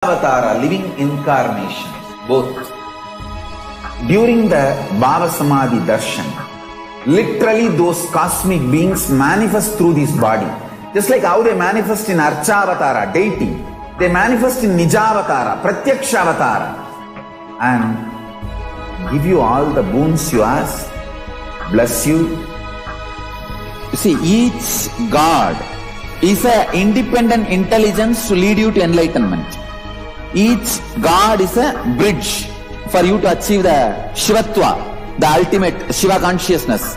Avatara, living incarnations, both. During the Bhava Samadhi Darshan, literally those cosmic beings manifest through this body. Just like how they manifest in Archavatara, deity, they manifest in Nijavatara, Pratyakshavatara, and give you all the boons you ask, bless you. You see, each God is an independent intelligence to lead you to enlightenment. Each God is a bridge for you to achieve the Shivatva, the ultimate Shiva consciousness.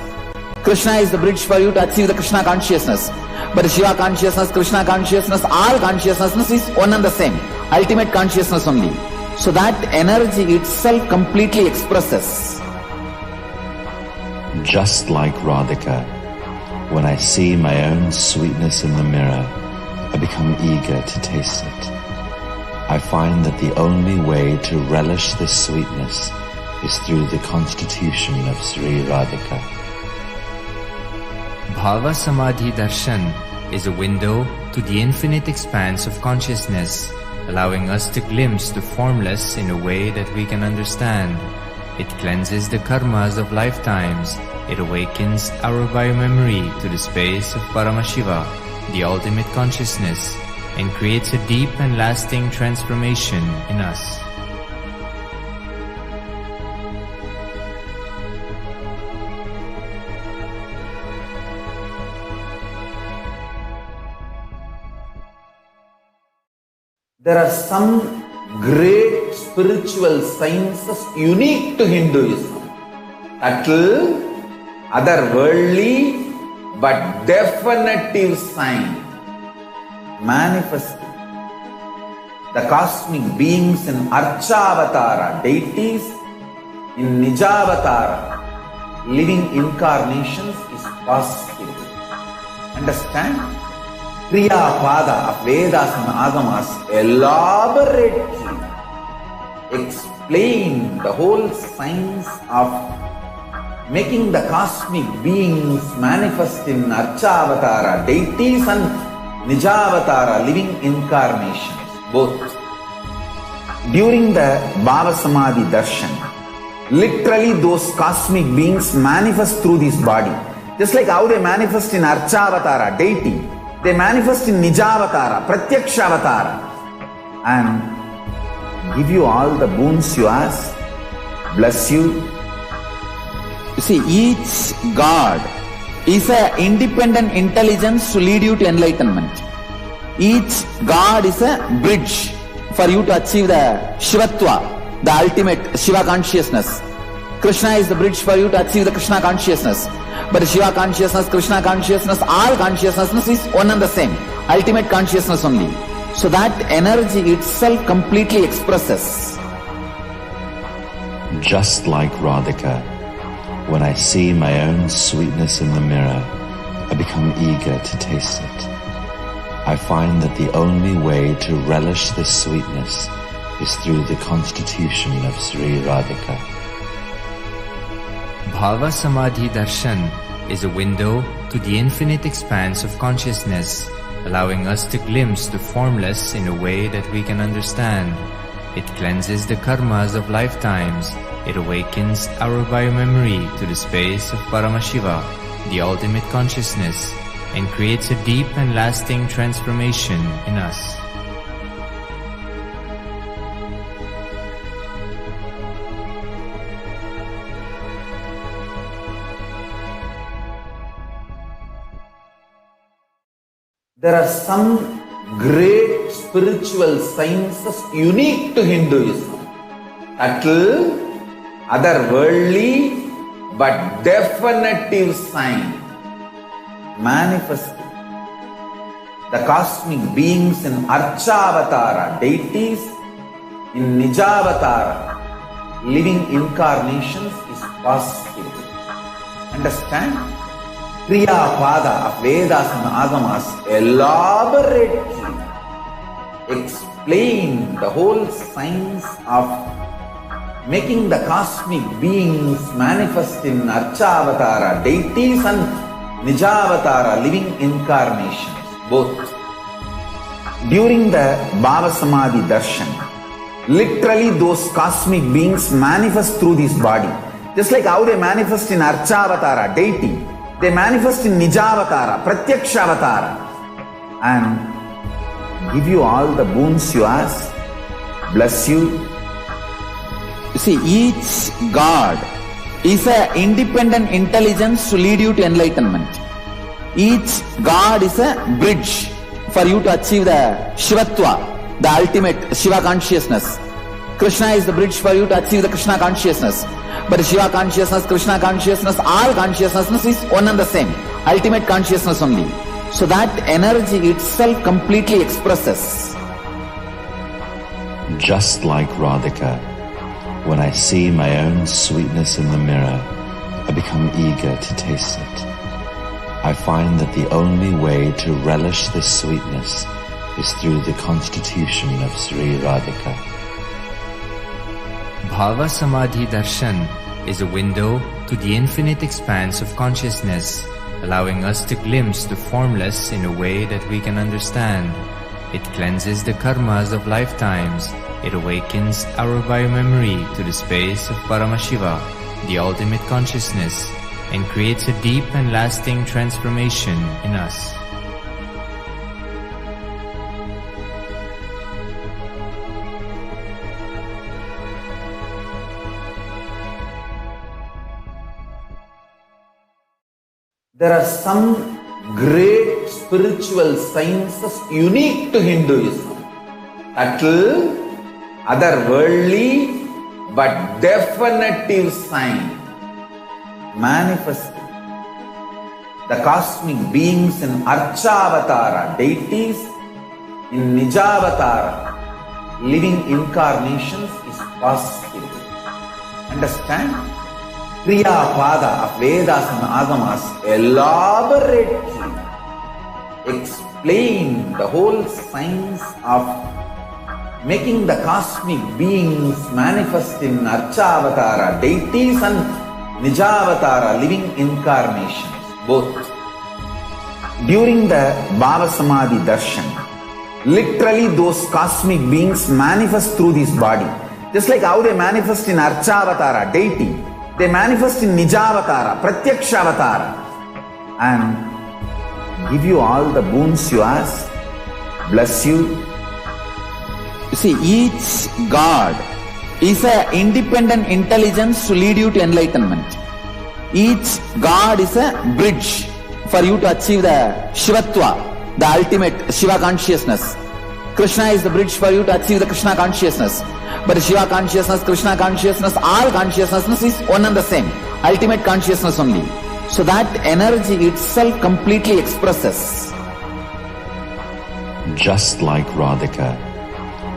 Krishna is the bridge for you to achieve the Krishna consciousness. But Shiva consciousness, Krishna consciousness, all consciousness is one and the same. Ultimate consciousness only. So that energy itself completely expresses. Just like Radhika, when I see my own sweetness in the mirror, I become eager to taste it. I find that the only way to relish this sweetness is through the constitution of Sri Radhika. Bhava Samadhi Darshan is a window to the infinite expanse of consciousness, allowing us to glimpse the formless in a way that we can understand. It cleanses the karmas of lifetimes. It awakens our biomemory to the space of Paramashiva, the ultimate consciousness, and creates a deep and lasting transformation in us. There are some great spiritual sciences unique to Hinduism. Subtle, otherworldly, but definitive sign. Manifesting the cosmic beings in Archavatara, deities, in Nijavatara, living incarnations is possible. Understand? Kriya Pada of Vedas and Agamas elaborately explain the whole science of making the cosmic beings manifest in Archavatara, deities, and Nijavatara, living incarnations, both. During the Bhava Samadhi Darshan, literally those cosmic beings manifest through this body. Just like how they manifest in Archavatara, deity, they manifest in Nijavatara, Pratyakshavatara, and give you all the boons you ask, bless you. You see, each God is an independent intelligence to lead you to enlightenment. Each God is a bridge for you to achieve the Shivatva, the ultimate Shiva consciousness. Krishna is the bridge for you to achieve the Krishna consciousness. But Shiva consciousness, Krishna consciousness, all consciousness is one and the same. Ultimate consciousness only. So that energy itself completely expresses. Just like Radhika, when I see my own sweetness in the mirror, I become eager to taste it. I find that the only way to relish this sweetness is through the constitution of Sri Radhika. Bhava Samadhi Darshan is a window to the infinite expanse of consciousness, allowing us to glimpse the formless in a way that we can understand. It cleanses the karmas of lifetimes. It awakens our biomemory to the space of Paramashiva, the ultimate consciousness, and creates a deep and lasting transformation in us. There are some great spiritual sciences unique to Hinduism. Subtle, otherworldly, but definitive sign. Manifesting the cosmic beings in Archavatara, deities, in Nijavatara, living incarnations is possible. Understand? Kriya Pada of Vedas and Agamas elaborately explain the whole science of making the cosmic beings manifest in Archavatara, deities, and Nijavatara, living incarnations, both. During the Bhava Samadhi Darshan, literally those cosmic beings manifest through this body. Just like how they manifest in Archavatara, deity, they manifest in Nijavatara, Pratyakshavatara, and give you all the boons you ask, bless you. You see, each God is an independent intelligence to lead you to enlightenment. Each God is a bridge for you to achieve the Shivatva, the ultimate Shiva consciousness. Krishna is the bridge for you to achieve the Krishna consciousness. But Shiva consciousness, Krishna consciousness, all consciousness is one and the same. Ultimate consciousness only. So that energy itself completely expresses. Just like Radhika, when I see my own sweetness in the mirror, I become eager to taste it. I find that the only way to relish this sweetness is through the constitution of Sri Radhika. Bhava Samadhi Darshan is a window to the infinite expanse of consciousness, allowing us to glimpse the formless in a way that we can understand. It cleanses the karmas of lifetimes. It awakens our biomemory to the space of Paramashiva, the ultimate consciousness, and creates a deep and lasting transformation in us. There are some great spiritual sciences unique to Hinduism. Subtle, otherworldly, but definitive sign. Manifesting. The cosmic beings in Archavatara, deities, in Nijavatara, living incarnations is possible. Understand? Kriya Pada of Vedas and Agamas elaborately explain the whole science of making the cosmic beings manifest in Archavatara, deities and Nijavatara, living incarnations, both. During the Bhava Samadhi Darshan, literally those cosmic beings manifest through this body. Just like how they manifest in Archavatara, deity, they manifest in Nijavatara, Pratyakshavatara, and give you all the boons you ask, bless you. You see, each God is an independent intelligence to lead you to enlightenment. Each God is a bridge for you to achieve the Shivatva, the ultimate Shiva consciousness. Krishna is the bridge for you to achieve the Krishna consciousness. But Shiva consciousness, Krishna consciousness, all consciousness is one and the same. Ultimate consciousness only. So that energy itself completely expresses. Just like Radhika,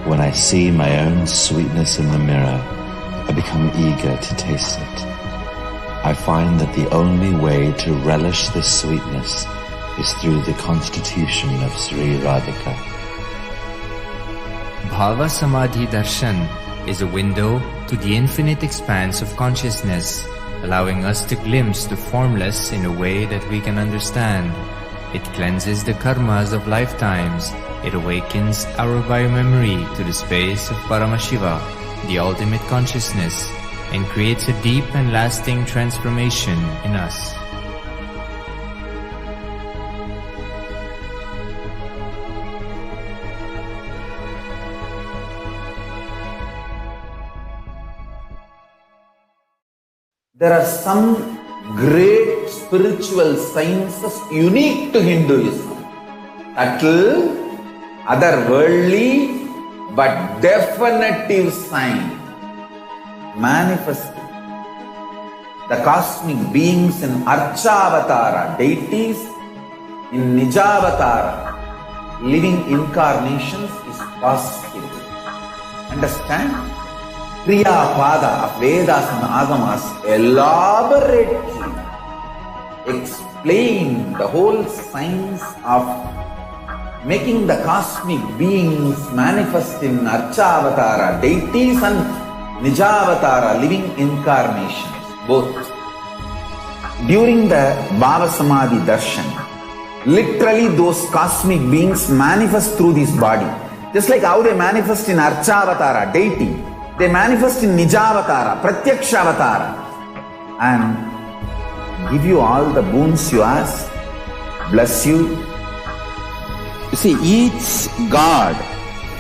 when I see my own sweetness in the mirror, I become eager to taste it. I find that the only way to relish this sweetness is through the constitution of Sri Radhika. Bhava Samadhi Darshan is a window to the infinite expanse of consciousness, allowing us to glimpse the formless in a way that we can understand. It cleanses the karmas of lifetimes. It awakens our biomemory to the space of Paramashiva, the ultimate consciousness, and creates a deep and lasting transformation in us. There are some great spiritual sciences unique to Hinduism. Subtle, otherworldly, but definitive sign. Manifesting. The cosmic beings in Archavatara, deities, in Nijavatara, living incarnations is possible. Understand? Kriya Pada of Vedas and Agamas elaborately explain the whole science of making the cosmic beings manifest in Archavatara, deities and Nijavatara, living incarnations, both. During the Bhava Samadhi Darshan, Literally, those cosmic beings manifest through this body. Just like how they manifest in Archavatara, deity, they manifest in Nijavatara, Pratyakshavatara, and give you all the boons you ask, bless you. You see, each God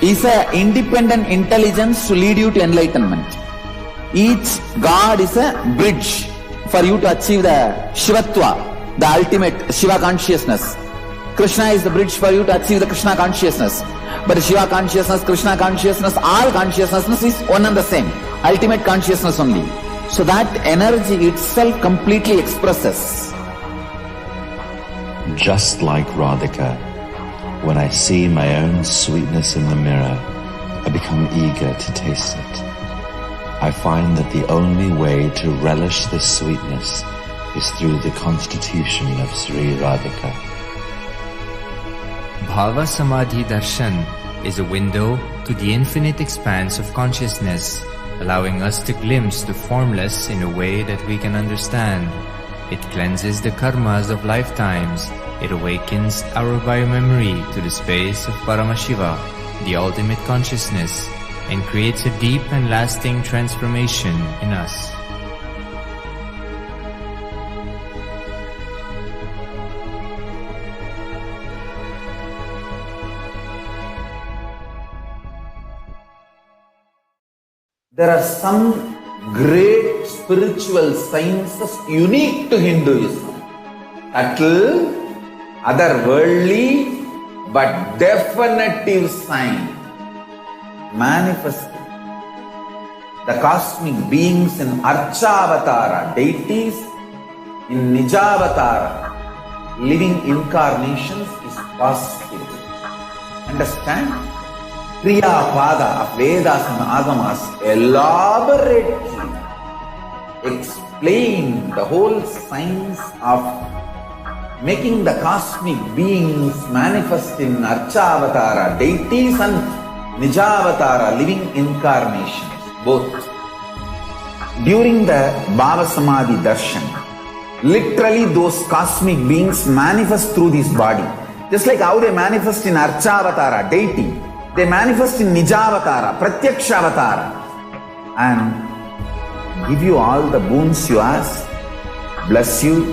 is an independent intelligence to lead you to enlightenment. Each God is a bridge for you to achieve the Shivatva, the ultimate Shiva consciousness. Krishna is the bridge for you to achieve the Krishna consciousness. But Shiva consciousness, Krishna consciousness, all consciousness is one and the same. Ultimate consciousness only. So that energy itself completely expresses. Just like Radhika, when I see my own sweetness in the mirror, I become eager to taste it. I find that the only way to relish this sweetness is through the constitution of Sri Radhika. Bhava Samadhi Darshan is a window to the infinite expanse of consciousness, allowing us to glimpse the formless in a way that we can understand. It cleanses the karmas of lifetimes. It awakens our biomemory to the space of Paramashiva, the ultimate consciousness, and creates a deep and lasting transformation in us. There are some great spiritual sciences unique to Hinduism. Subtle, otherworldly, but definitive sign. Manifesting. The cosmic beings in Archavatara, deities, in Nijavatara, living incarnations is possible. Understand? Kriya Pada of Vedas and Agamas elaborately explain the whole science of making the cosmic beings manifest in Archavatara, deities and Nijavatara, living incarnations, both. During the Bhava Samadhi Darshan, literally those cosmic beings manifest through this body. Just like how they manifest in Archavatara, deity, they manifest in Nijavatara, Pratyakshavatara, and give you all the boons you ask, bless you.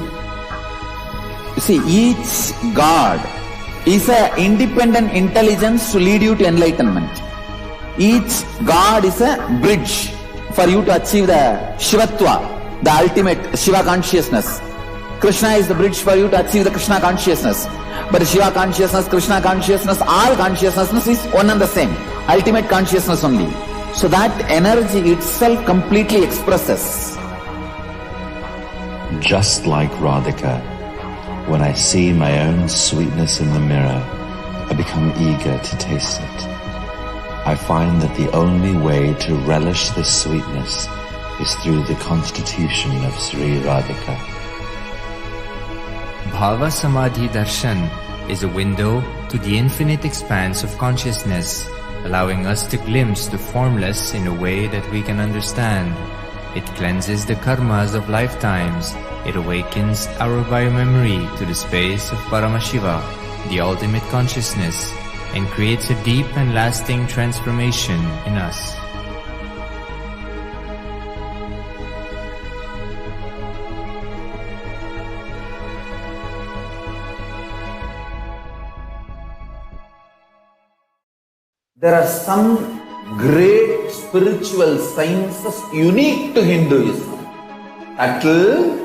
You see, each God is an independent intelligence to lead you to enlightenment. Each God is a bridge for you to achieve the Shivatva, the ultimate Shiva consciousness. Krishna is the bridge for you to achieve the Krishna consciousness. But Shiva consciousness, Krishna consciousness, all consciousness is one and the same. Ultimate consciousness only. So that energy itself completely expresses. Just like Radhika, when I see my own sweetness in the mirror, I become eager to taste it. I find that the only way to relish this sweetness is through the constitution of Sri Radhika. Bhava Samadhi Darshan is a window to the infinite expanse of consciousness, allowing us to glimpse the formless in a way that we can understand. It cleanses the karmas of lifetimes. It awakens our biomemory to the space of Paramashiva, the ultimate consciousness, and creates a deep and lasting transformation in us. There are some great spiritual sciences unique to Hinduism. Subtle,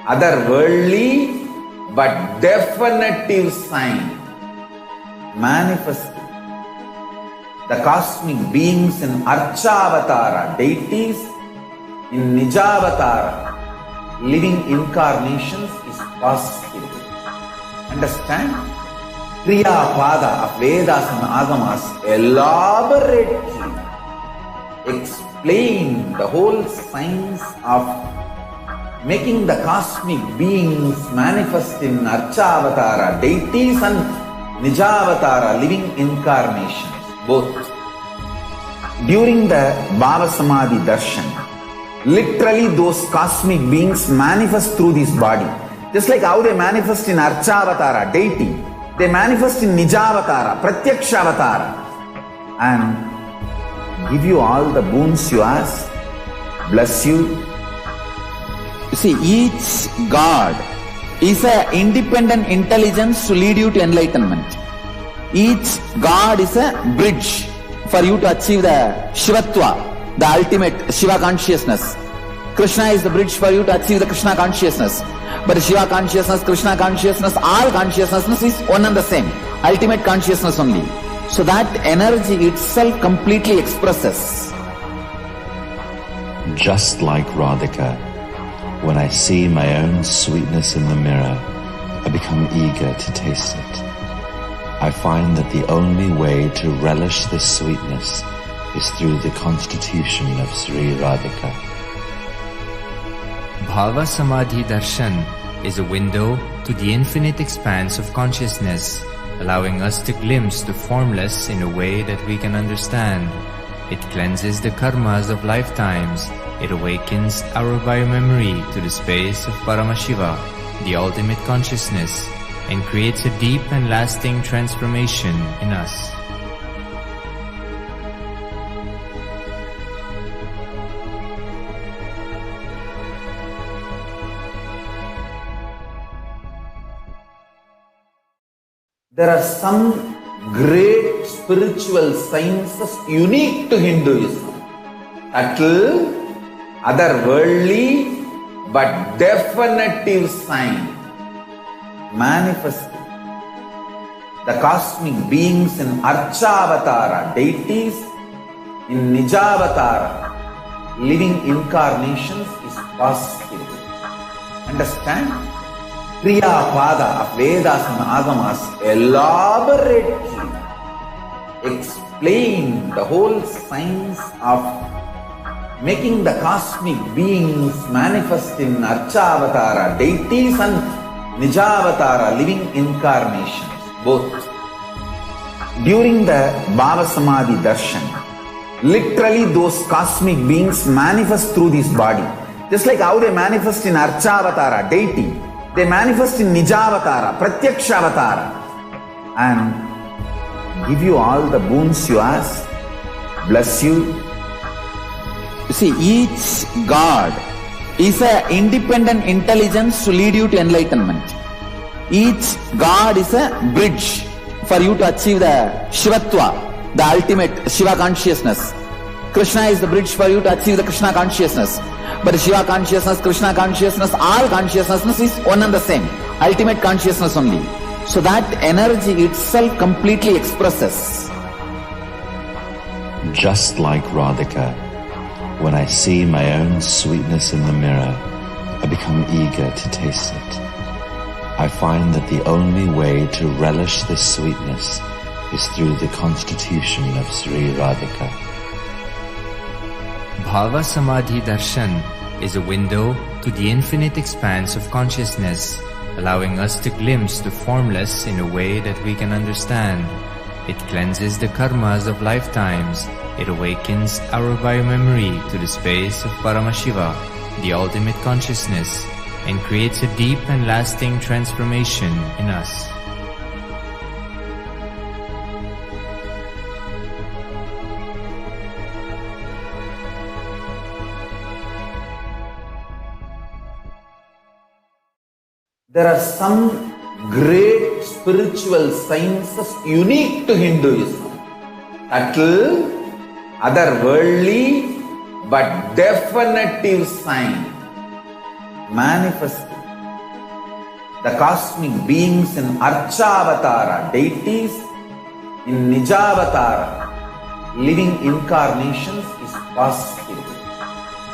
otherworldly, but definitive sign. Manifesting. The cosmic beings in Archavatara, deities, in Nijavatara, living incarnations is possible. Understand? Kriya Pada of Vedas and Agamas elaborately explain the whole science of making the cosmic beings manifest in Archavatara, deities and Nijavatara, living incarnations, both. During the Bhava Samadhi Darshan, literally those cosmic beings manifest through this body. Just like how they manifest in Archavatara, deity, they manifest in Nijavatara, Pratyakshavatara, and give you all the boons you ask, bless you. You see, each God is an independent intelligence to lead you to enlightenment. Each God is a bridge for you to achieve the Shivatva, the ultimate Shiva consciousness. Krishna is the bridge for you to achieve the Krishna consciousness. But Shiva consciousness, Krishna consciousness, all consciousness is one and the same. Ultimate consciousness only. So that energy itself completely expresses. Just like Radhika, when I see my own sweetness in the mirror, I become eager to taste it. I find that the only way to relish this sweetness is through the constitution of Sri Radhika. Bhava Samadhi Darshan is a window to the infinite expanse of consciousness, allowing us to glimpse the formless in a way that we can understand. It cleanses the karmas of lifetimes. It awakens our biomemory to the space of Paramashiva, the ultimate consciousness, and creates a deep and lasting transformation in us. There are some great spiritual sciences unique to Hinduism. Subtle, otherworldly, but definitive sign. Manifesting. The cosmic beings in Archavatara, deities, in Nijavatara, living incarnations is possible. Understand? Kriya Pada of Vedas and Agamas elaborately explain the whole science of making the cosmic beings manifest in Archavatara, deities and Nijavatara, living incarnations, both. During the Bhava Samadhi Darshan, literally those cosmic beings manifest through this body. Just like how they manifest in Archavatara, deity, they manifest in Nijavatara, Pratyakshavatara, and give you all the boons you ask, bless you. You see, each God is an independent intelligence to lead you to enlightenment. Each God is a bridge for you to achieve the Shivatva, the ultimate Shiva consciousness. Krishna is the bridge for you to achieve the Krishna consciousness. But Shiva consciousness, Krishna consciousness, all consciousness is one and the same. Ultimate consciousness only. So that energy itself completely expresses. Just like Radhika, when I see my own sweetness in the mirror, I become eager to taste it. I find that the only way to relish this sweetness is through the constitution of Sri Radhika. Bhava Samadhi Darshan is a window to the infinite expanse of consciousness, allowing us to glimpse the formless in a way that we can understand. It cleanses the karmas of lifetimes. It awakens our biomemory to the space of Paramashiva, the ultimate consciousness, and creates a deep and lasting transformation in us. There are some great spiritual sciences unique to Hinduism. Subtle, otherworldly, but definitive sign. Manifesting. The cosmic beings in Archavatara, deities, in Nijavatara, living incarnations is possible.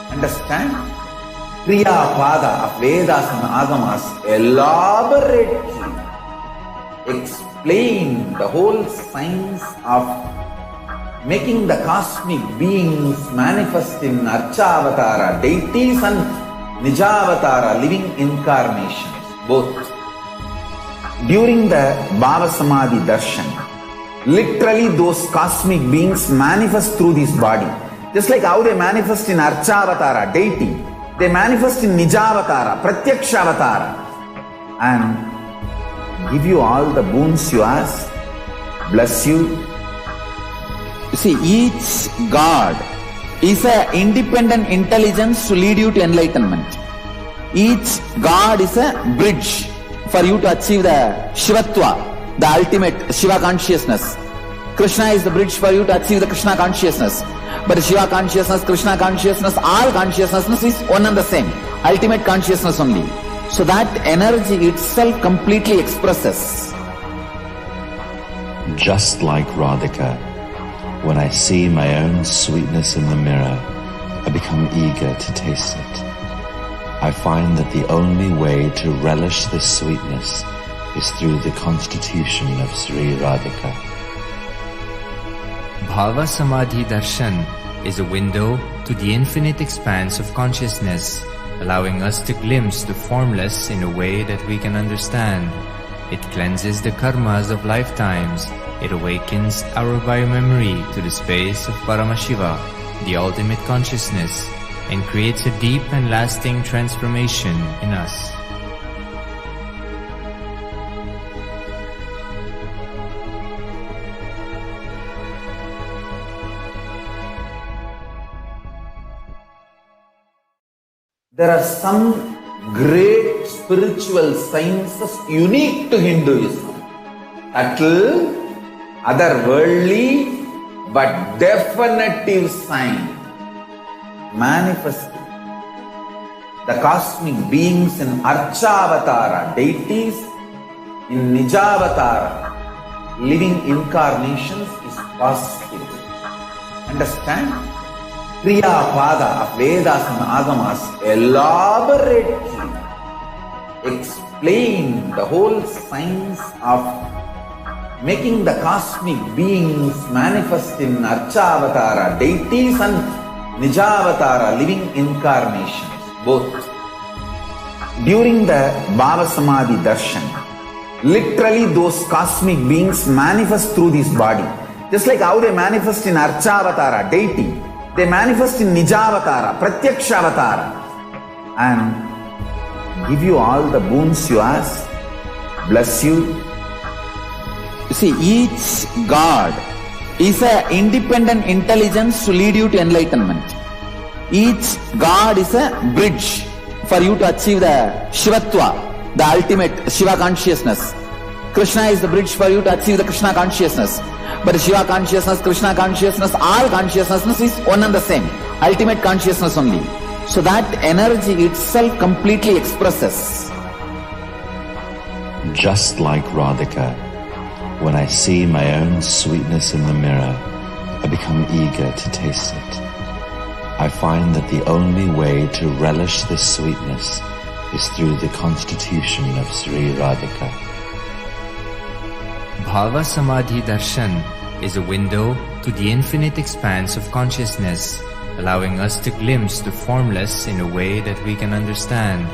Understand? Kriya Pada of Vedas and Agamas elaborately explain the whole science of making the cosmic beings manifest in Archavatara, deities and Nijavatara, living incarnations, both. During the Bhava Samadhi Darshan, literally those cosmic beings manifest through this body. Just like how they manifest in Archavatara, deity, they manifest in Nijavatara, Pratyakshavatara, and give you all the boons you ask, bless you. You see, each God is an independent intelligence to lead you to enlightenment. Each God is a bridge for you to achieve the Shivatva, the ultimate Shiva consciousness. Krishna is the bridge for you to achieve the Krishna consciousness. But Shiva consciousness, Krishna consciousness, all consciousness is one and the same. Ultimate consciousness only. So that energy itself completely expresses. Just like Radhika, when I see my own sweetness in the mirror, I become eager to taste it. I find that the only way to relish this sweetness is through the constitution of Sri Radhika. Bhava Samadhi Darshan is a window to the infinite expanse of consciousness, allowing us to glimpse the formless in a way that we can understand. It cleanses the karmas of lifetimes. It awakens our biomemory to the space of Paramashiva, the ultimate consciousness, and creates a deep and lasting transformation in us. There are some great spiritual sciences unique to Hinduism. Subtle, otherworldly, but definitive sign. Manifesting. The cosmic beings in Archavatara, deities in Nijavatara, living incarnations is possible. Understand? Kriya Pada of Vedas and Agamas elaborately explain the whole science of making the cosmic beings manifest in Archavatara, deities and Nijavatara, living incarnations, both. During the Bhava Samadhi Darshan, literally those cosmic beings manifest through this body. Just like how they manifest in Archavatara, deity, they manifest in Nijavatara, Pratyakshavatara, and give you all the boons you ask, bless you. You see, each God is an independent intelligence to lead you to enlightenment. Each God is a bridge for you to achieve the Shivatva, the ultimate Shiva consciousness. Krishna is the bridge for you to achieve the Krishna consciousness. But Shiva consciousness, Krishna consciousness, all consciousness is one and the same. Ultimate consciousness only. So that energy itself completely expresses. Just like Radhika, when I see my own sweetness in the mirror, I become eager to taste it. I find that the only way to relish this sweetness is through the constitution of Sri Radhika. Bhava Samadhi Darshan is a window to the infinite expanse of consciousness, allowing us to glimpse the formless in a way that we can understand.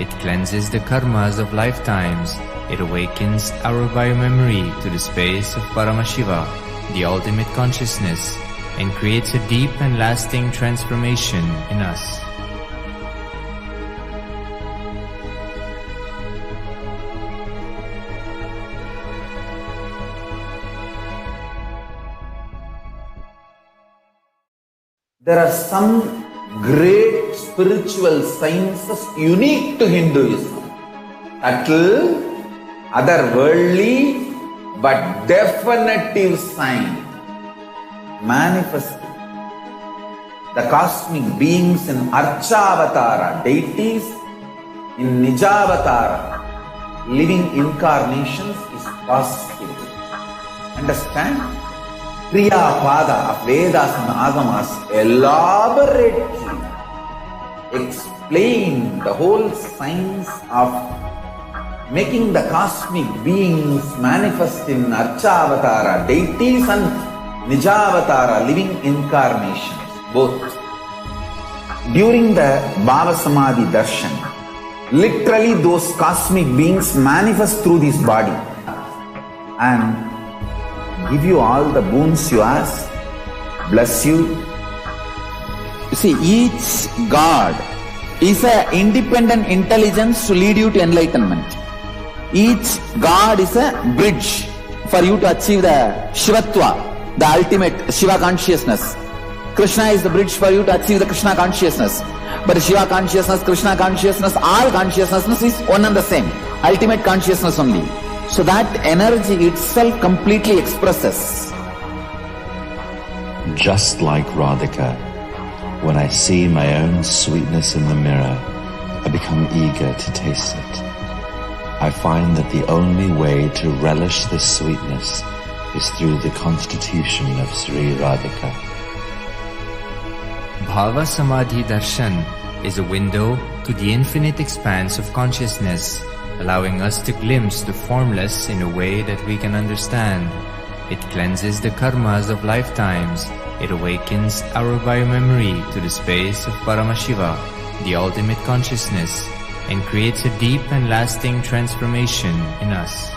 It cleanses the karmas of lifetimes. It awakens our biomemory to the space of Paramashiva, the ultimate consciousness, and creates a deep and lasting transformation in us. There are some great spiritual sciences unique to Hinduism. Subtle, otherworldly, but definitive sign. Manifesting. The cosmic beings in Archavatara, deities in Nijavatara, living incarnations is possible. Understand? Kriya Pada of Vedas and Agamas elaborately explain the whole science of making the cosmic beings manifest in Archavatara, deities and Nijavatara, living incarnations, both. During the Bhava Samadhi Darshan, literally those cosmic beings manifest through this body and give you all the boons you ask, bless you. You see, each God is an independent intelligence to lead you to enlightenment. Each God is a bridge for you to achieve the Shivatva, the ultimate Shiva consciousness. Krishna is the bridge for you to achieve the Krishna consciousness. But Shiva consciousness, Krishna consciousness, all consciousness is one and the same. Ultimate consciousness only. So that energy itself completely expresses. Just like Radhika, when I see my own sweetness in the mirror, I become eager to taste it. I find that the only way to relish this sweetness is through the constitution of Sri Radhika. Bhava Samadhi Darshan is a window to the infinite expanse of consciousness, allowing us to glimpse the formless in a way that we can understand. It cleanses the karmas of lifetimes. It awakens our biomemory to the space of Paramashiva, the ultimate consciousness, and creates a deep and lasting transformation in us.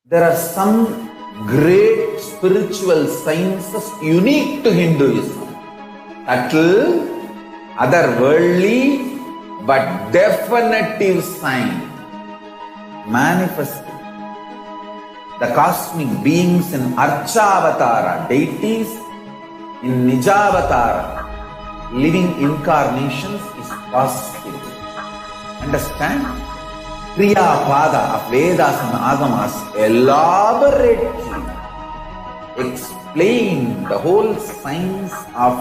There are some great spiritual sciences unique to Hinduism. Subtle, otherworldly, but definitive sign. Manifesting the cosmic beings in Archavatara, deities in Nijavatara, living incarnations is possible. Understand? Kriya Pada of Vedas and Agamas elaborately explain the whole science of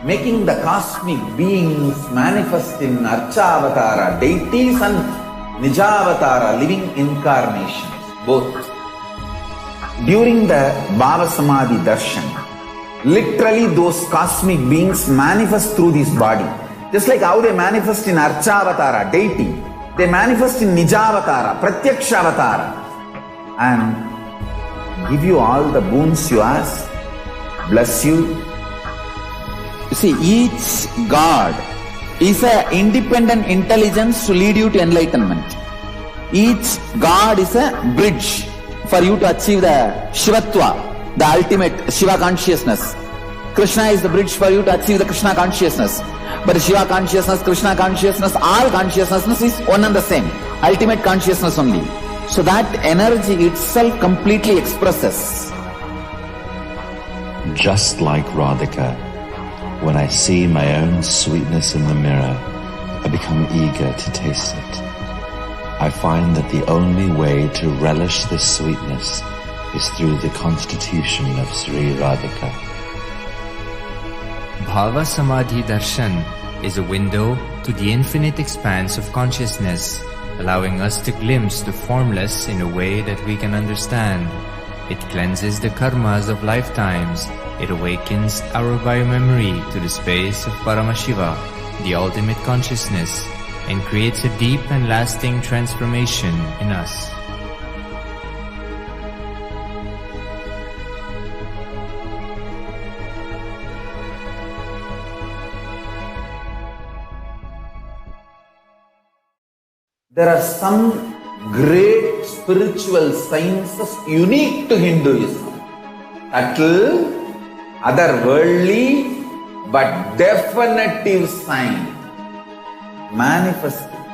making the cosmic beings manifest in Archavatara, deities and Nijavatara, living incarnations, both. During the Bhava Samadhi Darshan, literally those cosmic beings manifest through this body. Just like how they manifest in Archavatara, deity, they manifest in Nijavatara, Pratyakshavatara, and give you all the boons you ask, bless you. You see, each God is an independent intelligence to lead you to enlightenment. Each God is a bridge for you to achieve the Shivatva, the ultimate Shiva consciousness. Krishna is the bridge for you to achieve the Krishna consciousness. But Shiva consciousness, Krishna consciousness, all consciousness is one and the same. Ultimate consciousness only. So that energy itself completely expresses. Just like Radhika, when I see my own sweetness in the mirror, I become eager to taste it. I find that the only way to relish this sweetness is through the constitution of Sri Radhika. Bhava Samadhi Darshan is a window to the infinite expanse of consciousness, allowing us to glimpse the formless in a way that we can understand. It cleanses the karmas of lifetimes. It awakens our biomemory to the space of Paramashiva, the ultimate consciousness, and creates a deep and lasting transformation in us. There are some great spiritual sciences unique to Hinduism. Subtle, otherworldly, but definitive sign. Manifesting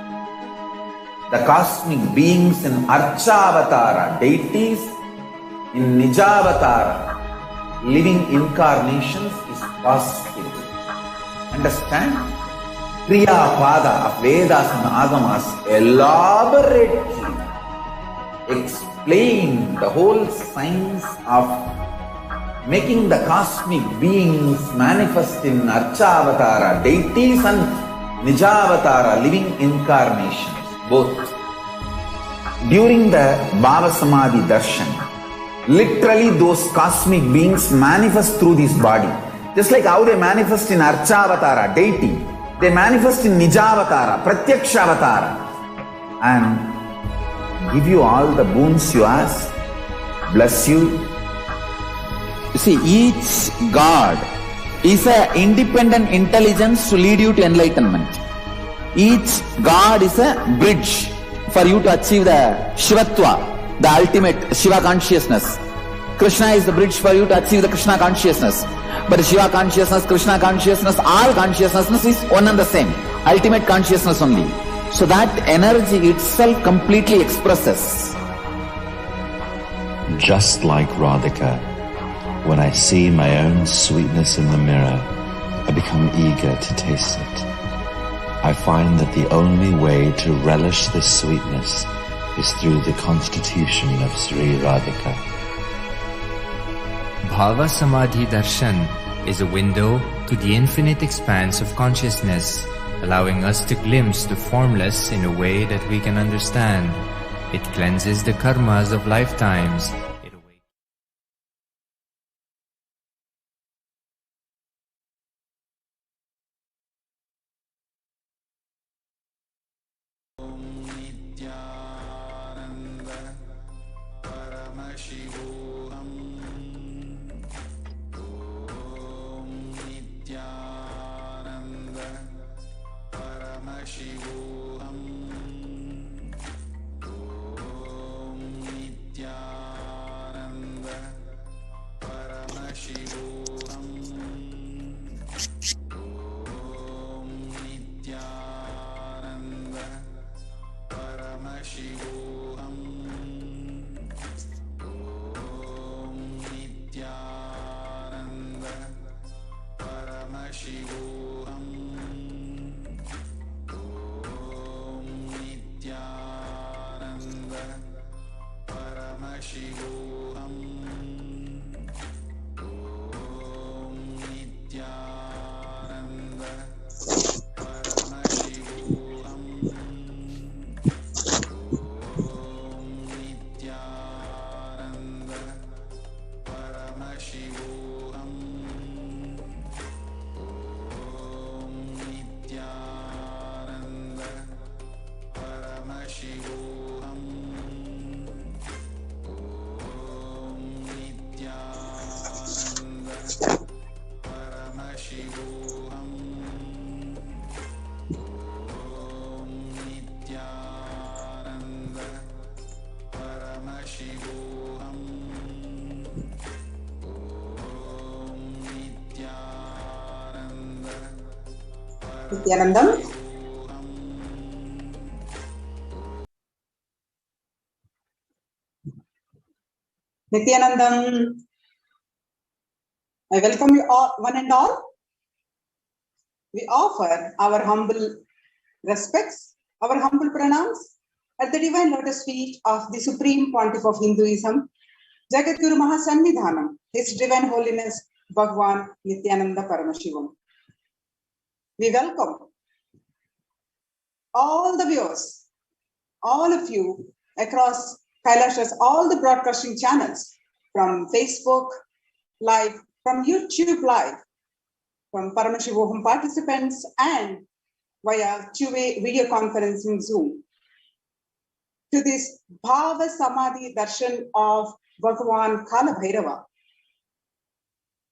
the cosmic beings in Archavatara, deities in Nijavatara, living incarnations is possible. Understand? Kriya Pada of Vedas and Agamas elaborately explain the whole science of making the cosmic beings manifest in Archavatara, deities and Nijavatara, living incarnations, both. During the Bhava Samadhi Darshan, literally those cosmic beings manifest through this body. Just like how they manifest in Archavatara, deity, they manifest in Nijavatara, Pratyakshavatara, and give you all the boons you ask, bless you. You see, each God is an independent intelligence to lead you to enlightenment. Each God is a bridge for you to achieve the Shivatva, the ultimate Shiva consciousness. Krishna is the bridge for you to achieve the Krishna consciousness. But Shiva consciousness, Krishna consciousness, all consciousness is one and the same. Ultimate consciousness only. So that energy itself completely expresses. Just like Radhika, when I see my own sweetness in the mirror, I become eager to taste it. I find that the only way to relish this sweetness is through the constitution of Sri Radhika. Bhava Samadhi Darshan is a window to the infinite expanse of consciousness, allowing us to glimpse the formless in a way that we can understand. It cleanses the karmas of lifetimes. Nithyananda Paramashivoham. Om Nithyananda Paramashivoham. Om Nithyananda Paramashivoham. Om Nithyananda Paramashivoham. Om Nithyananda Paramashivoham. Om Nithyananda Paramashivoham. Om Nithyananda Paramashivoham. Nithyanandam. Nithyanandam. I welcome you all, one and all. We offer our humble respects, our humble pranams at the divine lotus feet of the Supreme Pontiff of Hinduism, Jagadguru Mahasannidhanam, His Divine Holiness Bhagavan Nithyananda Paramashivam. We welcome all the viewers, all of you across KAILASA's all the broadcasting channels, from Facebook Live, from YouTube Live, from Paramashivoham participants, and via two-way video conferencing Zoom, to this Bhava Samadhi Darshan of Bhagavan Kalabhairava,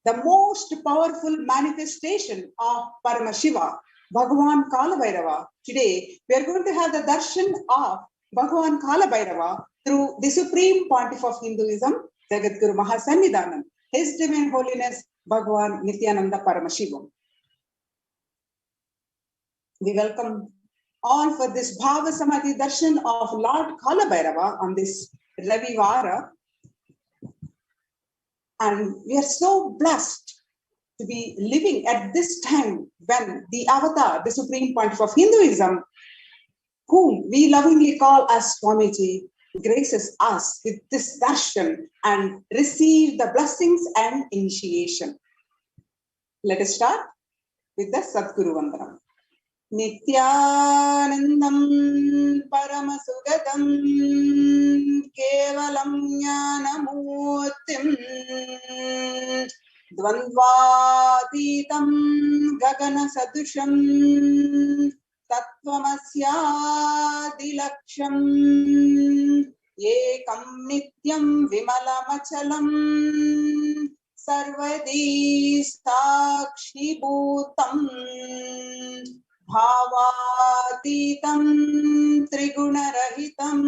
the most powerful manifestation of Paramashiva, Bhagavan Kalabhairava. Today, we are going to have the darshan of Bhagavan Kalabhairava through the Supreme Pontiff of Hinduism, Jagadguru Mahasannidhanam, His Divine Holiness Bhagavan Nithyananda Paramashivam. We welcome all for this Bhava Samadhi Darshan of Lord Kalabhairava on this Ravivara. And we are so blessed to be living at this time when the avatar, the Supreme Pontiff of Hinduism, whom we lovingly call as Swamiji, graces us with this darshan and receive the blessings and initiation. Let us start with the Sadguru Vandanam. Nithyanandam Paramasugatam Kevalam Jnanamurtim Dvandvatitam Gagana Sadusham Tattvamasya-dilaksham Ekam Nityam Vimalamachalam Sarvadi Sakshi Bhutam Bhavatitam Trigunarahitam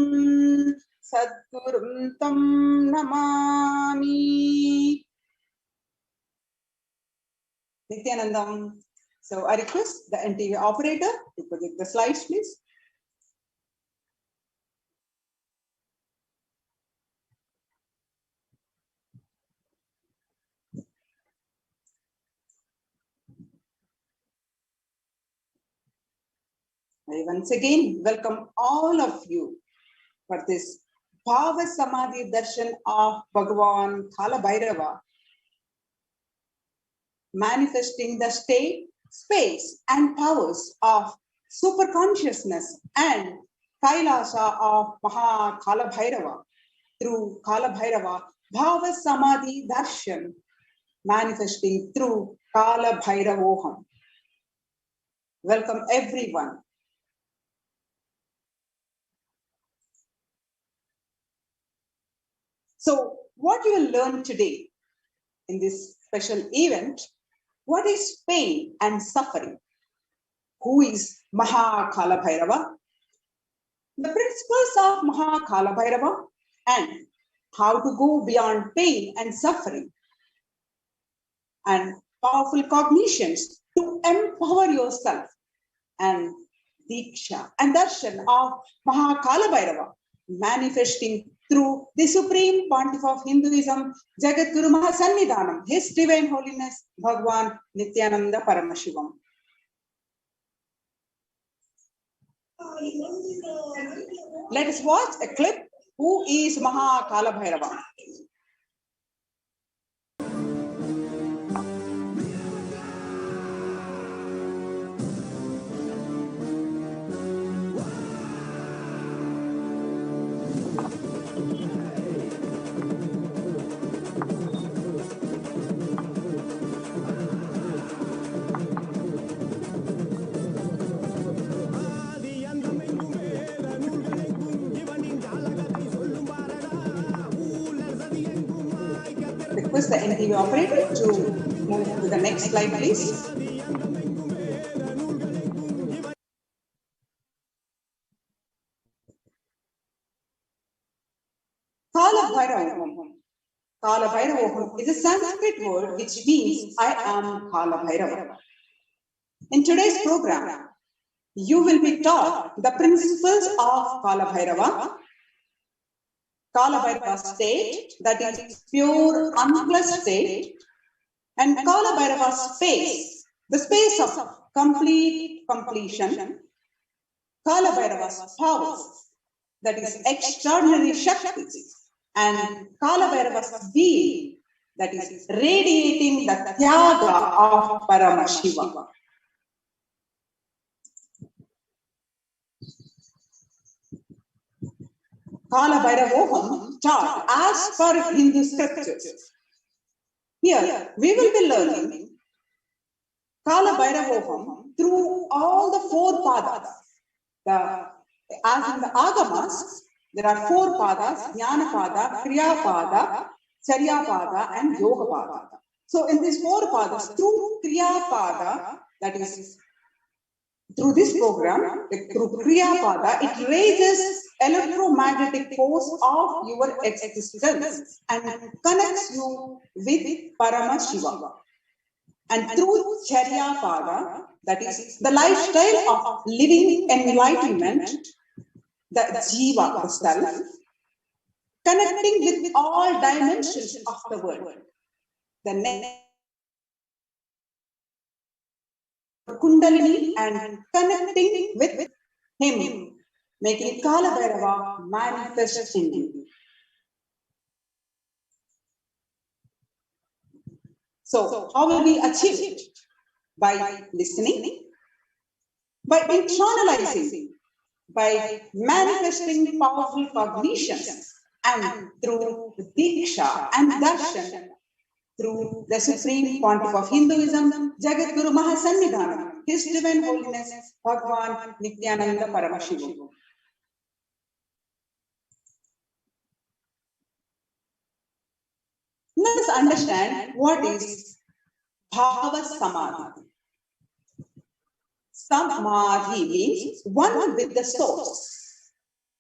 Sadgurum Tam Namami. Nithyanandam. So I request the NTV operator to project the slides, please. I once again welcome all of you for this Bhava Samadhi Darshan of Bhagavan Kalabhairava, manifesting the state, space, and powers of superconsciousness and KAILASA of Mahakalabhairava through Kalabhairava, Bhava Samadhi Darshan, manifesting through Kalabhairavoham. Welcome everyone. So, what you will learn today in this special event, what is pain and suffering? Who is Mahakalabhairava? The principles of Mahakalabhairava and how to go beyond pain and suffering, and powerful cognitions to empower yourself, and Diksha and Darshan of Mahakalabhairava, manifesting through the Supreme Pontiff of Hinduism, Jagadguru Mahasannidhanam, His Divine Holiness, Bhagavan Nithyananda Paramashivam. Let us watch a clip. Who is Mahakalabhairava? Request the NTV operator to move to the next slide, please. Kalabhairavoham. Kalabhairavoham is a Sanskrit word which means I am Kalabhairava. In today's program, you will be taught the principles of Kalabhairava, Kalabhairava state, that is pure unplussed state, and Kalabhairava space, the space of complete completion, Kalabhairava's powers, that is extraordinary Shaktis, and Kalabhairava's being, that is radiating the Tyaga of Paramashivoham. Kalabhairavoham taught as per Hindu scriptures. Here we will be learning Kalabhairavoham through all the four padas. As in the Agamas, there are four padas: Jnana Pada, Kriya Pada, Charya Pada, and Yoga Pada. So in these four padas, through Kriya Pada, that is through this program, through Kriya Pada, it raises electromagnetic force of your existence and connects you with Paramashivoham. And through Charya Pada, that is the lifestyle of living enlightenment, the Jiva, the self, connecting with all dimensions of the world. The next Kundalini and connecting with him, making Kalabhairava manifest in you. So, how will we achieve it? By listening, by internalizing, by manifesting powerful cognitions, and through Diksha and Darshan, through the Supreme Pontiff of Hinduism, Jagadguru Mahasannidhanam, His Divine Holiness, Bhagavan Nithyananda Paramashivam. Let us understand what is Bhava Samadhi. Samadhi means one with the source.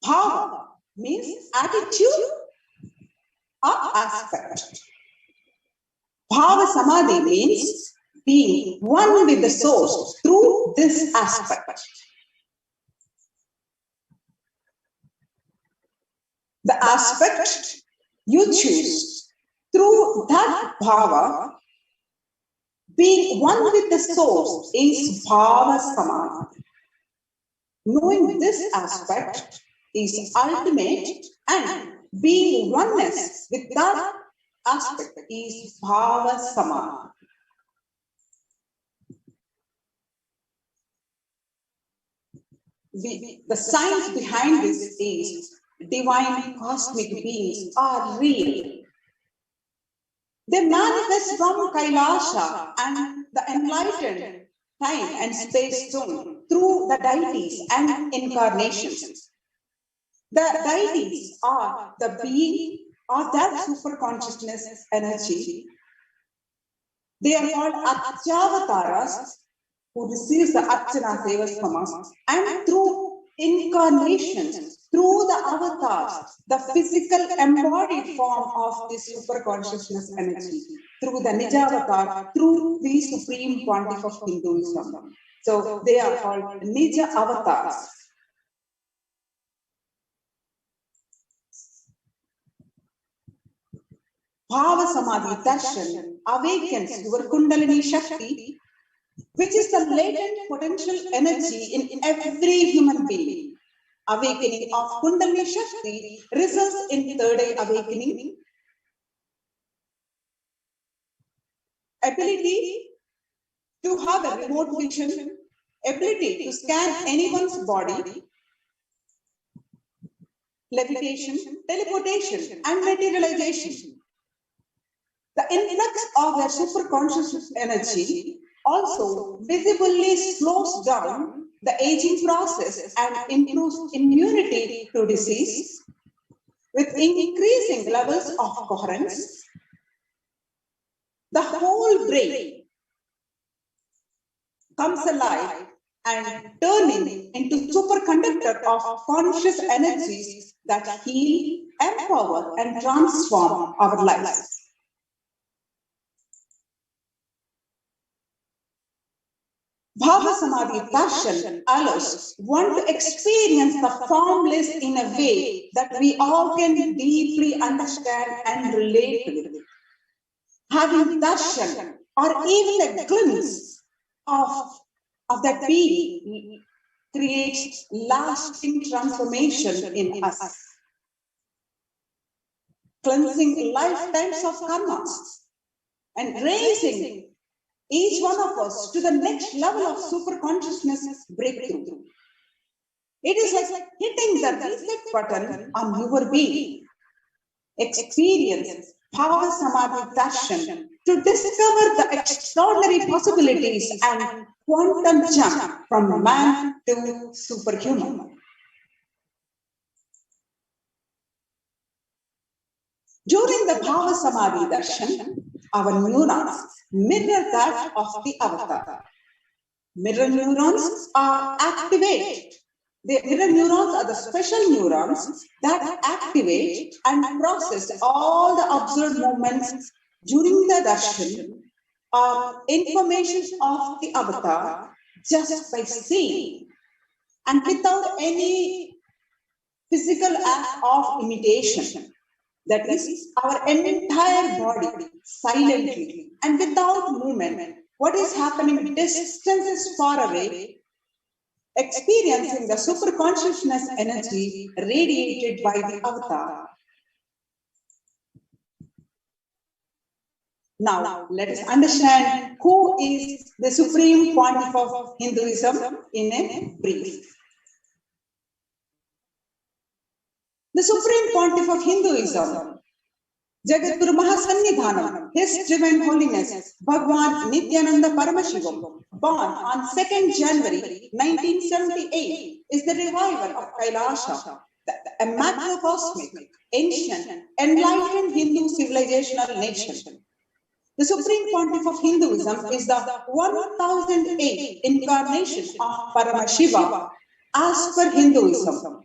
Bhava means attitude or aspect. Bhava Samadhi means being one with the source through this aspect. The aspect you choose through that bhava, being one with the source, is Bhava Samadhi. Knowing this aspect is ultimate, and being oneness with that aspect is Bhava Samadhi. The science behind this is divine cosmic beings are real. They manifest from KAILASA and the enlightened time and space zone through the deities and incarnations. The deities are the being or that super consciousness energy. They are called Archavataras, who receives the Archana Sevas from us, and through incarnations, through the avatars, the physical embodied form of this super consciousness energy, through the Nijavatar, through the supreme pontiff of Hinduism. So they are called Nija avatars. Bhava Samadhi Darshan awakens your Kundalini Shakti, which is the latent potential energy in every human being. Awakening of Kundalini Shakti results in third eye awakening, ability to have a remote vision, ability to scan anyone's body, levitation, teleportation, and materialization. The influx of their super conscious energy also visibly slows down the aging process and improves immunity to disease with increasing levels of coherence. The whole brain comes alive and turning into superconductor of conscious energies that heal, empower, and transform our lives. Bhava Samadhi Darshan allows one to experience the formless in a way that we all can deeply understand and relate with. Having darshan or even a glimpse of that being creates lasting transformation in us, cleansing lifetimes of karmas and raising each one of us to the next level of super consciousness breakthrough. It is like hitting the reset button on your being. Experience Bhava Samadhi Darshan to discover the extraordinary possibilities and quantum jump from man to superhuman. During the Bhava Samadhi Darshan, our neurons mirror that of the avatar. Mirror neurons are activated. The mirror neurons are the special neurons that activate and process all the observed movements during the darshan or information of the avatar just by seeing and without any physical act of imitation. That is, our entire body silently and without movement. What is happening? Distance is far away, experiencing the super consciousness energy radiated by the avatar. Now, let us understand who is the supreme pontiff of Hinduism in a brief. The supreme pontiff of Hinduism, Jagadguru Mahasannidhanam, His Divine Holiness, Bhagavan Nithyananda Paramashivam, born on 2nd January 1978, is the reviver of KAILASA, a macrocosmic, ancient, enlightened Hindu civilizational nation. The supreme pontiff of Hinduism is the 1008th incarnation of Paramashivoham as per Hinduism.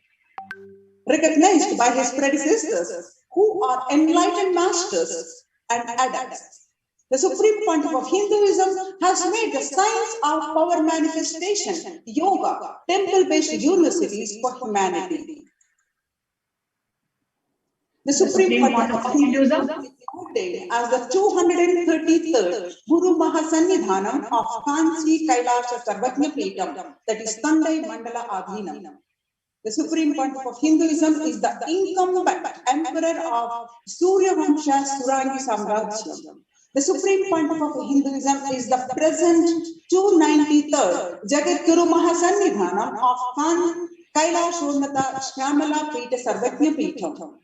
recognized by his predecessors, who are enlightened masters and adepts. The Supreme Pontiff of Hinduism has made the science of power manifestation, yoga, temple-based universities for humanity. The Supreme Pontiff of Hinduism is ordained as the 233rd Guru Mahasannidhanam of Kanchi KAILASA Sarvajna Peetham, that is Tandai Mandala Adhinam. The Supreme Pontiff of Hinduism is the incumbent emperor of Surya Vamsha Surangi Samrajyam. The Supreme Pontiff of Hinduism is the present 293rd Jagat Guru Mahasannidhanam of Kailashonnata Shyamala Peetha Sarvajna Peetham.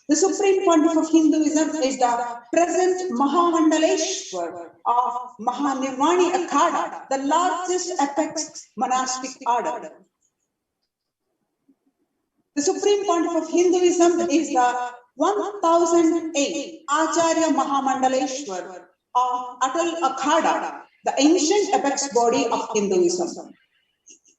The Supreme Pontiff of Hinduism is the present Mahamandaleshwar of Mahanirvani Akhada, the largest apex monastic order. The Supreme Pontiff of Hinduism is the 1008 Acharya Mahamandaleshwar of Atal Akhada, the ancient apex body of Hinduism.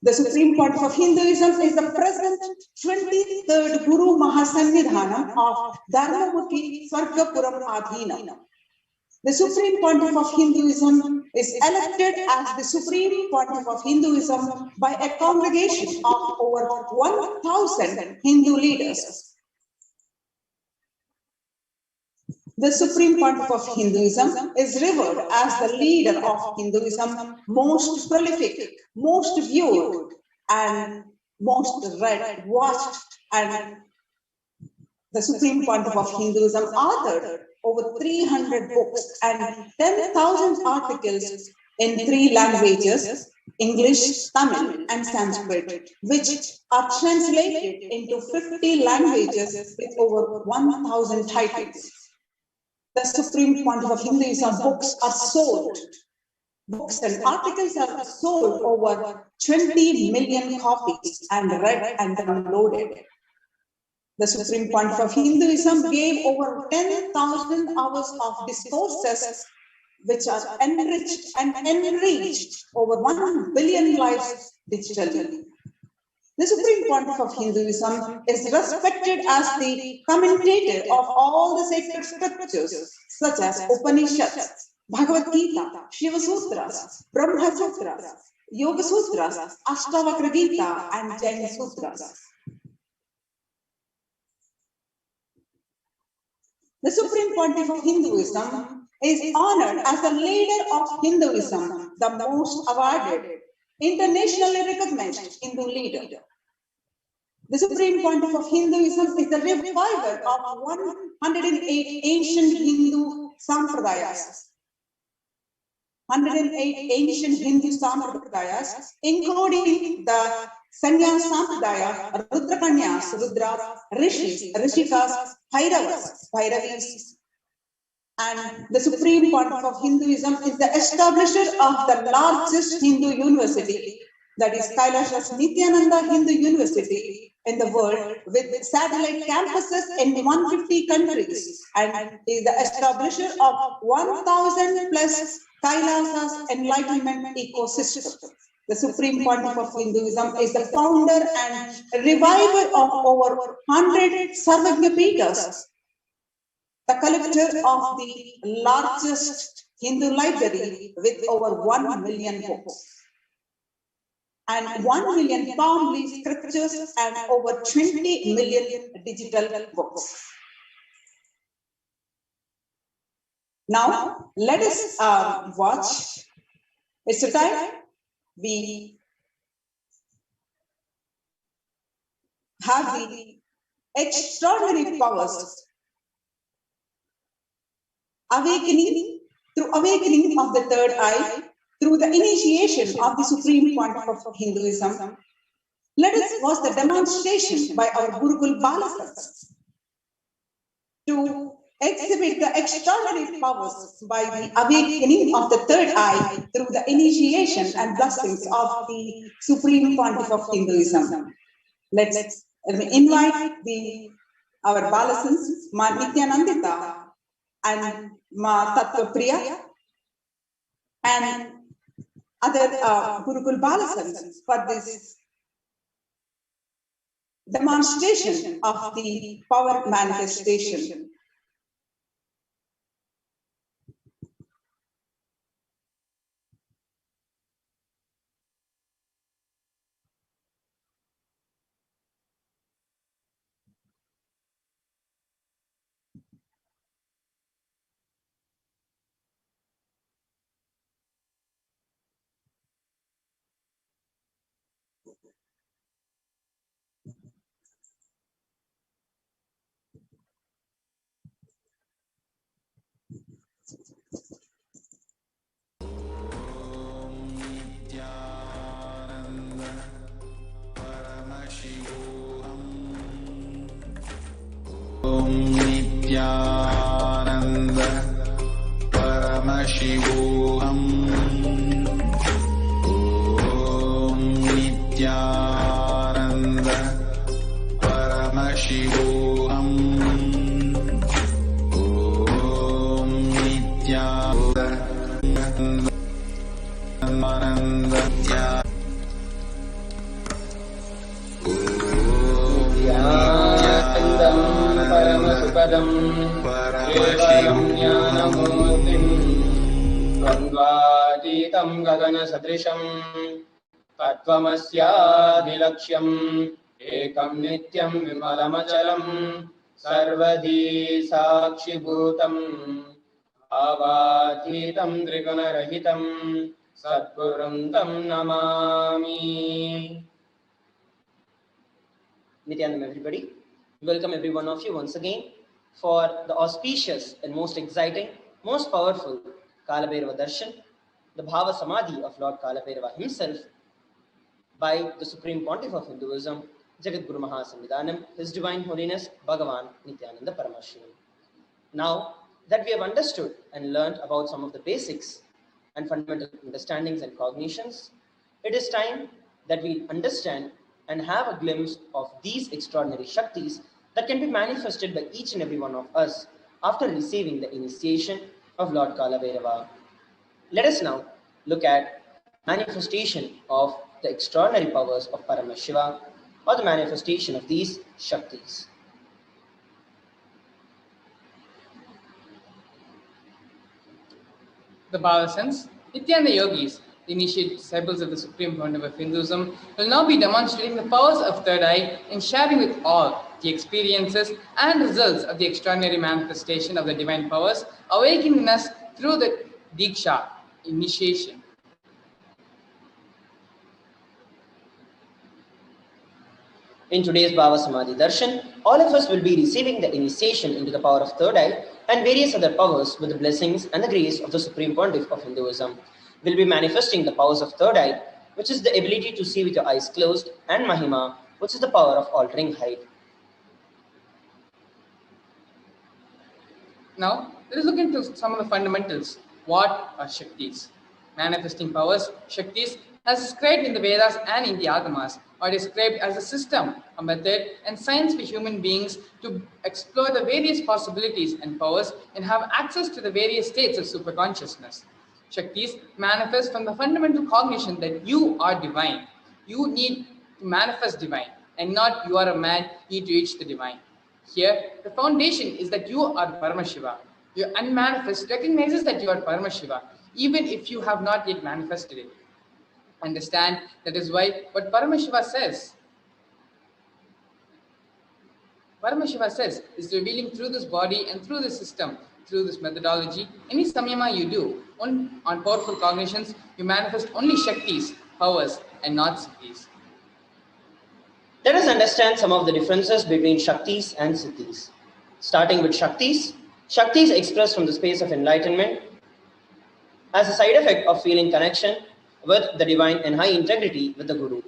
The Supreme Pontiff of Hinduism is the present 23rd Guru Mahasannidhanam of Dharmamukhi Swargapuram Adhinam. The Supreme Pontiff of Hinduism is elected as the Supreme Pontiff of Hinduism by a congregation of over 1,000 Hindu leaders. The Supreme Pontiff of Hinduism is revered as the leader of Hinduism, most prolific, most viewed, and most read, watched, and the Supreme Pontiff of Hinduism authored over 300 books and 10,000 articles in 3 languages, English, Tamil, and Sanskrit, which are translated into 50 languages with over 1,000 titles. The Supreme Pontiff of Hinduism books are sold. Books and articles are sold over 20 million copies and read and downloaded. The Supreme Pontiff of Hinduism gave over 10,000 hours of discourses which are enriched and enriched over 1 billion lives digitally. The Supreme Pontiff of Hinduism is respected as the commentator of all the sacred scriptures such as Upanishads, Bhagavad Gita, Shiva Sutras, Brahma Sutras, Yoga Sutras, Ashtavakra Gita, and Jain Sutras. The Supreme Pontiff of Hinduism is honored as the leader of Hinduism, the most awarded, internationally recognized Hindu leader. The Supreme Pontiff of Hinduism is the reviver of 108 ancient Hindu sampradayas. 108 ancient Hindu sampradayas, including the Sannyas Sampradaya, Rudrakanyas, Rudras, Rishis, Rishikas, Bhairavas, Bhairavis. And the Supreme Pontiff of Hinduism is the establisher of the largest Hindu university, that is KAILASA Nithyananda Hindu University in the world, with satellite campuses in 150 countries, and is the establisher of 1,000 plus KAILASA's Enlightenment ecosystem. The Supreme Pontiff of Hinduism is the founder and reviver of over 100 Sarvajna Peethas, the collector of the largest Hindu library with over 1 million books, and 1 million palm leaf scriptures, and over 20 million digital books. Now, let us watch. It's a time we have the extraordinary powers awakening of the third eye through the initiation of the Supreme Pontiff of Hinduism. Let us watch the demonstration by our Gurukul Balasans to exhibit the extraordinary powers by the awakening of the third eye through the initiation and blessings of the Supreme Pontiff of Hinduism. Let's invite our Balasans, Ma Nithyanandita and Ma Tattvapriya and other Gurukul Balasans for this demonstration of the power manifestation. Nithyananda Paramashivoham. Om Nithyananda Paramashivoham. Om Nithyananda Paramashivoham. Om Nithyananda Nithyanandam Paramashivoham Kevalam Jnanamurtim Dvandvaditam Gagana Sadrisham Tattvamasyadilaksham Ekam Nityam Vimalamachalam Sarvadhi Sakshibhutam Avadhitam Trigunarahitam Satgurum Tam Namami. Nithyanandam, everybody. Welcome every one of you once again for the auspicious and most exciting, most powerful Kalabhairava Darshan, the Bhava Samadhi of Lord Kalabhairava himself by the Supreme Pontiff of Hinduism, Jagat Guru Mahasamidhanam, His Divine Holiness Bhagavan Nithyananda Paramashivam. Now that we have understood and learned about some of the basics and fundamental understandings and cognitions, it is time that we understand and have a glimpse of these extraordinary Shaktis that can be manifested by each and every one of us after receiving the initiation of Lord Kalabhairava. Let us now look at manifestation of the extraordinary powers of Paramashiva, or the manifestation of these Shaktis. The Bhava sense, Nithyananda yogis, the initiate disciples of the Supreme Pontiff of Hinduism, will now be demonstrating the powers of third eye and sharing with all the experiences and results of the extraordinary manifestation of the divine powers awakening in us through the Diksha, initiation. In today's Bhava Samadhi Darshan, all of us will be receiving the initiation into the power of third eye and various other powers with the blessings and the grace of the Supreme Pontiff of Hinduism. We'll be manifesting the powers of third eye, which is the ability to see with your eyes closed, and Mahima, which is the power of altering height. Now, let us look into some of the fundamentals. What are Shaktis? Manifesting powers, Shaktis, as described in the Vedas and in the Agamas, are described as a system, a method, and science for human beings to explore the various possibilities and powers and have access to the various states of superconsciousness. Shaktis manifest from the fundamental cognition that you are divine. You need to manifest divine, and not you are a man, need to reach the divine. Here, the foundation is that you are Paramashiva. Your unmanifest recognizes that you are Paramashiva, even if you have not yet manifested it. Understand that is why what Paramashiva says is revealing through this body and through this system, through this methodology. Any samyama you do on powerful cognitions, you manifest only Shaktis, powers, and not Siddhis. Let us understand some of the differences between Shaktis and Siddhis. Starting with Shaktis, Shaktis expressed from the space of enlightenment as a side effect of feeling connection with the divine and high integrity with the Guru.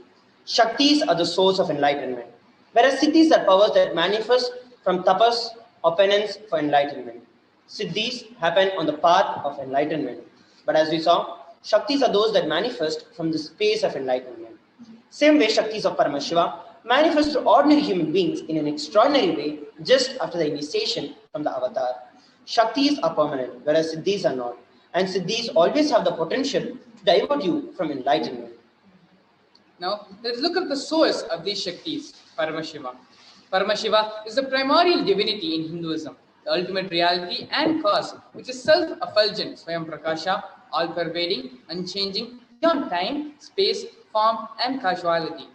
Shaktis are the source of enlightenment, whereas Siddhis are powers that manifest from tapas or penance for enlightenment. Siddhis happen on the path of enlightenment, but as we saw, Shaktis are those that manifest from the space of enlightenment. Same way, Shaktis of Paramashiva manifest to ordinary human beings in an extraordinary way just after the initiation from the avatar. Shaktis are permanent, whereas Siddhis are not, and Siddhis always have the potential to divert you from enlightenment. Now, let's look at the source of these Shaktis. Paramashiva. Paramashiva is the primordial divinity in Hinduism, the ultimate reality and cause, which is self-effulgent, Swayam Prakasha, all-pervading, unchanging, beyond time, space, form, and causality.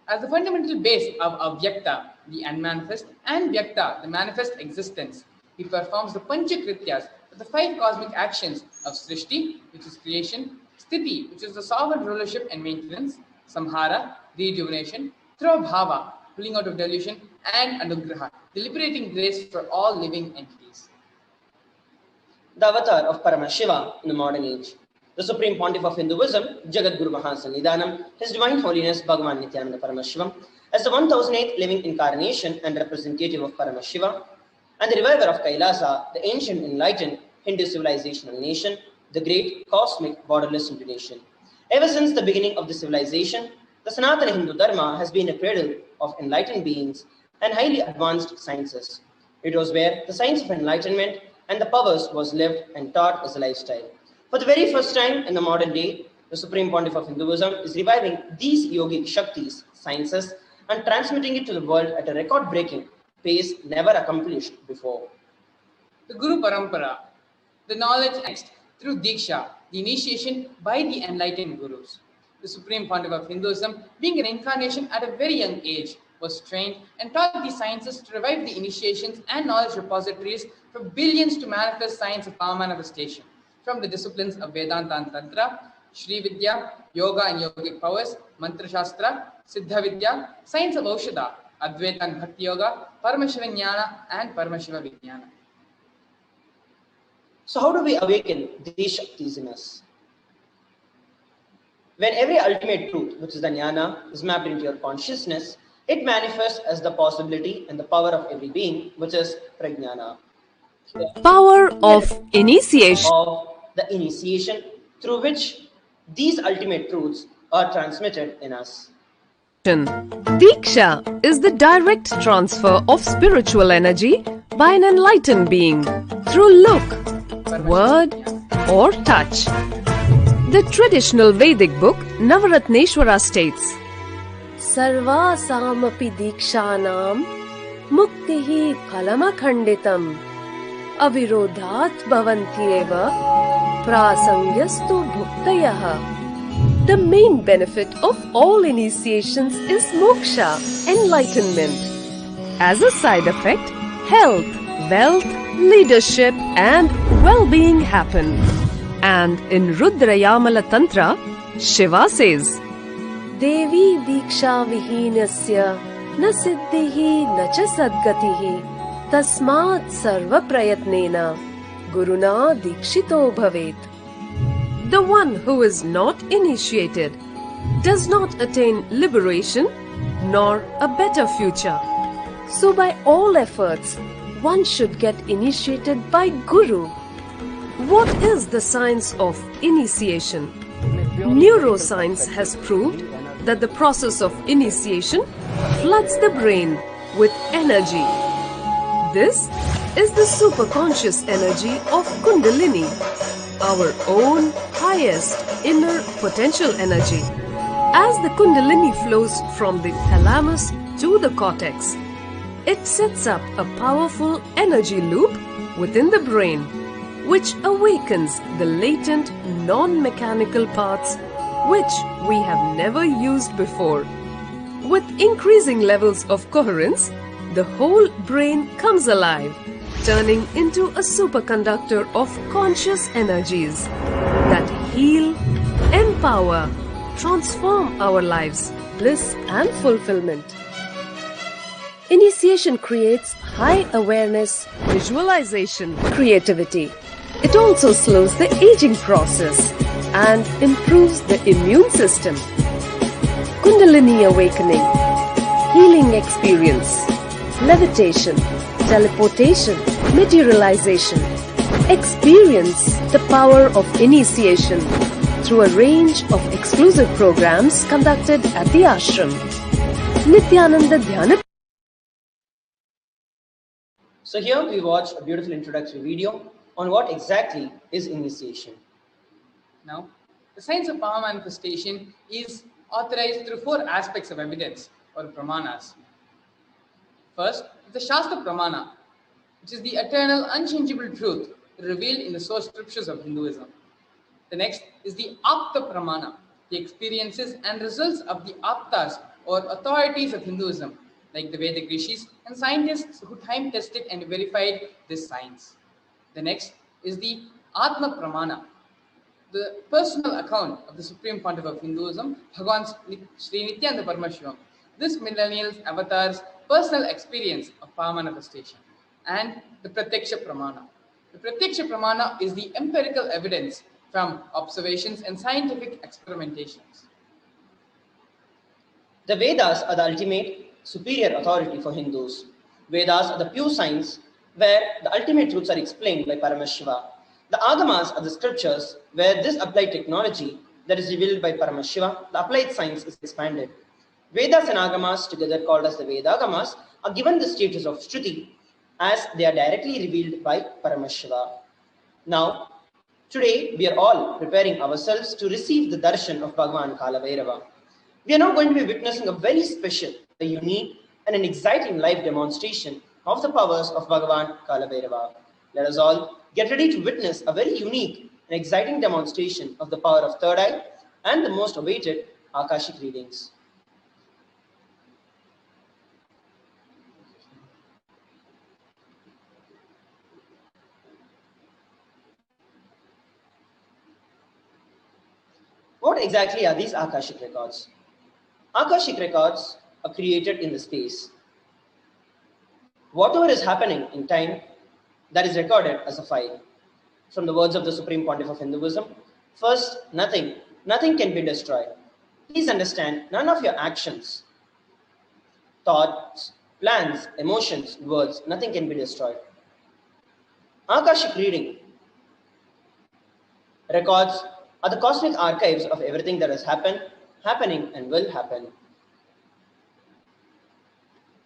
As the fundamental base of Avyakta, the unmanifest, and Vyakta, the manifest existence, he performs the Panchakrityas, the five cosmic actions of Srishti, which is creation, Sthiti, which is the sovereign rulership and maintenance, Samhara, rejuvenation, through Bhava, pulling out of delusion, and Anugraha, the liberating grace for all living entities. The avatar of Paramashiva in the modern age. The Supreme Pontiff of Hinduism, Jagat Guru Mahasannidhanam, His Divine Holiness Bhagavan Nithyananda Paramashivam, as the 1008th living incarnation and representative of Paramashiva, and the reviver of KAILASA, the ancient enlightened Hindu civilizational nation, the great cosmic borderless Hindu-nation. Ever since the beginning of the civilization, the Sanatana Hindu Dharma has been a cradle of enlightened beings and highly advanced sciences. It was where the science of enlightenment and the powers was lived and taught as a lifestyle. For the very first time in the modern day, the Supreme Pontiff of Hinduism is reviving these yogic Shaktis, sciences, and transmitting it to the world at a record-breaking pace never accomplished before. The Guru Parampara, the knowledge next through Diksha, the initiation by the enlightened Gurus. The Supreme Pontiff of Hinduism, being an incarnation at a very young age, was trained and taught the sciences to revive the initiations and knowledge repositories for billions to manifest science of power manifestation, from the disciplines of Vedanta and Tantra, Shri Vidya, Yoga and Yogic powers, Mantra Shastra, Siddha Vidya, science of Aushadha, Advaita and Bhakti Yoga, Paramashiva Jnana and Paramashiva Vijnana. So how do we awaken these Shaktis in us? When every ultimate truth, which is the Jnana, is mapped into your consciousness, it manifests as the possibility and the power of every being, which is Prajnana. Power of initiation. Of the initiation through which these ultimate truths are transmitted in us. Diksha is the direct transfer of spiritual energy by an enlightened being through look, word, or touch. The traditional Vedic book Navaratneshwara states, Sarva samapi dikshanam muktihi phalamakhanditam avirodhat bhavantyeva prasangyastu bhuktayah. The main benefit of all initiations is moksha, enlightenment. As a side effect, health, wealth, leadership and well-being happen. And in Rudrayamala Tantra, Shiva says, Devi diksha vihinasya na siddhihi na cha sadgatihi tasmat sarva prayatnena guruna dikshito bhavet. The one who is not initiated does not attain liberation nor a better future. So by all efforts, one should get initiated by Guru. What is the science of initiation? Neuroscience has proved that the process of initiation floods the brain with energy. This is the superconscious energy of Kundalini, our own highest inner potential energy. As the Kundalini flows from the thalamus to the cortex, it sets up a powerful energy loop within the brain, which awakens the latent non-mechanical parts which we have never used before. With increasing levels of coherence, the whole brain comes alive, turning into a superconductor of conscious energies that heal, empower, transform our lives, bliss and fulfillment. Initiation creates high awareness, visualization, creativity. It also slows the aging process and improves the immune system. Kundalini awakening, healing experience, levitation, teleportation, materialization. Experience the power of initiation through a range of exclusive programs conducted at the ashram. Nithyananda Dhyana. So here we watched a beautiful introductory video on what exactly is initiation. Now, the science of power manifestation is authorized through 4 aspects of evidence or pramanas. First is the Shastra Pramana, which is the eternal, unchangeable truth revealed in the source scriptures of Hinduism. The next is the Apta Pramana, the experiences and results of the Aptas or authorities of Hinduism, like the Vedic rishis and scientists who time tested and verified this science. The next is the Atma Pramana, the personal account of the Supreme Pontiff of Hinduism, Bhagavan Sri Nithyananda Paramashivam. This millennial's avatar's personal experience of power manifestation. And the Pratyaksha Pramana. The Pratyaksha Pramana is the empirical evidence from observations and scientific experimentations. The Vedas are the ultimate superior authority for Hindus. Vedas are the pure science where the ultimate truths are explained by Paramashiva. The Agamas are the scriptures where this applied technology that is revealed by Paramashiva, the applied science is expanded. Vedas and Agamas, together called as the Vedagamas, are given the status of Shruti as they are directly revealed by Paramashiva. Now, today we are all preparing ourselves to receive the darshan of Bhagavan Mahakalabhairava. We are now going to be witnessing a very special, a unique and an exciting live demonstration of the powers of Bhagavan Mahakalabhairava. Let us all get ready to witness a very unique and exciting demonstration of the power of third eye and the most awaited Akashic readings. What exactly are these Akashic records? Akashic records are created in the space. Whatever is happening in time, that is recorded as a file. From the words of the Supreme Pontiff of Hinduism, first, nothing can be destroyed. Please understand, none of your actions, thoughts, plans, emotions, words, nothing can be destroyed. Akashic reading records are the cosmic archives of everything that has happened, happening, and will happen.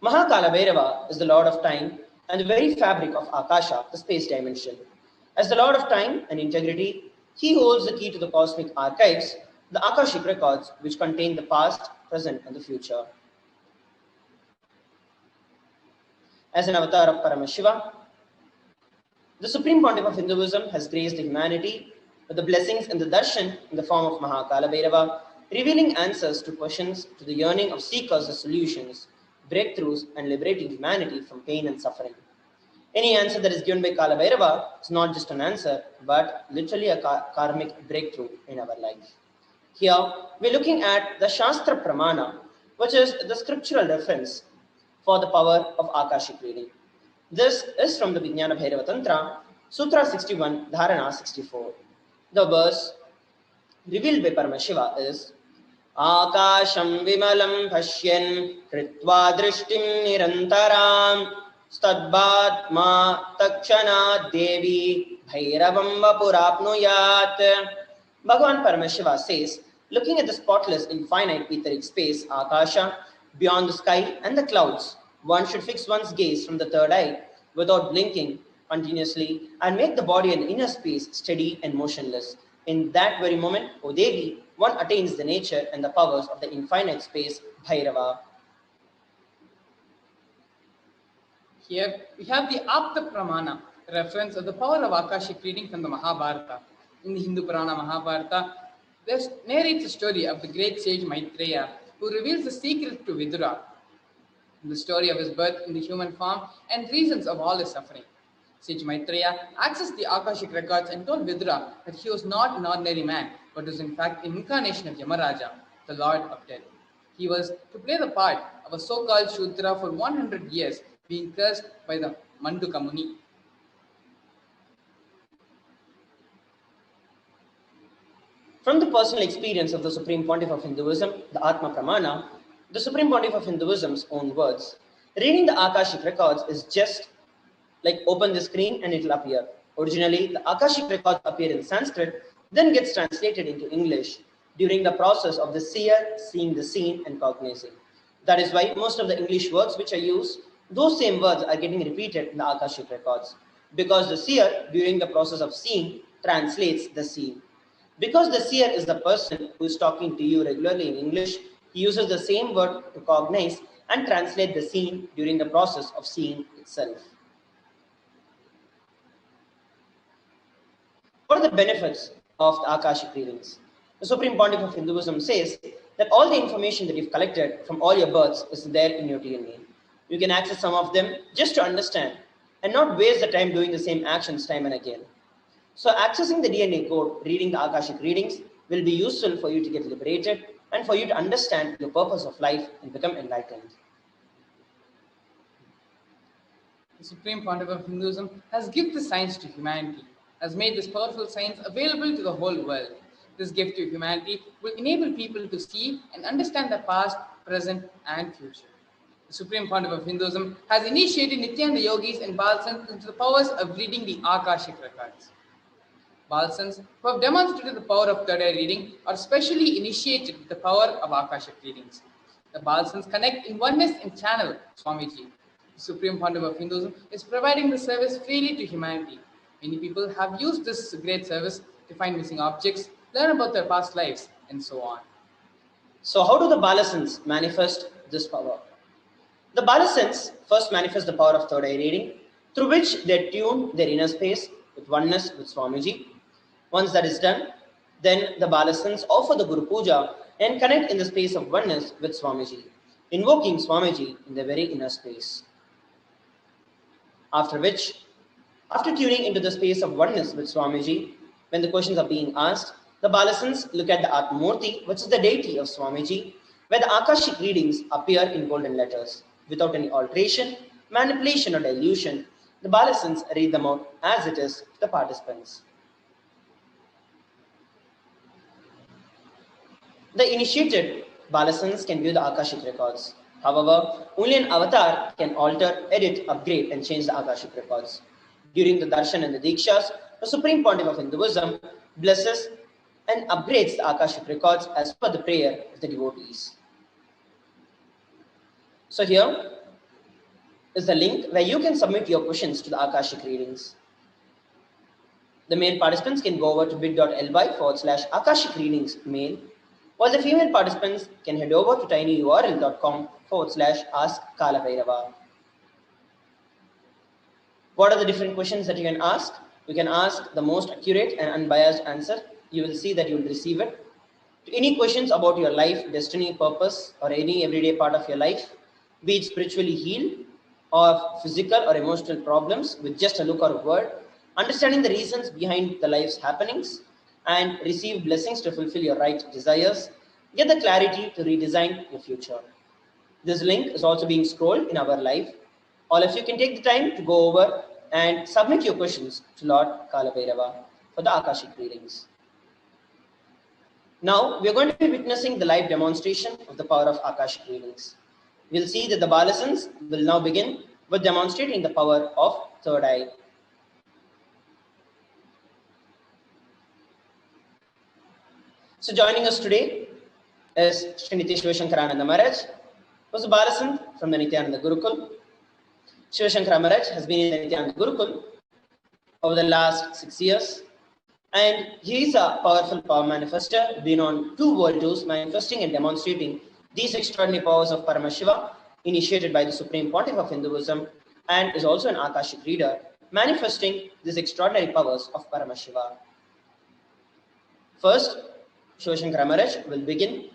Mahakalabhairava is the Lord of Time and the very fabric of Akasha, the space dimension. As the Lord of Time and integrity, he holds the key to the cosmic archives, the Akashic records, which contain the past, present, and the future. As an avatar of Paramashiva, the Supreme Pontiff of Hinduism has graced humanity with the blessings and the darshan in the form of Mahakalabhairava, revealing answers to questions, to the yearning of seekers of solutions, breakthroughs, and liberating humanity from pain and suffering. Any answer that is given by Kalabhairava is not just an answer, but literally a karmic breakthrough in our life. Here, we're looking at the Shastra Pramana, which is the scriptural reference for the power of Akashic reading. This is from the Vijnana Bhairava Tantra, Sutra 61, Dharana 64. The verse revealed by Paramashiva is Akasham vimalam bhashyan kritva drishtim nirantaram stadbhatma takshana devi bhairavam vapurapnuyat. Bhagavan Paramashiva says, looking at the spotless infinite etheric space, Akasha, beyond the sky and the clouds, one should fix one's gaze from the third eye without blinking continuously and make the body and inner space steady and motionless. In that very moment, O Devi, one attains the nature and the powers of the infinite space, Bhairava. Here we have the Apta Pramana, reference of the power of Akashic reading from the Mahabharata. In the Hindu Purana Mahabharata, this narrates the story of the great sage Maitreya, who reveals the secret to Vidura, the story of his birth in the human form and reasons of all his suffering. Sage Maitreya accessed the Akashic records and told Vidura that he was not an ordinary man, but was in fact an incarnation of Yamaraja, the Lord of Death. He was to play the part of a so-called Shudra for 100 years, being cursed by the Manduka Muni. From the personal experience of the Supreme Pontiff of Hinduism, the Atma Pramana, the Supreme Pontiff of Hinduism's own words, reading the Akashic records is just like open the screen and it will appear. Originally, the Akashic records appear in Sanskrit, then gets translated into English during the process of the seer seeing the scene and cognizing. That is why most of the English words which are used, those same words are getting repeated in the Akashic records, because the seer during the process of seeing translates the scene. Because the seer is the person who is talking to you regularly in English, he uses the same word to cognize and translate the scene during the process of seeing itself. What are the benefits of the Akashic readings? The Supreme Pontiff of Hinduism says that all the information that you've collected from all your births is there in your DNA. You can access some of them just to understand and not waste the time doing the same actions time and again. So accessing the DNA code, reading the Akashic readings will be useful for you to get liberated and for you to understand your purpose of life and become enlightened. The Supreme Pontiff of Hinduism has given the science to humanity, has made this powerful science available to the whole world. This gift to humanity will enable people to see and understand the past, present, and future. The Supreme Pontiff of Hinduism has initiated Nithyananda yogis and Balsans into the powers of reading the Akashic records. Balsans, who have demonstrated the power of third eye reading, are specially initiated with the power of Akashic readings. The Balsans connect in oneness and channel Swamiji. The Supreme Pontiff of Hinduism is providing the service freely to humanity. Many people have used this great service to find missing objects, learn about their past lives, and so on. So how do the Balasans manifest this power? The Balasans first manifest the power of third eye reading, through which they tune their inner space with oneness with Swamiji. Once that is done, then the Balasans offer the Guru Puja and connect in the space of oneness with Swamiji, invoking Swamiji in the very inner space. After tuning into the space of oneness with Swamiji, when the questions are being asked, the Balasans look at the Atmurti, which is the deity of Swamiji, where the Akashic readings appear in golden letters. Without any alteration, manipulation, or dilution, the Balasans read them out as it is to the participants. The initiated Balasans can view the Akashic records. However, only an avatar can alter, edit, upgrade, and change the Akashic records. During the Darshan and the Dikshas, the Supreme Pontiff of Hinduism blesses and upgrades the Akashic records as per the prayer of the devotees. So here is the link where you can submit your questions to the Akashic readings. The male participants can go over to bit.ly/Akashic readings mail, while the female participants can head over to tinyurl.com/ask Kalabhairava. What are the different questions that you can ask? You can ask the most accurate and unbiased answer. You will see that you will receive it. To any questions about your life, destiny, purpose, or any everyday part of your life, be it spiritually healed or physical or emotional problems with just a look or a word, understanding the reasons behind the life's happenings, and receive blessings to fulfill your right desires, get the clarity to redesign your future. This link is also being scrolled in our live. All of you can take the time to go over and submit your questions to Lord Kalabhairava for the Akashic readings. Now, we are going to be witnessing the live demonstration of the power of Akashic readings. We'll see that the Balasans will now begin with demonstrating the power of third eye. So joining us today is Sriniti Shivashankarananda Maharaj, who is a Balasan from the Nithyananda Gurukul. Shivashankara Maharaj has been in the Nithyananda Gurukul over the last 6 years, and he is a powerful power manifester, been on 2 world tours manifesting and demonstrating these extraordinary powers of Paramashiva, initiated by the Supreme Pontiff of Hinduism, and is also an Akashic reader, manifesting these extraordinary powers of Paramashiva. First, Shivashankara Maharaj will begin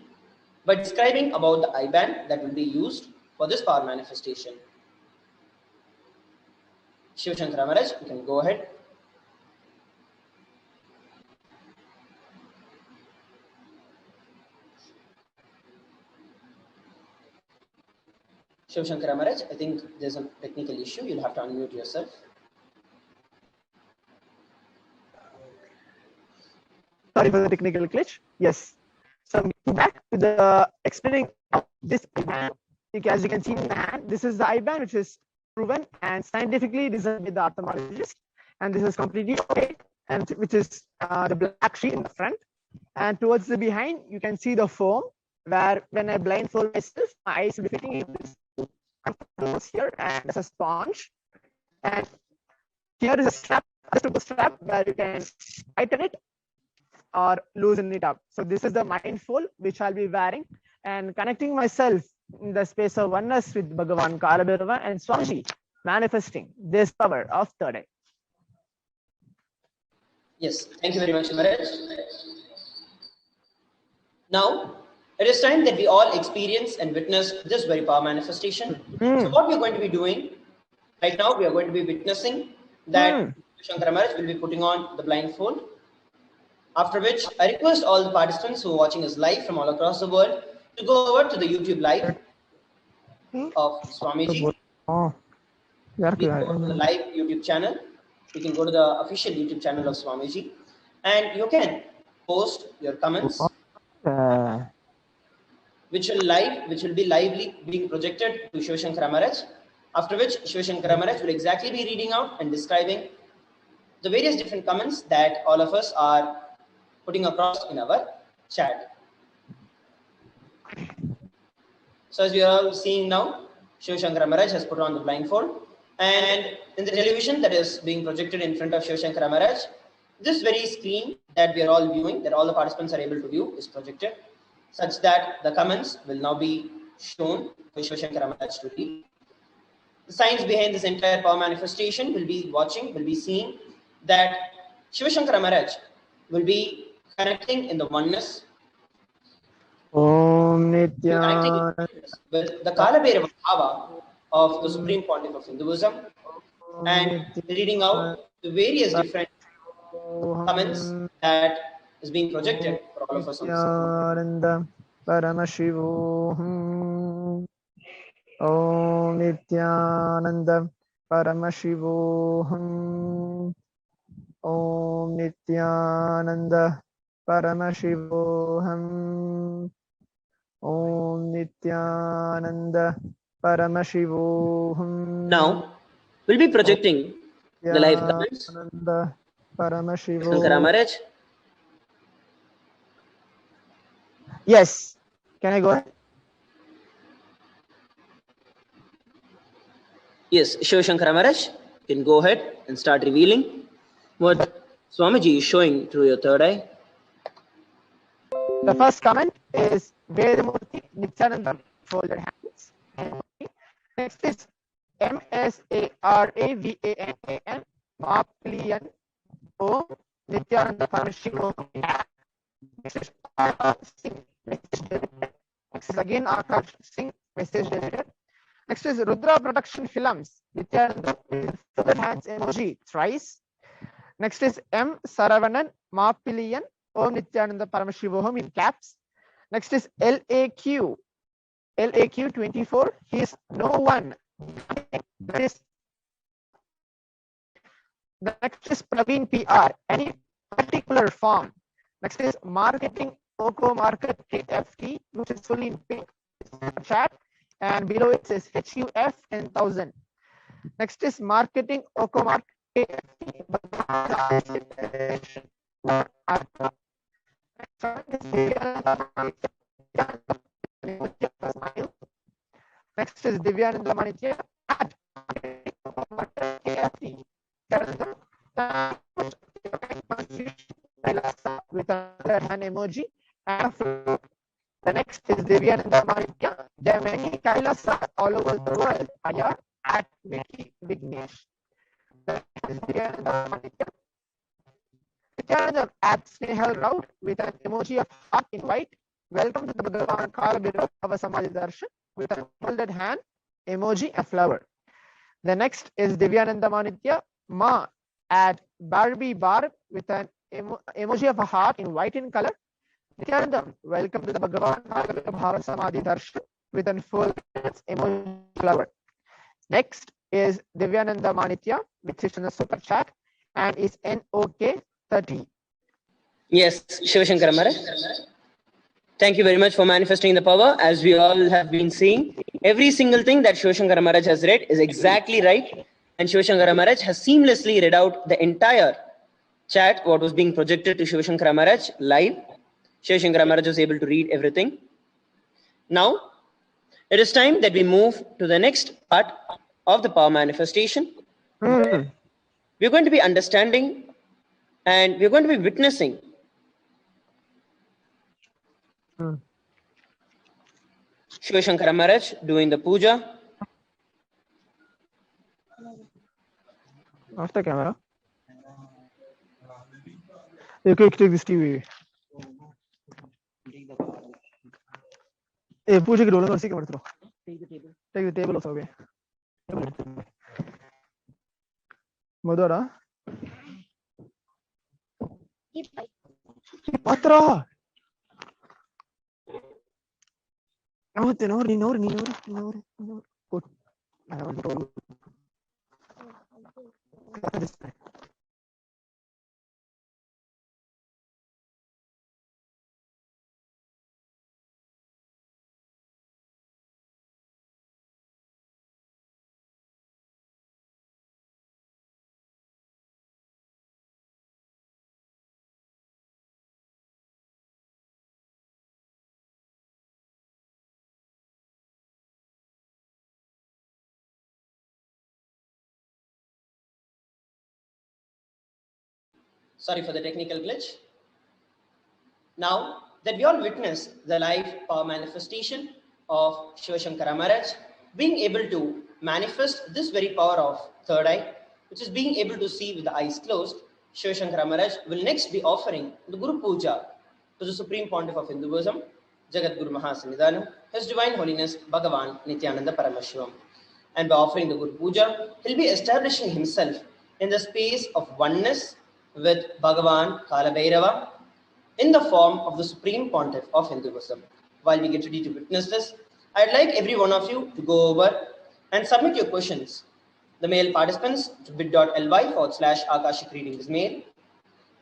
by describing about the I-band that will be used for this power manifestation. Shivashankara Maharaj, you can go ahead. Shivashankara Maharaj, I think there's a technical issue. You'll have to unmute yourself. Sorry for the technical glitch. Yes. So back to the explaining of this I-band. As you can see in the hand, this is the I-band which is proven and scientifically designed by the ophthalmologist, and this is completely opaque, and which is the black sheet in the front, and towards the behind you can see the foam, where when I blindfold myself, my eyes will be fitting in this here, and there's a sponge, and here is a strap, where you can tighten it or loosen it up. So this is the mindful which I'll be wearing and connecting myself in the space of oneness with Bhagavan Kalabhairava and Swamiji, manifesting this power of third eye. Yes, thank you very much, Maharaj. Now, it is time that we all experience and witness this very power manifestation. So what we are going to be doing right now, we are going to be witnessing that Shankara Maharaj will be putting on the blindfold. After which, I request all the participants who are watching us live from all across the world to go over to the YouTube live of Swamiji. We go to the live YouTube channel. You can go to the official YouTube channel of Swamiji, and you can post your comments, which will be lively being projected to Shiva Shankara Maharaj. After which, Shiva Shankara Maharaj will exactly be reading out and describing the various different comments that all of us are putting across in our chat. So as we are all seeing now, Shiva Shankara Maharaj has put on the blindfold, and in the television that is being projected in front of Shiva Shankara Maharaj, this very screen that we are all viewing, that all the participants are able to view, is projected such that the comments will now be shown for Shiva Shankara Maharaj to read. The science behind this entire power manifestation will be seeing that Shiva Shankara Maharaj will be connecting in the oneness with the Kalabhairava Bhava of the Supreme Pontiff of Hinduism, and reading out the various different comments that is being projected for all of us on the Paramashivoham. Om Nithyananda Paramashivoham. Om Nithyananda Paramashivoham. Om Nithyananda Paramashivoham. Now, we'll be projecting the live comments. Shankara Maharaj. Yes. Can I go ahead? Yes, Shiva Shankara Maharaj, you can go ahead and start revealing what Swamiji is showing through your third eye. The first comment is Vedamurti Nithyananda folded hands. Next is MSARAVANAN Mahakalabhairava Om Nithyananda Paramashivam. Next is Akash Singh, message delivered. Next is again Akash Singh, message delivered. Next is Rudra Production Films, Nithyananda folded hands emoji thrice. Next is M Saravanan Mahakalabhairava Om Nithyananda Paramashivoham in caps. Next is LAQ 24. He is no one. That is. The next is Praveen PR. Any particular form. Next is Marketing Oko Market KFT, which is fully in pink chat, and below it says HUF 10,000. Next is Marketing Oko Market KFT. Next is Divyananda Manitya at KFT. With an emoji and a float. The next is Divyananda Manitya. There are many KAILASA all over the world. Aya at Vicky Vignesh. The next is Divyananda Manitya. Nithyananda at Snehal Route with an emoji of heart in white. Welcome to the Bhagavan Kalabhairava Bhava Samadhi Darshan with a folded hand, emoji, a flower. The next is Divyananda Manitya Ma at Barbie Bar with an emoji of a heart in white in color. Nithyananda, welcome to the Bhagavan Kalabhairava Bhava Samadhi Darshan with an folded emoji flower. Next is Divyananda Manitya, which is in the super chat and is NOK 30. Yes, Shiva Shankara Maharaj. Thank you very much for manifesting the power. As we all have been seeing, every single thing that Shiva Shankara Maharaj has read is exactly right. And Shiva Shankara Maharaj has seamlessly read out the entire chat, what was being projected to Shiva Shankara Maharaj live. Shiva Shankara Maharaj was able to read everything. Now, it is time that we move to the next part of the power manifestation. We're going to be understanding and we're going to be Shivashankara Maharaj doing the puja. Off the camera. You quick take this TV. Hey, puja ke roll take the table also away. Madhura. Patra. No. Good. I want to roll. Sorry for the technical glitch. Now that we all witness the live power manifestation of Shivashankara Maharaj, being able to manifest this very power of third eye, which is being able to see with the eyes closed, Shivashankara Maharaj will next be offering the Guru Puja to the Supreme Pontiff of Hinduism, Jagat Guru Mahasannidhanam, His Divine Holiness Bhagavan Nithyananda Paramashivam. And by offering the Guru Puja, he'll be establishing himself in the space of oneness with Bhagavan Kalabhairava in the form of the Supreme Pontiff of Hinduism. While we get ready to witness this, I'd like every one of you to go over and submit your questions. The male participants to bit.ly/Akashik reading is male,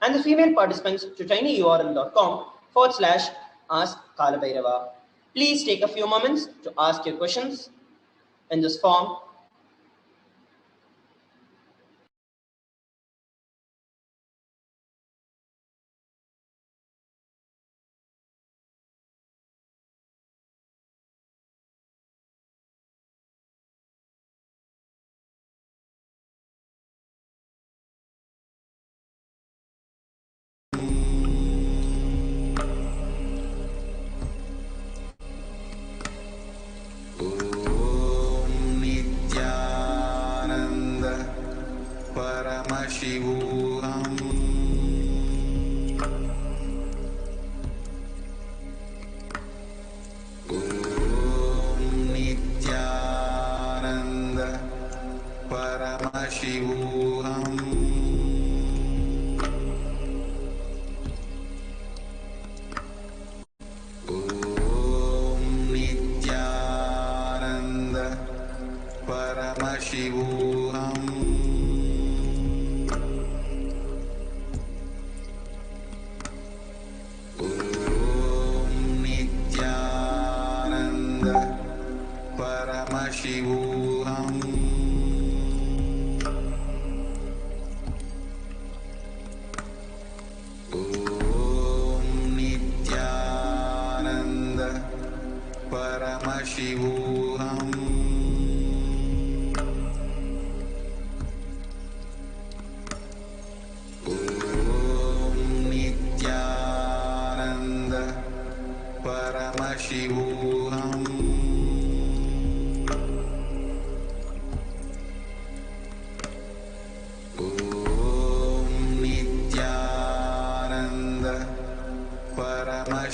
and the female participants to tinyurl.com/Ask Kalabhairava. Please take a few moments to ask your questions in this form. Nithyananda Paramashivoham. Nithyananda Paramashivoham. Nithyananda Paramashivoham. Nithyananda Paramashivoham. Nithyananda Paramashivoham. Nithyananda Paramashivoham. Nithyananda Paramashivoham.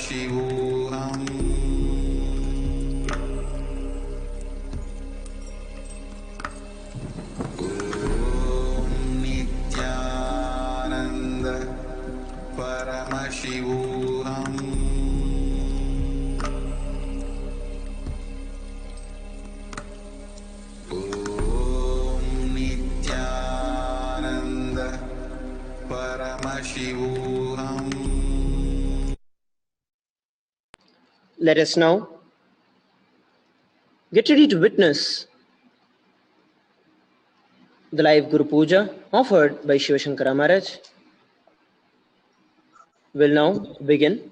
Nithyananda Paramashivoham. Nithyananda Paramashivoham. Let us now get ready to witness the live Guru Puja offered by Shivashankara Maharaj. Will now begin.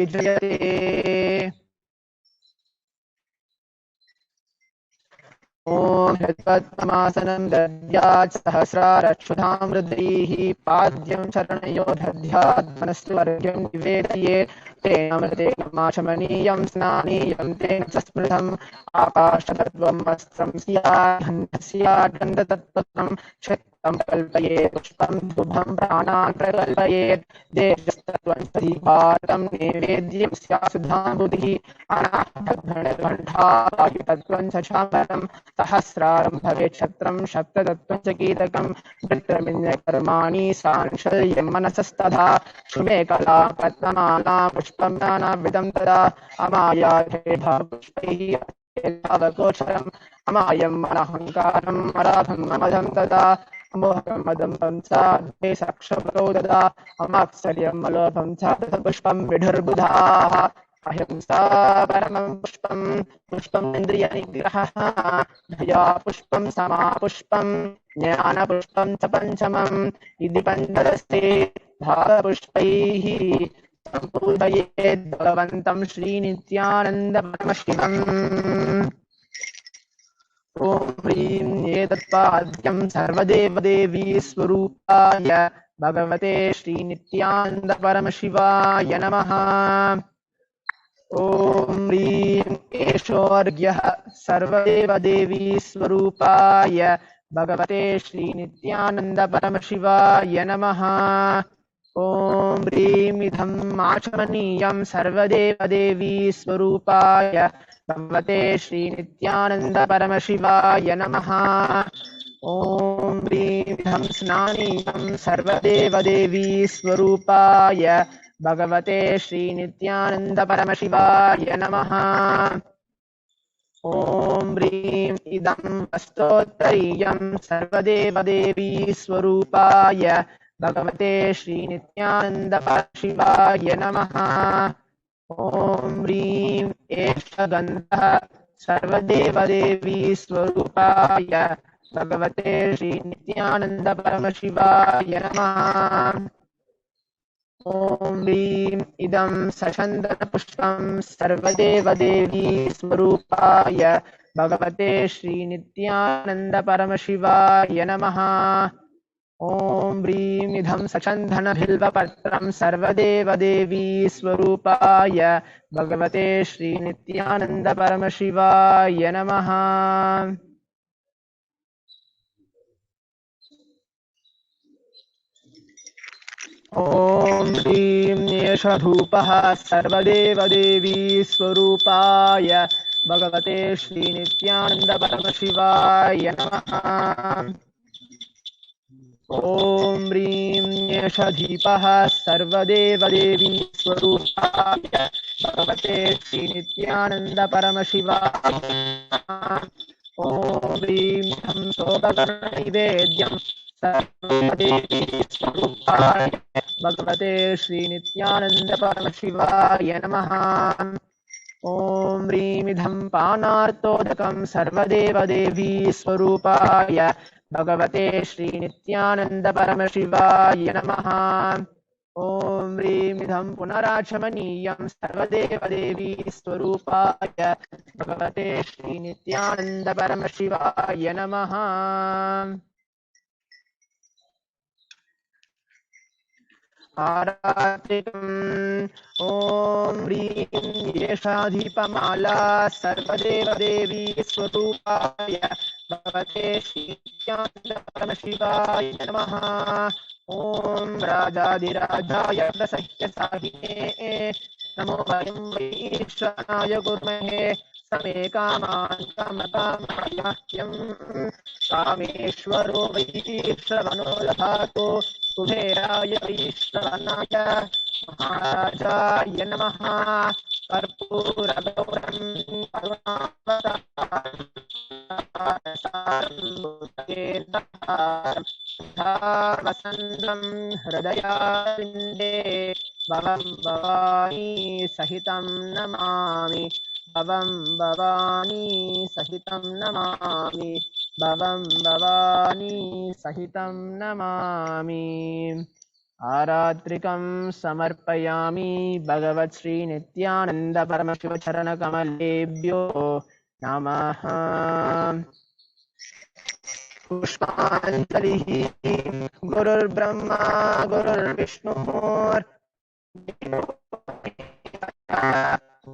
विजयते। ॐ हृत्पद्ममासनं दद्यात् सहस्रारक्षुधां हृद्यैः पाद्यं चरणयो दद्यात् मनस्वर्ग्यं निवेदयेत् तेनामृतेन माशमनीयं स्नानीयं तेन च स्मृतम् आकाशतत्त्वं वस्त्रं स्यात् गन्धतत्त्वं क्षिप्तं कल्पयेत् पुष्पं धूपं प्राणान् प्रकल्पयेत् देशस्तत्त्वं दीपातं नैवेद्यं स्यात् सुधाम्बुधिः अनाहतघण्टायुतत्त्वं च चामरं सहस्रारं भवेत् क्षत्रं सप्ततत्त्वं च कीलकं वृत्रमिन्द्रकर्माणि सांशल्यं मनसस्तथा शुमे कला पद्ममाला पुष्पं नानाविधं तदा अमायाभेदा पुष्पैः अवगोचरम् अमायम् अनहङ्कारम् अराधम् अमदं तदा अमोहकं मदं पंसाद्वे साक्षरो ददा अमात्सर्यम् अलोभं च तथ पुष्पं विढुर्बुधाः अहिंसा परमं पुष्पं पुष्पम् इन्द्रियनिग्रहः दया पुष्पं समा पुष्पं ज्ञानपुष्पं च पञ्चमम् इति पञ्चदस्ते भावपुष्पैः सम्पूजयेत् भगवन्तं श्रीनित्यानन्दपरमशिवम्। ॐ ह्रीं एतत्पाद्यं सर्वदेवदेवी स्वरूपाय भगवते श्रीनित्यानन्दपरमशिवाय नमः। ॐ ह्रीं एषोऽर्घ्यः सर्वदेवदेवी स्वरूपाय भगवते श्रीनित्यानन्दपरमशिवाय नमः। ॐ ह्रीं इदं आचमनीयं सर्वदेवदेवी स्वरूपाय भगवते श्रीनित्यानन्दपरमशिवाय नमः। ॐ ह्रीं इदं स्नानीयं सर्वदेवदेवी स्वरूपाय भगवते श्रीनित्यानन्दपरमशिवाय नमः। ॐ ह्रीं इदं वस्तोत्तरीयं सर्वदेवदेवी स्वरूपाय भगवते श्रीनित्यानन्दपरमशिवाय नमः। ॐ ह्रीं एष गन्धः सर्वदेवदेवी स्वरूपाय भगवते श्रीनित्यानन्दपरमशिवाय नमः। ॐ ह्रीं इदं सचन्दनपुष्पं सर्वदेवदेवी स्वरूपाय भगवते श्रीनित्यानन्दपरमशिवाय नमः। ॐ ह्रीं इदं सचन्दनबिल्वपत्रं सर्वदेवदेवी स्वरूपाय भगवते श्रीनित्यानन्दपरमशिवाय नमः। ॐ ह्रीं एष धूपः सर्वदेवदेवी स्वरूपाय भगवते श्रीनित्यानन्दपरमशिवाय नमः। ॐ ह्रीं एष दीपः सर्वदेवदेवी स्वरूपाय भगवते श्रीनित्यानन्दपरमशिवाय नमः। ॐ ह्रीं इदं सोपकरणनैवेद्यं सर्वदेवी स्वरूपाय भगवते श्रीनित्यानन्दपरमशिवाय नमः। ॐ ह्रीं इदं पानार्तोदकं सर्वदेवदेवी स्वरूपाय भगवते श्रीनित्यानन्दपरमशिवाय नमः। ॐ ह्रीं इदं पुनराचमनीयं सर्वदेवदेवी स्वरूपाय भगवते श्रीनित्यानन्दपरमशिवाय नमः। आरात्रिकम् ॐ ह्रीं एषा दीपमाला सर्वदेवदेवी स्वरूपाय भगवते श्रीनित्यानन्दपरमशिवाय नमः। ॐ राजाधिराजाय प्रसह्यसाहिने नमो वयं वैश्वानाय कुर्महे समे कामान् कामकामाय मह्यम् कामेश्वरो वैश्रवणो दधातु कुबेराय वैश्रवणाय महाराजाय नमः। कर्पूरगौरं वसन्तं हृदयारविन्दे भवं भवानी सहितं नमामि भवं भवानी सहितं नमामि भवं भवानी सहितं नमामि। आरात्रिकं समर्पयामि भगवत् श्री नित्यानन्द परमशिव चरणकमलेभ्यो नमः। पुष्पाञ्जलिः। गुरुर्ब्रह्मा गुरुर्विष्णुः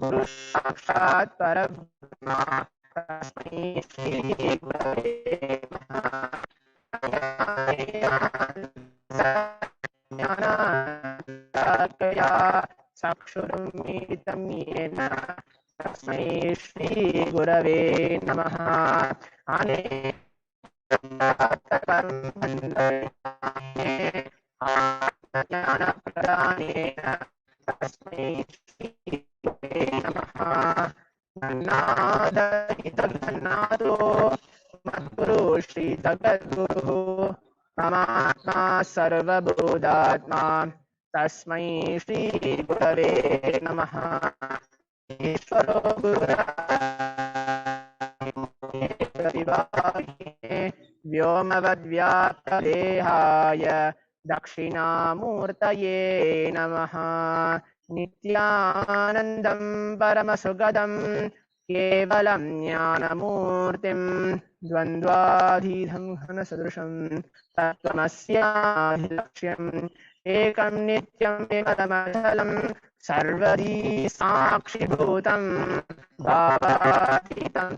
गुरुः साक्षात् परब्रह्म तस्मै श्री गुरवे ज्ञानानन्दशलाकया चक्षुरुन्मीलितं येन तस्मै श्री गुरवे नमः। ज्ञानप्रदानेन तस्मै श्री गुरवे नमः। गन्नादो मद्गुरु श्री जगद्गुरुः परमात्मा सर्वभूतात्मा तस्मै श्री गुरवे नमः। ईश्वरो गुरुरात्मैकविभागिने व्योमवद्व्याप्तदेहाय दक्षिणामूर्तये नमः। नित्यानन्दं परमसुखदं केवलं ज्ञानमूर्तिं द्वन्द्वाधीतं घनसदृशं तत्त्वमस्याभिलक्ष्यम् एकं नित्यं एकमचलं सर्वधी साक्षिभूतं भावातीतं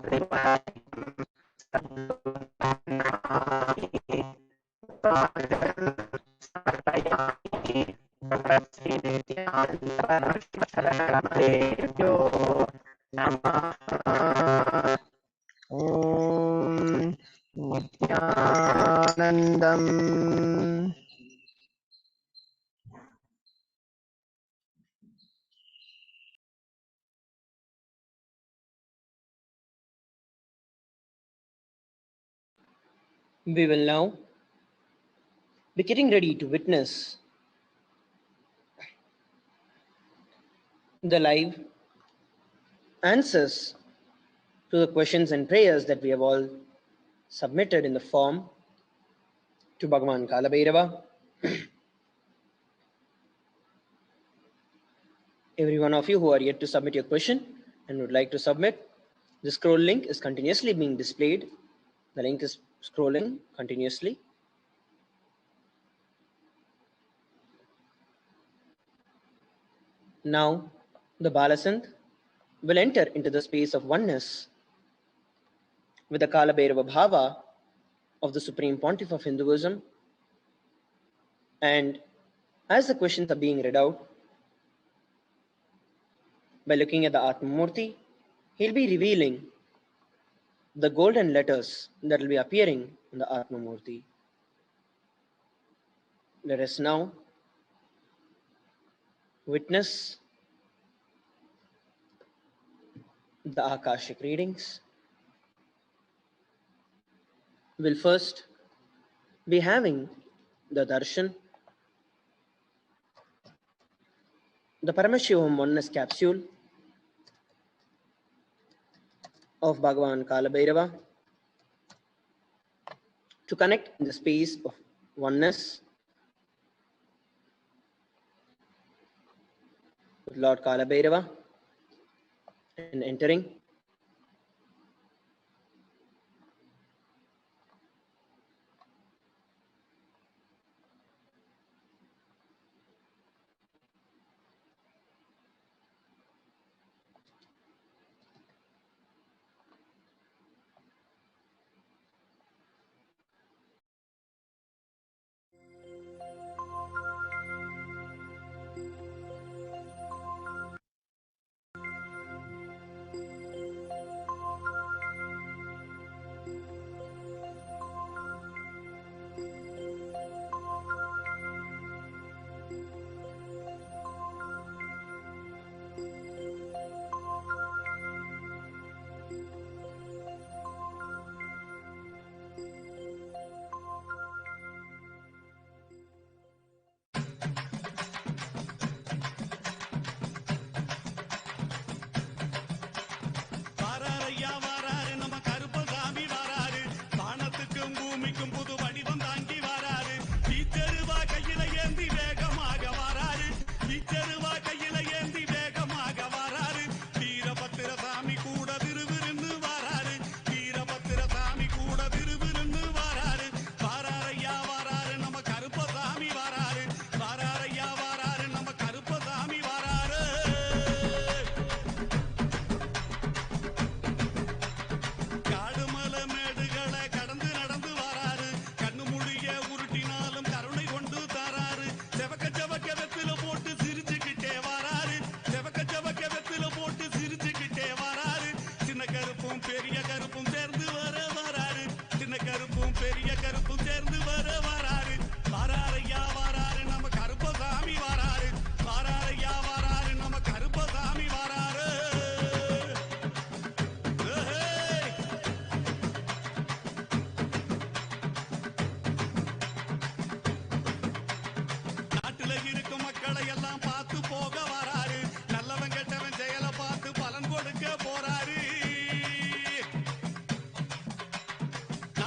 श्रीनित्यानन्दपरमशिवशरणकमलेभ्यो नमः। ॐ नित्यानन्दम्। We will now be getting ready to witness the live answers to the questions and prayers that we have all submitted in the form to Bhagavan Kalabhairava. Every one of you who are yet to submit your question and would like to submit, the scroll link is continuously being displayed. The link is scrolling continuously. Now, the Balasant will enter into the space of oneness with the Kalabhairava Bhava of the Supreme Pontiff of Hinduism. And as the questions are being read out, by looking at the Atmamurti, he'll be revealing the golden letters that will be appearing in the Atmamurti. Let us now witness the Akashic readings. We'll first be having the Darshan, the Paramashivoham oneness capsule of Bhagavan Kalabhairava to connect in the space of oneness with Lord Kalabhairava and entering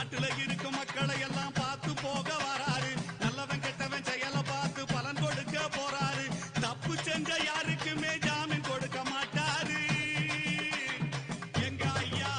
நாட்டுல இருக்கும் மக்களை எல்லாம் பார்த்து போக வராரு. நல்லவன் கெட்டவன் செயலை பார்த்து பலன் கொடுக்க போறாரு. தப்பு செஞ்ச யாருக்குமே ஜாமீன் கொடுக்க மாட்டாரு. எங்க ஐயா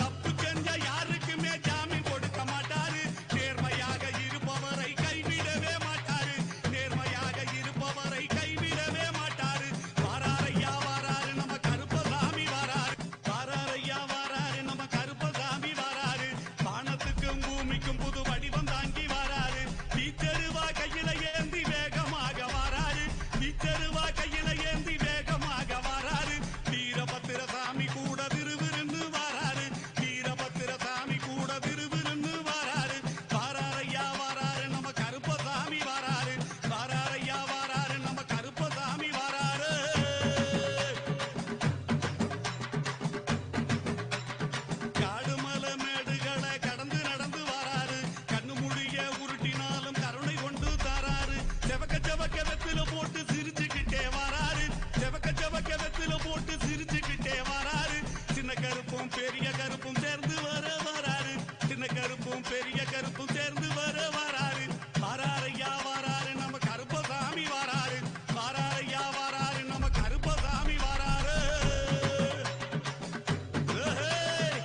தப்பு செஞ்ச யாருக்குமே ஜாமீன் கொடுக்க மாட்டாரு. நேர்மையாக இருப்பவரை கைவிடவே மாட்டாரு. நேர்மையாக இருப்பவரை கைவிடவே மாட்டாரு. வாராரையா வாராரு நம்ம கருப்பசாமி வாராரு. வாராரையா வாராரு நம்ம கருப்பசாமி வாராரு. வானத்துக்கும் பூமிக்கும் புது வடிவம் தாங்கி வாராரு. வீச்சருவா கையில ஏந்தி வேகமாக வாராரு. வீச்சருவா கையில ஏந்தி வேகமாக வாராரு. வீரபத்திர சாமி கூட திருவிருந்து வாராரு. வீரபத்திர சாமி கூட திருவிருந்து வாராரு. வாராரையா வாராரு நம்ம கருப்பசாமி வாராரு. வாராரையா வாராரு நம்ம கருப்பசாமி வாராரு. காடு மலை மேடுகளை கடந்து நடந்து வாராரு. கண்ணு முடிய உருட்டினாலும் கருணை கொண்டு தாராரு. செவக்க செவக்க வெத்தில போட்டு சிரிச்சுக்கிட்டே வாராரு. செவக்க செவக்க வெத்தில போட்டு சிரிச்சுக்கிட்டே வாராரு. சின்ன கருப்பும் பெரிய கருப்பும் சேர்ந்து வர வராரு. சின்ன கருப்பும் பெரிய கருப்பும் சேர்ந்து வர வராரு. வாராரையா வாராரு நம்ம கருப்பசாமி வாராரு. வாராரையா வாராரு நம்ம கருப்பசாமி வாராரு. ஏய்.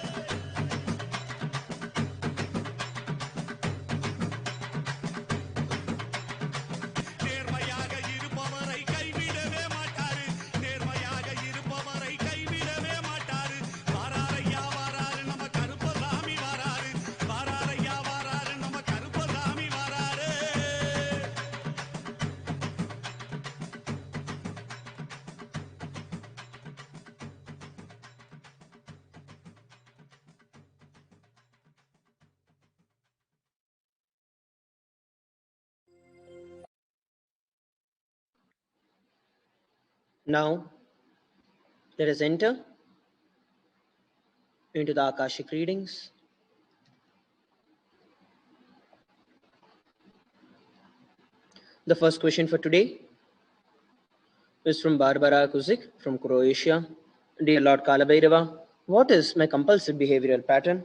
நேர்மையாக இருப்பவரை கைவிடவே மாட்டாரு. நேர்மையாக இருப்பவரை கைவிடவே மாட்டாரு. வாராரையா வாராரு நம்ம கருப்பசாமி வாராரு. வாராரையா வாராரு நம்ம கருப்பசாமி வாராரு. Now, let us enter into the Akashic readings. The first question for today is from Barbara Kuzik from Croatia. Dear Lord Kalabhairava, what is my compulsive behavioral pattern?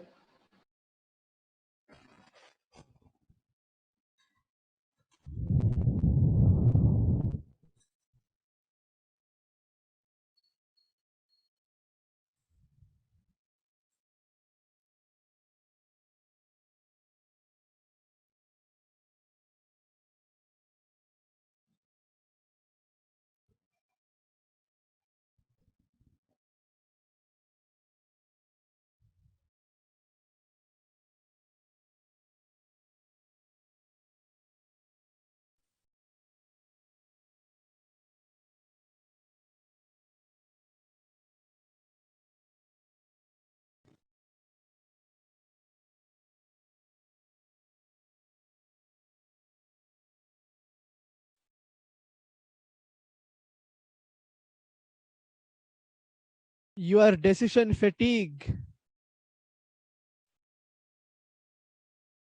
Your decision fatigue,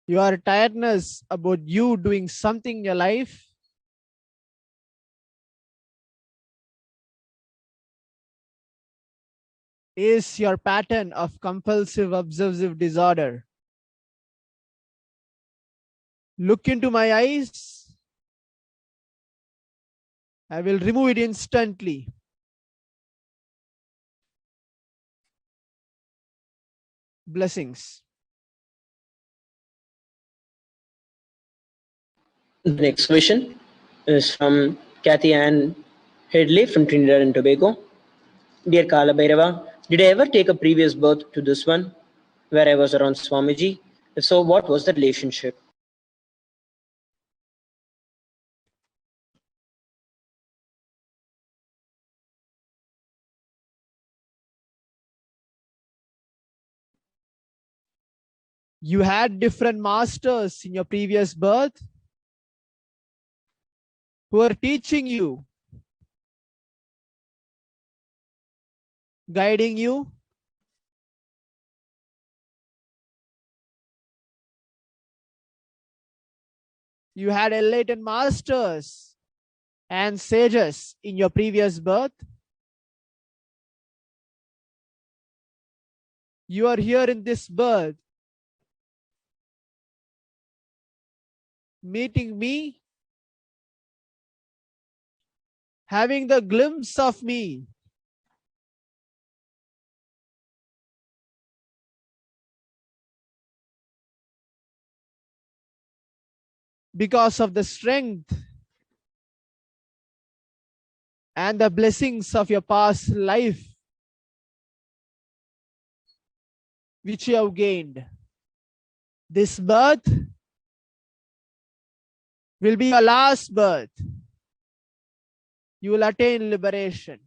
your tiredness about you doing something in your life, is your pattern of compulsive obsessive disorder. Look into my eyes. I will remove it instantly. Blessings. The next question is from Kathy Ann Headley from Trinidad and Tobago. Dear Kalabhairava, did I ever take a previous birth to this one where I was around Swamiji? If so, what was the relationship? You had different masters in your previous birth who are teaching you, guiding you. You had enlightened masters and sages in your previous birth You are here in this birth, meeting me, having the glimpse of me. Because of the strength and the blessings of your past life, which you have gained. This birth will be your last birth. You will attain liberation.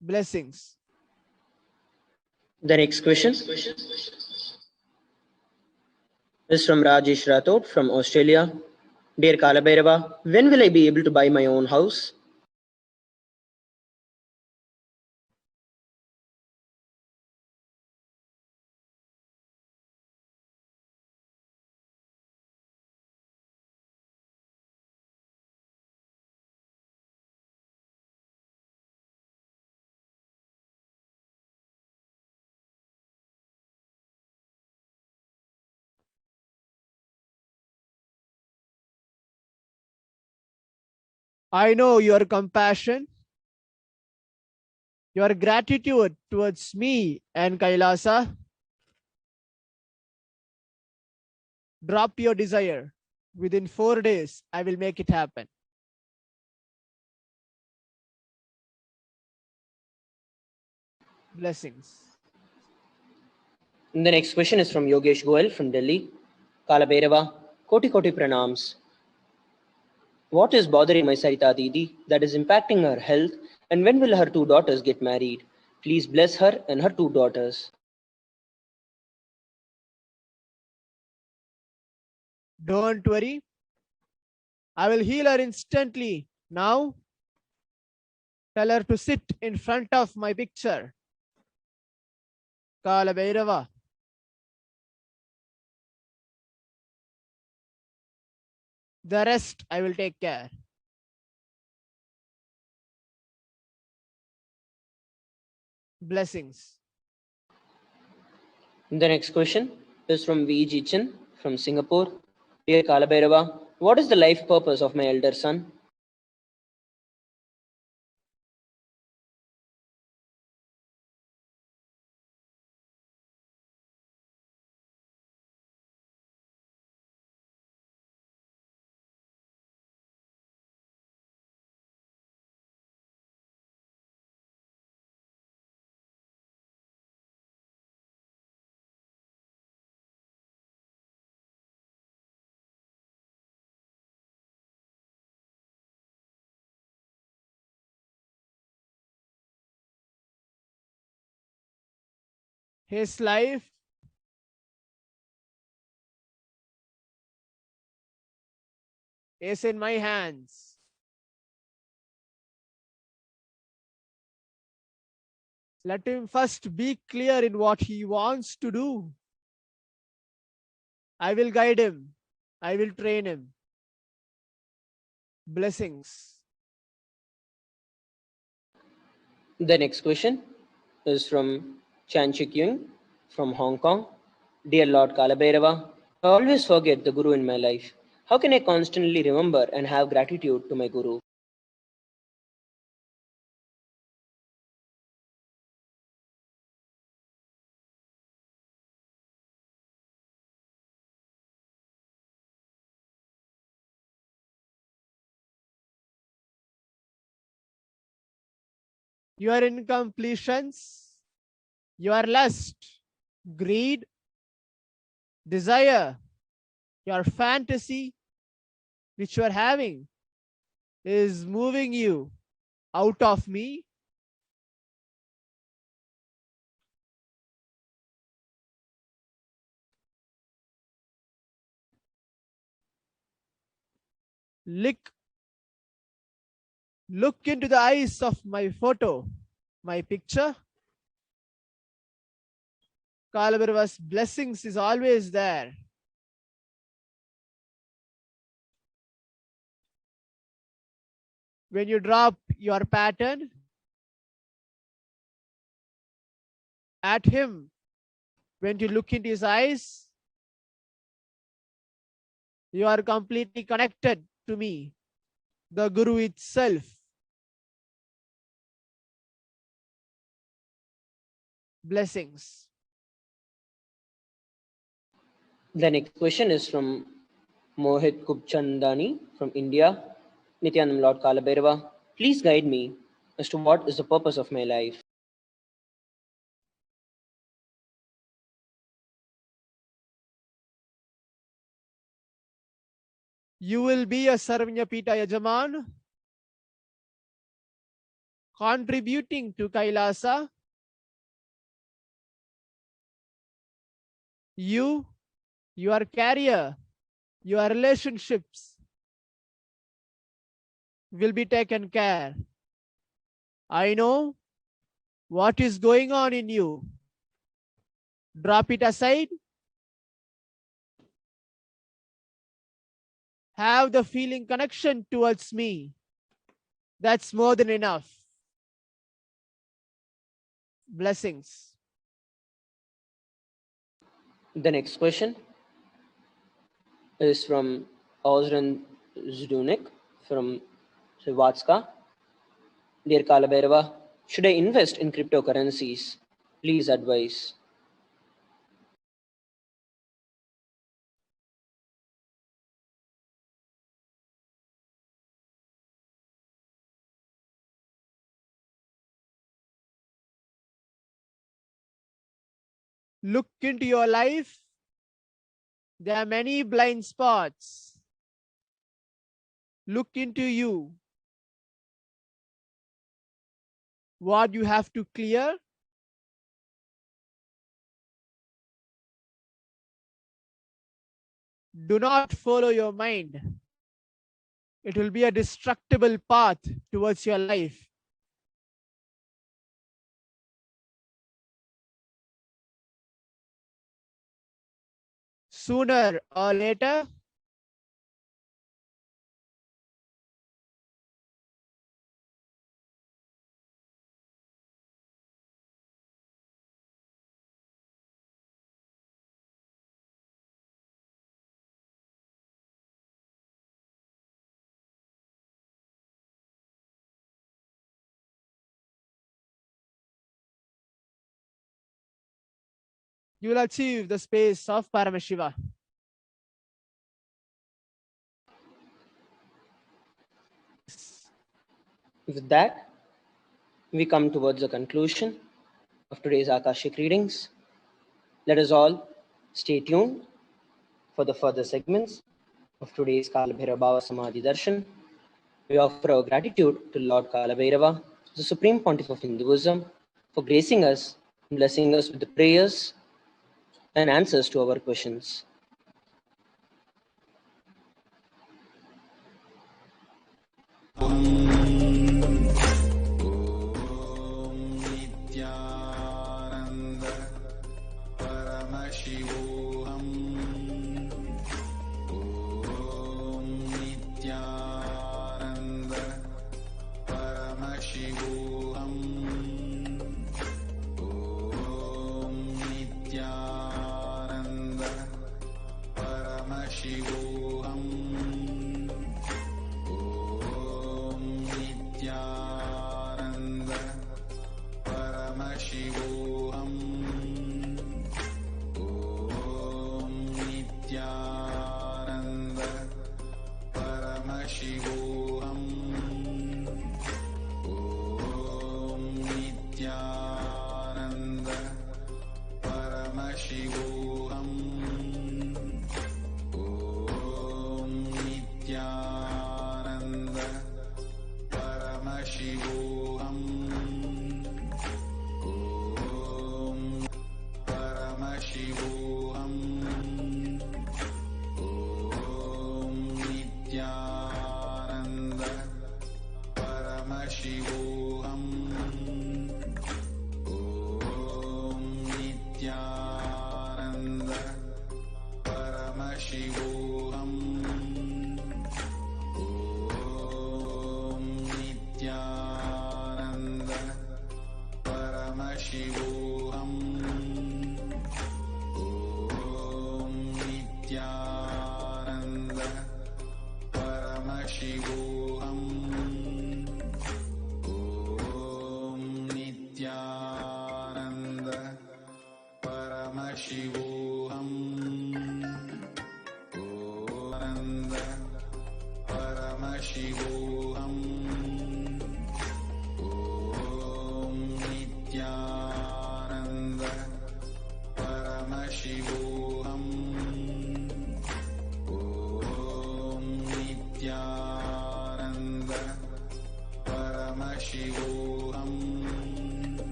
Blessings. The next question is from Rajesh Rathod from Australia. Dear Kalabhairava, when will I be able to buy my own house? I know your compassion, your gratitude towards me and Kailasa. Drop your desire. Within 4 days, I will make it happen. Blessings. The next question is from Yogesh Goel from Delhi. Kalabhairava, Koti Koti Pranams. What is bothering my Sarita Didi that is impacting her health, and when will her 2 daughters get married? Please bless her and her 2 daughters. Don't worry. I will heal her instantly. Now, tell her to sit in front of my picture. Kalabhairava. The rest I will take care. Blessings. The next question is from V.G. Chin from Singapore. Dear Kalabhairava, what is the life purpose of my elder son? His life is in my hands. Let him first be clear in what he wants to do. I will guide him. I will train him. Blessings. The next question is from Chan Chik Yung from Hong Kong. Dear Lord Kalabhairava, I always forget the Guru in my life. How can I constantly remember and have gratitude to my Guru? Your incompletions, your lust, greed, desire, your fantasy, which you are having, is moving you out of me. Look into the eyes of my photo, my picture. Kalabhairava's blessings is always there. When you drop your pattern, at him, when you look into his eyes, you are completely connected to me, the Guru itself. Blessings. The next question is from Mohit Kubchandani from India. Nithyananda Lord Kalabhairava, please guide me as to what is the purpose of my life. You will be a Sarvanyapita Yajaman, contributing to KAILASA. You, your career, your relationships will be taken care. I know what is going on in you. Drop it aside. Have the feeling connection towards me. That's more than enough. Blessings. The next question is from Ozran Zdunik from Srivatska. Dear Kalabhairava, should I invest in cryptocurrencies? Please advise. Look into your life. There are many blind spots. Look into you. What you have to clear. Do not follow your mind. It will be a destructible path towards your life. Sooner or later, you will achieve the space of Paramashiva. With that, we come towards the conclusion of today's Akashic readings. Let us all stay tuned for the further segments of today's Kalabhairava Bhava Samadhi Darshan. We offer our gratitude to Lord Kalabhairava, the Supreme Pontiff of Hinduism, for gracing us and blessing us with the prayers and answers to our questions. Nithyananda Paramashivoham. Om Nithyananda Paramashivoham. Om Nithyananda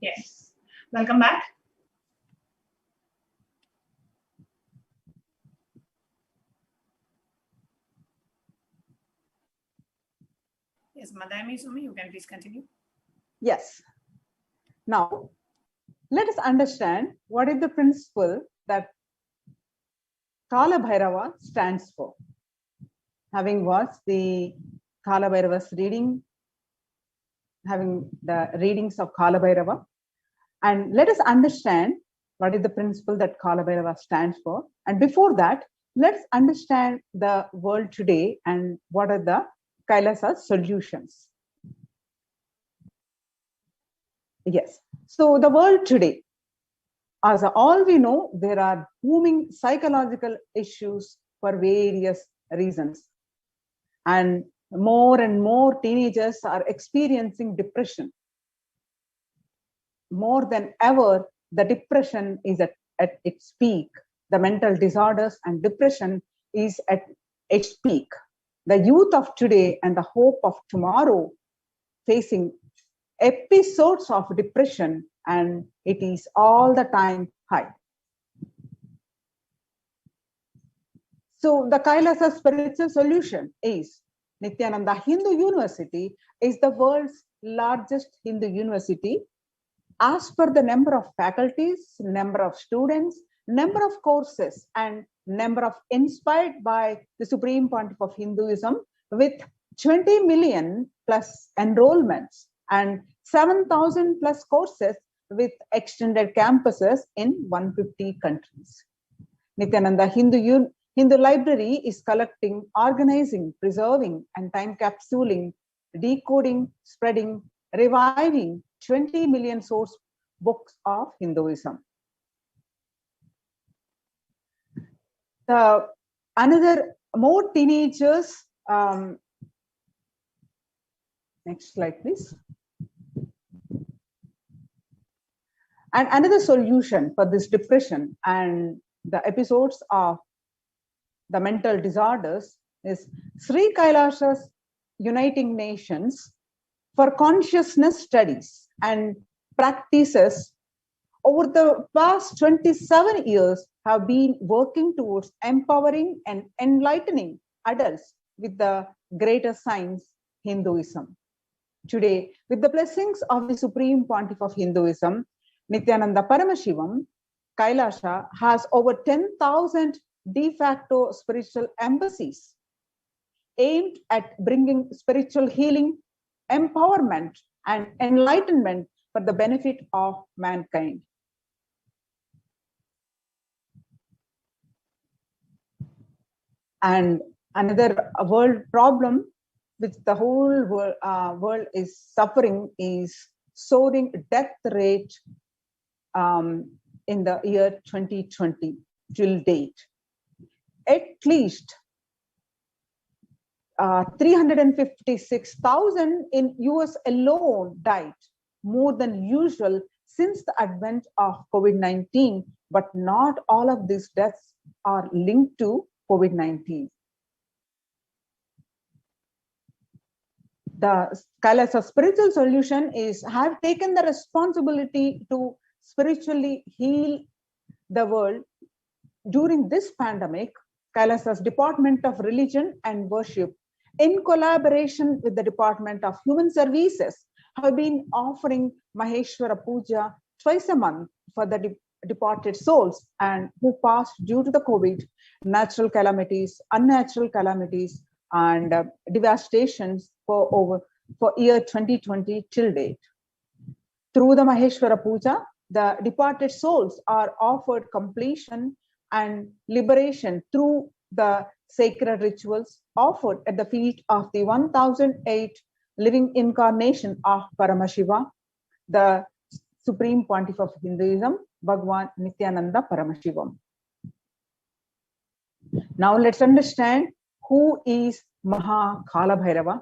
Yes. Welcome back. Yes, Madame Sumi, you can please continue. Yes. Now, let us understand what is the principle that Kalabhairava stands for. Having watched the Kalabhairava's reading, having the readings of Kalabhairava, and let us understand what is the principle that Kalabhairava stands for. And before that, let's understand the world today and what are the KAILASA solutions. Yes. So the world today, as all we know, there are booming psychological issues for various reasons. And more teenagers are experiencing depression. More than ever, the depression is at its peak. The mental disorders and depression is at its peak. The youth of today and the hope of tomorrow facing episodes of depression, and it is all the time high. So the KAILASA spiritual solution is Nithyananda Hindu University is the world's largest Hindu university. As per the number of faculties, number of students, number of courses, and number of inspired by the Supreme Pontiff of Hinduism, with 20 million plus enrollments and 7,000 plus courses with extended campuses in 150 countries. Nithyananda Hindu Library is collecting, organizing, preserving, and time capsuling, decoding, spreading, reviving 20 million source books of Hinduism. Another more teenagers. Next slide, please. And another solution for this depression and the episodes of the mental disorders is Sri Kailasa's Uniting Nations for Consciousness Studies and Practices over the past 27 years have been working towards empowering and enlightening adults with the greater science, Hinduism. Today, with the blessings of the Supreme Pontiff of Hinduism, Nithyananda Paramashivam, KAILASA has over 10,000 de facto spiritual embassies aimed at bringing spiritual healing, empowerment, and enlightenment for the benefit of mankind. And another world problem which the whole world is suffering is soaring death rate in the year 2020 till date. At least 356,000 in US alone died, more than usual since the advent of COVID-19, but not all of these deaths are linked to COVID-19. The KAILASA spiritual solution is have taken the responsibility to spiritually heal the world. During this pandemic, KAILASA's Department of Religion and Worship, in collaboration with the Department of Human Services, have been offering Maheshwara Puja twice a month for the departed souls and who passed due to the COVID, natural calamities, unnatural calamities, and devastations for year 2020 till date. Through the Maheshwara Puja, the departed souls are offered completion and liberation through the sacred rituals offered at the feet of the 1008 living incarnation of Paramashiva, the Supreme Pontiff of Hinduism, Bhagavan Nithyananda Paramashivam. Now let's understand who is Mahakalabhairava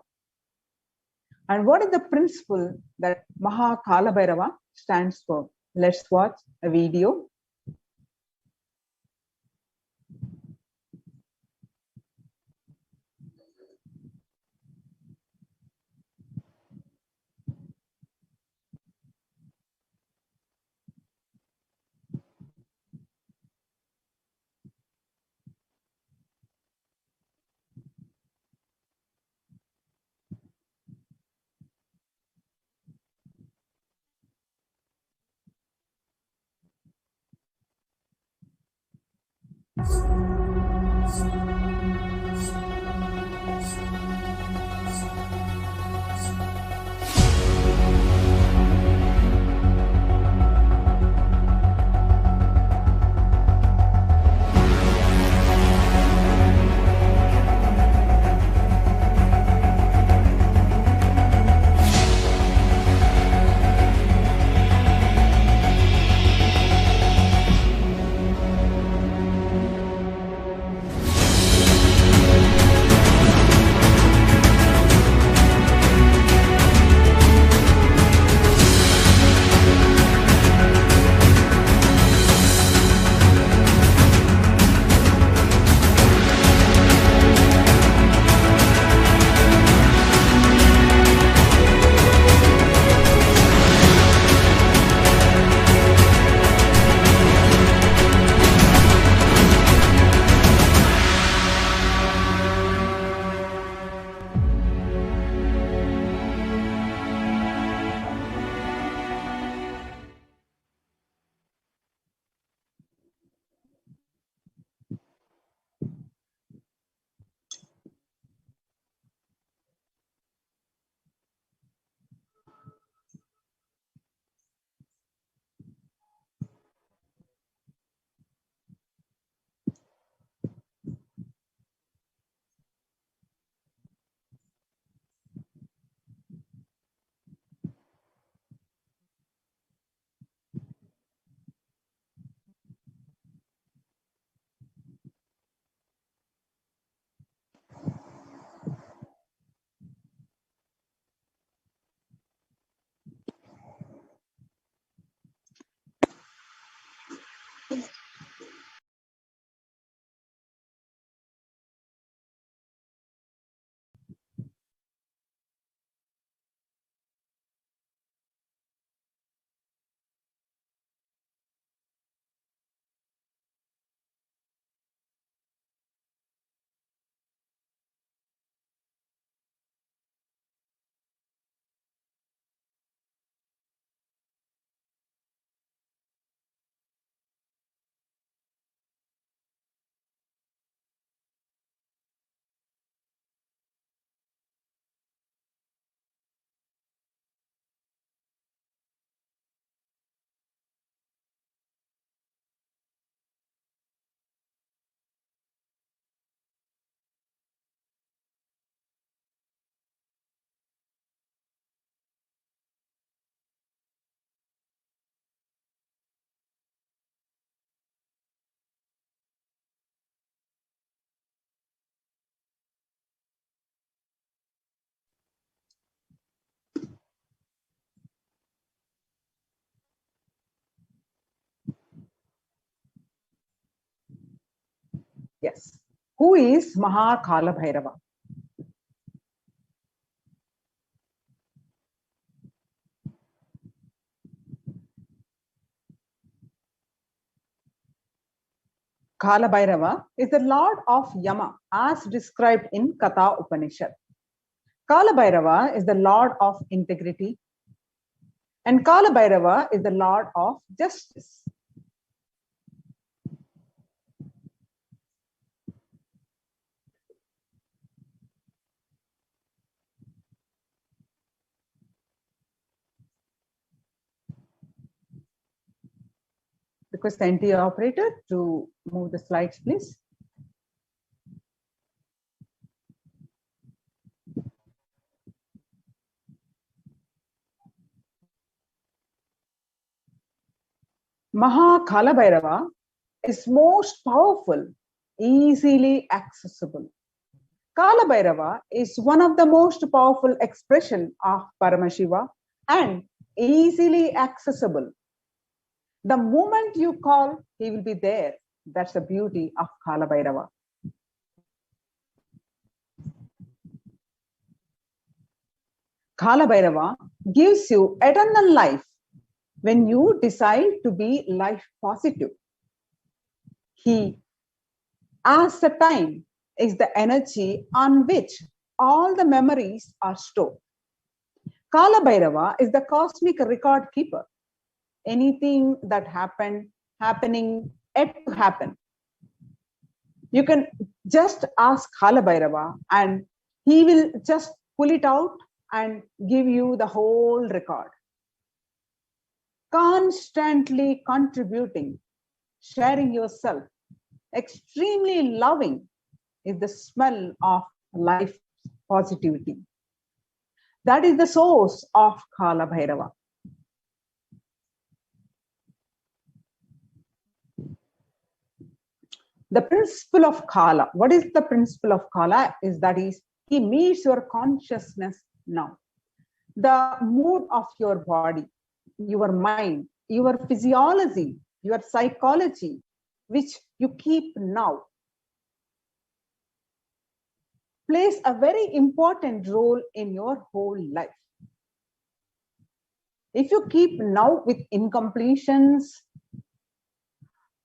and what is the principle that Mahakalabhairava stands for. Let's watch a video. Yes. Who is Mahakalabhairava? Kalabhairava is the lord of Yama as described in Katha Upanishad. Kalabhairava is the lord of integrity and Kalabhairava is the lord of justice. Request the NT operator to move the slides, please. Mahakalabhairava is most powerful, easily accessible. Kalabhairava is one of the most powerful expression of Paramashiva and easily accessible. The moment you call, he will be there. That's the beauty of Kalabhairava. Kalabhairava gives you eternal life when you decide to be life positive. He, as the time, is the energy on which all the memories are stored. Kalabhairava is the cosmic record keeper. Anything that happening, yet to happen. You can just ask Kalabhairava and he will just pull it out and give you the whole record. Constantly contributing, sharing yourself, extremely loving is the smell of life positivity. That is the source of Kalabhairava. The principle of Kala. What is the principle of Kala? Is that he meets your consciousness now. The mood of your body, your mind, your physiology, your psychology, which you keep now, plays a very important role in your whole life. If you keep now with incompletions,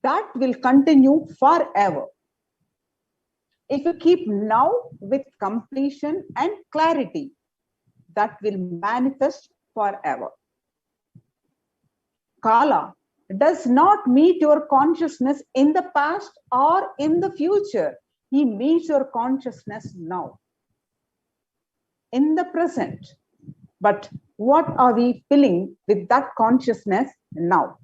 that will continue forever. If you keep now with completion and clarity, that will manifest forever. Kala does not meet your consciousness in the past or in the future. He meets your consciousness now, in the present. But what are we filling with that consciousness now?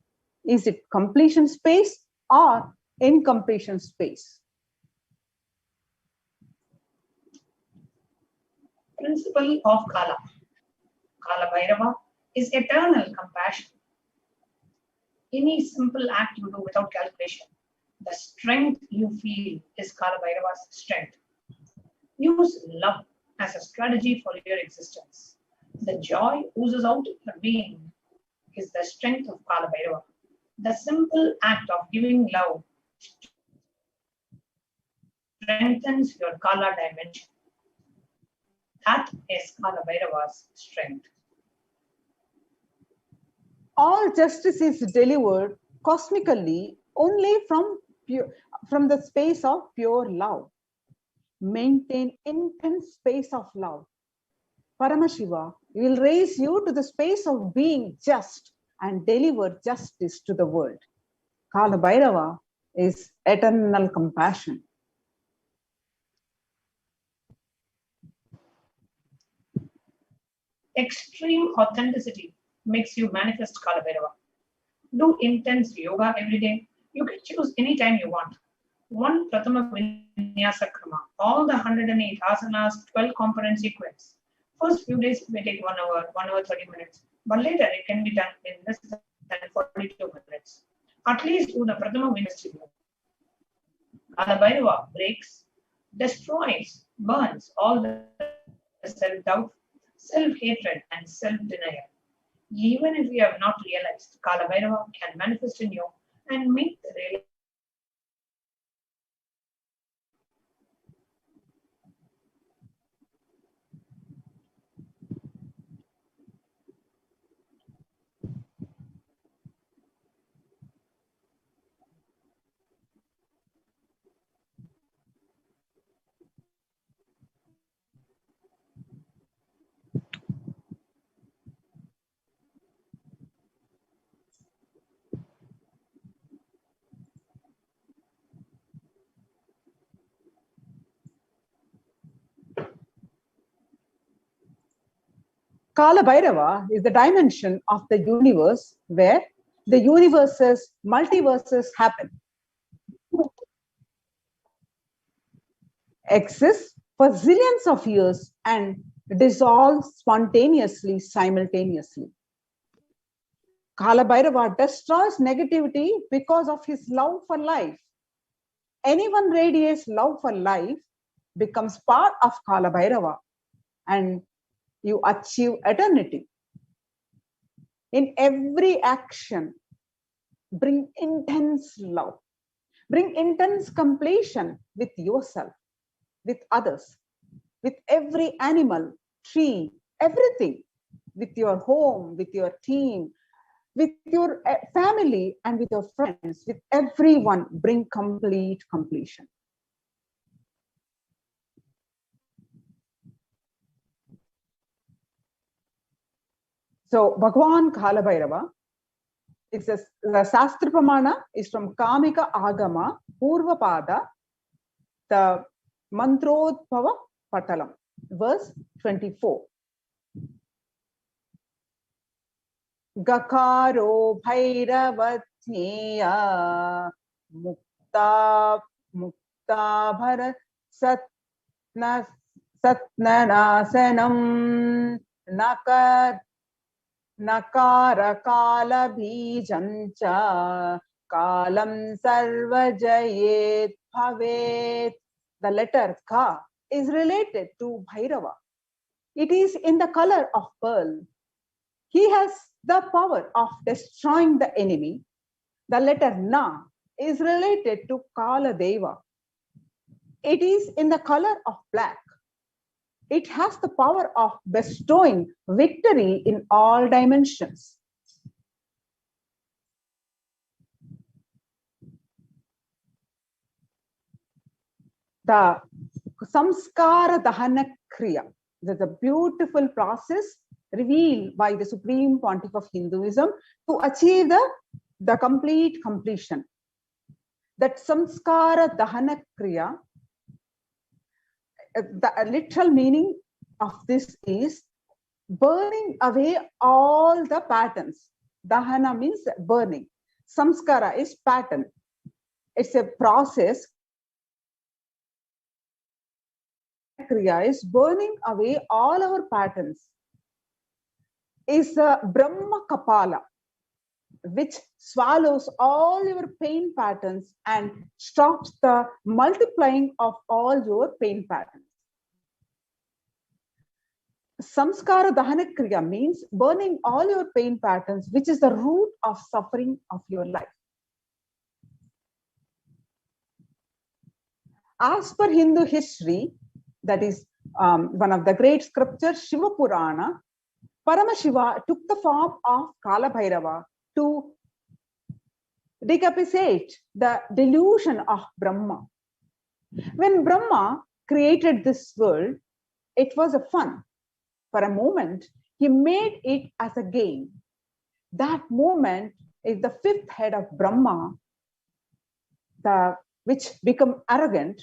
Is it completion space or incompletion space? Principle of Kala. Kalabhairava is eternal compassion. Any simple act you do without calculation, the strength you feel is Kalabhairava's strength. Use love as a strategy for your existence. The joy oozes out of your being is the strength of Kalabhairava. The simple act of giving love strengthens your Kala dimension. That is Kalabhairava's strength. All justice is delivered cosmically only from the space of pure love. Maintain intense space of love. Paramashiva will raise you to the space of being just and deliver justice to the world. Kalabhairava is eternal compassion. Extreme authenticity makes you manifest Kalabhairava. Do intense yoga every day. You can choose any time you want. One Prathama Vinyasa Krama, all the 108 asanas, 12 component sequence. First few days it may take 1 hour, 1 hour 30 minutes, but later it can be done in less than 42 minutes. At least do the Prathama Vinyasa. Kalabhairava breaks, destroys, burns all the self-doubt, self-hatred and self-denial. Even if you have not realized, Kalabhairava can manifest in you and make the realization. Kalabhairava is the dimension of the universe where the universes, multiverses happen. Exists for zillions of years and dissolve spontaneously, simultaneously. Kalabhairava destroys negativity because of his love for life. Anyone radiates love for life becomes part of Kalabhairava and you achieve eternity. In every action, bring intense love, bring intense completion with yourself, with others, with every animal, tree, everything, with your home, with your team, with your family and with your friends, with everyone, bring complete completion. So Bhagavan Kalabhairava, the Sastra Pramana is from Kamika Agama, Purva Pada, the Mantrodbhava Patalam, verse 24. Gakaro Bhairavatneya Mukta Bhara Satnanasanam Nakara Kala Bijancha Kalam Sarvajayet Bhavet. The letter Ka is related to Bhairava. It is in the color of pearl. He has the power of destroying the enemy. The letter Na is related to Kala Deva. It is in the color of black. It has the power of bestowing victory in all dimensions. The Samskara Dahana Kriya, that's a beautiful process revealed by the Supreme Pontiff of Hinduism to achieve the complete completion. That Samskara Dahana Kriya, the literal meaning of this is burning away all the patterns. Dahana means burning. Samskara is pattern. It's a process. Kriya is burning away all our patterns. Is a Brahma Kapala, which swallows all your pain patterns and stops the multiplying of all your pain patterns. Samskara Dahana Kriya means burning all your pain patterns, which is the root of suffering of your life. As per Hindu history, that is one of the great scriptures, Shiva Purana, Paramashiva took the form of Kalabhairava to decapitate the delusion of Brahma. When Brahma created this world, it was a fun. For a moment, he made it as a game. That moment is the fifth head of Brahma, which become arrogant.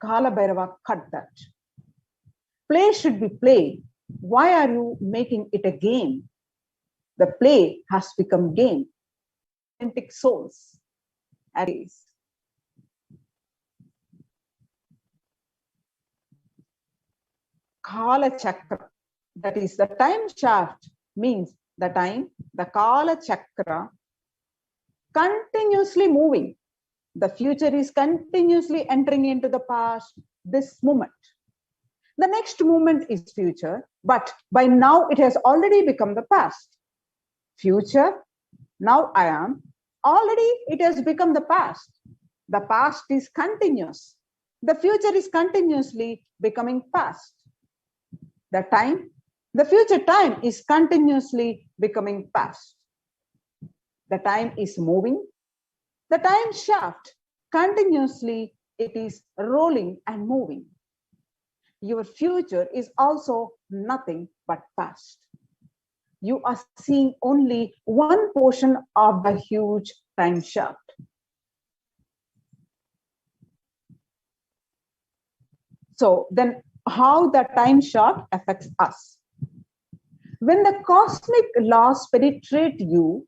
Kalabhairava cut that. Play should be play. Why are you making it a game? The play has become game. Authentic souls. At least. Kala Chakra, that is the time shaft, means the time, the Kala Chakra, continuously moving. The future is continuously entering into the past, this moment. The next moment is future, but by now it has already become the past. Future, now I am, already it has become the past. The past is continuous. The future is continuously becoming past. The future time is continuously becoming past. The time is moving. The time shaft, continuously it is rolling and moving. Your future is also nothing but past. You are seeing only one portion of the huge time shaft. So then how the time shaft affects us? When the cosmic laws penetrate you,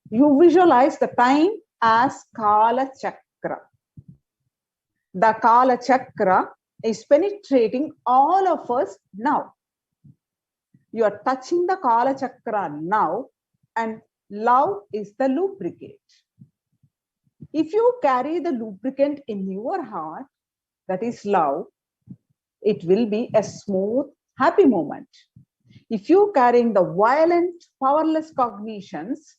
you visualize the time as Kala Chakra. The Kala Chakra is penetrating all of us now. You are touching the Kala Chakra now, and love is the lubricant. If you carry the lubricant in your heart, that is love, it will be a smooth, happy moment. If you carrying the violent, powerless cognitions,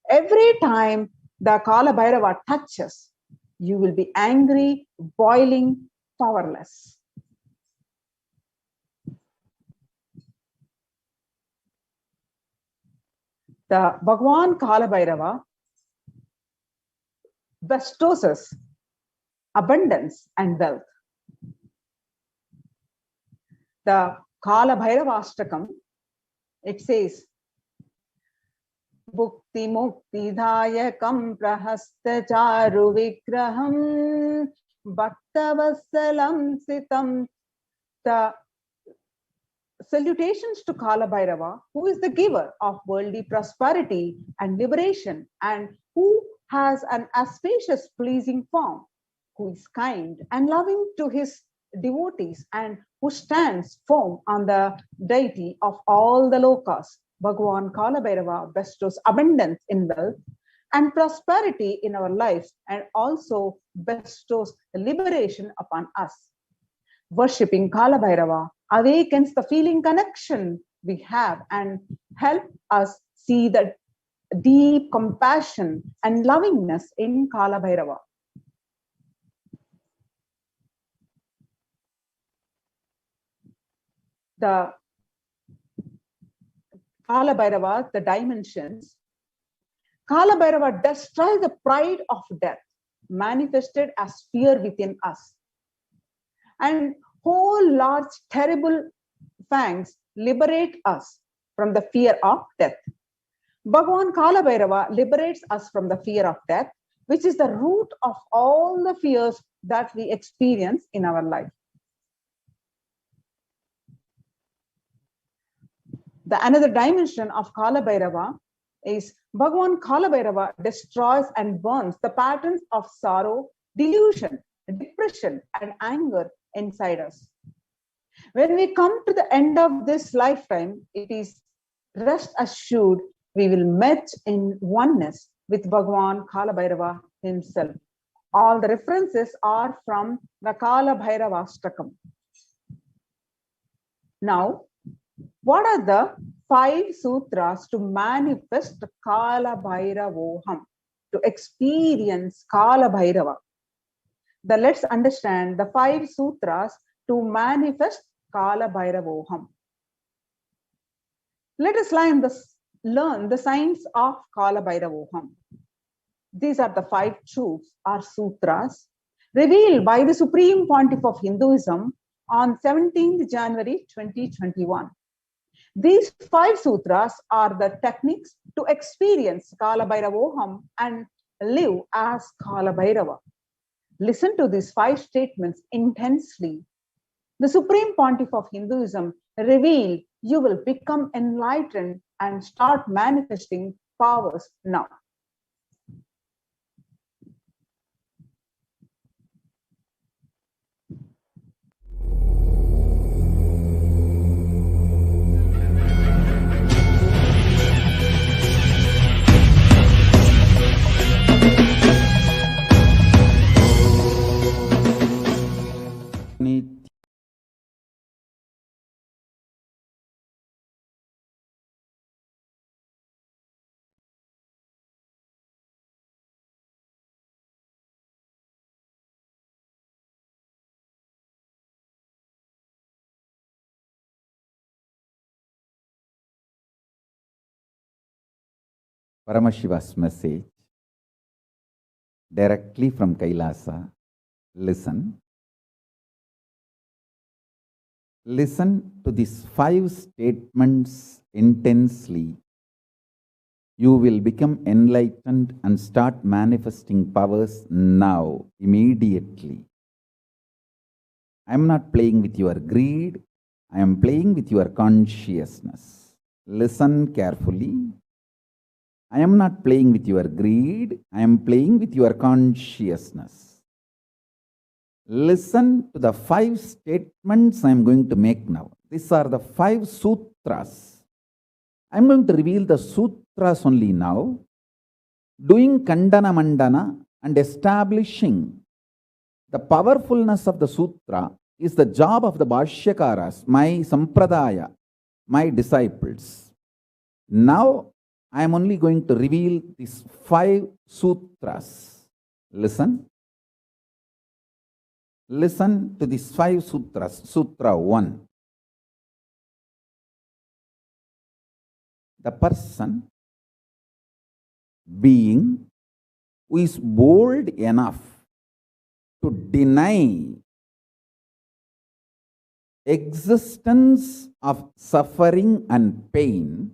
every time the Kalabhairava touches, you will be angry, boiling, powerless. The Bhagavan Kalabhairava bestows us abundance and wealth. The Kalabhairavashtakam, it says, Bhukti Mukti Dhayakam Prahasta Charu Vigraham Bhaktavasalam Sitam. The salutations to Kalabhairava, who is the giver of worldly prosperity and liberation, and who has an auspicious, pleasing form, who is kind and loving to his devotees, and who stands firm on the deity of all the lokas. Bhagavan Kalabhairava bestows abundance in wealth and prosperity in our lives, and also bestows liberation upon us. Worshipping Kalabhairava awakens the feeling connection we have and help us see the deep compassion and lovingness in Kalabhairava. The Kalabhairava, the dimensions. Kalabhairava destroys the pride of death, manifested as fear within us. And whole large terrible fangs liberate us from the fear of death. Bhagavan Kalabhairava liberates us from the fear of death, which is the root of all the fears that we experience in our life. The another dimension of Kalabhairava is Bhagavan Kalabhairava destroys and burns the patterns of sorrow, delusion, depression, and anger inside us. When we come to the end of this lifetime, it is rest assured we will meet in oneness with Bhagavan Kalabhairava himself. All the references are from the Kalabhairavastakam. Now, what are the 5 sutras to manifest Kalabhairavoham, to experience Kalabhairava? Let's understand the 5 sutras to manifest Kalabhairavoham. Let us learn the science of Kalabhairavoham. These are the 5 truths or sutras revealed by the Supreme Pontiff of Hinduism on 17th January 2021. These 5 sutras are the techniques to experience Kalabhairavoham and live as Kalabhairava. Listen to these 5 statements intensely. The Supreme Pontiff of Hinduism revealed you will become enlightened and start manifesting powers now. Paramashiva's message directly from KAILASA. Listen. Listen to these 5 statements intensely. You will become enlightened and start manifesting powers now, immediately. I am not playing with your greed. I am playing with your consciousness. Listen carefully. I am not playing with your greed. I am playing with your consciousness. Listen to the 5 statements I am going to make now. These are the 5 sutras. I am going to reveal the sutras only now, doing Kandana Mandana and establishing the powerfulness of the sutra is the job of the Bhashyakaras, my Sampradaya, my disciples. Now, I am only going to reveal these 5 sutras. Listen. Listen to these 5 sutras. Sutra 1. The person, being, who is bold enough to deny existence of suffering and pain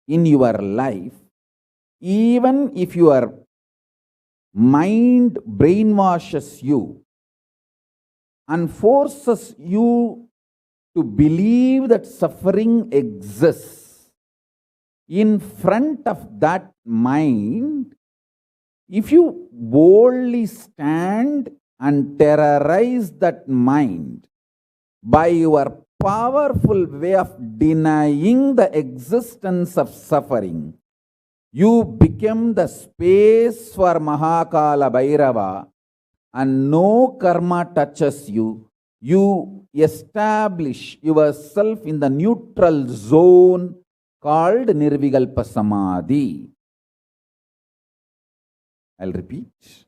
in your life, even if you are mind brainwashes you and forces you to believe that suffering exists, in front of that mind, if you boldly stand and terrorize that mind by your powerful way of denying the existence of suffering, you become the space for Mahakalabhairava, and no karma touches you. You establish yourself in the neutral zone called Nirvikalpa Samadhi. I'll repeat.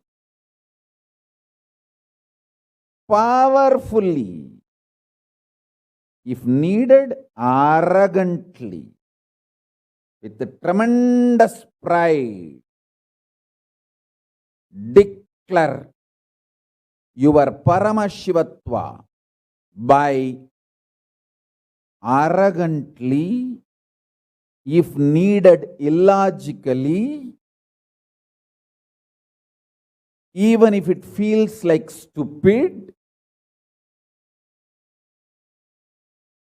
Powerfully, if needed, arrogantly, with the tremendous pride, declare your Paramashivatva by arrogantly, if needed, illogically, even if it feels like stupid,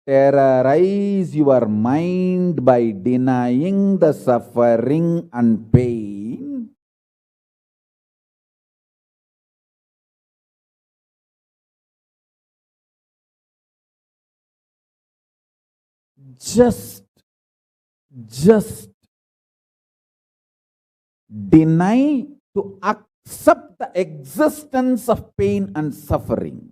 terrorize your mind by denying the suffering and pain. Just deny to accept the existence of pain and suffering.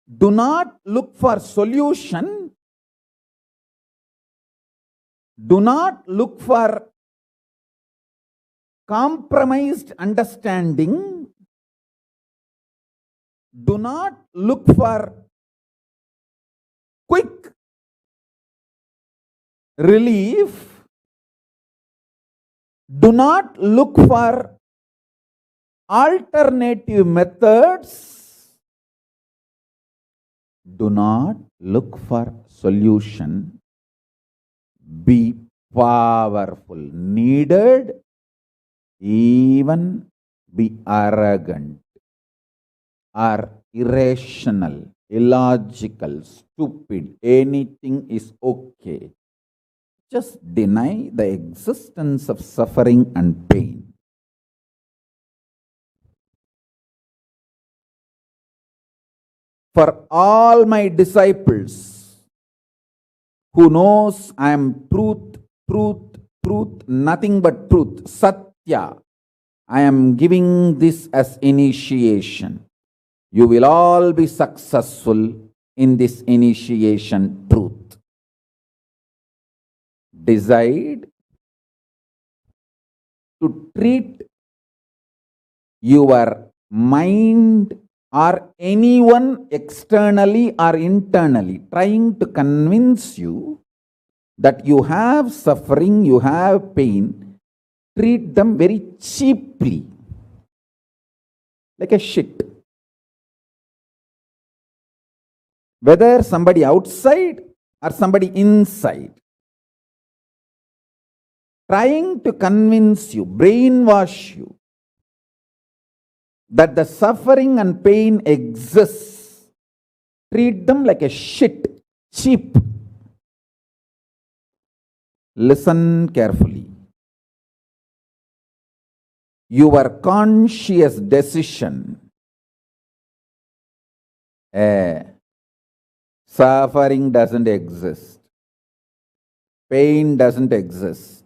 Do not look for solution. Do not look for compromised understanding. Do not look for quick relief. Do not look for alternative methods. Do not look for solution. Be powerful. Needed, even be arrogant or irrational, illogical, stupid. Anything is okay. Just deny the existence of suffering and pain. For all my disciples who knows I am truth, nothing but truth, Satya, I am giving this as initiation. You will all be successful in this initiation, truth. Decide to treat your mind or anyone externally or internally trying to convince you that you have suffering, you have pain, treat them very cheaply, like a shit. Whether somebody outside or somebody inside, trying to convince you, brainwash you, that the suffering and pain exists, treat them like a shit, cheap. Listen carefully. Your conscious decision, suffering doesn't exist, pain doesn't exist.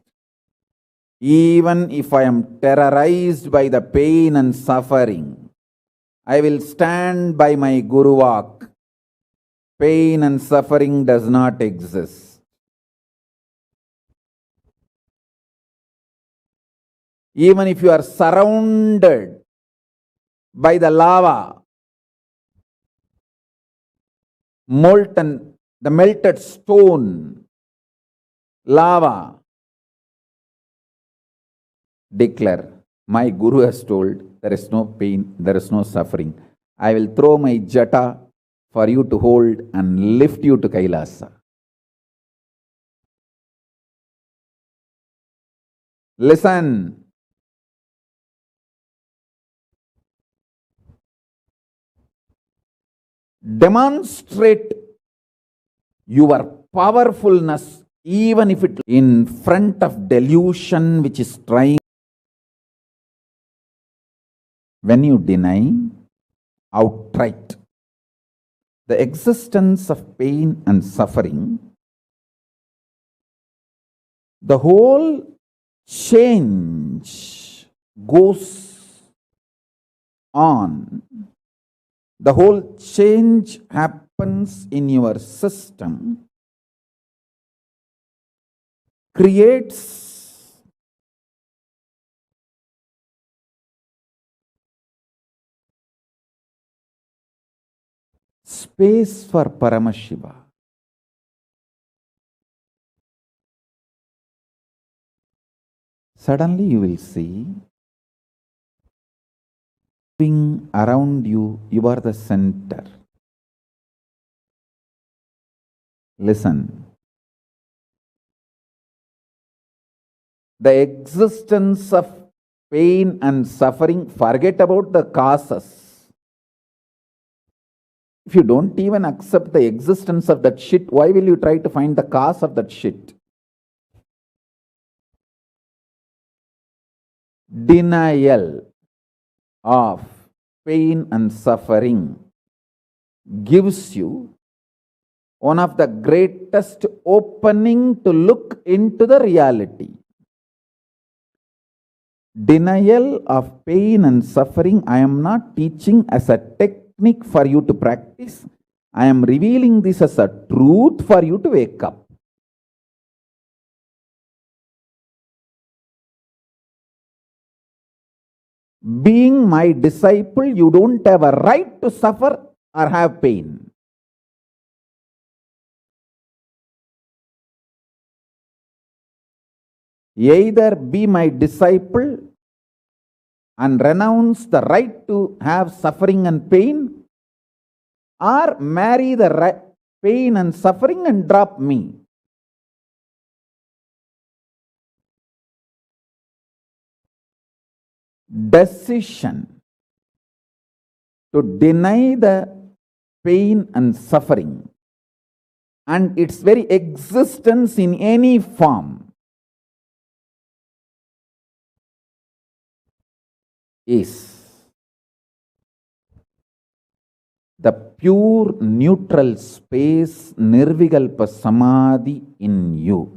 Even if I am terrorized by the pain and suffering, I will stand by my Guru Vak. Pain and suffering does not exist. Even if you are surrounded by the lava, molten, the melted stone, lava, declare, my Guru has told there is no pain, there is no suffering. I will throw my jata for you to hold and lift you to Kailasa. Listen. Demonstrate your powerfulness even if it in front of delusion which is trying. When you deny outright the existence of pain and suffering, the whole change goes on. The whole change happens in your system, creates space for Paramashiva. Suddenly you will see around you, you are the center. Listen. The existence of pain and suffering, forget about the causes. If you don't even accept the existence of that shit, why will you try to find the cause of that shit? Denial of pain and suffering gives you one of the greatest opening to look into the reality. Denial of pain and suffering, I am not teaching as a technique for you to practice. I am revealing this as a truth for you to wake up. Being my disciple, you don't have a right to suffer or have pain. Either be my disciple and renounce the right to have suffering and pain, or marry the pain and suffering and drop me. Decision to deny the pain and suffering and its very existence in any form is the pure neutral space Nirvikalpa Samadhi in you.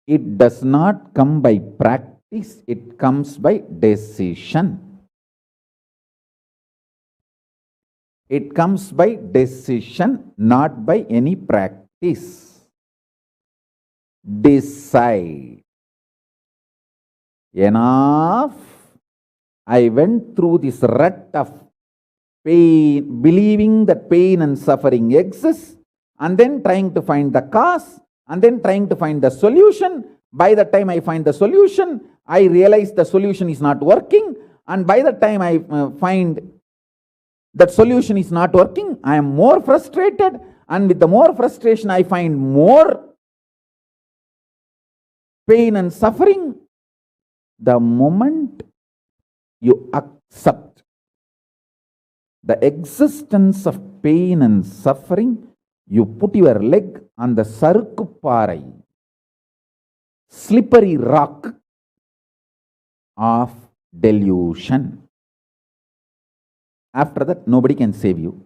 It does not come by practice, it comes by decision. It comes by decision, not by any practice. Decide. Enough. I went through this rut of pain, believing that pain and suffering exist, and then trying to find the cause, and then trying to find the solution. By the time I find the solution, I realize the solution is not working, and by the time I find that solution is not working, I am more frustrated, and with the more frustration I find more pain and suffering. The moment you accept the existence of pain and suffering, you put your leg on the sarukupparai, slippery rock of delusion. After that, nobody can save you.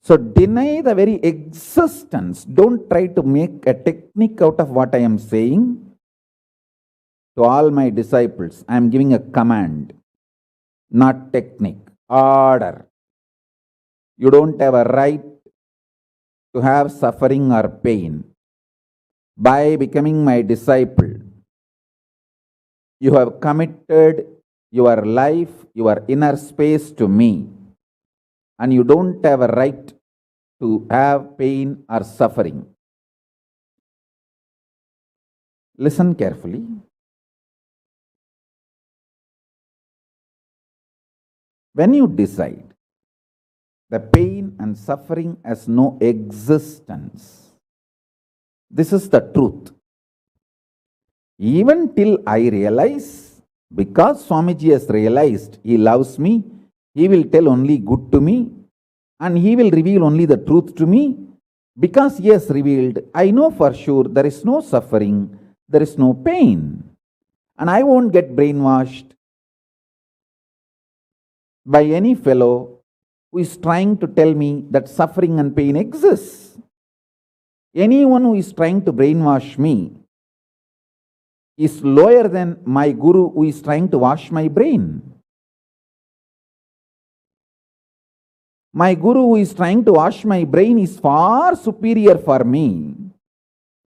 So deny the very existence. Don't try to make a technique out of what I am saying. To all my disciples, I am giving a command, not technique, order. You don't have a right to have suffering or pain. By becoming my disciple, you have committed your life, your inner space to me, and you don't have a right to have pain or suffering. Listen carefully. When you decide the pain and suffering has no existence, this is the truth. Even till I realize, because Swamiji has realized he loves me, he will tell only good to me and he will reveal only the truth to me. Because he has revealed, I know for sure there is no suffering, there is no pain. And I won't get brainwashed by any fellow who is trying to tell me that suffering and pain exists. Anyone who is trying to brainwash me is lower than my guru who is trying to wash my brain. My guru who is trying to wash my brain is far superior for me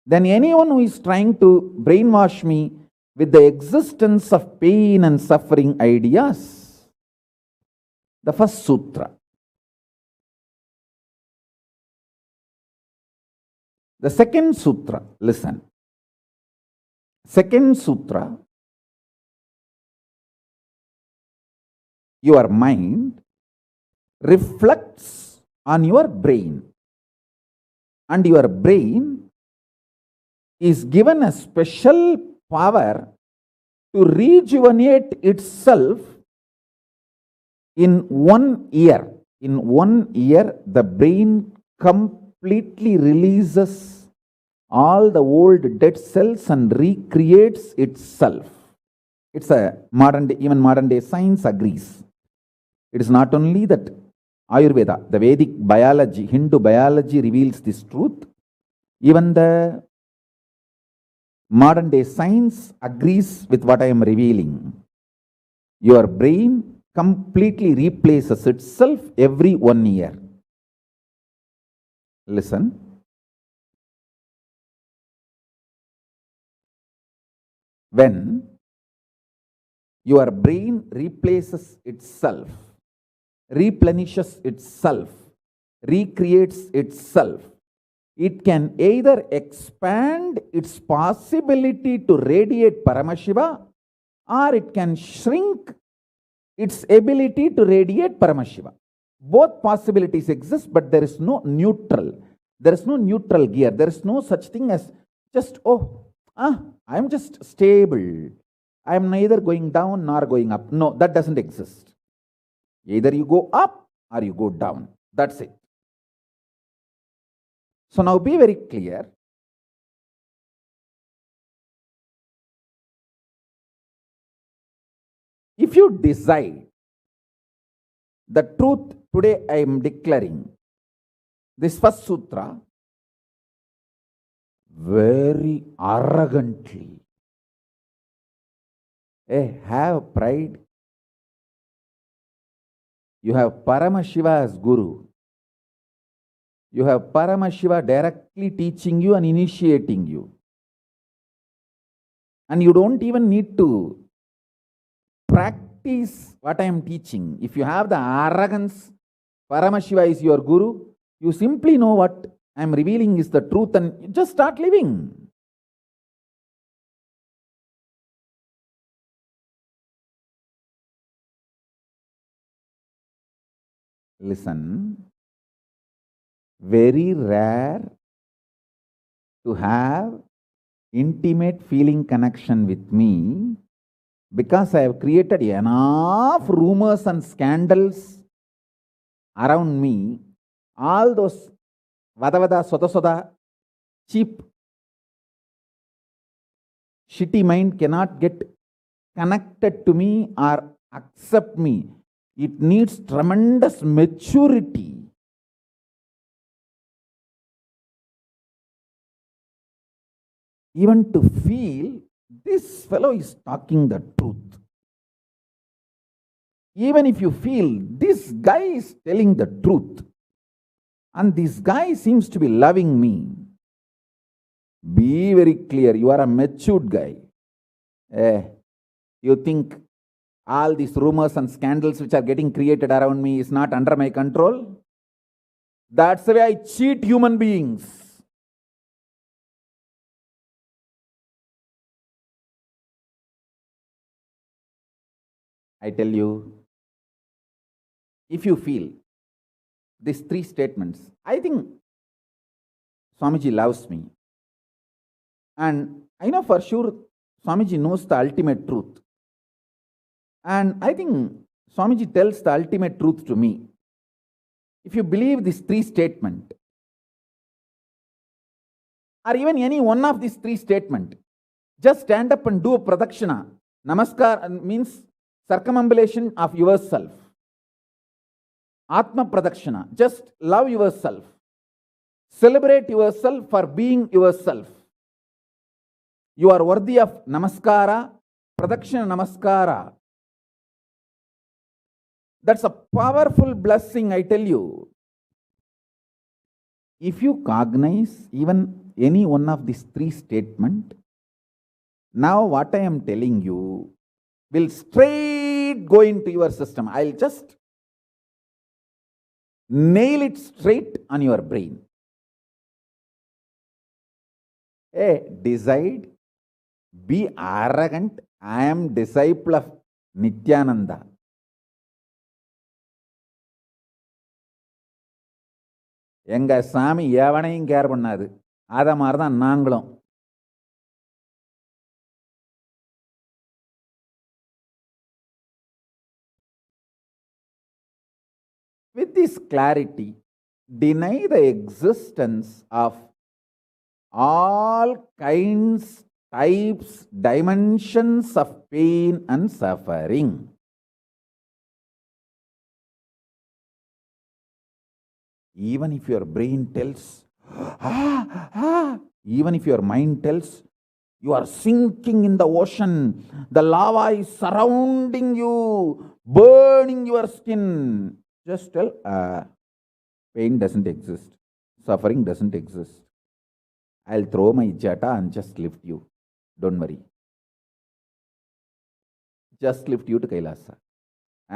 than anyone who is trying to brainwash me with the existence of pain and suffering ideas. The first sutra. The second sutra, listen. Second sutra, your mind reflects on your brain, and your brain is given a special power to rejuvenate itself in 1 year. In 1 year, the brain completely releases all the old dead cells and recreates itself. It's a modern day, even modern day science agrees. It is not only that Ayurveda, the Vedic biology, Hindu biology reveals this truth. Even the modern day science agrees with what I am revealing. Your brain completely replaces itself every 1 year. Listen. When your brain replaces itself, replenishes itself, recreates itself, it can either expand its possibility to radiate Paramashiva, or it can shrink its ability to radiate Paramashiva. Both possibilities exist, but there is no neutral. There is no neutral gear. There is no such thing as just, I am just stable. I am neither going down nor going up. No, that doesn't exist. Either you go up or you go down. That's it. So now be very clear. If you decide the truth today, I am declaring this first sutra very arrogantly. Have pride. You have Paramashiva as Guru. You have Paramashiva directly teaching you and initiating you. And you don't even need to practice what I am teaching. If you have the arrogance, Paramashiva is your Guru, you simply know what I am revealing is the truth and you just start living. Listen, very rare to have intimate feeling connection with me because I have created enough rumors and scandals around me. All those vada soda cheap shitty mind cannot get connected to me or accept me. It needs tremendous maturity. Even to feel this fellow is talking the truth. Even if you feel this guy is telling the truth and this guy seems to be loving me, be very clear, you are a matured guy. You think all these rumors and scandals which are getting created around me is not under my control? That's the way I cheat human beings. I tell you, if you feel these three statements, I think Swamiji loves me. And I know for sure Swamiji knows the ultimate truth. And I think Swamiji tells the ultimate truth to me. If you believe these three statements, or even any one of these three statements, just stand up and do a pradakshina. Namaskar means circumambulation of yourself. Atma pradakshina. Just love yourself. Celebrate yourself for being yourself. You are worthy of namaskara, pradakshina namaskara. That's a powerful blessing, I tell you. If you cognize even any one of these three statements, now what I am telling you will straight go into your system. I'll just nail it straight on your brain. Hey, decide, be arrogant. I am disciple of Nithyananda. எங்க சாமி எவனையும் care பண்ணாது. அத மாதிரி தான் நாங்களும். With this clarity, deny the existence of all kinds, types, dimensions of pain and suffering. Even if your brain tells, even if your mind tells, you are sinking in the ocean, the lava is surrounding you, burning your skin. Just tell, pain doesn't exist, suffering doesn't exist. I'll throw my jata and just lift you. Don't worry. Just lift you to KAILASA.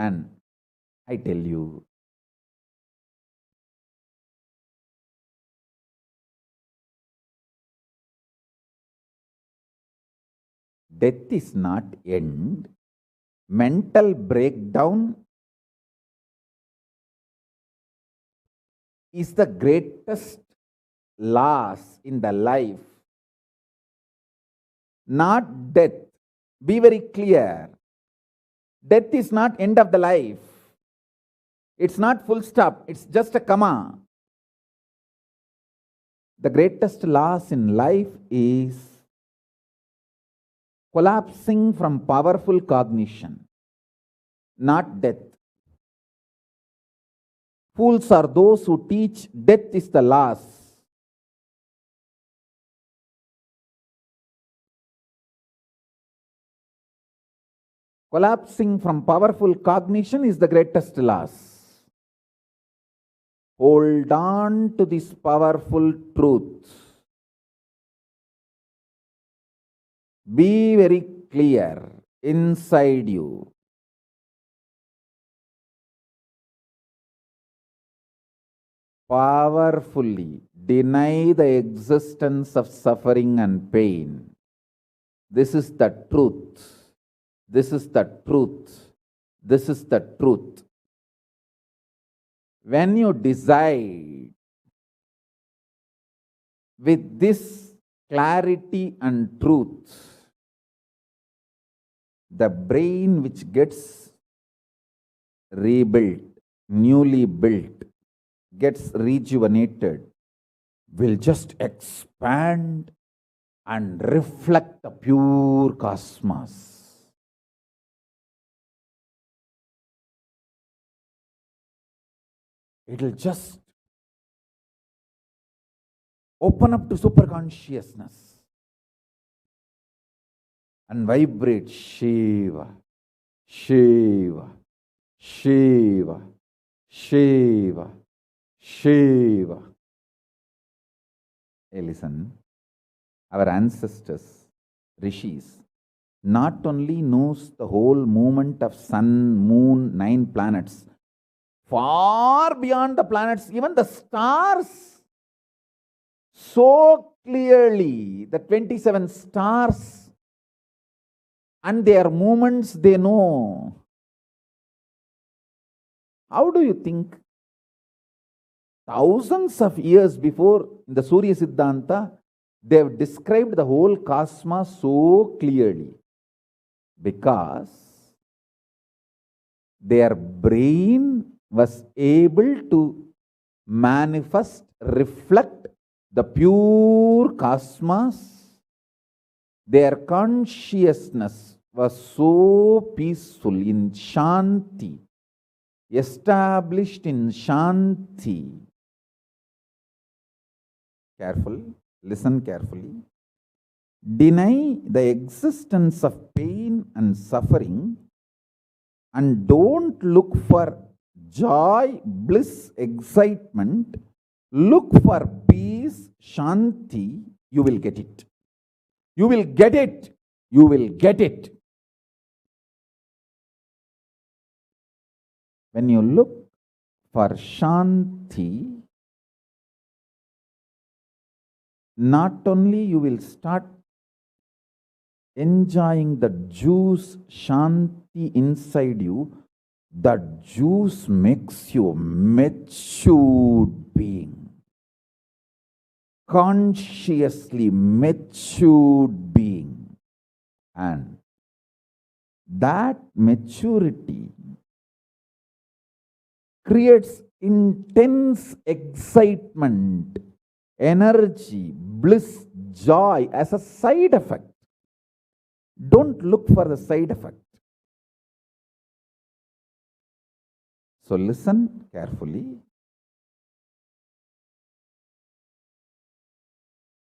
And I tell you, death is not end. Mental breakdown is the greatest loss in the life. Not death. Be very clear. Death is not end of the life. It's not full stop. It's just a comma. The greatest loss in life is collapsing from powerful cognition, not death. Fools are those who teach death is the loss. Collapsing from powerful cognition is the greatest loss. Hold on to this powerful truth. Be very clear inside you. Powerfully deny the existence of suffering and pain. This is the truth. This is the truth. This is the truth. When you decide with this clarity and truth, the brain which gets rebuilt, newly built, gets rejuvenated, will just expand and reflect the pure cosmos. It will just open up to superconsciousness and vibrate Shiva, Shiva, Shiva, Shiva, Shiva. Hey, listen, our ancestors, rishis, not only knows the whole movement of sun, moon, 9 planets, far beyond the planets, even the stars, so clearly, the 27 stars and their movements they know. How do you think? Thousands of years before in the Surya Siddhanta, they have described the whole cosmos so clearly because their brain was able to manifest, reflect the pure cosmos. Their consciousness was so peaceful in Shanti, established in Shanti. Careful, listen carefully. Deny the existence of pain and suffering and don't look for joy, bliss, excitement. Look for peace, Shanti. You will get it. You will get it. You will get it. When you look for Shanti, not only you will start enjoying the juice Shanti inside you, that juice makes you a matured being, consciously matured being, and that maturity creates intense excitement, energy, bliss, joy as a side effect. Don't look for the side effect. So listen carefully.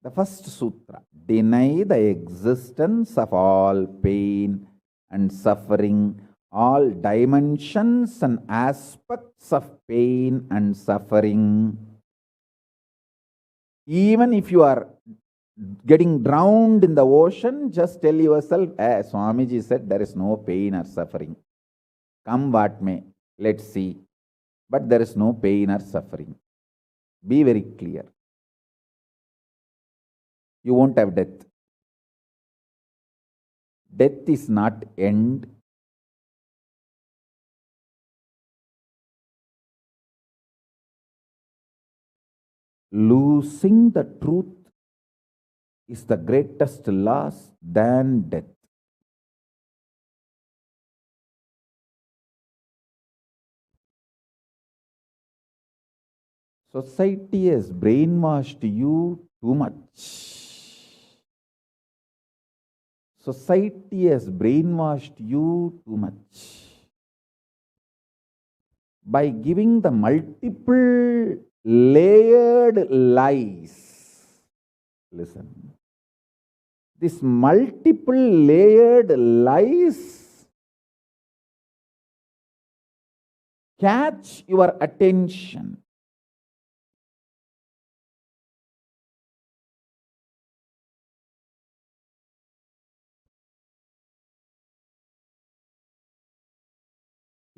The first sutra: deny the existence of all pain and suffering, all dimensions and aspects of pain and suffering. Even if you are getting drowned in the ocean, just tell yourself, Swamiji said there is no pain or suffering. Come what may, let's see. But there is no pain or suffering. Be very clear. You won't have death. Death is not end. Losing the truth is the greatest loss than death. Society has brainwashed you too much. Society has brainwashed you too much by giving the multiple layered lies. Listen. This multiple layered lies catch your attention.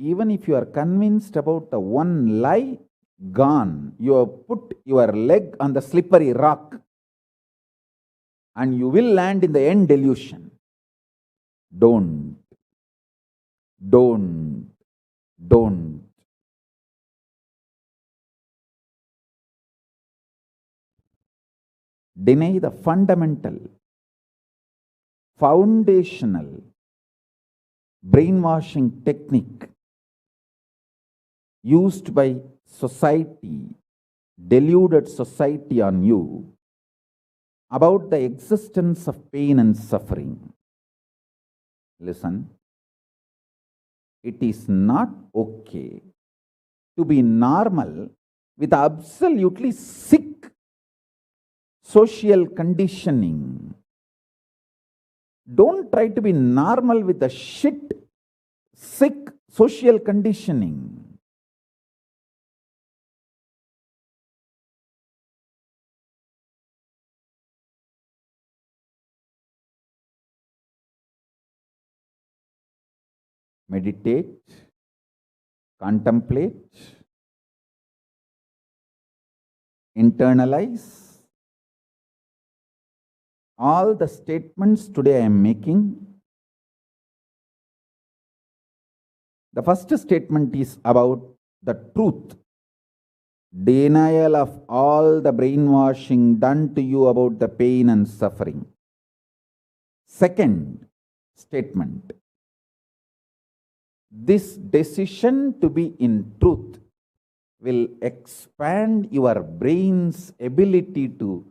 Even if you are convinced about the one lie, gone. You have put your leg on the slippery rock and you will land in the end delusion. Don't. Deny the fundamental, foundational brainwashing technique used by society, deluded society on you about the existence of pain and suffering. Listen, it is not okay to be normal with absolutely sick social conditioning. Don't try to be normal with the shit, sick social conditioning. Meditate, contemplate, internalize all the statements today I am making. The first statement is about the truth, denial of all the brainwashing done to you about the pain and suffering. Second statement, this decision to be in truth will expand your brain's ability to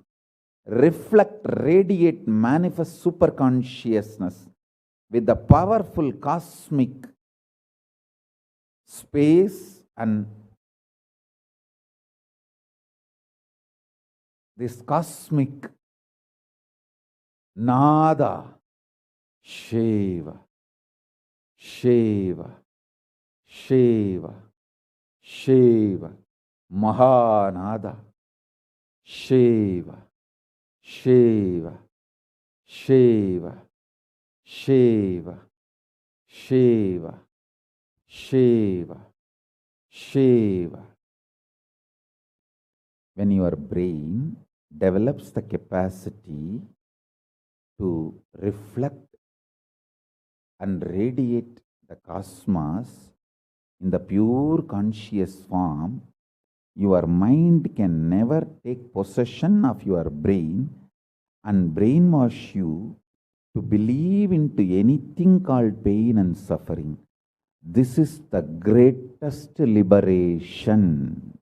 reflect, radiate, manifest superconsciousness with the powerful cosmic space and this cosmic nada, Shiva, Shiva, Shiva, Shiva, Mahanada, Shiva, Shiva, Shiva, Shiva, Shiva, Shiva, Shiva. When your brain develops the capacity to reflect and radiate the cosmos in the pure conscious form, your mind can never take possession of your brain and brainwash you to believe into anything called pain and suffering. This is the greatest liberation.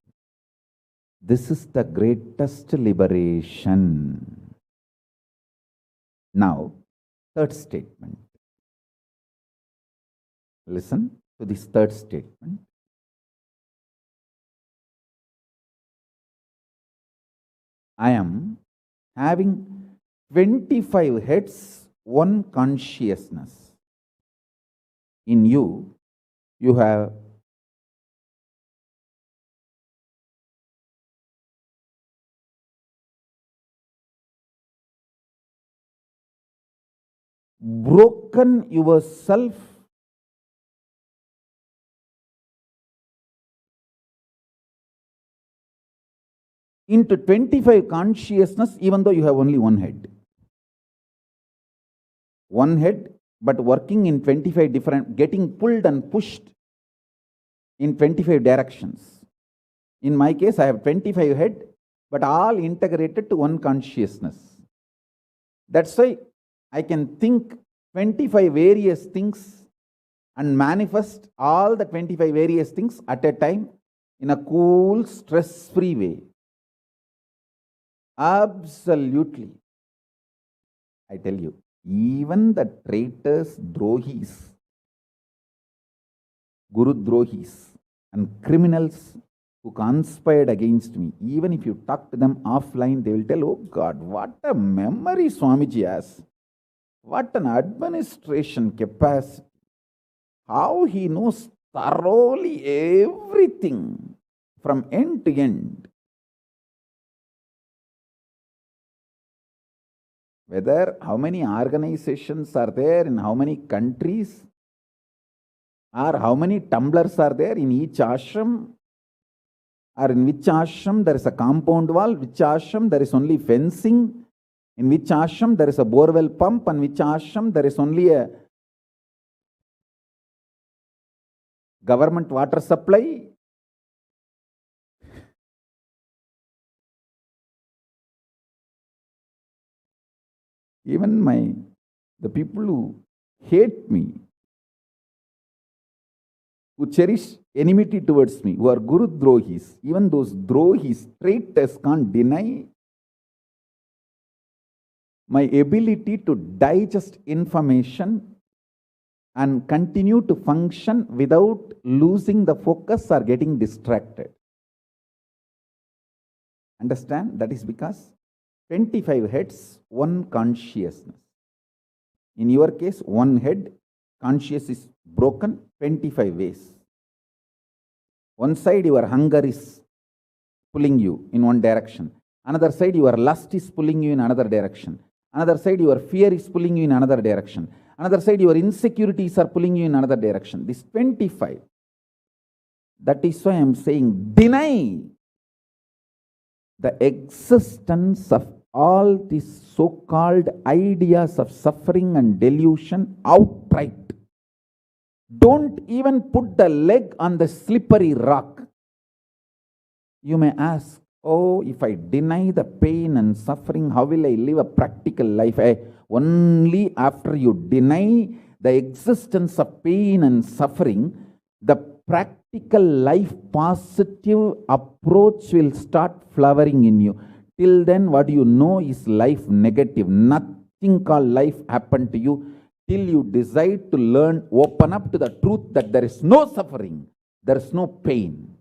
This is the greatest liberation. Now, third statement. Listen to this third statement. I am having 25 heads, one consciousness. In you, you have broken yourself into 25 consciousness, even though you have only one head. One head, but working in 25 different, getting pulled and pushed in 25 directions. In my case, I have 25 head, but all integrated to one consciousness. That's why I can think 25 various things and manifest all the 25 various things at a time in a cool, stress-free way. Absolutely. I tell you, even the traitors, drohis, guru drohis, and criminals who conspired against me, even if you talk to them offline, they will tell, oh God, what a memory Swamiji has. What an administration capacity. How he knows thoroughly everything from end to end. Whether how many organizations are there in how many countries, or how many tumblers are there in each ashram, or in which ashram there is a compound wall, which ashram there is only fencing, in which ashram there is a borewell pump, and which ashram there is only a government water supply. Even the people who hate me, who cherish enmity towards me, who are Guru Drohis, even those Drohis, traitors, can't deny my ability to digest information and continue to function without losing the focus or getting distracted. Understand? That is because 25 heads, one consciousness. In your case, one head, conscious is broken 25 ways. One side, your hunger is pulling you in one direction. Another side, your lust is pulling you in another direction. Another side, your fear is pulling you in another direction. Another side, your insecurities are pulling you in another direction. This 25. That is why I am saying, deny the existence of all these so-called ideas of suffering and delusion outright. Don't even put the leg on the slippery rock. You may ask, oh, if I deny the pain and suffering, how will I live a practical life? Only after you deny the existence of pain and suffering, the practical life positive approach will start flowering in you. Till then, what you know is life negative. Nothing called life happened to you. Till you decide to learn, open up to the truth that there is no suffering, there is no pain.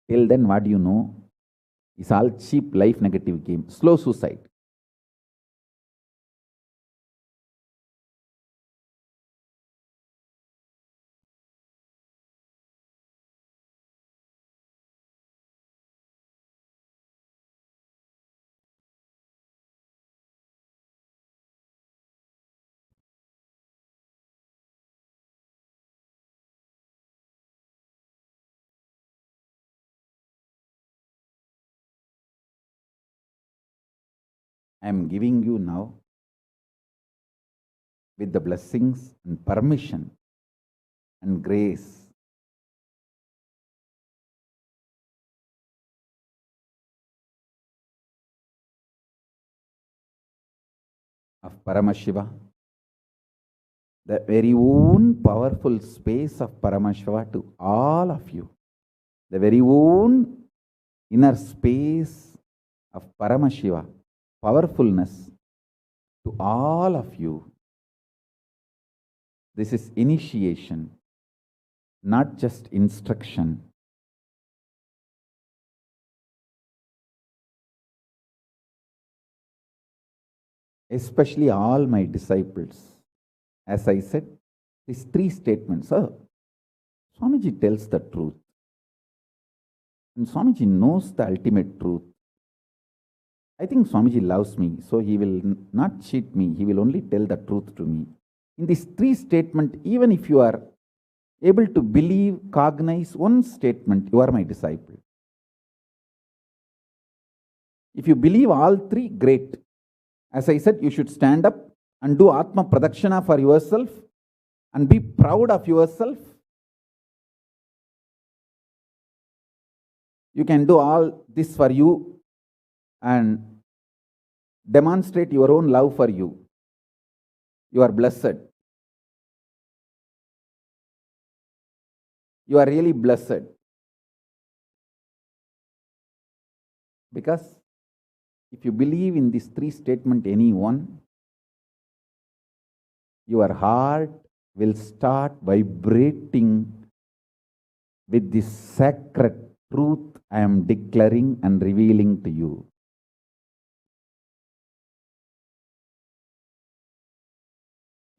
Till then, what you know is all cheap life negative game, slow suicide. I am giving you now, with the blessings and permission and grace, of Paramashiva, the very own powerful space of Paramashiva to all of you, the very own inner space of Paramashiva, powerfulness to all of you. This is initiation, not just instruction. Especially all my disciples. As I said, these three statements. Swamiji tells the truth. And Swamiji knows the ultimate truth. I think Swamiji loves me, so he will not cheat me. He will only tell the truth to me. In these three statements, even if you are able to believe, cognize one statement, you are my disciple. If you believe all three, great. As I said, you should stand up and do Atma Pradakshana for yourself and be proud of yourself. You can do all this for you and demonstrate your own love for you. You are blessed. You are really blessed. Because if you believe in these three statements, any one, your heart will start vibrating with this sacred truth I am declaring and revealing to you.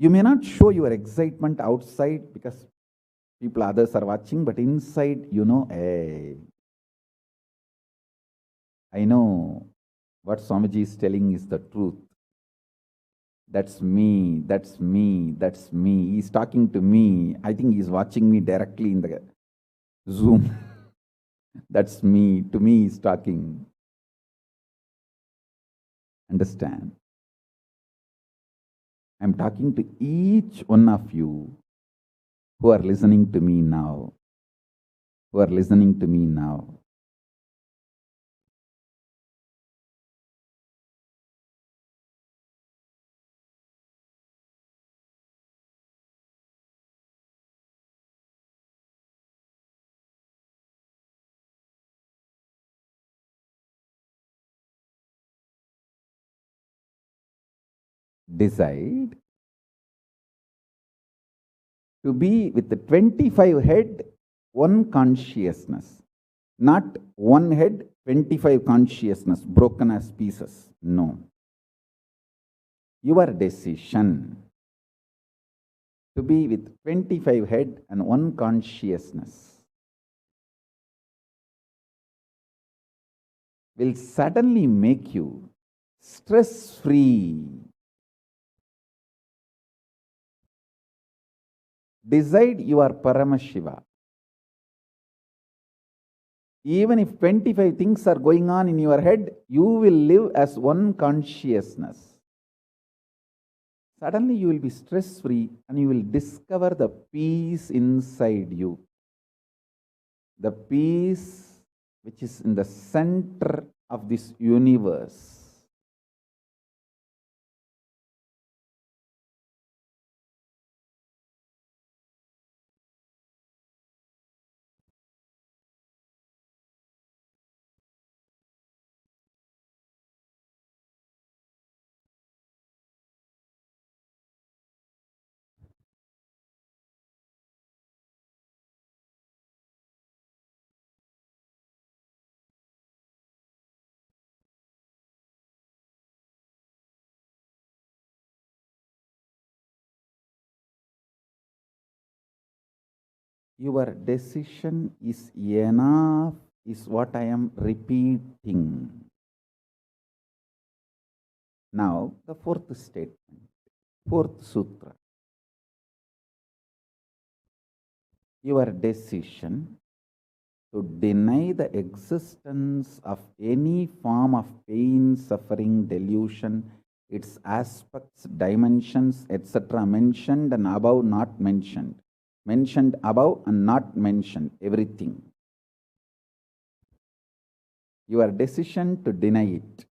You may not show your excitement outside because others are watching, but inside, you know, hey, I know what Swamiji is telling is the truth. That's me, that's me, that's me. He's talking to me. I think he's watching me directly in the Zoom. That's me. To me, he's talking. Understand? I'm talking to each one of you who are listening to me now. Who are listening to me now. Decide to be with the 25 head, one consciousness. Not one head, 25 consciousness, broken as pieces. No. Your decision to be with 25 head and one consciousness will suddenly make you stress-free. Decide you are Paramashiva. Even if 25 things are going on in your head, you will live as one consciousness. Suddenly you will be stress free and you will discover the peace inside you. The peace which is in the center of this universe. Your decision is enough, is what I am repeating. Now, the fourth statement, fourth sutra. Your decision to deny the existence of any form of pain, suffering, delusion, its aspects, dimensions, etc., mentioned and above, not mentioned. Mentioned above and not mentioned, everything. Your decision to deny it.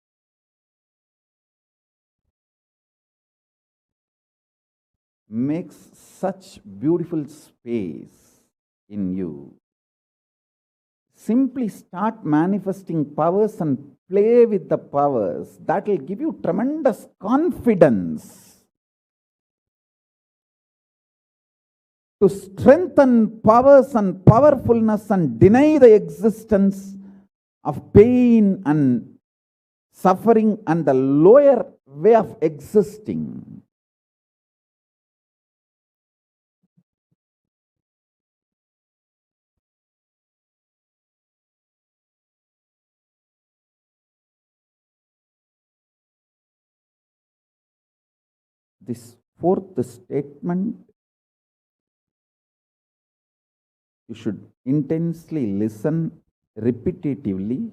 Makes such beautiful space in you. Simply start manifesting powers and play with the powers. That will give you tremendous confidence to strengthen powers and powerfulness and deny the existence of pain and suffering and the lower way of existing. This fourth statement, you should intensely listen repetitively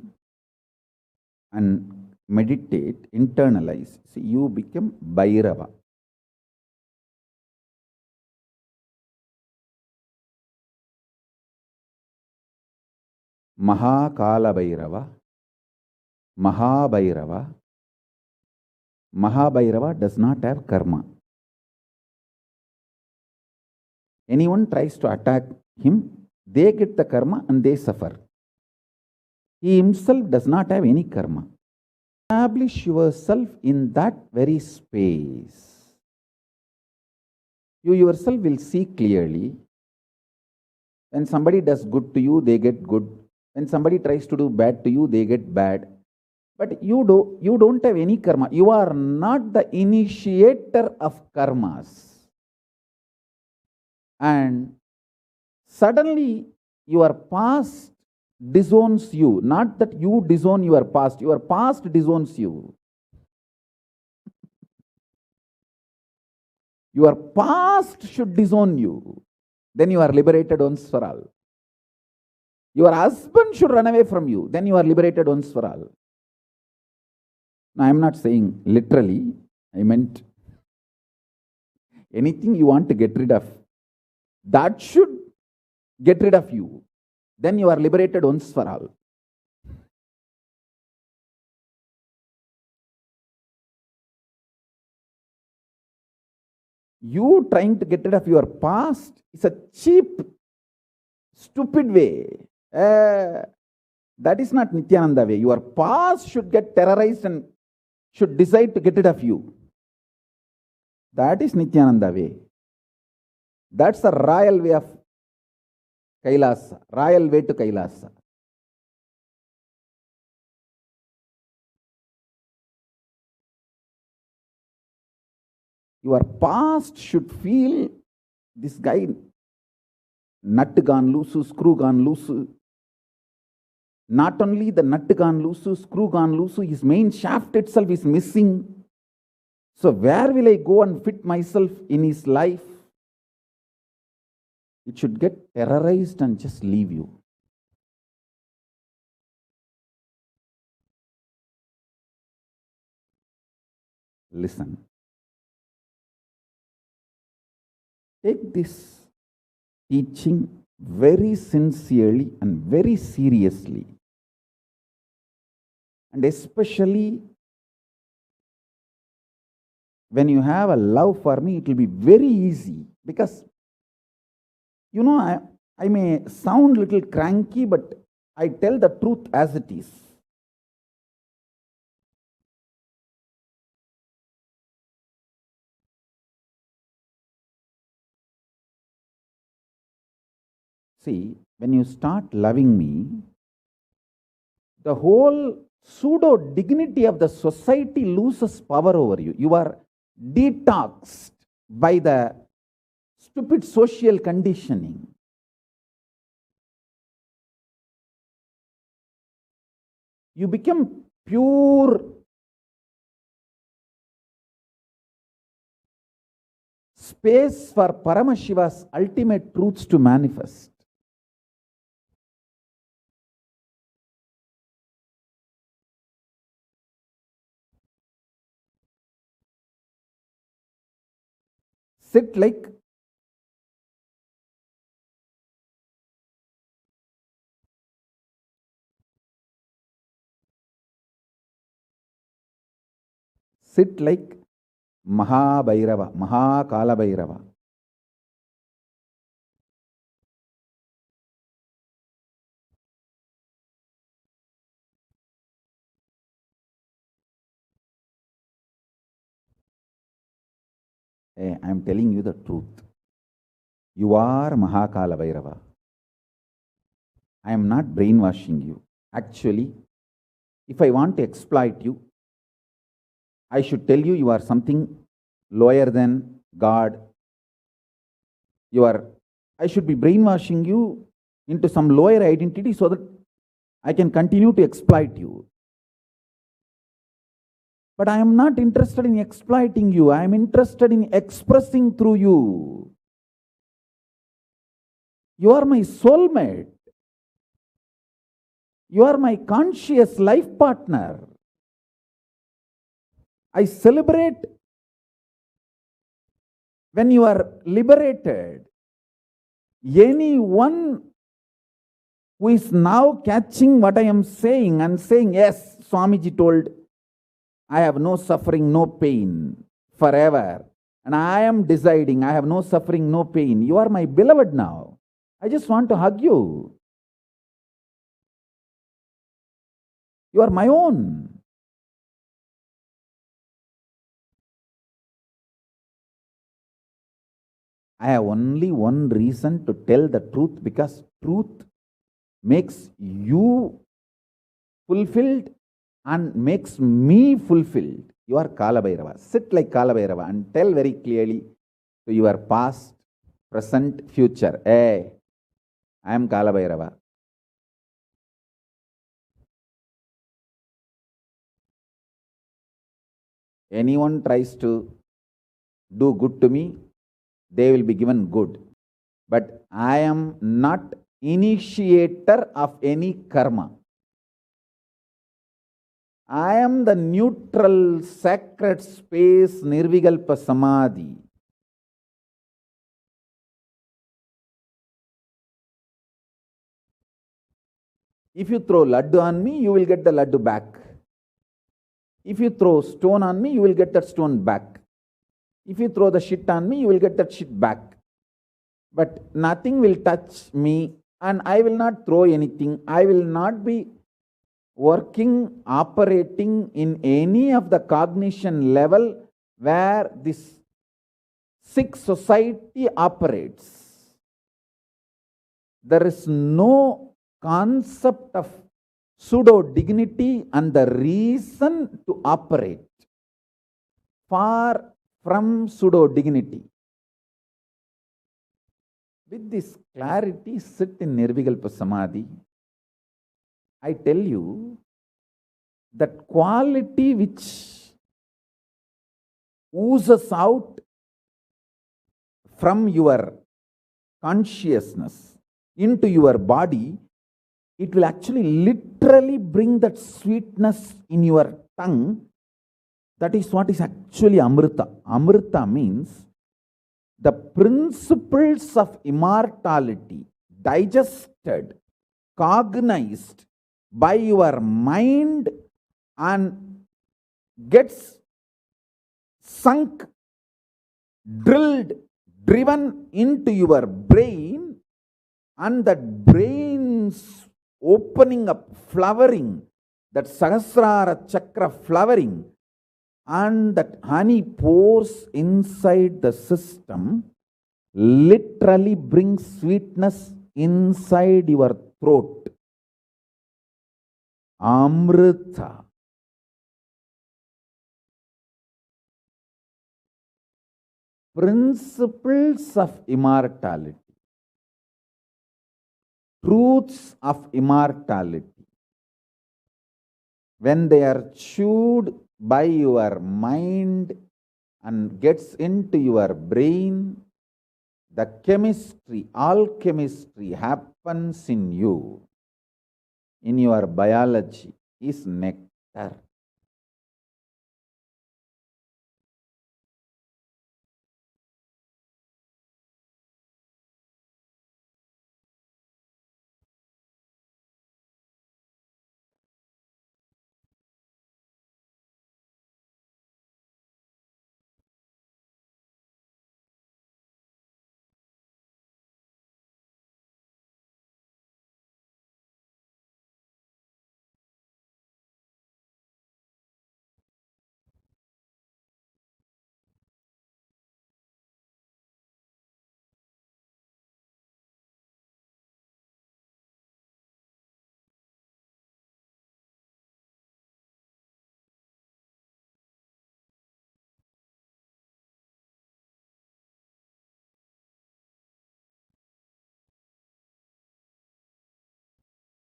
and meditate, internalize. See, you become Bhairava. Mahakalabhairava, Mahabhairava. Mahabhairava does not have karma. Anyone tries to attack him, they get the karma and they suffer. He himself does not have any karma. Establish yourself in that very space. You yourself will see clearly. When somebody does good to you, they get good. When somebody tries to do bad to you, they get bad. But you don't have any karma. You are not the initiator of karmas. And suddenly your past disowns you. Not that you disown your past disowns you. Your past should disown you. Then you are liberated once for all. Your husband should run away from you. Then you are liberated once for all. Now, I am not saying literally. I meant anything you want to get rid of, that should get rid of you. Then you are liberated once for all. You trying to get rid of your past is a cheap, stupid way. That is not Nithyananda way. Your past should get terrorized and should decide to get rid of you. That is Nithyananda way. That's the royal way of KAILASA, royal way to KAILASA. Your past should feel this guy, nut gone loose, screw gone loose. Not only the nut gone loose, screw gone loose, his main shaft itself is missing. So where will I go and fit myself in his life? It should get terrorized and just leave you. Listen. take this teaching very sincerely and very seriously. And especially when you have a love for me, it will be very easy, because, you know, I may sound a little cranky, but I tell the truth as it is. See, when you start loving me, the whole pseudo dignity of the society loses power over you. You are detoxed by the stupid social conditioning. You become pure space for Paramashiva's ultimate truths to manifest. Sit like Mahakalabhairava. Hey, I am telling you the truth. You are Mahakalabhairava. I am not brainwashing you. Actually, if I want to exploit you, I should tell you are something lower than God. I should be brainwashing you into some lower identity so that I can continue to exploit you. But I am not interested in exploiting you. I am interested in expressing through you. You are my soulmate. You are my conscious life partner. I celebrate when you are liberated. Anyone who is now catching what I am saying and saying, yes, Swamiji told, I have no suffering, no pain forever. And I am deciding I have no suffering, no pain. You are my beloved now. I just want to hug you. You are my own. I have only one reason to tell the truth, because truth makes you fulfilled and makes me fulfilled. You are Kalabhairava. Sit like Kalabhairava and tell very clearly to your past, present, future. Hey, I am Kalabhairava. Anyone tries to do good to me, they will be given good. But I am not initiator of any karma. I am the neutral, sacred space, Nirvikalpa Samadhi. If you throw laddu on me, you will get the laddu back. If you throw stone on me, you will get that stone back. If you throw the shit on me, you will get that shit back. But nothing will touch me, and I will not throw anything. I will not be working, operating in any of the cognition level where this sick society operates. There is no concept of pseudo dignity and the reason to operate. Far from pseudo dignity. With this clarity, sit in Nirvikalpa Samadhi. I tell you that quality which oozes out from your consciousness into your body, it will actually literally bring that sweetness in your tongue. That is what is actually Amrita. Amrita means the principles of immortality digested, cognized by your mind and gets sunk, drilled, driven into your brain, and that brain's opening up, flowering, that Sahasrara Chakra flowering, and that honey pours inside the system, literally brings sweetness inside your throat. Amrita. Principles of immortality, truths of immortality, when they are chewed by your mind and gets into your brain, the chemistry, alchemistry happens in you, in your biology, is nectar.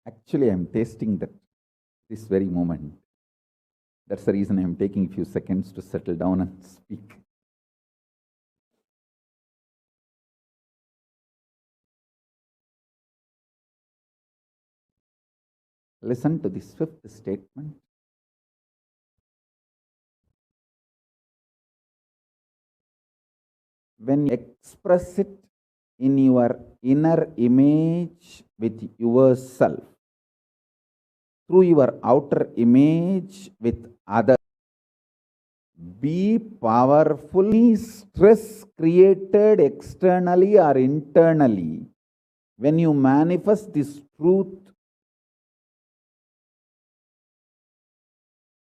Actually, I am tasting that this very moment. That's the reason I am taking a few seconds to settle down and speak. Listen to this fifth statement. When you express it in your inner image with yourself, through your outer image with others, be powerful. Stress created externally or internally, when you manifest this truth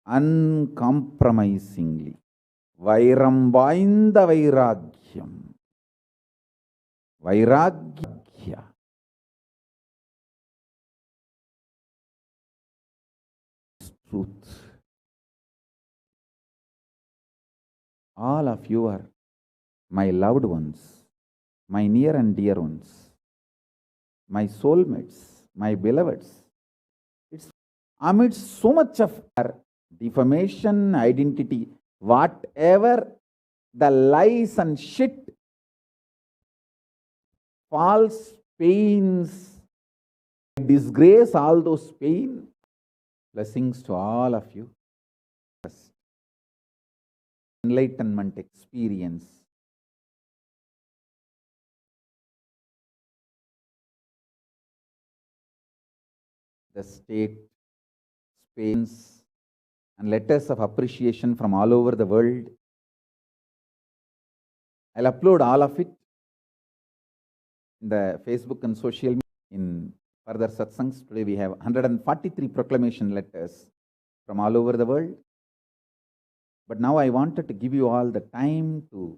uncompromisingly, Vairam vainda vairagyam, vairagya, truth. All of you are my loved ones, my near and dear ones, my soulmates, my beloveds. It's amidst so much of our defamation, identity, whatever the lies and shit, false pains, disgrace, all those pain, blessings to all of you. Enlightenment experience. The state, space, and letters of appreciation from all over the world. I'll upload all of it in the Facebook and social media. In further satsangs, today we have 143 proclamation letters from all over the world. But now I wanted to give you all the time to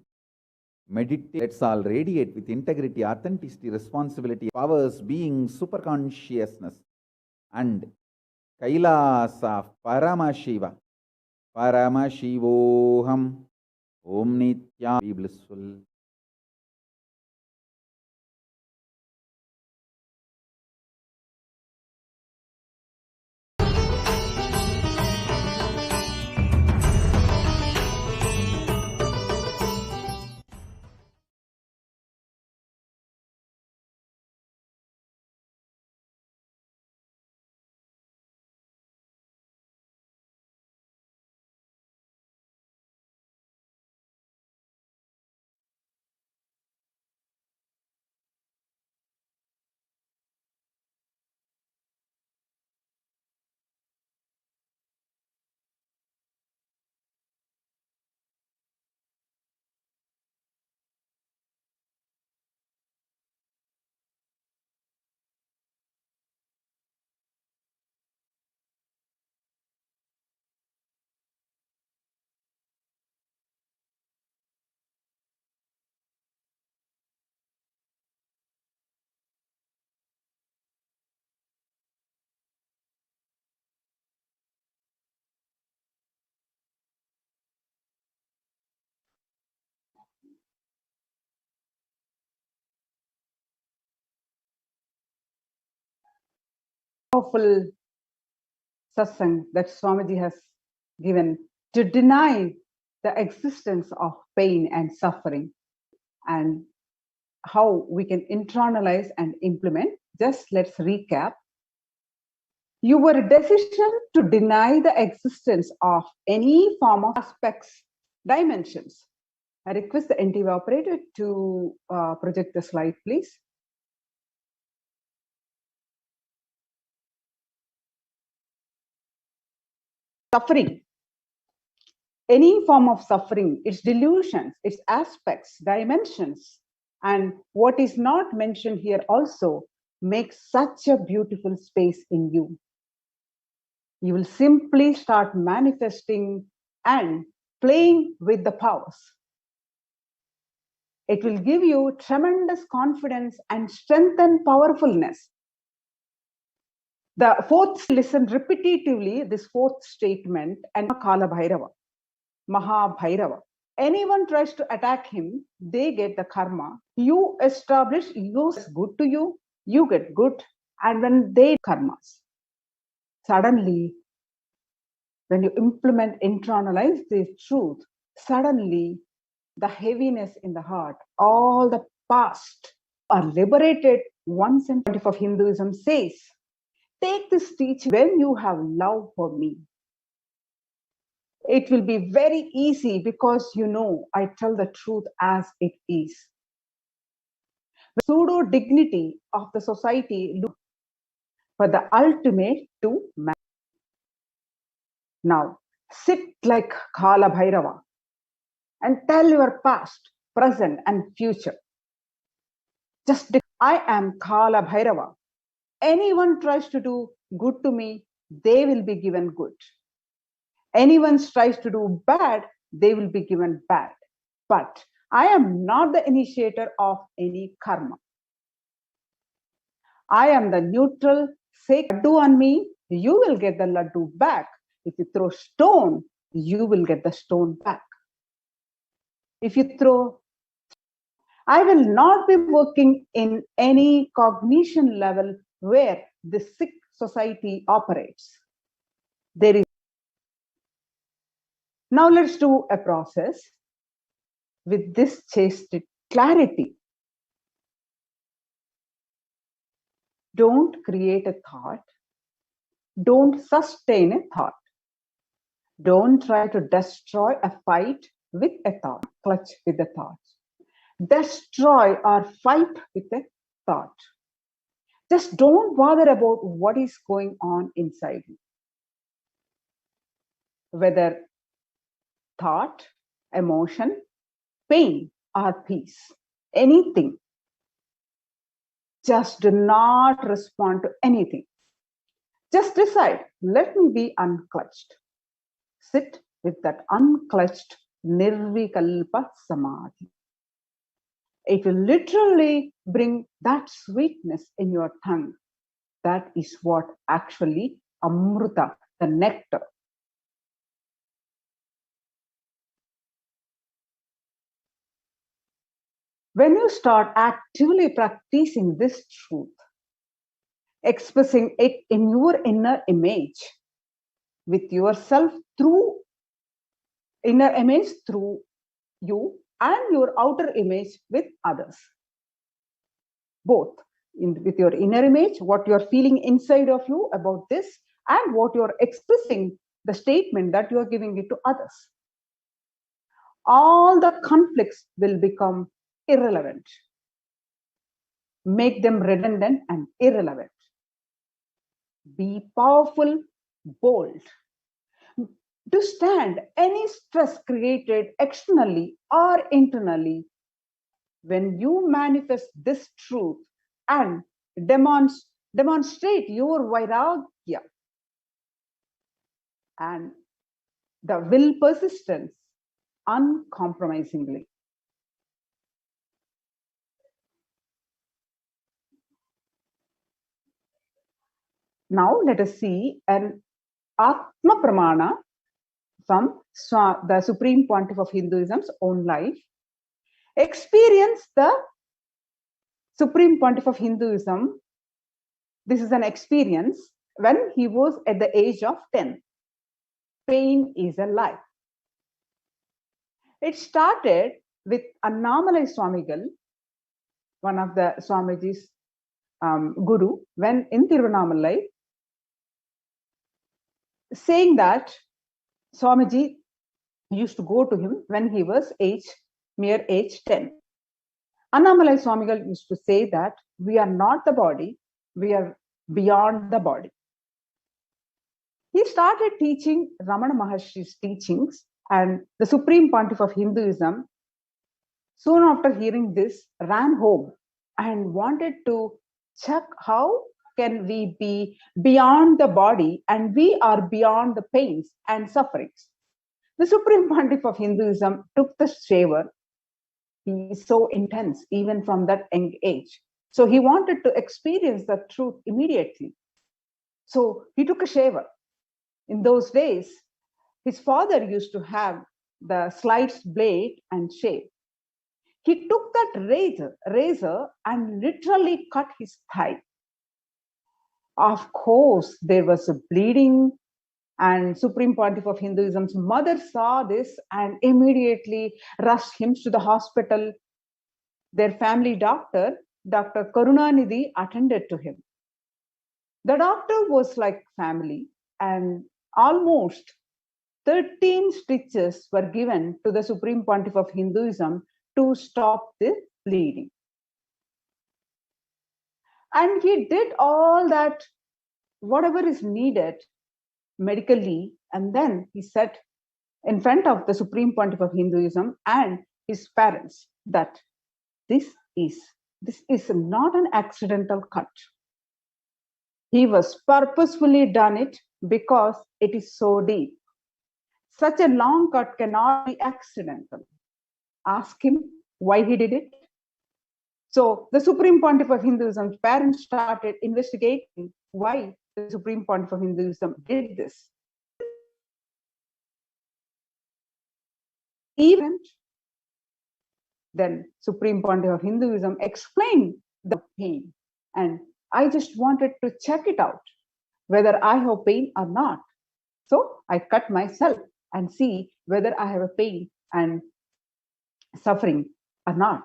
meditate. Let's all radiate with integrity, authenticity, responsibility, powers, being, super consciousness, and KAILASA Paramashiva, Paramashivoham, Om Nithyananda, be blissful. Powerful satsang that Swamiji has given to deny the existence of pain and suffering, and how we can internalize and implement. Just let's recap. Your decision to deny the existence of any form of aspects, dimensions. I request the NTV operator to project the slide, please. Suffering. Any form of suffering, its delusions, its aspects, dimensions, and what is not mentioned here also makes such a beautiful space in you. You will simply start manifesting and playing with the powers. It will give you tremendous confidence and strength and powerfulness. The fourth, listen repetitively, this fourth statement, and Mahakalabhairava. Mahabhairava. Anyone tries to attack him, they get the karma. You establish yours good to you, you get good, and when they karmas. Suddenly, when you implement, internalize this truth, suddenly the heaviness in the heart, all the past are liberated. Once and of Hinduism says, take this teaching when you have love for me. It will be very easy because you know I tell the truth as it is. The pseudo dignity of the society look for the ultimate to man. Now sit like Kalabhairava and tell your past, present, and future. Just I am Kalabhairava. Anyone tries to do good to me, they will be given good. Anyone tries to do bad, they will be given bad. But I am not the initiator of any karma. I am the neutral. Say laddu on me, you will get the laddu back. If you throw stone, you will get the stone back. If you throw, I will not be working in any cognition level where the sick society operates. There is. Now let's do a process with this chaste clarity. Don't create a thought. Don't sustain a thought. Don't try to destroy a fight with a thought. Clutch with the thought. Destroy or fight with a thought. Just don't bother about what is going on inside you. Whether thought, emotion, pain, or peace, anything. Just do not respond to anything. Just decide, let me be unclutched. Sit with that unclutched nirvikalpa samadhi. It will literally bring that sweetness in your tongue. That is what actually amruta, the nectar. When you start actively practicing this truth, expressing it in your inner image, with yourself through inner image through you and your outer image with others. Both with your inner image, what you're feeling inside of you about this, and what you're expressing, the statement that you're giving it to others. All the conflicts will become irrelevant. Make them redundant and irrelevant. Be powerful, bold. To stand any stress created externally or internally, when you manifest this truth and demonstrate your vairagya and the will persistence uncompromisingly. Now let us see an Atma Pramana from the Supreme Pontiff of Hinduism's own life. experienced the Supreme Pontiff of Hinduism. This is an experience when he was at the age of 10. Pain is a lie. It started with Annamalai Swamigal, one of the Swamiji's guru, when in Tiruvannamalai, saying that Swamiji used to go to him when he was mere age 10. Annamalai Swamigal used to say that we are not the body, we are beyond the body. He started teaching Ramana Maharshi's teachings, and the Supreme Pontiff of Hinduism, soon after hearing this, ran home and wanted to check how can we be beyond the body and we are beyond the pains and sufferings. The Supreme Pontiff of Hinduism took the shaver. He is so intense, even from that young age. So he wanted to experience the truth immediately. So he took a shaver. In those days, his father used to have the slice blade and shave. He took that razor and literally cut his thigh. Of course, there was a bleeding, and Supreme Pontiff of Hinduism's mother saw this and immediately rushed him to the hospital. Their family doctor, Dr. Karunanidhi, attended to him. The doctor was like family, and almost 13 stitches were given to the Supreme Pontiff of Hinduism to stop the bleeding. And he did all that, whatever is needed medically, and then he said in front of the Supreme Pontiff of Hinduism and his parents that this is not an accidental cut. He was purposefully done it because it is so deep. Such a long cut cannot be accidental. Ask him why he did it. So the Supreme Pontiff of Hinduism's parents started investigating why the Supreme Pontiff of Hinduism did this. Even then, Supreme Pontiff of Hinduism explained the pain, and I just wanted to check it out, whether I have pain or not. So I cut myself and see whether I have a pain and suffering or not.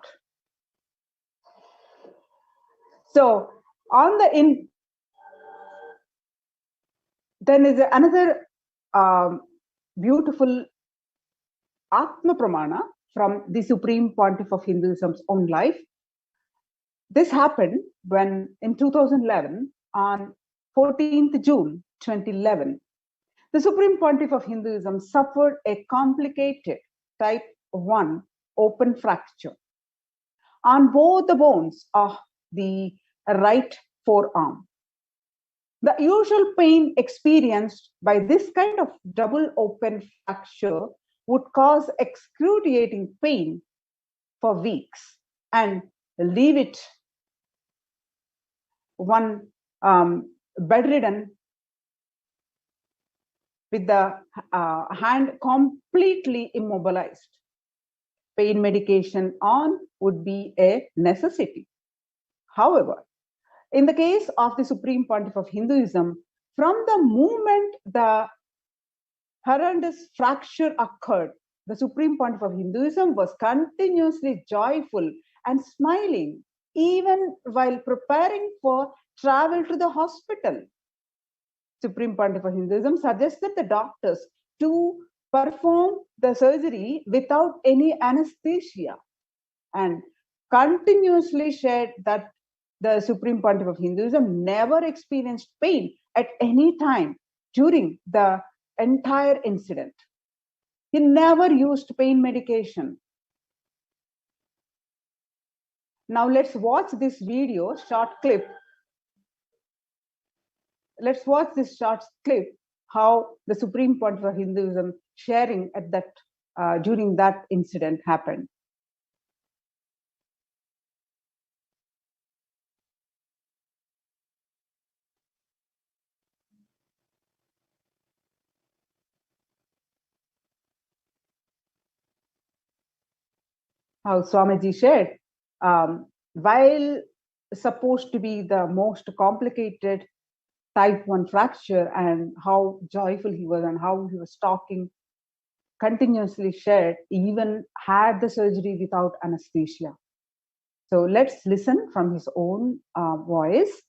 So then is another beautiful Atma Pramana from the Supreme Pontiff of Hinduism's own life. This happened when in 2011, on 14th June 2011, the Supreme Pontiff of Hinduism suffered a complicated type 1 open fracture on both the bones of the right forearm. The usual pain experienced by this kind of double open fracture would cause excruciating pain for weeks and leave it one bedridden with the hand completely immobilized. Pain medication on would be a necessity. However, in the case of the Supreme Pontiff of Hinduism, from the moment the horrendous fracture occurred, the Supreme Pontiff of Hinduism was continuously joyful and smiling, even while preparing for travel to the hospital. Supreme Pontiff of Hinduism suggested the doctors to perform the surgery without any anesthesia, and continuously shared that the Supreme Pontiff of Hinduism never experienced pain at any time during the entire incident. He never used pain medication. Now let's watch this video, short clip. Let's watch this short clip, how the Supreme Pontiff of Hinduism sharing at that during that incident happened. how Swamiji shared, while supposed to be the most complicated type 1 fracture, and how joyful he was and how he was talking, continuously shared, even had the surgery without anesthesia. So let's listen from his own voice.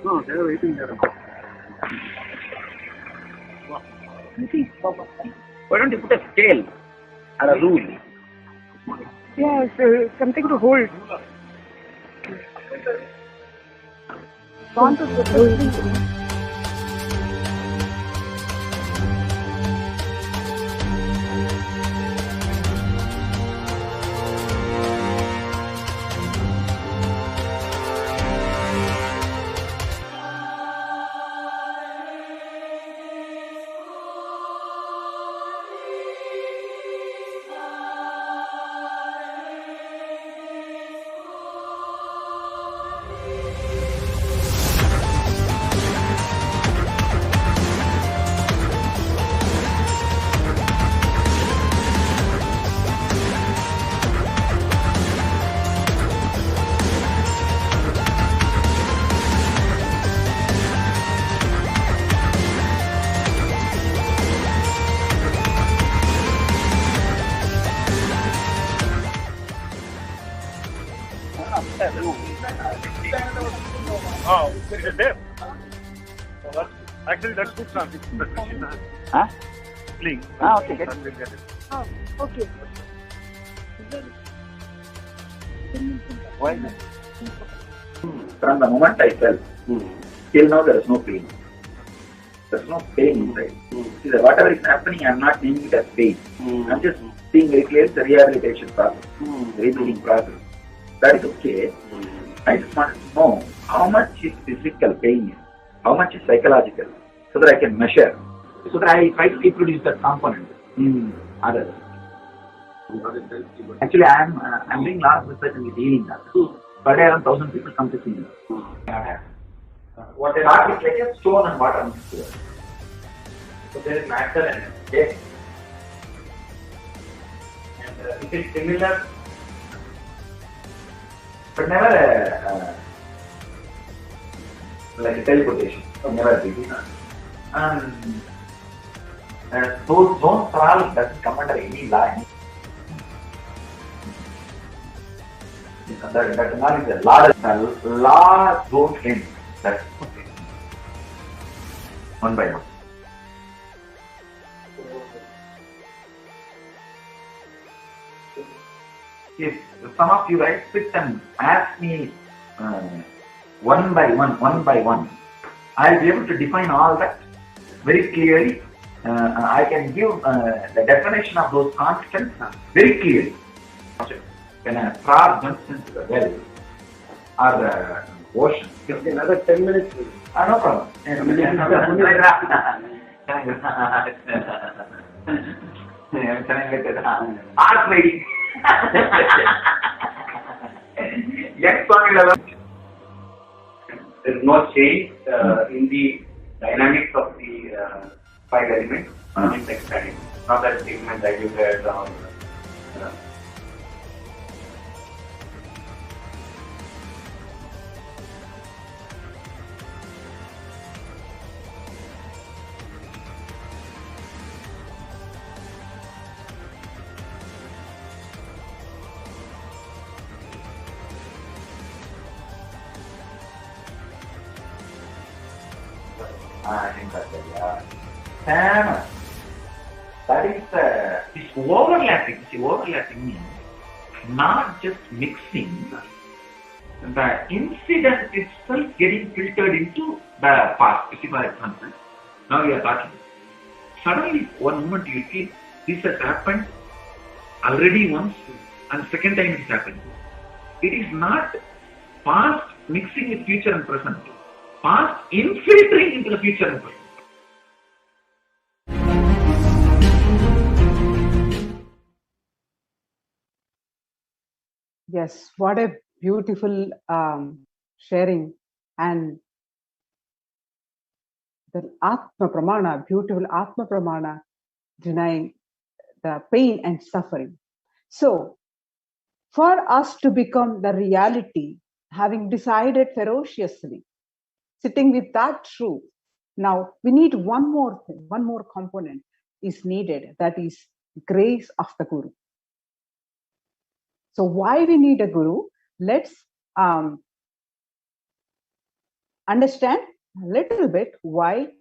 No, they're waiting there. Why don't you put a scale or a rule? Yeah, something to hold. Want to hold. Oh, it's there. Oh, actually, that's good transition. Huh? Link. Okay, get it. Oh, okay. Why not? From the moment I fell, till now there is no pain. There is no pain inside. See, whatever is happening, I am not naming it as pain. I am just seeing very clearly the rehabilitation process, rebuilding process. That is okay. I just want to know how much is physical pain, how much is psychological, so that I can measure, so that I try to reproduce that component in others. Actually, I am doing lot of research in healing that. But around 1,000 people come to see me. What they are is like a stone and water mixed together. So there is matter and yes. And it is similar, but never like a teleportation. Never big. And those zones are all doesn't come under any law. That knowledge is the law don't end. That's okay. One by one. If some of you guys sit and ask me one by one, I'll be able to define all that very clearly. I can give the definition of those constants very clearly. When a frog jumps into the well or the ocean, give another 10 minutes. No problem. Art lady. Yes, there is no change in the dynamics of the 5 elements. It's exciting. Not that statement that you heard on. That is this overlapping. See, overlapping means not just mixing, the incident itself getting filtered into the past. You see, for example, now we are talking. Suddenly, one moment you feel this has happened already once, and second time it is happening. It is not past mixing with future and present. Past infiltrating into the future and present. Yes, what a beautiful sharing, and the Atma Pramana, beautiful Atma Pramana, denying the pain and suffering. So, for us to become the reality, having decided ferociously, sitting with that truth, now we need one more thing, one more component is needed, that is grace of the Guru. So why we need a Guru? Let's understand a little bit why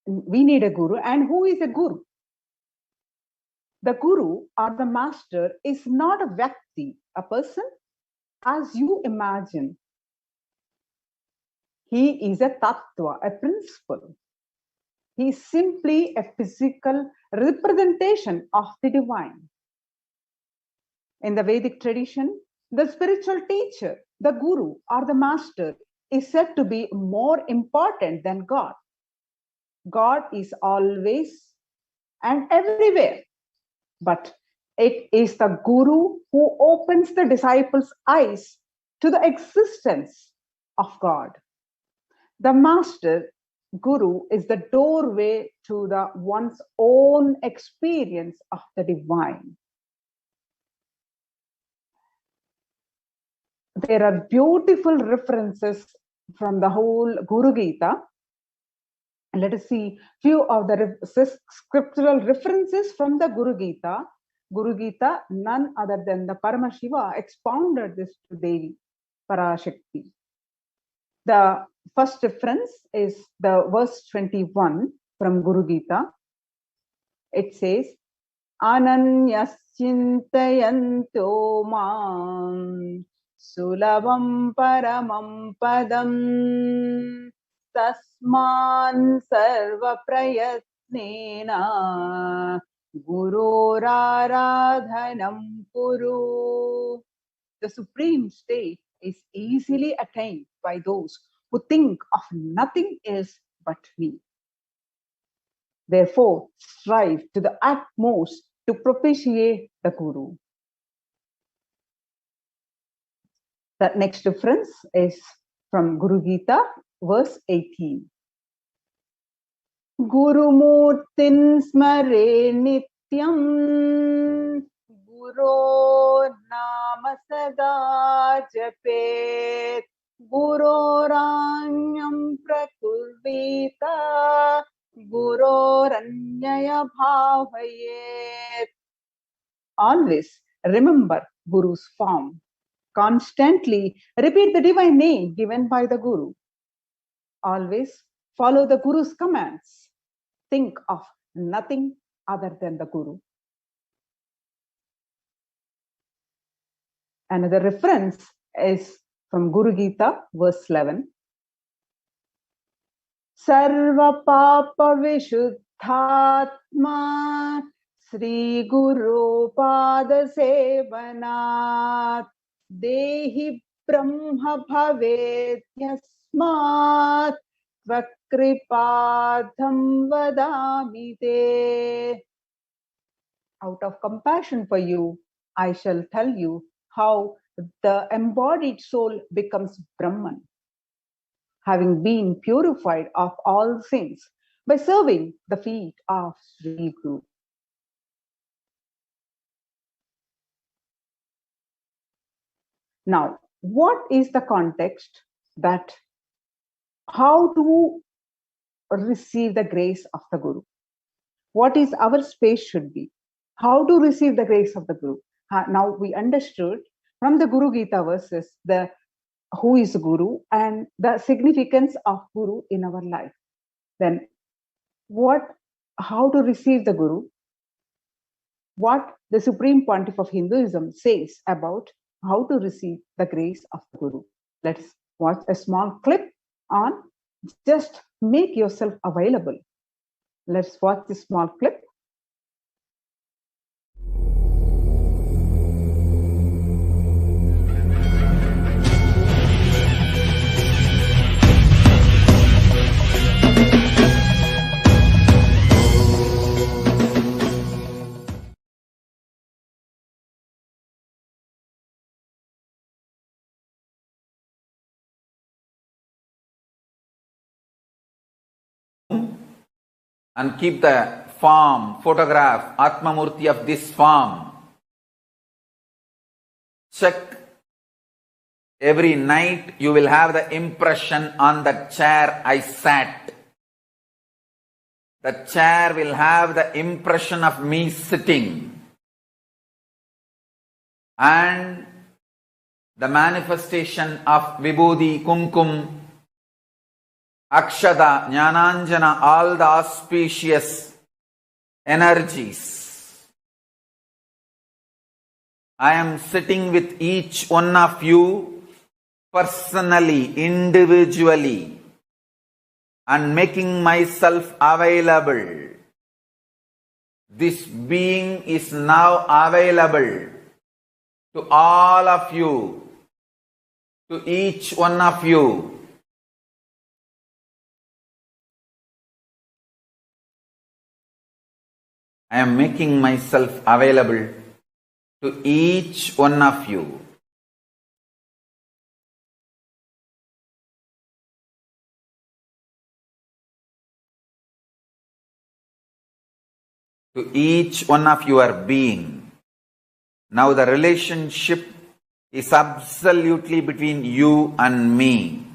we need a Guru and who is a Guru. The Guru or the master is not a Vyakti, a person as you imagine. He is a Tattva, a principle. He is simply a physical representation of the divine. In the Vedic tradition, the spiritual teacher, the Guru or the master, is said to be more important than God. God is always and everywhere. But it is the Guru who opens the disciples' eyes to the existence of God. The master, Guru, is the doorway to the one's own experience of the divine. There are beautiful references from the whole Guru Gita. And let us see few of the scriptural references from the Guru Gita. Guru Gita, none other than the Paramashiva expounded this to Devi Parashakti. The first reference is the verse 21 from Guru Gita. It says, Ananyas chintayanto mam sulabam paramam padam tasman sarva prayatnena guroraradhanam kuru. The supreme state is easily attained by those who think of nothing else but me. Therefore, strive to the utmost to propitiate the Guru. The next reference is from Guru Gita, verse 18. Guru Murtin smare nityam Guru nama sada japet Guru ranyam prakurvita Guru ranyaya bhavayet. Always remember Guru's form. Constantly repeat the divine name given by the Guru. Always follow the Guru's commands. Think of nothing other than the Guru. Another reference is from Guru Gita, verse 11. Sarva Papa Vishuddhatma Sri Guru Pada Sevanat Dehi Brahma Bhavet Yasmat Vakripadham Vadamite. Out of compassion for you, I shall tell you how the embodied soul becomes Brahman, having been purified of all sins by serving the feet of Sri Guru. Now, what is the context that how to receive the grace of the Guru? What is our space should be? How to receive the grace of the Guru? Now we understood from the Guru Gita verses the who is Guru and the significance of Guru in our life. Then how to receive the Guru? What the Supreme Pontiff of Hinduism says about how to receive the grace of the Guru. Let's watch a small clip on just make yourself available. Let's watch this small clip. and keep the form, photograph, Atmamurti of this form. Check every night, you will have the impression on the chair I sat. The chair will have the impression of me sitting. And the manifestation of Vibhuti, Kumkum, Akshada, Jnananjana, all the auspicious energies. I am sitting with each one of you personally, individually, and making myself available. This being is now available to all of you, to each one of you. I am making myself available to each one of you. To each one of your being. Now the relationship is absolutely between you and me.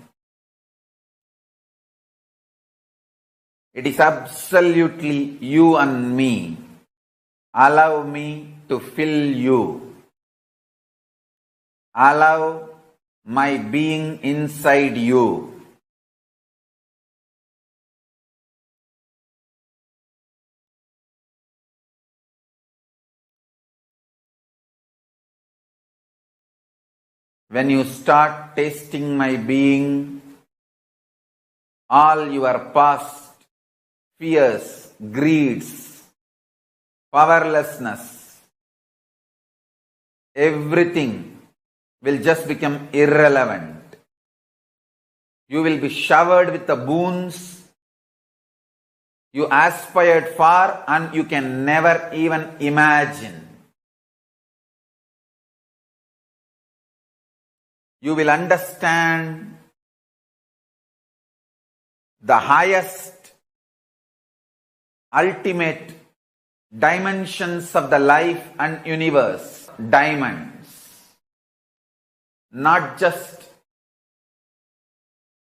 It is absolutely you and me. Allow me to fill you. Allow my being inside you. When you start tasting my being, all your past fears, greeds, powerlessness, everything will just become irrelevant. You will be showered with the boons you aspired for and you can never even imagine. You will understand the highest, ultimate dimensions of the life and universe. Diamonds. Not just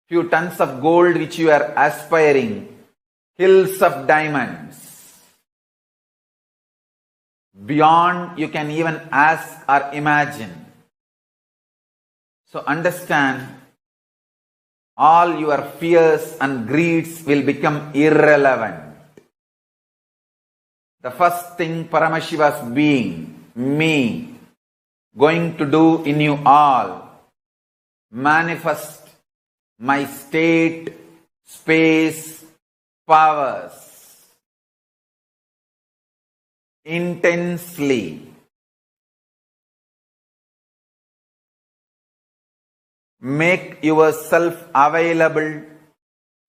few tons of gold which you are aspiring. Hills of diamonds. Beyond you can even ask or imagine. So understand, all your fears and greeds will become irrelevant. The first thing Paramashiva's being, me, going to do in you all, manifest my state, space, powers intensely. Make yourself available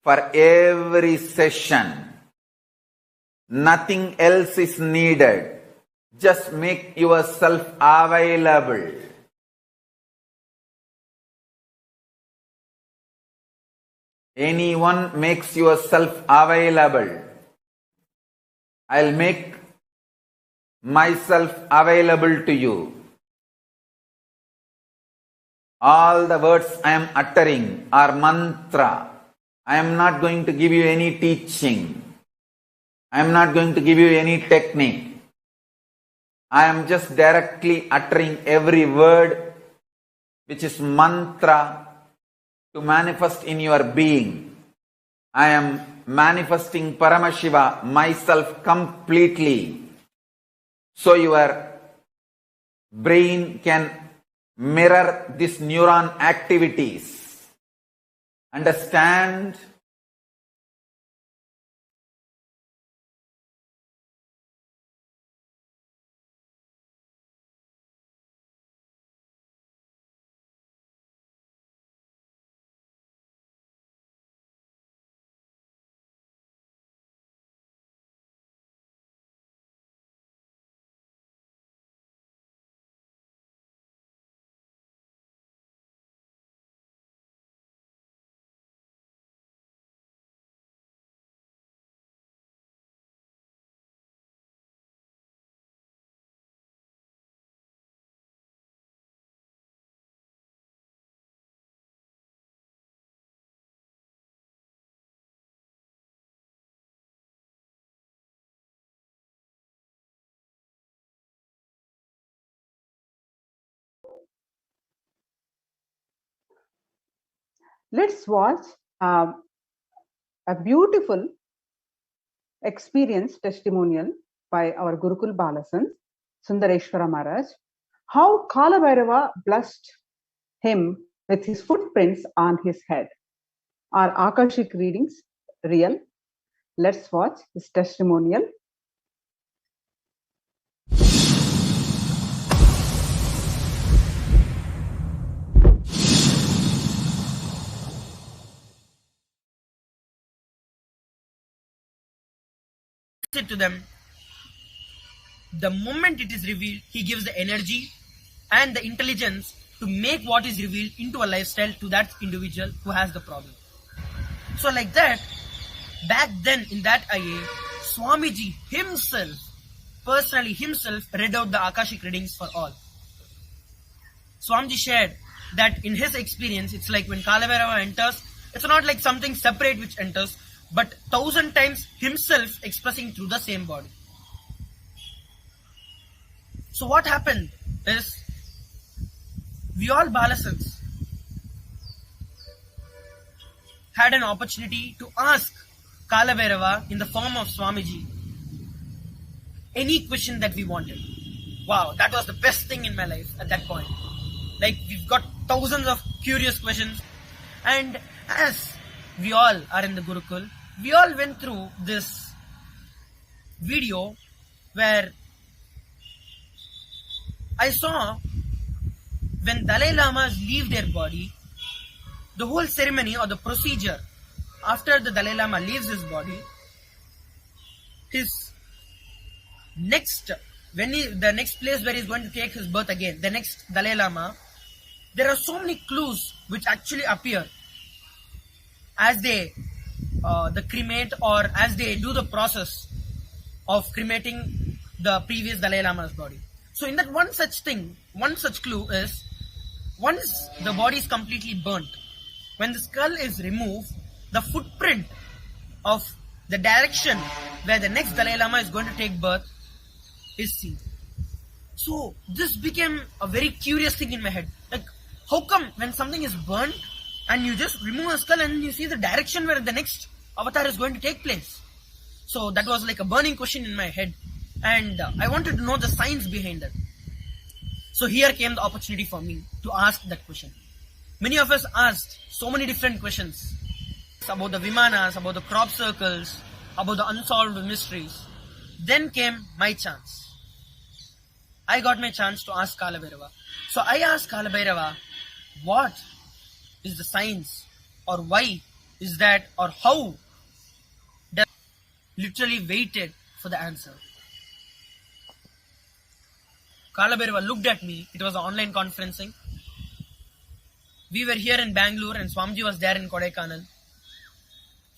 for every session. Nothing else is needed. Just make yourself available. Anyone makes yourself available. I'll make myself available to you. All the words I am uttering are mantra. I am not going to give you any teaching. I am not going to give you any technique. I am just directly uttering every word which is mantra to manifest in your being. I am manifesting Paramashiva, myself completely. So your brain can mirror these neuron activities. Understand? Let's watch a beautiful experience testimonial by our Gurukul Balasan, Sundareshwara Maharaj, how Kalabhairava blessed him with his footprints on his head. Are Akashic readings real? Let's watch his testimonial. It to them, the moment it is revealed, he gives the energy and the intelligence to make what is revealed into a lifestyle to that individual who has the problem. So like that, back then in that IA, Swamiji himself, personally himself, read out the Akashic readings for all. Swamiji shared that in his experience, it's like when Kalabhairava enters, it's not like something separate which enters, but 1,000 times himself expressing through the same body. So what happened is, we all Balasans had an opportunity to ask Kalabhairava in the form of Swamiji any question that we wanted. Wow, that was the best thing in my life at that point. Like, we've got thousands of curious questions, and as we all are in the Gurukul, we all went through this video where I saw when Dalai Lamas leave their body, the whole ceremony or the procedure after the Dalai Lama leaves his body, his next, the next place where he's going to take his birth again, the next Dalai Lama, there are so many clues which actually appear as they the cremate, or as they do the process of cremating the previous Dalai Lama's body. So in that one such thing, one such clue is, once the body is completely burnt, when the skull is removed, the footprint of the direction where the next Dalai Lama is going to take birth is seen. So this became a very curious thing in my head. Like, how come when something is burnt and you just remove a skull and you see the direction where the next avatar is going to take place? So that was like a burning question in my head, and I wanted to know the science behind it. So here came the opportunity for me to ask that question. Many of us asked so many different questions about the Vimanas, about the crop circles, about the unsolved mysteries. Then came my chance. I got my chance to ask Kalabhairava. So I asked Kalabhairava, what is the science, or why is that, or how? That literally waited for the answer. Kalabhairava looked at me. It was an online conferencing. We were here in Bangalore and Swamiji was there in Kodaikanal.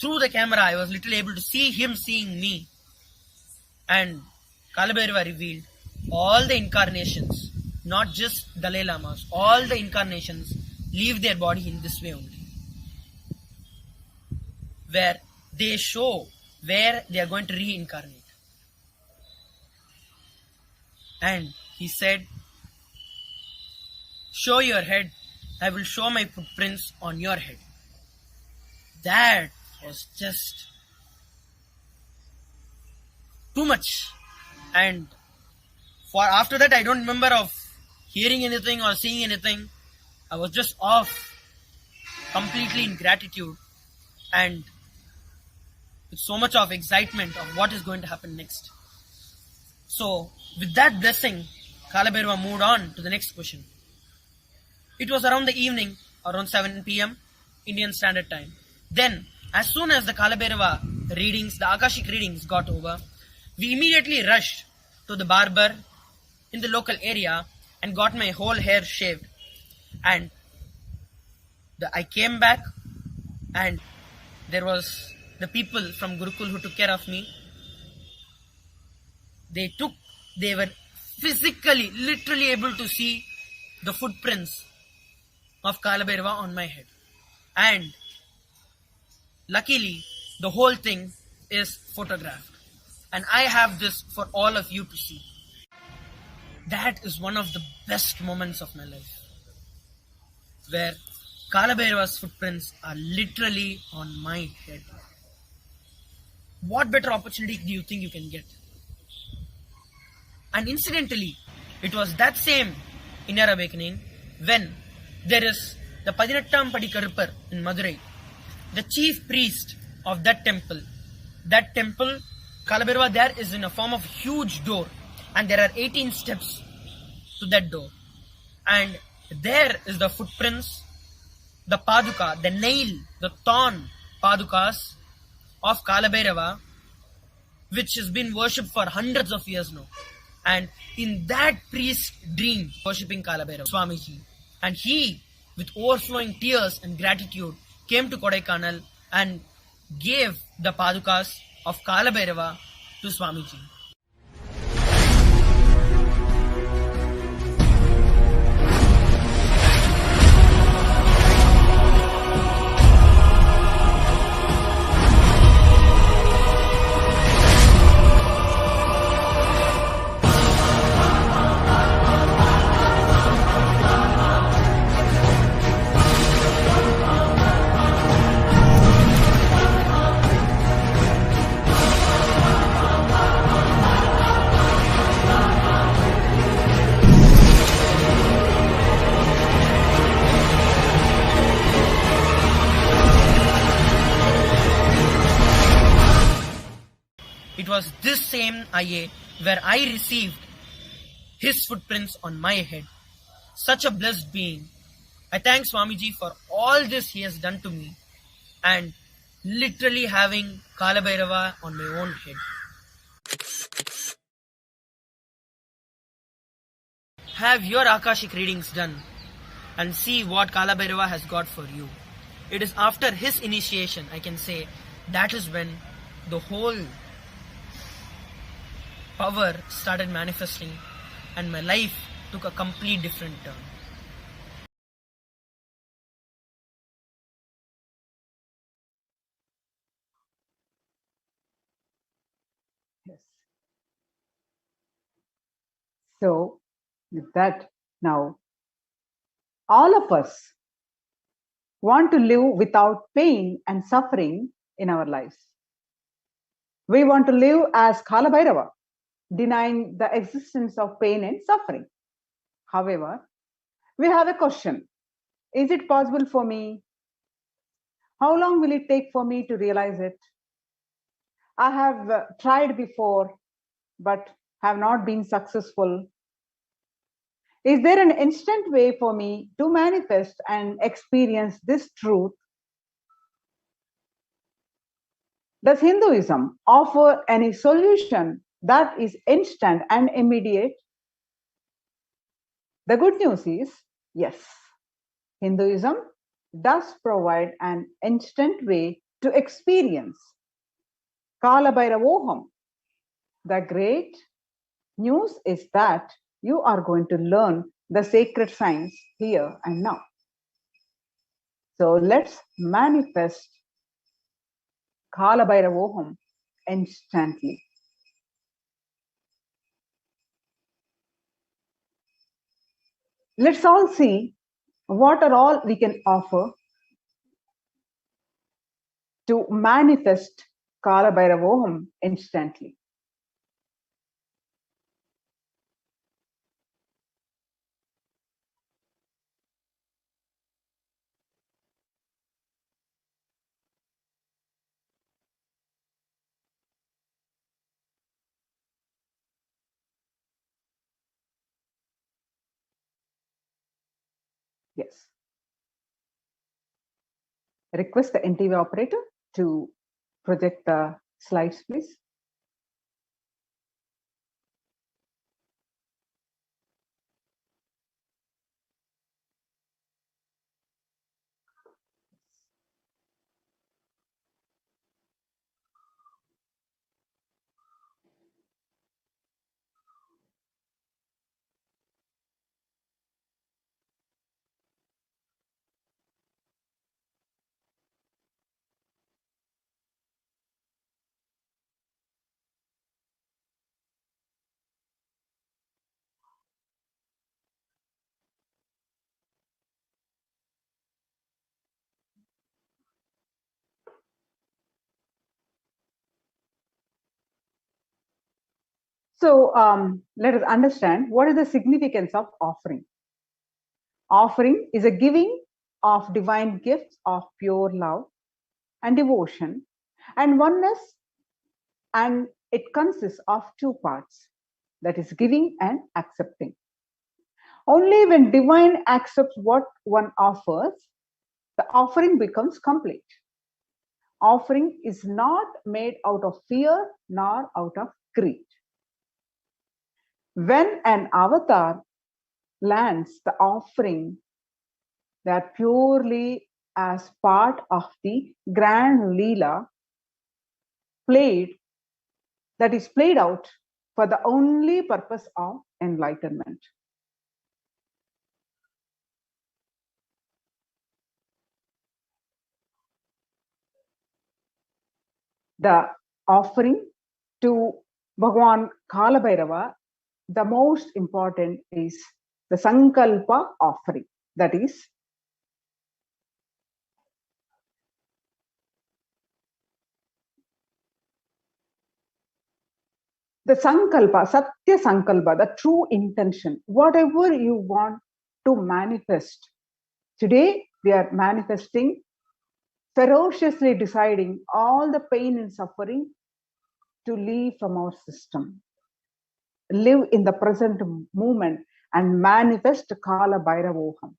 Through the camera, I was literally able to see him seeing me. And Kalabhairava revealed all the incarnations, not just Dalai Lamas, all the incarnations leave their body in this way only, where they show where they are going to reincarnate. And he said, show your head, I will show my footprints on your head. That was just too much. And for after that, I don't remember of hearing anything or seeing anything. I was just off, completely in gratitude, and with so much of excitement of what is going to happen next. So with that blessing, Kalabhairava moved on to the next question. It was around the evening, around 7 p.m. Indian Standard Time. Then, as soon as the Kalabhairava readings, the Akashic readings got over, we immediately rushed to the barber in the local area and got my whole hair shaved. And I came back, and there was the people from Gurukul who took care of me. They were physically, literally able to see the footprints of Kalabhairava on my head. And luckily, the whole thing is photographed. And I have this for all of you to see. That is one of the best moments of my life, where Kalabhairava's footprints are literally on my head. What better opportunity do you think you can get? And incidentally, it was that same inner awakening when there is the Padinattam Padi Karupar in Madurai, the chief priest of that temple. That temple, Kalabhairava there is in a form of huge door, and there are 18 steps to that door. And there is the footprints, the paduka, the nail, the thorn padukas of Kalabhairava, which has been worshipped for hundreds of years now. And in that priest dream, worshipping Kalabhairava, Swamiji, and he, with overflowing tears and gratitude, came to Kodaikanal and gave the padukas of Kalabhairava to Swamiji. It was this same IA where I received his footprints on my head. Such a blessed being. I thank Swamiji for all this he has done to me and literally having Kalabhairava on my own head. Have your Akashic readings done and see what Kalabhairava has got for you. It is after his initiation, I can say, that is when the whole power started manifesting and my life took a complete different turn. Yes. So, with that, now, all of us want to live without pain and suffering in our lives. We want to live as Kalabhairava, denying the existence of pain and suffering. However, we have a question. Is it possible for me? How long will it take for me to realize it? I have tried before, but have not been successful. Is there an instant way for me to manifest and experience this truth? Does Hinduism offer any solution that is instant and immediate? The good news is, yes, Hinduism does provide an instant way to experience Kalabhairavoham. The great news is that you are going to learn the sacred science here and now. So let's manifest Kalabhairavoham instantly. Let's all see what are all we can offer to manifest Kalabhairavoham instantly. Yes. Request the NTV operator to project the slides, please. So let us understand what is the significance of offering. Offering is a giving of divine gifts of pure love and devotion and oneness, and it consists of two parts, that is giving and accepting. Only when divine accepts what one offers, the offering becomes complete. Offering is not made out of fear nor out of greed. When an avatar lands the offering, they are purely as part of the grand Leela that is played out for the only purpose of enlightenment. The offering to Bhagavan Kalabhairava, the most important is the Sankalpa offering. That is, the Sankalpa, Satya Sankalpa, the true intention, whatever you want to manifest. Today, we are manifesting, ferociously deciding all the pain and suffering to leave from our system. Live in the present moment and manifest Kalabhairavoham.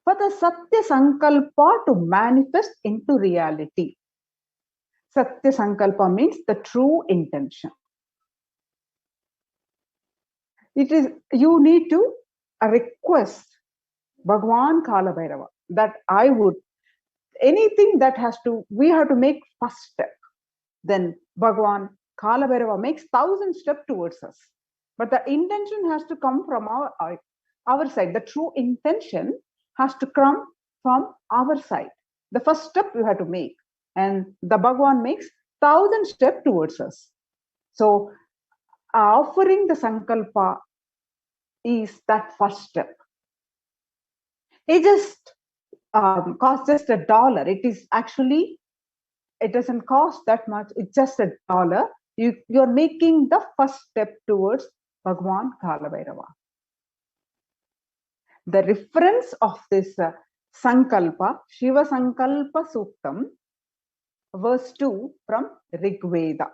For the Satya Sankalpa to manifest into reality. Satya Sankalpa means the true intention. It is, you need to request Bhagavan Kalabhairava that I would, anything that we have to make first step. Then Bhagavan Kalabhairava makes 1,000 steps towards us. But the intention has to come from our side. The true intention has to come from our side. The first step you have to make. And the Bhagavan makes 1,000 steps towards us. So offering the Sankalpa is that first step. It just costs just $1. It is actually, it doesn't cost that much. It's just $1. You're making the first step towards Bhagavan Kalabhairava. The reference of this Sankalpa, Shiva Sankalpa Suktam, verse 2 from Rig Veda.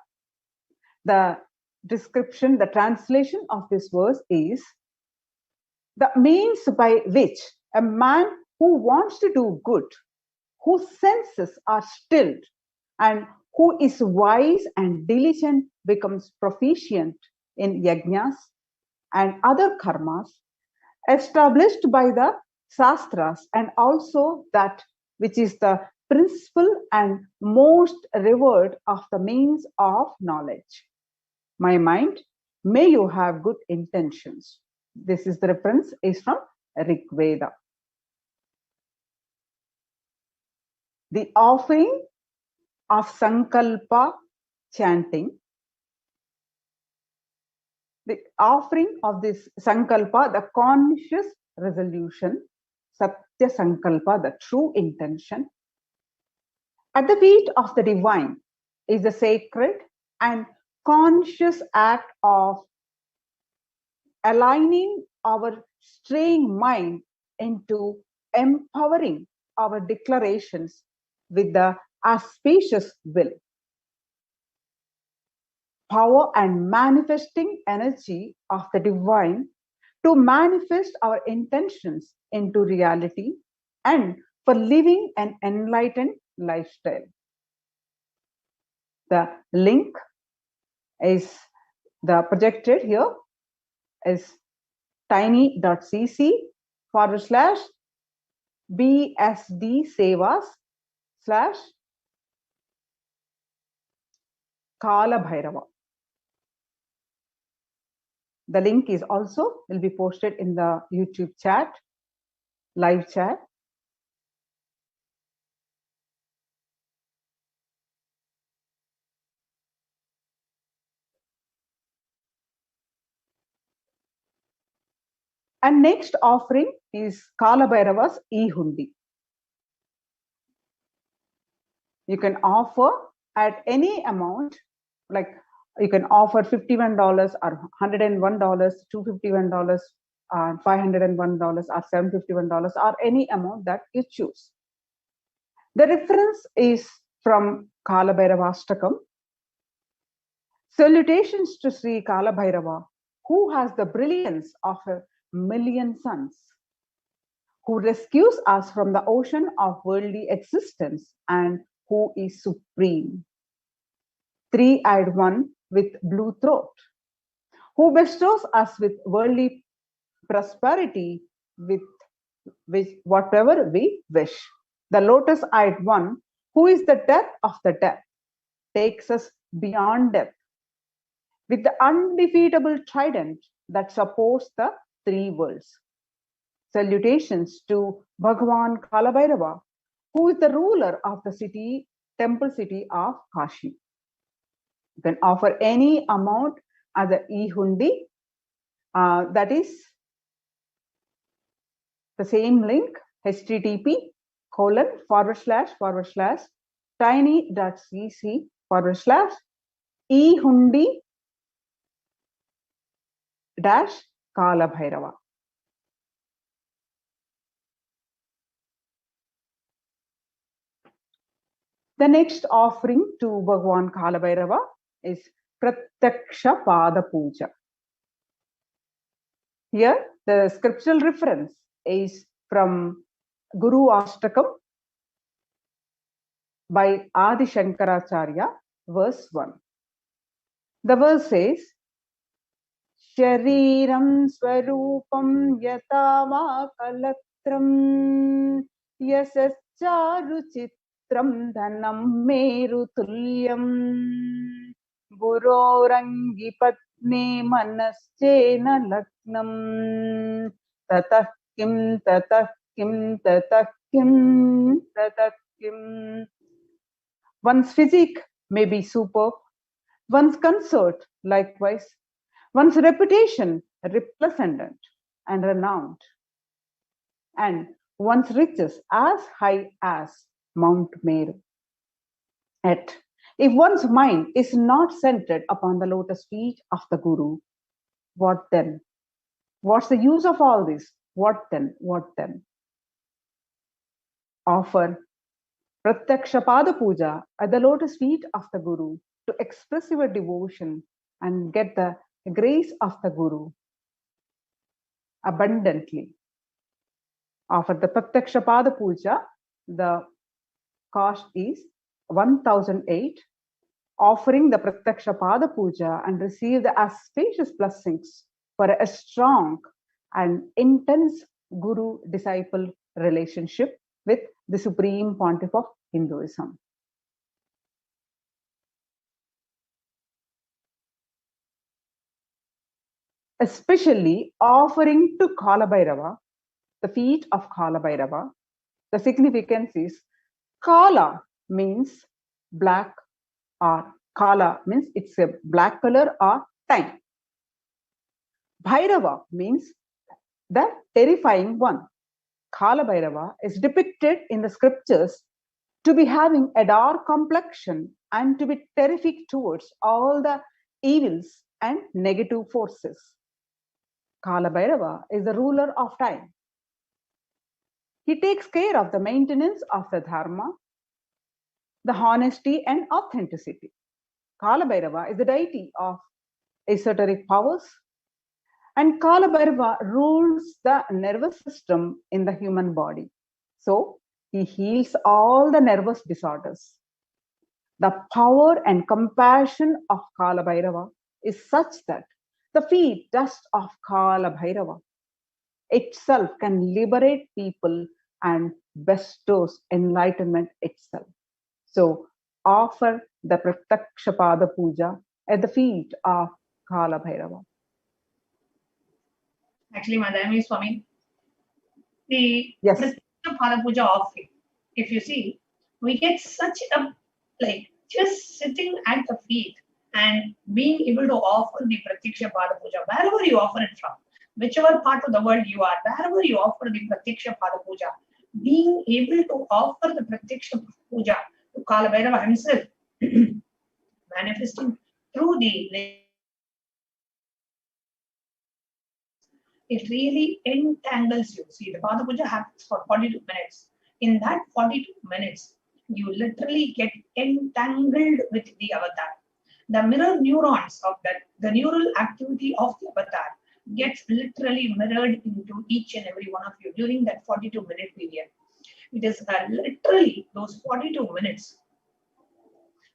The description, the translation of this verse is the means by which a man who wants to do good, whose senses are stilled, and who is wise and diligent becomes proficient in yajnas and other karmas established by the Shastras, and also that which is the principal and most revered of the means of knowledge. My mind, may you have good intentions. This is the reference is from Rig Veda. The offering of Sankalpa chanting, the offering of this Sankalpa, the conscious resolution, Satya Sankalpa, the true intention, at the feet of the divine is a sacred and conscious act of aligning our straying mind into empowering our declarations with the auspicious will. Power and manifesting energy of the divine to manifest our intentions into reality and for living an enlightened lifestyle. The link is projected here is tiny.cc/BSD Sevas/Kalabhairava. The link is also will be posted in the YouTube chat, live chat. And next offering is Kalabhairava's e-hundi. You can offer at any amount, like You can offer $51 or $101, $251, $501 or $751 or any amount that you choose. The reference is from Kalabhairavashtakam. Salutations to Sri Kalabhairava, who has the brilliance of a million suns, who rescues us from the ocean of worldly existence and who is supreme. Three-eyed one with blue throat, who bestows us with worldly prosperity with whatever we wish. The lotus-eyed one, who is the death of the death, takes us beyond death with the undefeatable trident that supports the three worlds. Salutations to Bhagavan Kalabhairava, who is the ruler of the city, temple city of Kashi. You can offer any amount as a e-hundi, that is the same link, http://tiny.cc/e-hundi-kalabhairava. The next offering to Bhagavan Kalabhairava is Pratyaksha Pada Puja. Here, the scriptural reference is from Guru Ashtakam by Adi Shankaracharya, verse 1. The verse says, Shariram Swarupam Yata Mahakalabhairava Yasascharu Chitram Dhanam Meru Tulyam Gurorangi Patne Manaschena Lagnam Tatah Kim Tatah Kim Tatah Kim Tatah Kim. One's physique may be superb, one's consort likewise, one's reputation resplendent and renowned, and one's riches as high as Mount Meru. Yet, if one's mind is not centered upon the lotus feet of the Guru, what then? What's the use of all this? What then? What then? Offer Pratyaksha Pada Puja at the lotus feet of the Guru to express your devotion and get the grace of the Guru abundantly. Offer the Pratyaksha Pada Puja. The cost is 1008. Offering the Pratyaksha Pada Puja and receive the auspicious blessings for a strong and intense Guru-disciple relationship with the Supreme Pontiff of Hinduism. Especially offering to Kalabhairava, the feet of Kalabhairava, the significance is Kala means black, or Kala means it's a black color or time. Bhairava means the terrifying one. Kalabhairava is depicted in the scriptures to be having a dark complexion and to be terrific towards all the evils and negative forces. Kalabhairava is the ruler of time. He takes care of the maintenance of the dharma, the honesty and authenticity. Kalabhairava is the deity of esoteric powers, and Kalabhairava rules the nervous system in the human body. So, he heals all the nervous disorders. The power and compassion of Kalabhairava is such that the feet dust of Kalabhairava itself can liberate people and bestows enlightenment itself. So, offer the Pratyaksha Pada Puja at the feet of Kalabhairava. Actually, Madhami Swami, the Yes. Pratyaksha Pada Puja offering, if you see, we get such a, like, just sitting at the feet and being able to offer the Pratyaksha Pada Puja, wherever you offer it from, whichever part of the world you are, wherever you offer the Pratyaksha Pada Puja, being able to offer the Pratyaksha Puja to Kalabhairava himself, manifesting through it really entangles you. See, the Pada Puja happens for 42 minutes. In that 42 minutes, you literally get entangled with the avatar. The mirror neurons of the neural activity of the avatar gets literally mirrored into each and every one of you during that 42-minute period. It is literally those 42 minutes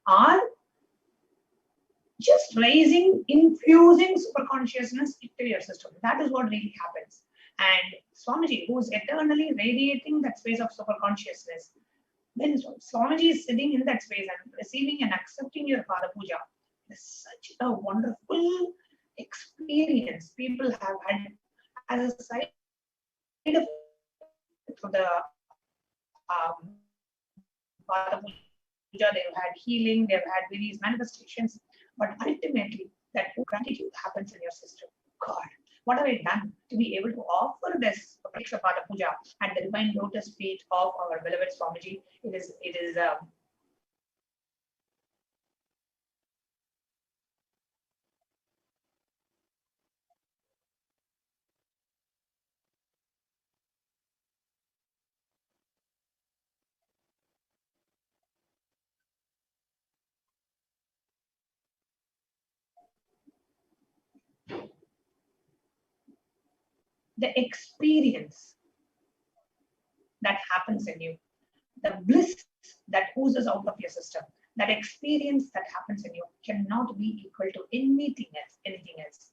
are just raising, infusing superconsciousness into your system. That is what really happens. And Swamiji, who is eternally radiating that space of superconsciousness, when Swamiji is sitting in that space and receiving and accepting your Pada Puja, it's such a wonderful experience people have had as a side effect to the Pada Puja. They've had healing, they've had various manifestations, but ultimately that gratitude happens in your system. God, what have I done to be able to offer this Pariksha Pada Puja at the divine lotus feet of our beloved Swamiji? It is the experience that happens in you, the bliss that oozes out of your system, that experience that happens in you cannot be equal to anything else.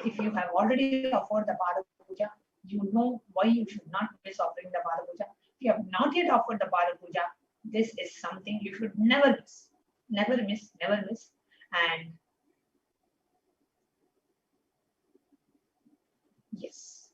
If you have already offered the Pada Puja, you know why you should not miss offering the Pada Puja. If you have not yet offered the Pada Puja, this is something you should never miss. Never miss, never miss. And yes,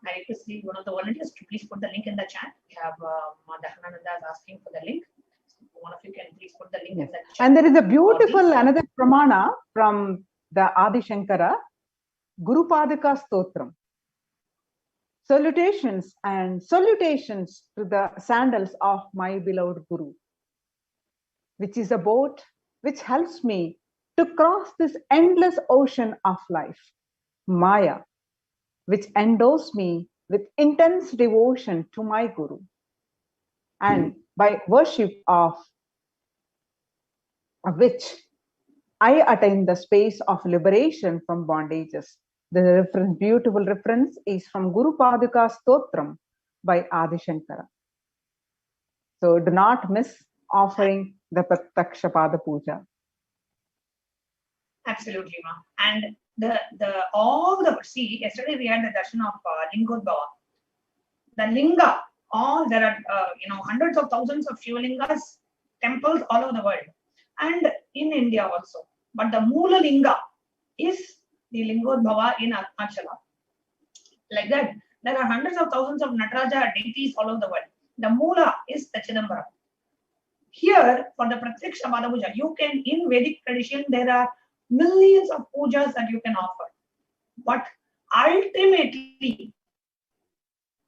I request one of the volunteers to please put the link in the chat. We have Darshan is asking for the link. So one of you can please put the link in the chat. And there is a beautiful another pramana from the Adi Shankara, Guru Padaka Stotram. Salutations and salutations to the sandals of my beloved Guru, which is a boat which helps me to cross this endless ocean of life, Maya, which endows me with intense devotion to my Guru. And by worship of which I attain the space of liberation from bondages. The beautiful reference is from Guru Padaka Stotram by Adi Shankara. So do not miss offering the Pratyaksha Pada Puja. Absolutely, ma. And see, yesterday we had the darshan of Lingodbhava. The linga, there are hundreds of thousands of Shivalingas, temples all over the world, and in India also. But the Moola Linga is the Lingodbhava in Arunachala. Like that, there are hundreds of thousands of Nataraja deities all over the world. The Moola is the Chidambaram. Here, for the Pratyaksha Pada Puja, you can, in Vedic tradition, there are millions of pujas that you can offer. But ultimately,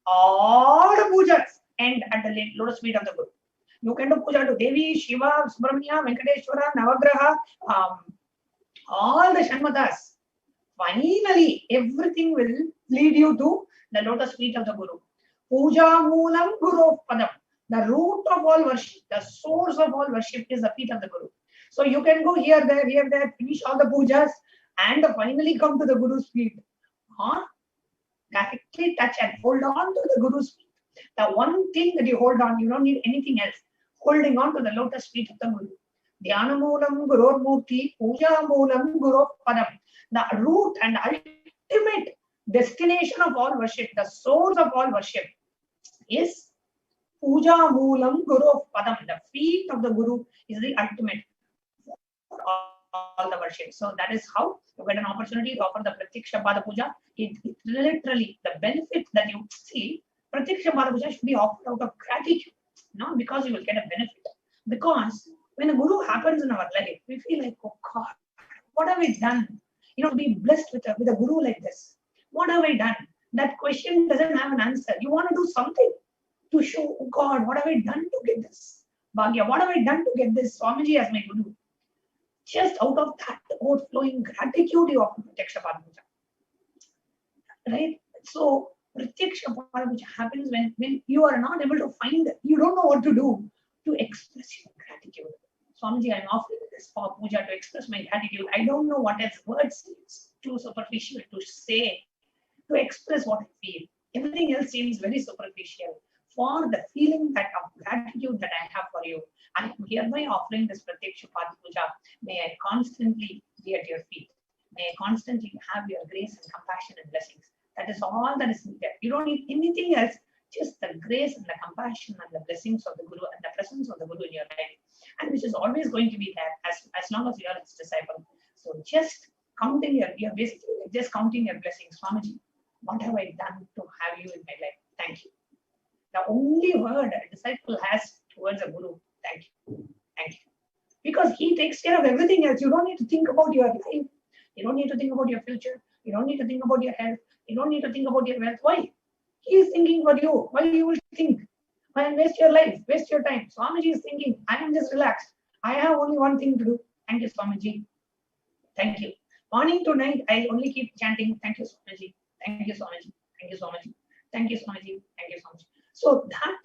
all the pujas end at the lotus feet of the Guru. You can do puja to Devi, Shiva, Subramanya, Venkateshwara, Navagraha, all the Shanmatas. Finally, everything will lead you to the lotus feet of the Guru. Puja Moolam Guru Padam. The root of all worship, the source of all worship is the feet of the Guru. So you can go here, there, finish all the pujas, and finally come to the Guru's feet. Directly touch and hold on to the Guru's feet. The one thing that you hold on, you don't need anything else. Holding on to the lotus feet of the Guru. Dhyana Moolam Guru Murti, Puja Moolam Guru Padam. The root and ultimate destination of all worship, the source of all worship is Puja Moolam Guru Padam. The feet of the Guru is the ultimate for all the worship. So that is how you get an opportunity to offer the Pratyaksha Pada Puja. It literally, the benefit that you see, Pratyaksha Pada Puja should be offered out of gratitude, not because you will get a benefit. Because when a Guru happens in our life, we feel like, oh God, what have I done? To be blessed with a Guru like this. What have I done? That question doesn't have an answer. You want to do something to show, oh God, what have I done to get this? Bhagya, what have I done to get this Swamiji as my Guru? Just out of that overflowing gratitude you offer Pratyaksha Parapuja. Right? So Pratyaksha Parapuja happens when you are not able to find, you don't know what to do to express your gratitude. Swamiji, I'm offering this puja to express my gratitude. I don't know what else words. It's too superficial to say, to express what I feel. Everything else seems very superficial. For the feeling that of gratitude that I have for you, I am hereby offering this Pratyaksha Puja. May I constantly be at your feet. May I constantly have your grace and compassion and blessings. That is all that is needed. You don't need anything else, just the grace and the compassion and the blessings of the Guru and the presence of the Guru in your life. And which is always going to be there as long as you are his disciple. So just counting you're basically just counting your blessings. Swamiji, what have I done to have you in my life? Thank you. The only word a disciple has towards a Guru, thank you. Thank you. Because he takes care of everything else. You don't need to think about your life. You don't need to think about your future. You don't need to think about your health. You don't need to think about your wealth. Why? He is thinking for you. Why you will think? Why waste your life? Waste your time. Swamiji is thinking, I am just relaxed. I have only one thing to do. Thank you, Swamiji. Thank you. Morning to night, I only keep chanting, thank you, Swamiji. Thank you, Swamiji. Thank you, Swamiji. Thank you, Swamiji. Thank you, Swamiji. So that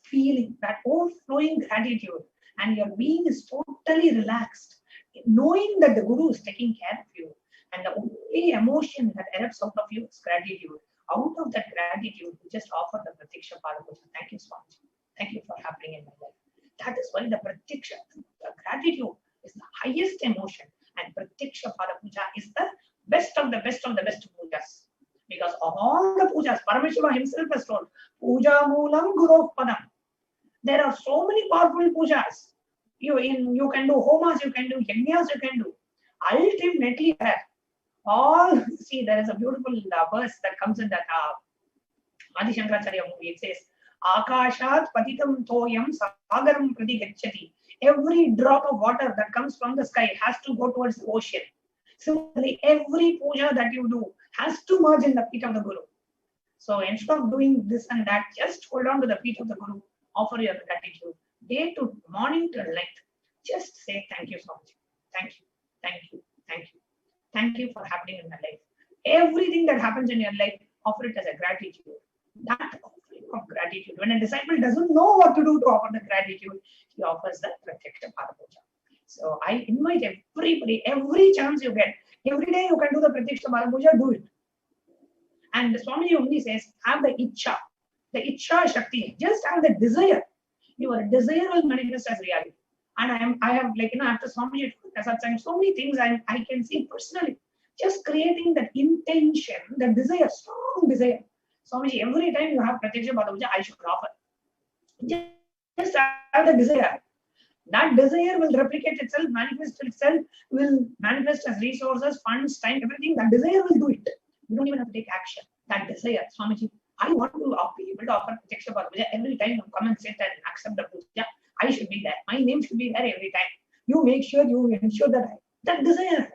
feeling, that overflowing gratitude, and your being is totally relaxed, knowing that the Guru is taking care of you, and the only emotion that erupts out of you is gratitude. Out of that gratitude, you just offer the Pratyaksha Parapuja. Thank you, Swamiji. Thank you for happening in my life. That is why the Pratyaksha, the gratitude is the highest emotion, and Pratyaksha Parapuja is the best of the best of the best pujas. Because of all the pujas, Paramashiva himself has told, Puja Moolam Guru Padam. There are so many powerful pujas. You can do homas, you can do yajnas, you can do. Ultimately, all see, there is a beautiful verse that comes in that Adi Shankaracharya movie. It says, Akashat patitam toyam sagaram prati gacchati. Every drop of water that comes from the sky has to go towards the ocean. Similarly, every puja that you do has to merge in the feet of the Guru. So instead of doing this and that, just hold on to the feet of the Guru, offer your gratitude. Day to morning to night, just say thank you, Swamiji. Thank you, thank you, thank you. Thank you for happening in my life. Everything that happens in your life, offer it as a gratitude. That offering of gratitude. When a disciple doesn't know what to do to offer the gratitude, he offers the Pratyaksha Parapuja. So I invite everybody, every chance you get, every day you can do the Pratyaksha Parapuja, do it. And the Swamiji only says, have the Ichcha. The Ichcha Shakti. Just have the desire. Your desire will manifest as reality. And I have after Swamiji, so many things I can see personally. Just creating that intention, the desire, strong desire. Swamiji, every time you have Pratyaksha Parapuja, I should offer. Just have the desire. That desire will replicate itself, manifest itself, will manifest as resources, funds, time, everything. That desire will do it. You don't even have to take action. That desire, Swamiji, I want to be able to offer Pratyaksha Parapuja every time you come and sit and accept the puja. I should be there. My name should be there every time. You make sure you ensure that desire.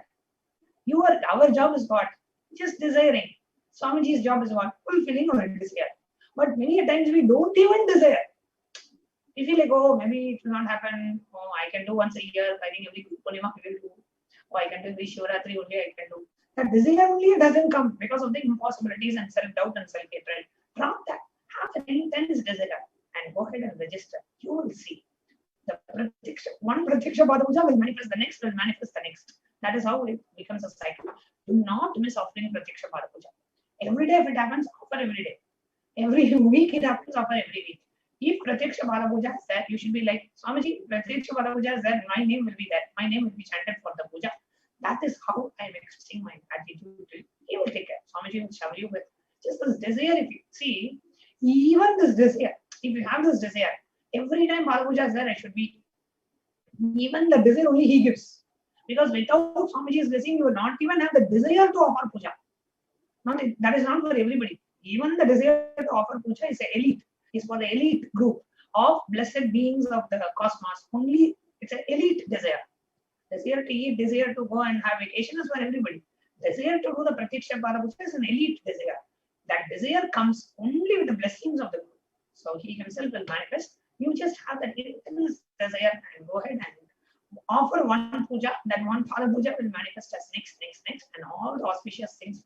Our job is what? Just desiring. Swamiji's job is what? Fulfilling our desire. But many times we don't even desire. We feel like, oh, maybe it will not happen. Oh, I can do once a year. I think every Purnima I will do. Oh, I can do every Shivratri only I can do. That desire only doesn't come because of the impossibilities and self-doubt and self-hatred. Drop that. Have an intense desire and go ahead and register. You will see. The one Pratyaksha Parapuja will manifest the next, will manifest the next. That is how it becomes a cycle. Do not miss offering Pratyaksha Parapuja. Every day if it happens, offer every day. Every week it happens, offer every week. If Pratyaksha Parapuja is there, you should be like, Swamiji, Pratyaksha Parapuja is there, my name will be there. My name will be chanted for the puja. That is how I am expressing my gratitude to you. He will take care. Swamiji will shower you with just this desire. If you see, even this desire, if you have this desire, every time Parapuja is there, I should be. Even the desire only he gives. Because without Swamiji's blessing, you will not even have the desire to offer puja. That is not for everybody. Even the desire to offer puja is an elite. It's for the elite group of blessed beings of the cosmos. Only it's an elite desire. Desire to eat, desire to go and have vacation is for everybody. Desire to do the Pratyaksha Parapuja is an elite desire. That desire comes only with the blessings of the Guru. So he himself will manifest You just have that intense desire and go ahead and offer one puja. That one Pada puja will manifest as next, and all the auspicious things.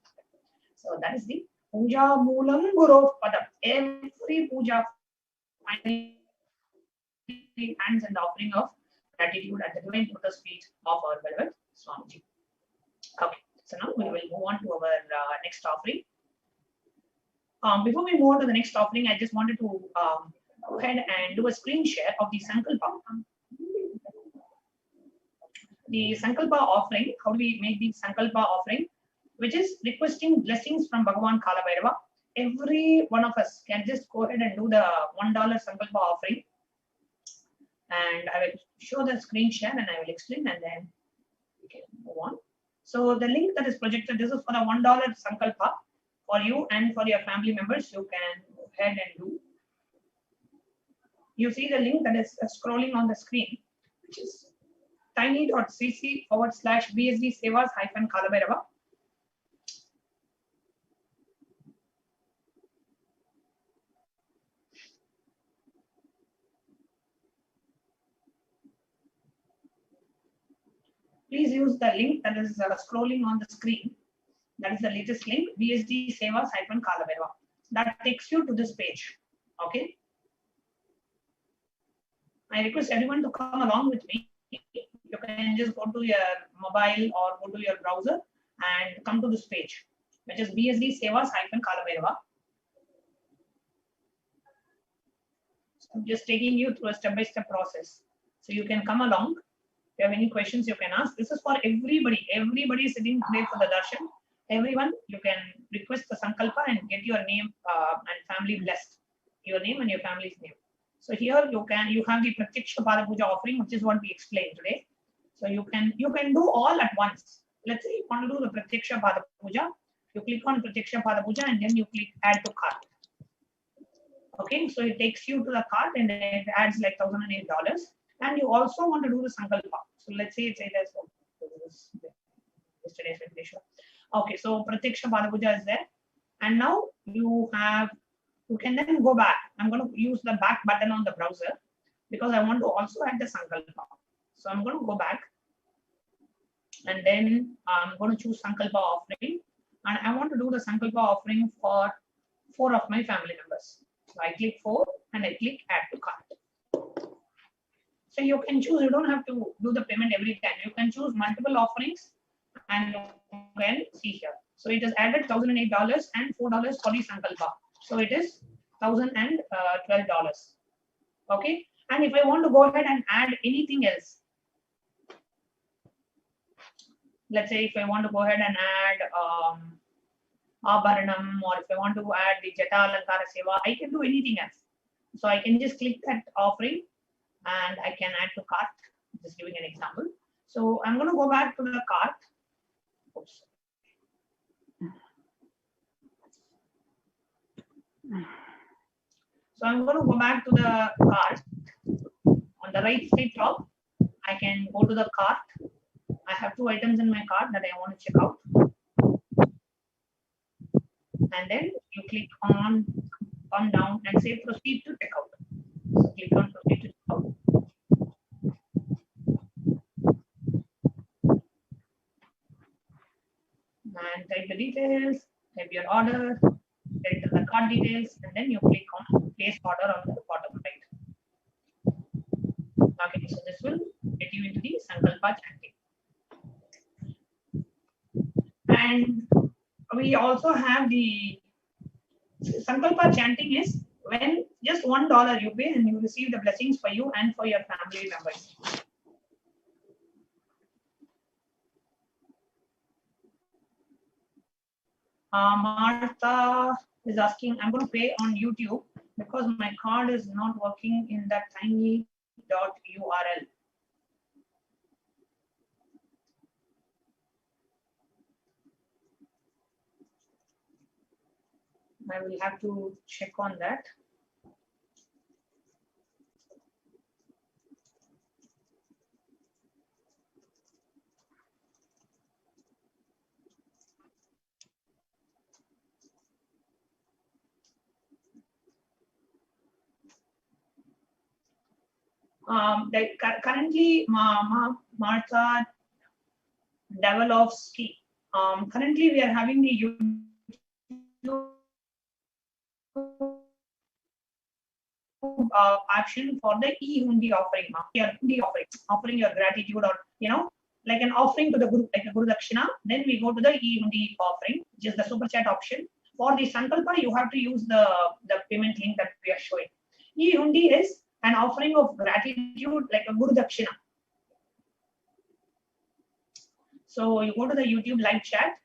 So that is the puja moolam guru padam. Every puja finally ends in the offering of gratitude at the divine lotus feet of our beloved Swamiji. Okay, so now we will move on to our next offering. Before we move on to the next offering, I just wanted to go ahead and do a screen share of the Sankalpa. The Sankalpa offering, how do we make the Sankalpa offering? Which is requesting blessings from Bhagavan Kalabhairava. Every one of us can just go ahead and do the $1 Sankalpa offering. And I will show the screen share and I will explain, and then we can move on. So the link that is projected, this is for the $1 Sankalpa for you and for your family members. You can go ahead and do. You see the link that is scrolling on the screen, which is tiny.cc/BSD Sevas-Kalabhairava. Please use the link that is scrolling on the screen. That is the latest link, BSD Sevas-Kalabhairava. That takes you to this page. Okay. I request everyone to come along with me. You can just go to your mobile or go to your browser and come to this page, which is BSD Sevas-Kalabhairava. So I'm just taking you through a step-by-step process. So you can come along. If you have any questions, you can ask. This is for everybody. Everybody is sitting today for the darshan. Everyone, you can request the Sankalpa and get your name and family blessed. Your name and your family's name. So here you have the Pratyaksha Pada Puja offering, which is what we explained today. So you can do all at once. Let's say you want to do the Pratyaksha Pada Puja. You click on Pratyaksha Pada Puja and then you click add to cart. Okay, so it takes you to the cart and it adds like $1,008. And you also want to do the Sankalpa. So let's say it's yesterday's meditation. Okay, so Pratyaksha Pada Puja is there. And now you can then go back. I'm going to use the back button on the browser because I want to also add the Sankalpa. So I'm going to go back and then I'm going to choose Sankalpa offering. And I want to do the Sankalpa offering for 4 of my family members. So I click 4 and I click add to cart. So you can choose, you don't have to do the payment every time. You can choose multiple offerings and you can see here. So it is added $1,008 and $4 for the Sankalpa. So it is $1,012. Okay. And if I want to go ahead and add anything else, let's say if I want to go ahead and add Abharanam, or if I want to add the Jata Alankara Seva, I can do anything else. So I can just click that offering and I can add to cart. Just giving an example. So I'm going to go back to the cart. Oops. So I'm going to go back to the cart. On the right side top, I can go to the cart. I have 2 items in my cart that I want to check out. And then you click on, come down and say proceed to checkout. So click on proceed to checkout. And type the details, type your order, enter the card details, and then you click on place order on the bottom right. Okay, so this will get you into the Sankalpa chanting. And we also have the Sankalpa chanting is when just $1 you pay and you receive the blessings for you and for your family members. Martha is asking, I'm going to pay on YouTube because my card is not working in that tiny.url. I will have to check on that. Currently, Martha Davilovsky. Currently, we are having the YouTube action for the e-hundi offering, offering your gratitude, or like an offering to the group, like a Guru Dakshina. Then we go to the e-hundi offering, which is the super chat option. For the Sankalpa, you have to use the payment link that we are showing. E-hundi is an offering of gratitude, like a Guru Dakshina. So you go to the YouTube live chat,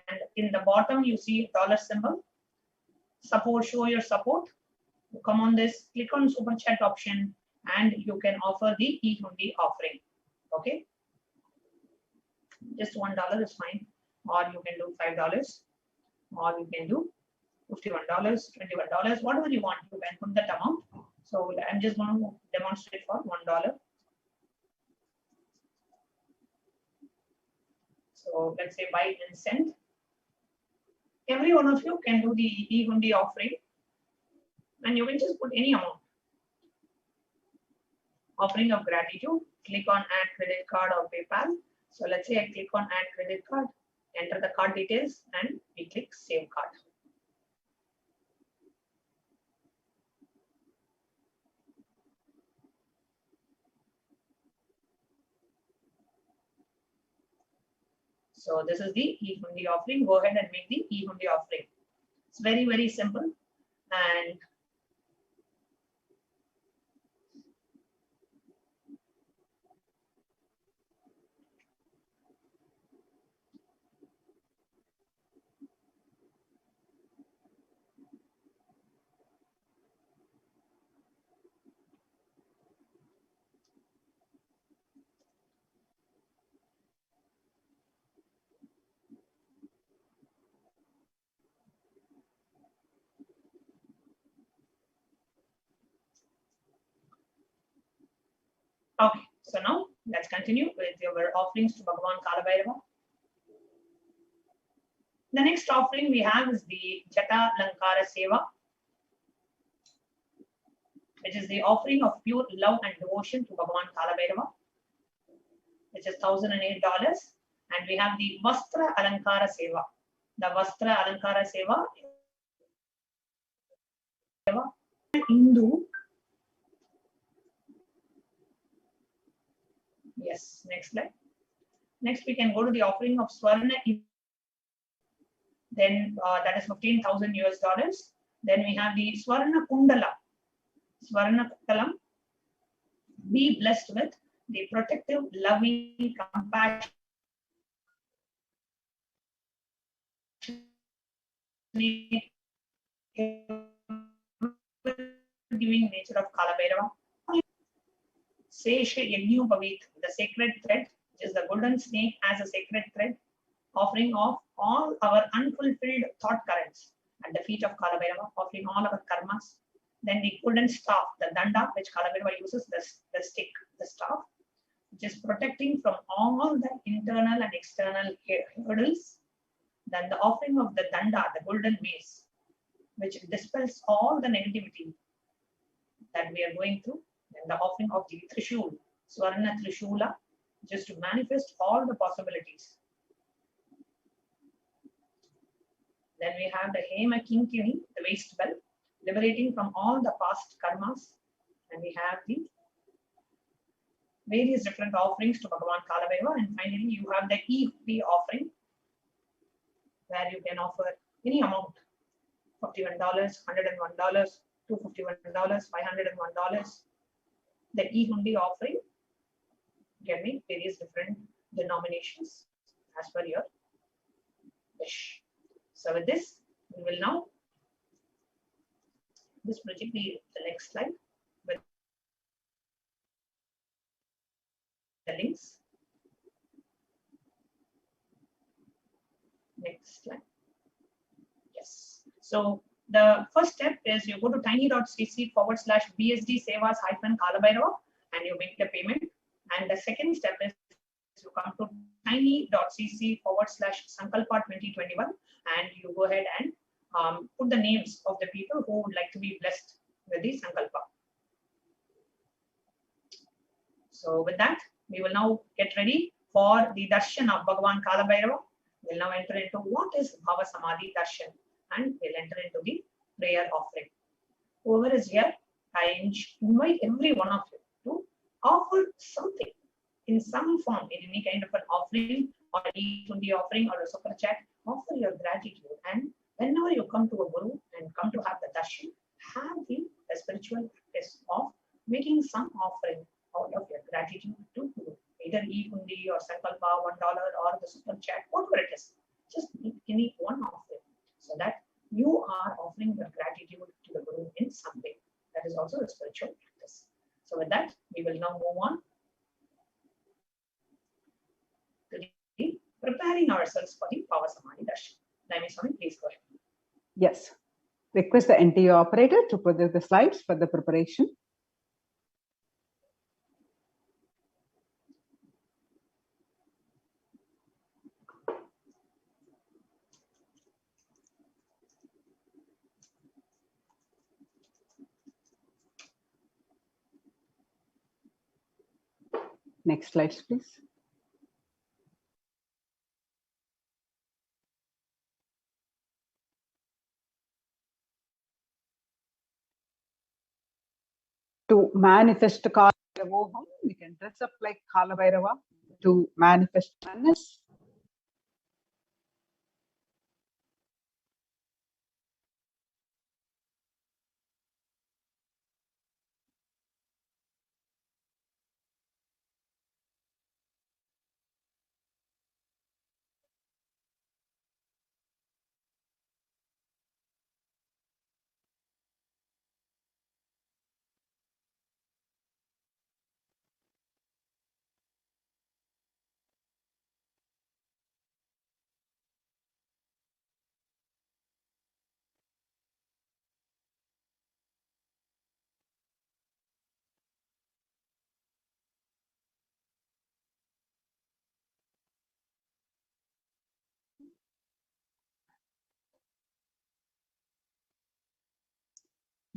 and in the bottom you see dollar symbol. Support, show your support. You come on this, click on super chat option, and you can offer the e-hundi offering. Okay, just $1 is fine, or you can do $5, or you can do $51, $21, whatever you want. You can put that amount. So I'm just going to demonstrate for $1. So let's say buy and send. Every one of you can do the e-hundi offering, and you can just put any amount. Offering of gratitude, click on add credit card or PayPal. So let's say I click on add credit card, enter the card details, and we click save card. So this is the e-hundi offering. Go ahead and make the e-hundi offering. It's very, very simple. And okay, so now let's continue with your offerings to Bhagavan Kalabhairava. The next offering we have is the Jata Lankara Seva, which is the offering of pure love and devotion to Bhagavan Kalabhairava, which is $1,008. And we have the Vastra Alankara Seva. The Vastra Alankara Seva, Hindu. Yes, next slide. Next, we can go to the offering of Swarna. Then that is $15,000. Then we have the Swarna Kundala. Swarna Kundalam. Be blessed with the protective, loving, compassionate, giving nature of Kalabhairava. Sesha Yagnu Pavit, the sacred thread, which is the golden snake as a sacred thread, offering of all our unfulfilled thought currents at the feet of Kalabhairava, offering all our karmas. Then the golden staff, the danda, which Kalabhairava uses, the stick, the staff, which is protecting from all the internal and external hurdles. Then the offering of the danda, the golden mace, which dispels all the negativity that we are going through. And the offering of the Trishul, Swarna Trishula, just to manifest all the possibilities. Then we have the Hema Kinkini, the waist belt, liberating from all the past karmas. And we have the various different offerings to Bhagavan Kalabhairava. And finally, you have the E offering, where you can offer any amount, $51, $101, $251, $501. The e-hundi offering can be various different denominations as per your wish. So with this, we will now just project the next slide with the links. Next slide. Yes. So the first step is you go to tiny.cc/BSD Sevas-Kalabhairava and you make the payment. And the second step is you come to tiny.cc/Sankalpa 2021 and you go ahead and put the names of the people who would like to be blessed with the Sankalpa. So with that, we will now get ready for the darshan of Bhagavan Kalabhairava. We'll now enter into what is Bhava Samadhi darshan, and we'll enter into the prayer offering. Whoever is here, I invite every one of you to offer something in some form, in any kind of an offering or an e-hundi offering or a super chat. Offer your gratitude, and whenever you come to a guru and come to have the darshan, have the spiritual practice of making some offering out of your gratitude to guru, either e-hundi or sankalpa, $1 or the super chat, whatever it is. Just make any one offering so that you are offering your gratitude to the guru in some way. That is also a spiritual practice. So with that, we will now move on to the preparing ourselves for the Bhava Samadhi darshan. Naimi Swami, please go ahead. Yes. Request the NTO operator to put the slides for the preparation. Next slides, please. To manifest Kalabhairavoham, we can dress up like Kalabhairava to manifest oneness.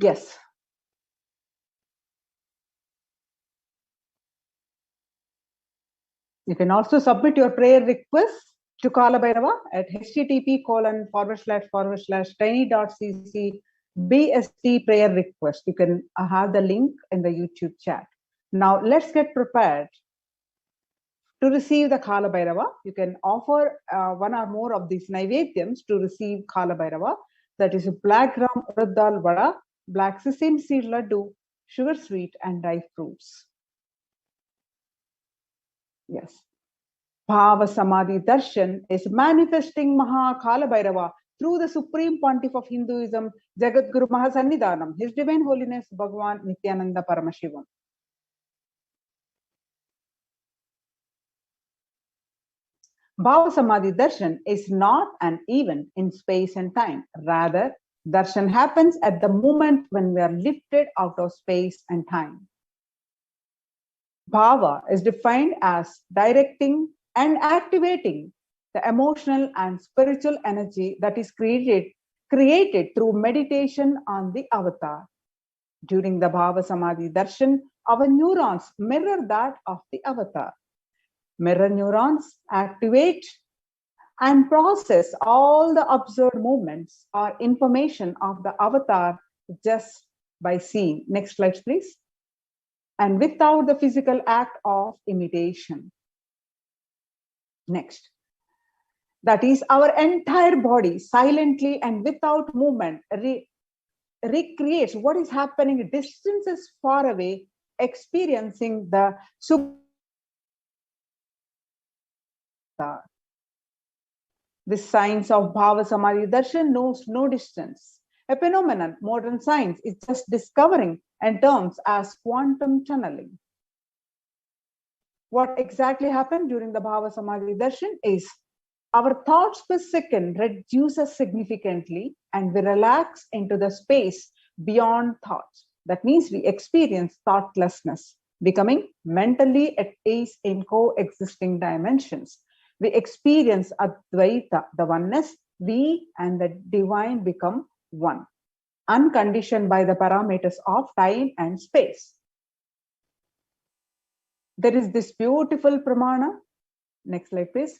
Yes. You can also submit your prayer requests to Kalabhairava at http://tiny.cc BST prayer request. You can have the link in the YouTube chat. Now let's get prepared to receive the Kalabhairava. You can offer one or more of these naivedyams to receive Kalabhairava. That is black gram urad dal vada, black sesame seed laddu, sugar sweet, and dry fruits. Yes. Bhava Samadhi Darshan is manifesting Mahakalabhairava through the Supreme Pontiff of Hinduism, Jagat Guru Mahasannidhanam, His Divine Holiness Bhagavan Nithyananda Paramashivam. Bhava Samadhi Darshan is not an event in space and time. Rather, Darshan happens at the moment when we are lifted out of space and time. Bhava is defined as directing and activating the emotional and spiritual energy that is created through meditation on the avatar. During the Bhava Samadhi Darshan, our neurons mirror that of the avatar. Mirror neurons activate and process all the observed movements or information of the avatar just by seeing. Next slide, please. And without the physical act of imitation. Next. That is, our entire body silently and without movement recreates what is happening distances far away, experiencing the This science of Bhava Samadhi Darshan knows no distance. A phenomenon modern science is just discovering and terms as quantum tunneling. What exactly happened during the Bhava Samadhi Darshan is our thoughts per second reduces significantly and we relax into the space beyond thoughts. That means we experience thoughtlessness, becoming mentally at ease in coexisting dimensions. We experience Advaita, the oneness, we and the divine become one, unconditioned by the parameters of time and space. there is this beautiful pramana. Next slide, please.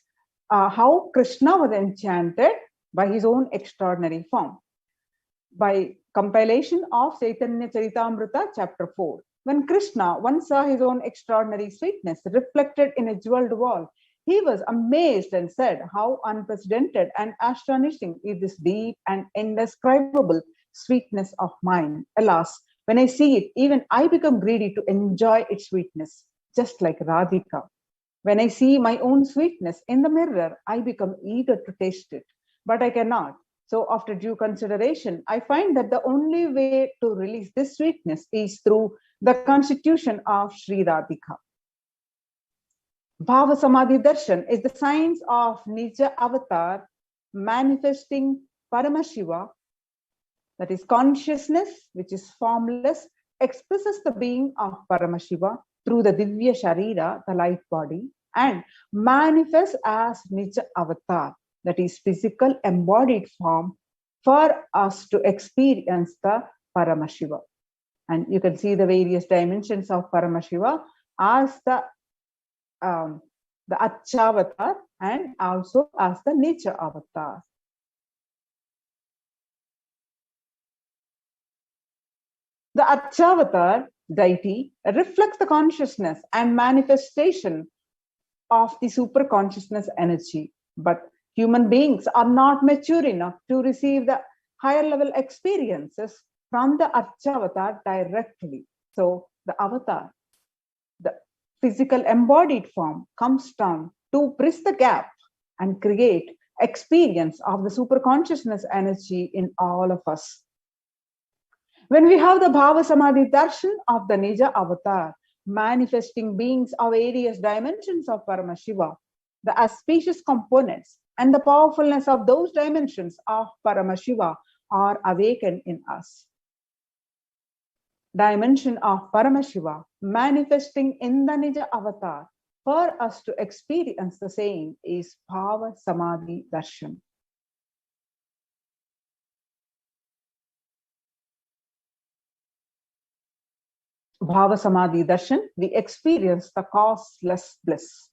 How Krishna was enchanted by his own extraordinary form. By compilation of Chaitanya Charitamrita, chapter 4. When Krishna once saw his own extraordinary sweetness reflected in a jeweled wall, he was amazed and said, how unprecedented and astonishing is this deep and indescribable sweetness of mine. Alas, when I see it, even I become greedy to enjoy its sweetness, just like Radhika. When I see my own sweetness in the mirror, I become eager to taste it, but I cannot. So after due consideration, I find that the only way to release this sweetness is through the constitution of Sri Radhika. Bhava Samadhi Darshan is the science of Nija Avatar manifesting Paramashiva, that is consciousness, which is formless, expresses the being of Paramashiva through the Divya Sharira, the light body, and manifests as Nija Avatar, that is physical embodied form, for us to experience the Paramashiva. And you can see the various dimensions of Paramashiva as the Achyavatar and also as the Nature Avatar. The Achyavatar deity reflects the consciousness and manifestation of the super consciousness energy, but human beings are not mature enough to receive the higher level experiences from the Achyavatar directly. So the avatar, the physical embodied form, comes down to bridge the gap and create experience of the super consciousness energy in all of us. When we have the Bhava Samadhi Darshan of the Nija Avatar, manifesting beings of various dimensions of Paramashiva, the auspicious components and the powerfulness of those dimensions of Paramashiva are awakened in us. Dimension of Paramashiva manifesting in the Nija Avatar for us to experience the same is Bhava Samadhi Darshan. Bhava Samadhi Darshan, we experience the causeless bliss.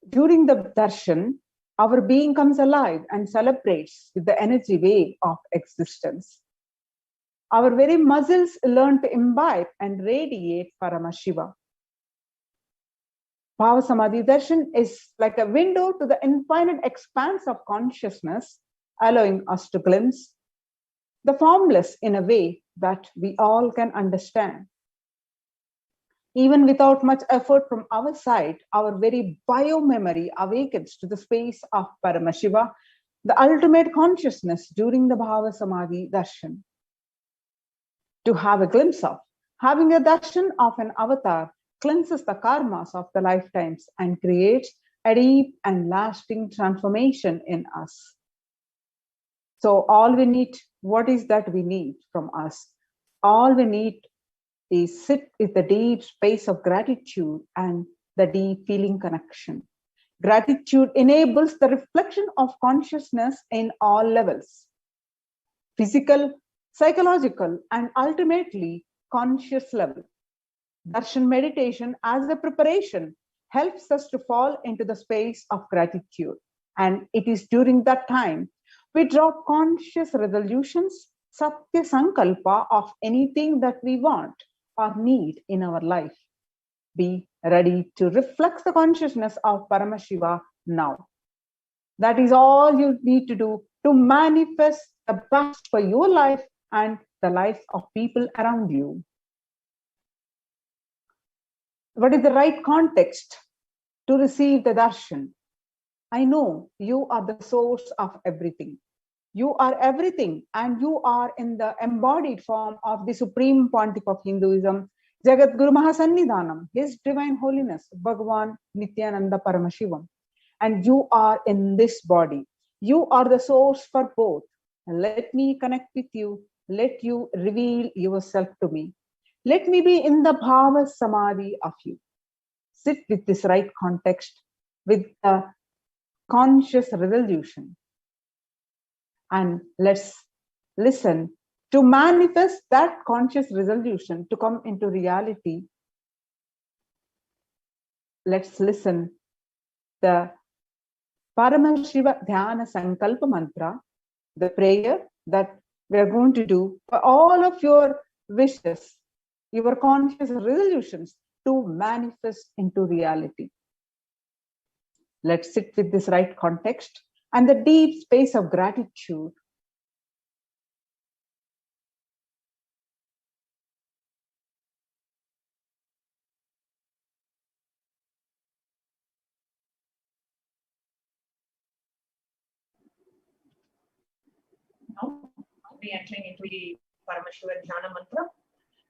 During the darshan, our being comes alive and celebrates with the energy wave of existence. Our very muscles learn to imbibe and radiate Paramashiva. Bhava Samadhi Darshan is like a window to the infinite expanse of consciousness, allowing us to glimpse the formless in a way that we all can understand. Even without much effort from our side, our very bio-memory awakens to the space of Paramashiva, the ultimate consciousness during the Bhava Samadhi Darshan. To have a glimpse of, having a darshan of an avatar cleanses the karmas of the lifetimes and creates a deep and lasting transformation in us. So all we need, what is that we need from us? All we need is sit with the deep space of gratitude and the deep feeling connection. Gratitude enables the reflection of consciousness in all levels: physical, psychological, and ultimately conscious level. Darshan meditation as a preparation helps us to fall into the space of gratitude. And it is during that time we drop conscious resolutions, Satya Sankalpa of anything that we want or need in our life. Be ready to reflect the consciousness of Paramashiva now. That is all you need to do to manifest the best for your life and the lives of people around you. What is the right context to receive the darshan? I know you are the source of everything. You are everything, and you are in the embodied form of the Supreme Pontiff of Hinduism, Jagat Guru Mahasannidhanam, His Divine Holiness, Bhagavan Nithyananda Paramashivam. And you are in this body. You are the source for both. Let me connect with you. Let you reveal yourself to me. Let me be in the Bhava Samadhi of you. Sit with this right context, with the conscious resolution. And let's listen to manifest that conscious resolution to come into reality let's listen the Paramashiva Dhyana Sankalpa Mantra, the prayer that we are going to do for all of your wishes, your conscious resolutions to manifest into reality. Let's sit with this right context and the deep space of gratitude. Now we are entering into the Paramashiva Dhyana Mantra,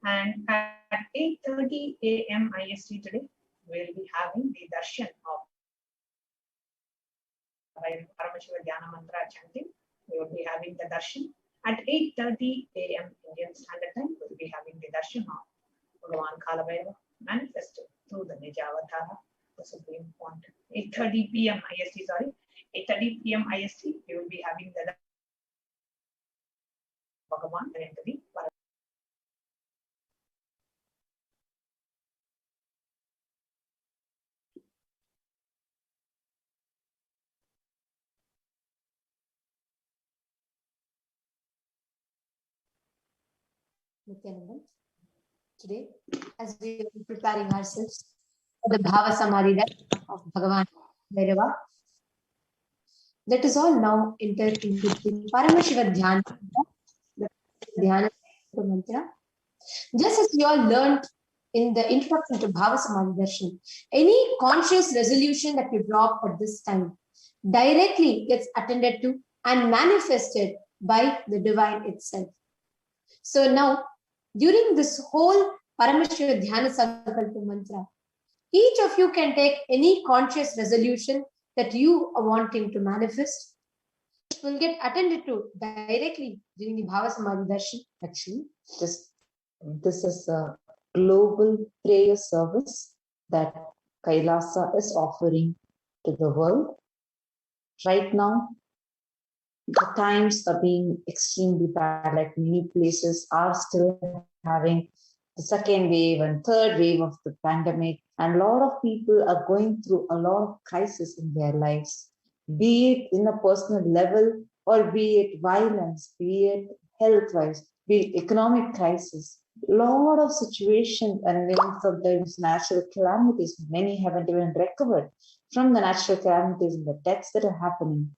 and at 8:30 a.m. IST today, we'll be having the Darshan of Paramashiva Dhyana Mantra chanting. We will be having the Darshan. At 8:30 a.m. Indian Standard Time, we'll be having the Darshan of Bhagavan Kalabhairava manifested through the Nijavatara, the Supreme Quantum. 8:30 p.m. IST, sorry. 8:30 p.m. IST, we will be having the Bhagavan and into the Nithyananda. Today, as we are preparing ourselves for the Bhava Samadhi of Bhagavan Bhairava, let us all now enter into the Paramashiva Dhyana, the Dhyana Mantra. Just as you all learned in the introduction to Bhava Samadhi Darshan, any conscious resolution that you drop at this time directly gets attended to and manifested by the divine itself. So now, during this whole Paramashiva Dhyana Sankalpa Mantra, each of you can take any conscious resolution that you are wanting to manifest. It will get attended to directly during the Bhava Samadhi Darshan. Actually, this is a global prayer service that KAILASA is offering to the world. Right now, the times are being extremely bad, like many places are still having the second wave and third wave of the pandemic, and a lot of people are going through a lot of crisis in their lives, be it in a personal level or be it violence, be it health-wise, be it economic crisis. A lot of situations and even sometimes natural calamities. Many haven't even recovered from the natural calamities and the deaths that are happening.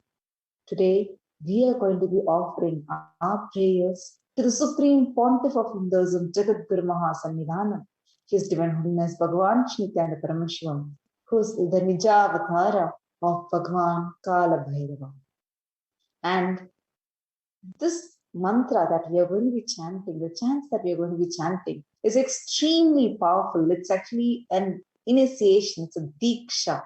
Today, we are going to be offering our prayers to the Supreme Pontiff of Hinduism, Jagadguru Mahasannidhanam, His Divine Holiness Bhagavan Nithyananda Paramashivam, who is the Nijavatara of Bhagavan Kalabhairava. And this mantra that we are going to be chanting, the chants that we are going to be chanting, is extremely powerful. It's actually an initiation, it's a diksha.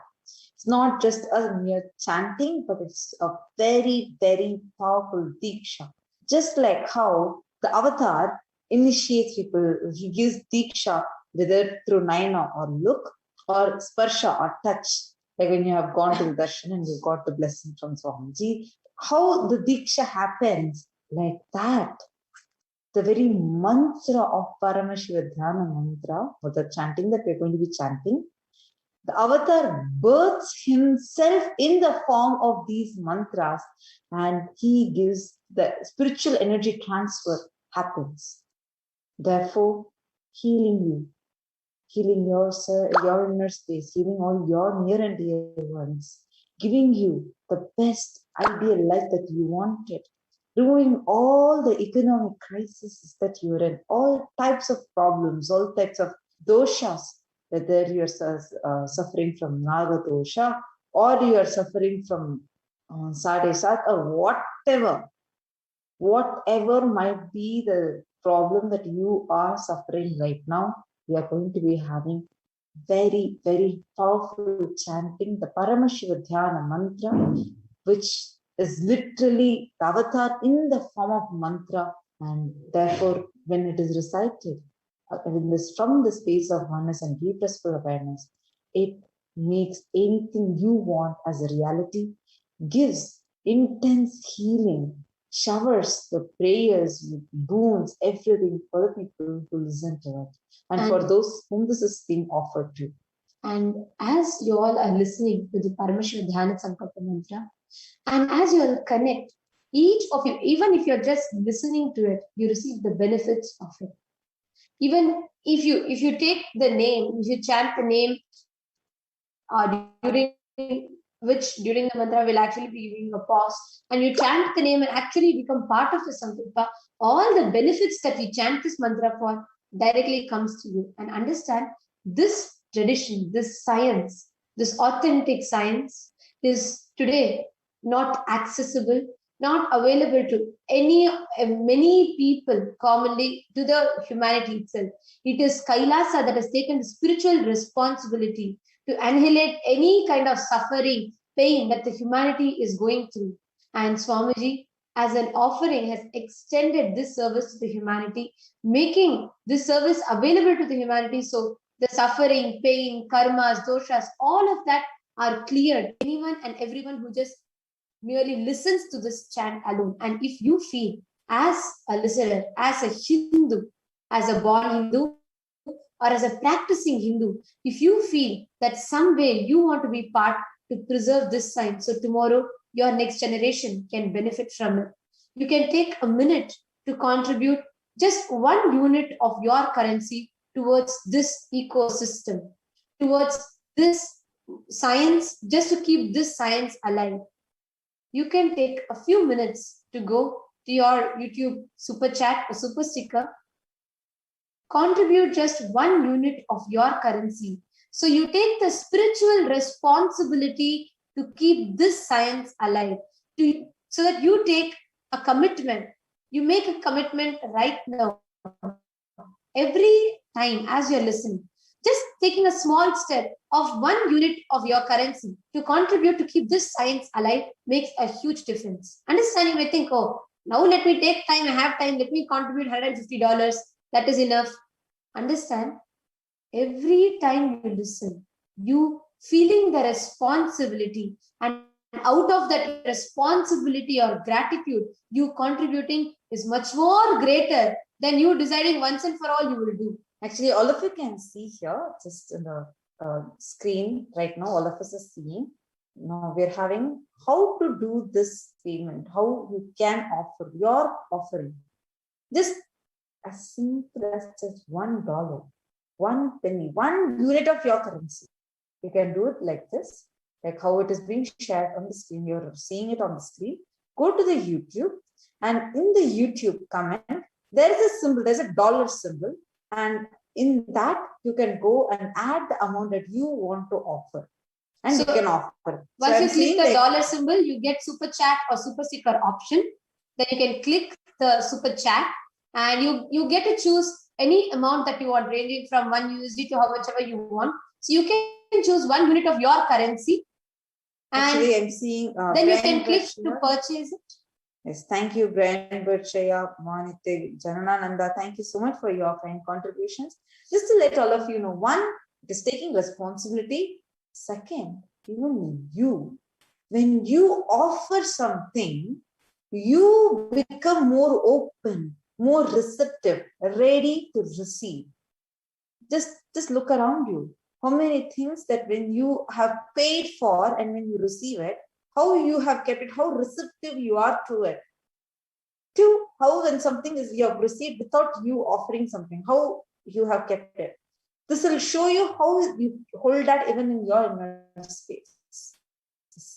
It's not just a mere chanting, but it's a very, very powerful diksha. Just like how the avatar initiates people, he gives diksha, whether through naina or look, or sparsha or touch. Like when you have gone to the darshan and you got the blessing from Swamiji, how the diksha happens like that. The very mantra of Paramashiva Dhyana Mantra, or the chanting that we're going to be chanting, the avatar births himself in the form of these mantras, and he gives the spiritual energy transfer happens. Therefore, healing you, healing your inner space, healing all your near and dear ones, giving you the best ideal life that you wanted, removing all the economic crises that you're in, all types of problems, all types of doshas, whether you're suffering from Naga dosha or you are suffering from Sade Sat or whatever might be the problem that you are suffering right now, we are going to be having very, very powerful chanting, the Paramashiva Dhyana Mantra, which is literally the avatar in the form of mantra, and therefore when it is recited from the space of oneness and deep restful awareness, it makes anything you want as a reality, gives intense healing, showers the prayers, boons, everything for the people who listen to it, and for those whom this is being offered to. And as you all are listening to the Paramashiva Dhyana Sankalpa mantra, and as you all connect, each of you, even if you're just listening to it, you receive the benefits of it. Even if you take the name, if you chant the name during the mantra will actually be giving a pause, and you chant the name and actually become part of the sankalpa, all the benefits that we chant this mantra for directly comes to you. And understand, this tradition, this science, this authentic science is today not accessible, not available to many people commonly, to the humanity itself. It is Kailasa that has taken the spiritual responsibility to annihilate any kind of suffering, pain that the humanity is going through. And Swamiji, as an offering, has extended this service to the humanity, making this service available to the humanity. So the suffering, pain, karmas, doshas, all of that are cleared. Anyone and everyone who just merely listens to this chant alone. And if you feel, as a listener, as a Hindu, as a born Hindu, or as a practicing Hindu, if you feel that some way you want to be part to preserve this science, so tomorrow your next generation can benefit from it, you can take a minute to contribute just 1 unit of your currency towards this ecosystem, towards this science, just to keep this science alive. You can take a few minutes to go to your YouTube super chat or super sticker, contribute just 1 unit of your currency. So you take the spiritual responsibility to keep this science alive, so that you take a commitment. You make a commitment right now. Every time as you're listening, just taking a small step of 1 unit of your currency to contribute to keep this science alive makes a huge difference. Understand, you may think, oh, now let me take time, I have time, let me contribute $150. That is enough. Understand, every time you listen, you feeling the responsibility, and out of that responsibility or gratitude, you contributing is much more greater than you deciding once and for all you will do. Actually, all of you can see here, just in the screen right now, all of us are seeing. Now we're having how to do this payment, how you can offer your offering. Just as simple as just $1, 1 penny, 1 unit of your currency. You can do it like this, like how it is being shared on the screen. You're seeing it on the screen. Go to the YouTube, and in the YouTube comment, there is a symbol, there's a dollar symbol, and in that you can go and add the amount that you want to offer, and you can offer. Once you click the dollar symbol, you get super chat or super sticker option. Then you can click the super chat, and you get to choose any amount that you want, ranging from 1 USD to how much ever you want. So you can choose 1 unit of your currency. And actually, I'm seeing then you can click to purchase it. Yes, thank you, Brian Berchaya, Manite, Janananda. Thank you so much for your kind contributions. Just to let all of you know, 1, it is taking responsibility. 2nd, even you, when you offer something, you become more open, more receptive, ready to receive. Just look around you. How many things that when you have paid for and when you receive it, how you have kept it, how receptive you are to it. 2, how when something is you have received without you offering something, how you have kept it. This will show you how you hold that even in your inner space.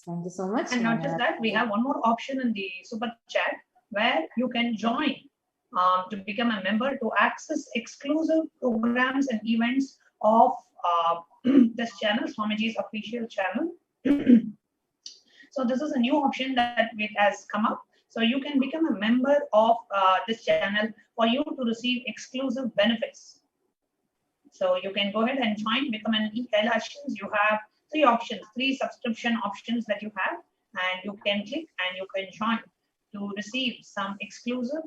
Thank you so much. And not just that, we have one more option in the super chat where you can join to become a member to access exclusive programs and events of this channel, Swamiji's official channel. So this is a new option that has come up. So you can become a member of this channel for you to receive exclusive benefits. So you can go ahead and join, become an e-KAILAShians. You have 3 options, 3 subscription options that you have, and you can click and you can join to receive some exclusive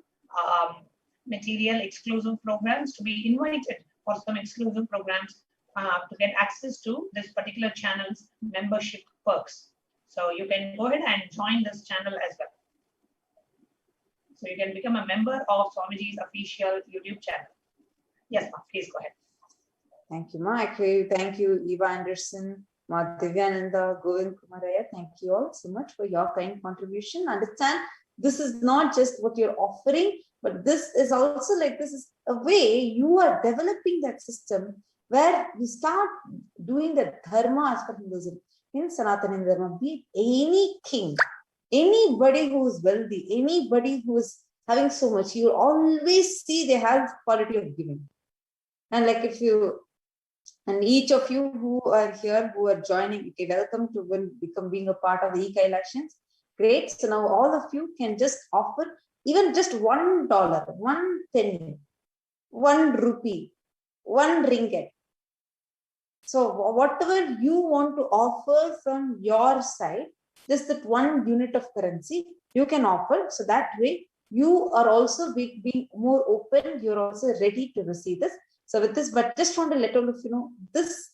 material, exclusive programs, to be invited for some exclusive programs, to get access to this particular channel's membership perks. So you can go ahead and join this channel as well. So you can become a member of Swamiji's official YouTube channel. Yes, ma'am, please go ahead. Thank you, Ma. Actually, thank you, Eva Anderson, Ma Divyananda, Govind Kumaraya. Thank you all so much for your kind contribution. Understand, this is not just what you're offering, but this is also like, this is a way you are developing that system where you start doing the dharma as per Hinduism. In Sanatana Dharma, be it any king, anybody who is wealthy, anybody who is having so much, you always see they have quality of giving. And like if you, and each of you who are here, who are joining, okay, welcome to being a part of the KAILASA. Great. So now all of you can just offer even just $1, 1 penny, 1 rupee, 1 ringgit. So whatever you want to offer from your side, just that 1 unit of currency you can offer. So that way you are also being more open. You're also ready to receive this. So with this, but just want to let all of you know, this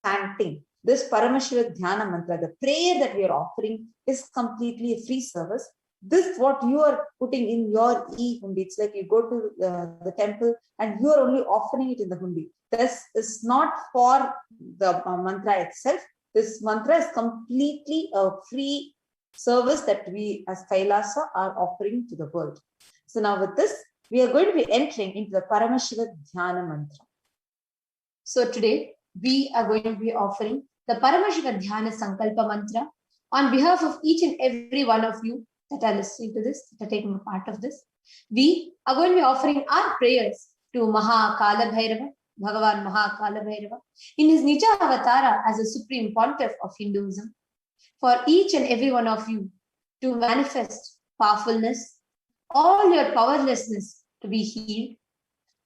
chanting, this Paramashiva Dhyana Mantra, the prayer that we are offering is completely a free service. This, what you are putting in your e-hundi, it's like you go to the temple and you are only offering it in the hundi. This is not for the mantra itself. This mantra is completely a free service that we as KAILASA are offering to the world. So now with this, we are going to be entering into the Paramashiva Dhyana Mantra. So today, we are going to be offering the Paramashiva Dhyana Sankalpa Mantra on behalf of each and every one of you that are listening to this, that are taking a part of this. We are going to be offering our prayers to Mahakalabhairava, Bhagavan Mahakalabhairava, in his Nija Avatara as a supreme pontiff of Hinduism, for each and every one of you to manifest powerfulness, all your powerlessness to be healed,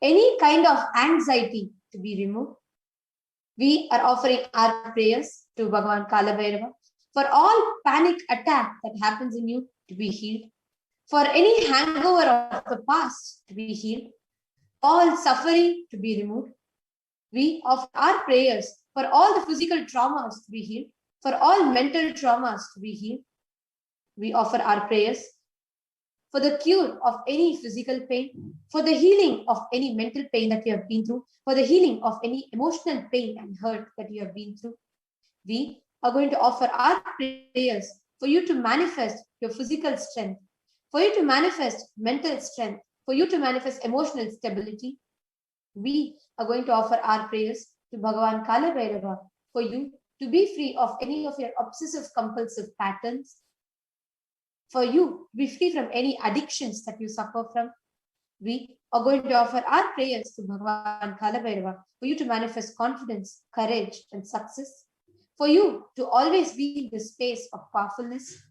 any kind of anxiety to be removed. We are offering our prayers to Bhagavan Kalabhairava for all panic attack that happens in you to be healed, for any hangover of the past to be healed, all suffering to be removed. We offer our prayers for all the physical traumas to be healed, for all mental traumas to be healed. We offer our prayers for the cure of any physical pain, for the healing of any mental pain that you have been through, for the healing of any emotional pain and hurt that you have been through. We are going to offer our prayers for you to manifest your physical strength, for you to manifest mental strength, for you to manifest emotional stability. We are going to offer our prayers to Bhagavan Kalabhairava for you to be free of any of your obsessive compulsive patterns, for you to be free from any addictions that you suffer from. We are going to offer our prayers to Bhagavan Kalabhairava for you to manifest confidence, courage, and success, for you to always be in the space of powerfulness,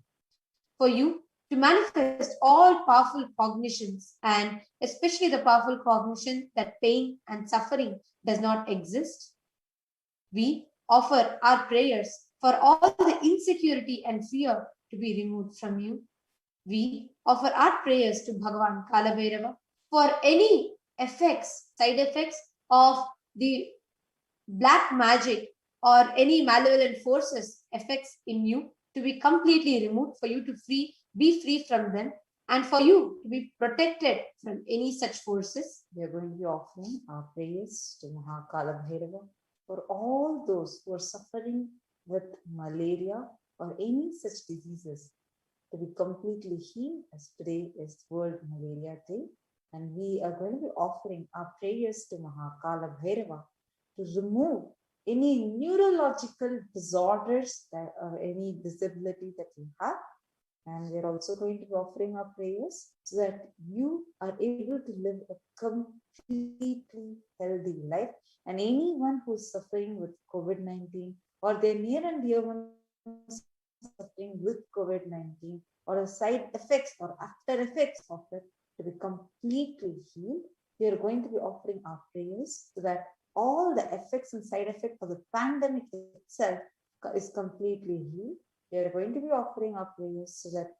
for you to manifest all powerful cognitions, and especially the powerful cognition that pain and suffering does not exist. We offer our prayers for all the insecurity and fear to be removed from you. We offer our prayers to Bhagavan Kalabhairava for any effects, side effects of the black magic or any malevolent forces effects in you to be completely removed, for you to be free from them, and for you to be protected from any such forces. We are going to be offering our prayers to Mahakalabhairava for all those who are suffering with malaria or any such diseases to be completely healed, as today is World Malaria Day. And we are going to be offering our prayers to Mahakalabhairava to remove any neurological disorders that, or any disability that you have. And we're also going to be offering our prayers so that you are able to live a completely healthy life. And anyone who's suffering with COVID-19 or their near and dear ones suffering with COVID-19 or the side effects or after effects of it to be completely healed, we are going to be offering our prayers so that all the effects and side effects of the pandemic itself is completely healed. We are going to be offering our prayers so that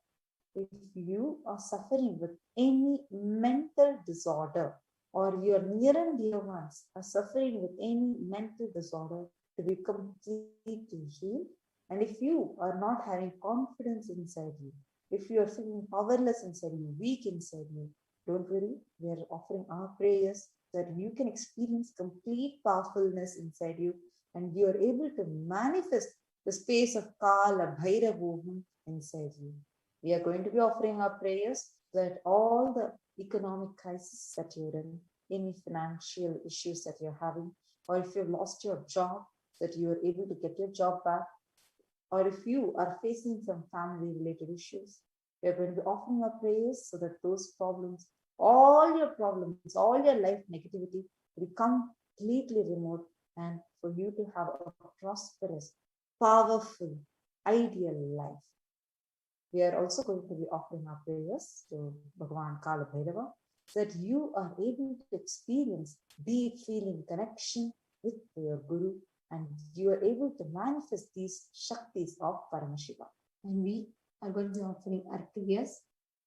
if you are suffering with any mental disorder or your near and dear ones are suffering with any mental disorder, to be completely healed. And if you are not having confidence inside you, if you are feeling powerless inside you, weak inside you, don't worry. We are offering our prayers so that you can experience complete powerfulness inside you and you are able to manifest the space of Kalabhairavoham inside you. We are going to be offering our prayers that all the economic crisis that you're in, any financial issues that you're having, or if you've lost your job, that you are able to get your job back, or if you are facing some family related issues, we are going to be offering our prayers so that those problems, all your life negativity will completely removed, and for you to have a prosperous, powerful, ideal life. We are also going to be offering our prayers to Bhagavan Kalabhairava so that you are able to experience deep feeling connection with your Guru and you are able to manifest these Shaktis of Paramashiva. And we are going to be offering our prayers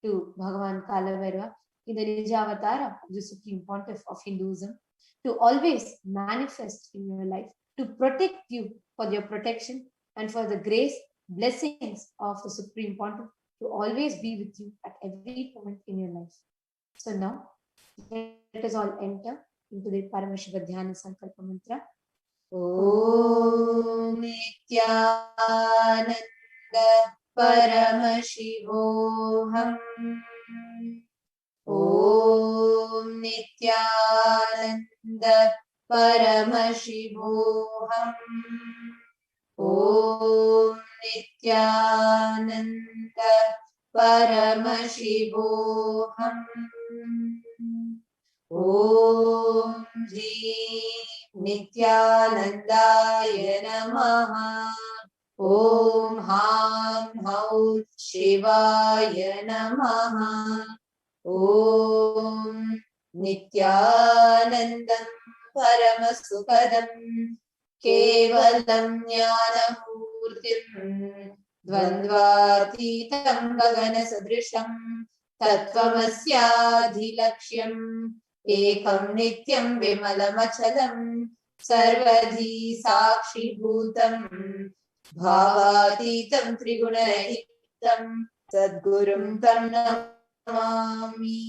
to Bhagavan Kalabhairava, the Nijavatara, the Supreme Pontiff of Hinduism, to always manifest in your life, to protect you for your protection and for the grace, blessings of the Supreme Pontiff to always be with you at every moment in your life. So now, let us all enter into the Paramashiva Dhyana Sankalpa Mantra. Om Nithyananda Paramashivoham. Om Nithyananda Paramashivoham. Om Nithyananda Paramashivoham. Om Shri Nithyanandaya Namaha. Om Ham Haut Shivaya Namaha. Om Nithyanandam Paramasukadam Kevalam Jnanamurtim Dvandvatitam Gagana Sadrisham Tattvamasyaadhilaksham Ekam Nityam Vimalamachalam Sarvadhi Sakshi Bhutam Bhavatitam Trigunahitam Sadgurum Tam Namami.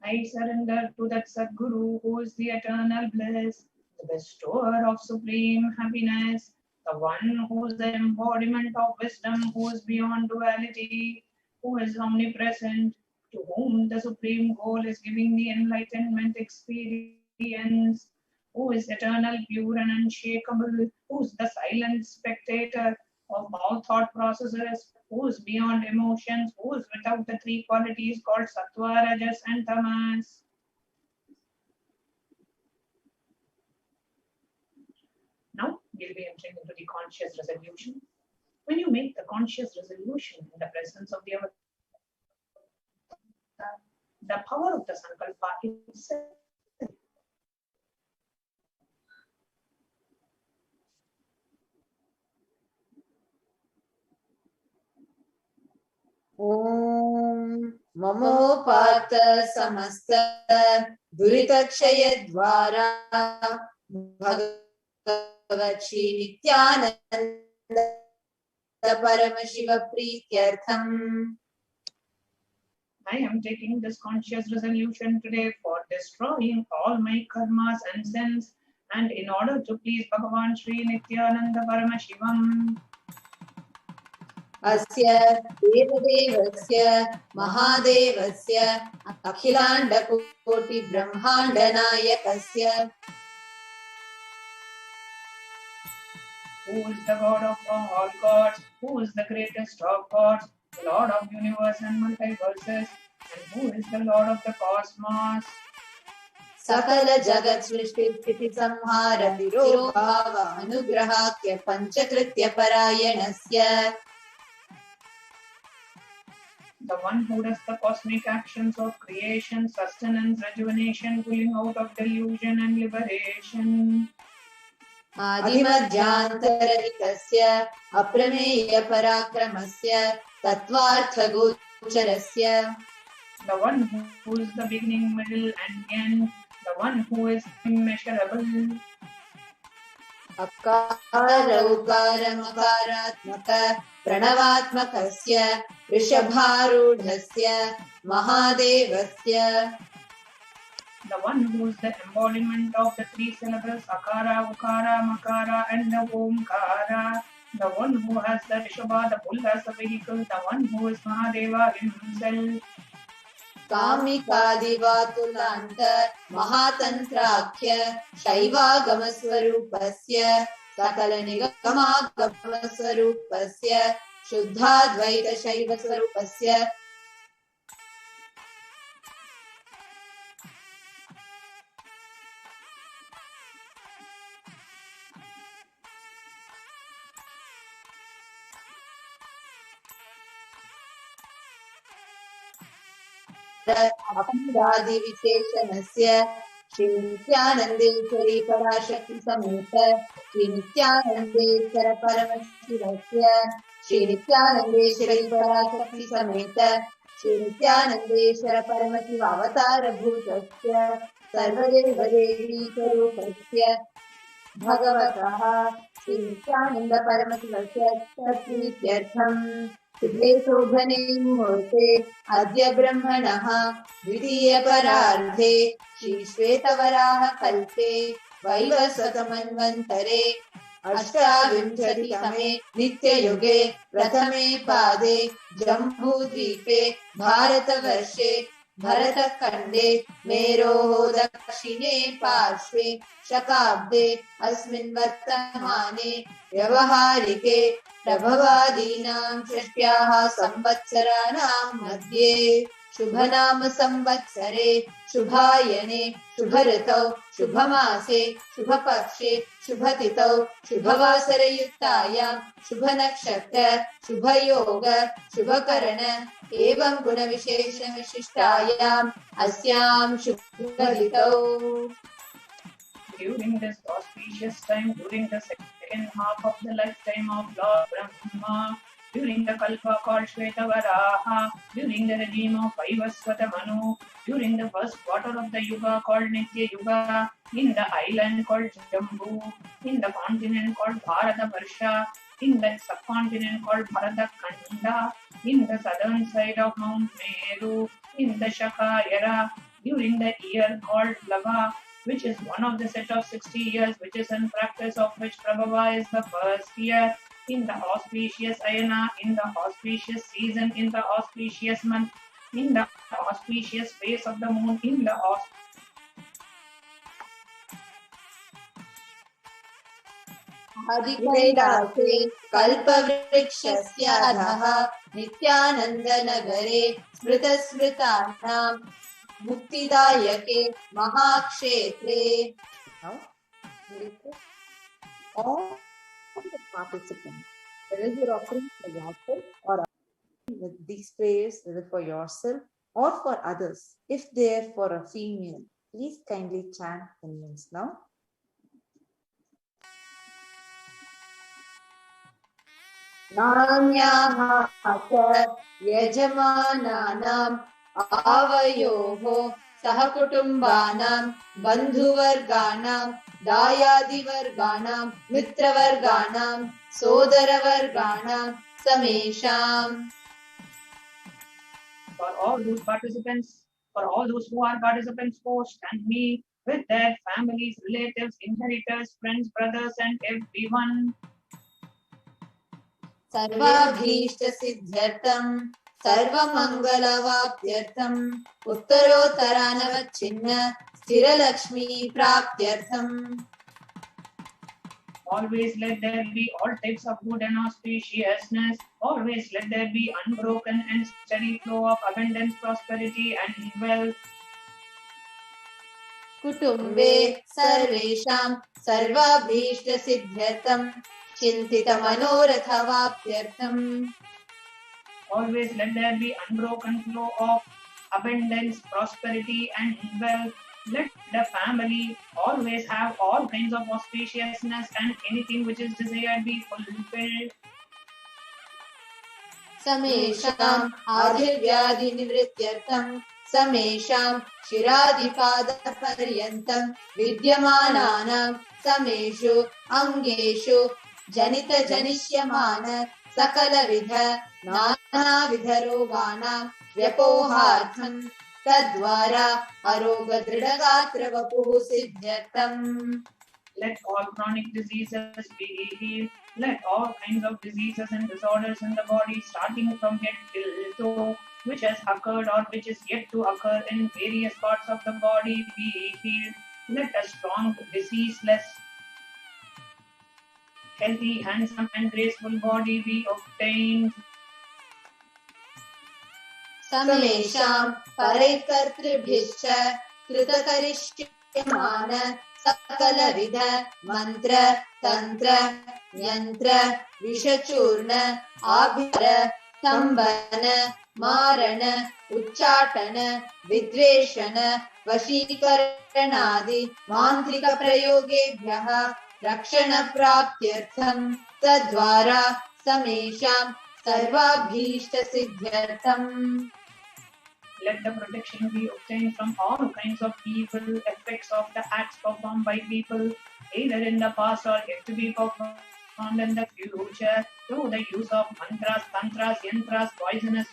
I surrender to that Sadguru who is the eternal bliss, the bestower of supreme happiness, the one who is the embodiment of wisdom, who is beyond duality, who is omnipresent, to whom the supreme goal is giving the enlightenment experience, who is eternal, pure and unshakable, who is the silent spectator of all thought processes, who is beyond emotions, who is without the three qualities called Sattva, Rajas and Tamas. Now we'll be entering into the conscious resolution. When you make the conscious resolution in the presence of the avatar, the power of the Sankalpa itself Om Mamopata Samasta Duritakshaya Dvara Bhagavachi Nithyananda Paramashiva Prityartham. I am taking this conscious resolution today for destroying all my karmas and sins, and in order to please Bhagavan Sri Nithyananda Paramashivam. Asya Devadevasya Mahadevasya Akhilanda Koti Brahmanda Nayakasya. Who is the God of all gods? Who is the greatest of gods? The Lord of universe and multiverses. And who is the Lord of the cosmos? Sakala Jagat Srishti Sthiti Samhara Tirobhava Anugrahakya Panchakritya Parayanasya. The one who does the cosmic actions of creation, sustenance, rejuvenation, pulling out of delusion and liberation. Adimadhyantarahitasya Aprameya Parakramasya Tattvartha Gocharasya. The one who is the beginning, middle and end, the one who is immeasurable. अकार उकार मकारात्मक प्रणवात्मकस्य वृषभारूढस्य महादेवस्य. The one who is the embodiment of the three syllables Akara, Ukara, Makara and the Omkara. The one who has the Rishabha, the bull as the vehicle. The one who is Mahadeva himself. कामिकादिवातुलान्त महातन्त्राख्य शैवागमस्वरूपस्य सकलनिगमागमस्वरूपस्य शुद्धाद्वैतशैवस्वरूपस्य अपराधिविशेषणस्य श्रीनित्यानन्देश्वरी पराशक्ति समेत श्रीनित्यानन्देश्वर परमशिवस्य श्रीनित्यानन्देश्वरी पराशक्ति समेत श्रीनित्यानन्देश्वर परमशिव अवतारभूतस्य सर्वदेवदेवी स्वरूपस्य भगवतः श्रीनित्यानन्द परमशिवस्य तत्प्रीत्यर्थम् शुभे शोभने मुहूर्ते अद्य ब्रह्मणः द्वितीयपरार्धे श्रीश्वेतवराह कल्पे वैवस्वतमन्वन्तरे अष्टाविंशतितमे नित्ययुगे प्रथमे पादे जम्बूद्वीपे भारतवर्षे भरतखण्डे मेरोः दक्षिणे पार्श्वे शकाब्दे अस्मिन् वर्तमाने व्यवहारिके प्रभवादीनां षष्ट्याः संवत्सराणां मध्ये शुभनाम संवत्सरे शुभायने शुभऋतौ शुभमासे शुभपक्षे शुभतिथौ शुभवासरयुक्तायां शुभनक्षत्र शुभयोग शुभकरण एवं गुणविशेषविशिष्टायाम् अस्यां शुभतिथौ. During this auspicious time, during the second half of the lifetime of Lord Brahma, during the Kalpa called Shvetavaraha, during the regime of Vaivasvata Manu, during the first quarter of the Yuga called Nitya Yuga, in the island called Jambu, in the continent called Bharata Varsha, in the subcontinent called Bharata Khanda, in the southern side of Mount Meru, in the Shakayara, during the year called Lava, which is one of the set of 60 years, which is in practice of which Prabhava is the first year, in the auspicious Ayana, in the auspicious season, in the auspicious month, in the auspicious phase of the moon, in the आदिकैलासे कल्पवृक्षस्य अधः नित्यानन्दनगरे स्मृतस्मृतानां मुक्तिदायके महाक्षेत्रे. All the participants, whether you're offering for yourself or with these prayers, whether for yourself or for others, if they're for a female, please kindly chant the names now. नान्याः यजमानानाम् आवयोः सहकुटुम्बानां बन्धुवर्गाणां दायादिवर्गाणां मित्रवर्गाणां सोदरवर्गाणां समेषाम्. For all those participants, for all those who are participants post and me, with their families, relatives, inheritors, friends, brothers and everyone. सर्वाभीष्टसिद्ध्यर्थं सर्वमङ्गलवाप्त्यर्थम् उत्तरोत्तरानवच्छिन्न स्थिरलक्ष्मी प्राप्त्यर्थम्. Always let there be all types of good and auspiciousness. Always let there be unbroken and steady flow of abundance, prosperity and wealth. कुटुम्बे सर्वेषां सर्वाभीष्टसिद्ध्यर्थं चिन्तितमनोरथवाप्त्यर्थम्. Always let there be unbroken flow of abundance, prosperity and wealth. Let the family always have all kinds of auspiciousness and anything which is desired be fulfilled. समेषाम् आदिर्व्याधिनिवृत्त्यर्थम् समेषाम् शिरादिपादपर्यन्तम् विद्यमानानां समेषु अङ्गेषु जनितजनिष्यमान सकलविध नानाविधरोगाणां व्यपोहार्थम् तद्वारा अरोगदृढगात्रवपुः सिद्ध्यर्थम्. Let all chronic diseases be healed. Let all kinds of diseases and disorders in the body, starting from head till toe, which has occurred or which is yet to occur in various parts of the body, be healed. Let a strong, diseaseless, healthy, handsome and graceful body be obtained. समेषाम् परैकर्तृभिश्च कृतकरिष्यमान सकलविध मंत्र तंत्र यंत्र विषचूर्ण आभिर स्तंभन मारण उच्चाटन विद्वेषण वशीकरणादि मांत्रिक प्रयोगेभ्यः रक्षण प्राप्त्यर्थं तद्वारा समेषां सर्वाभीष्ट सिद्ध्यर्थम्. Let the protection be obtained from all kinds of evil effects of the acts performed by people, either in the past or yet to be performed in the future, through the use of mantras, tantras, yantras, poisonous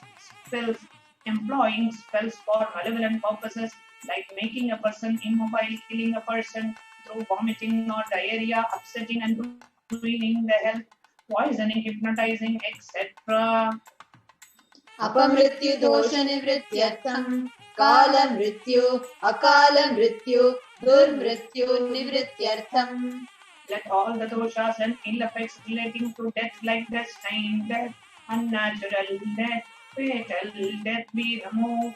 spells, employing spells for malevolent purposes, like making a person immobile, killing a person through vomiting or diarrhea, upsetting and ruining the health, poisoning, hypnotizing, etc. अपमृत्यु दोष निवृत्त्यर्थं काल मृत्यु अकाल मृत्यु दुर्मृत्यु निवृत्त्यर्थं. Let all the doshas and ill effects relating to death, like destined death, unnatural death, fatal death, be removed.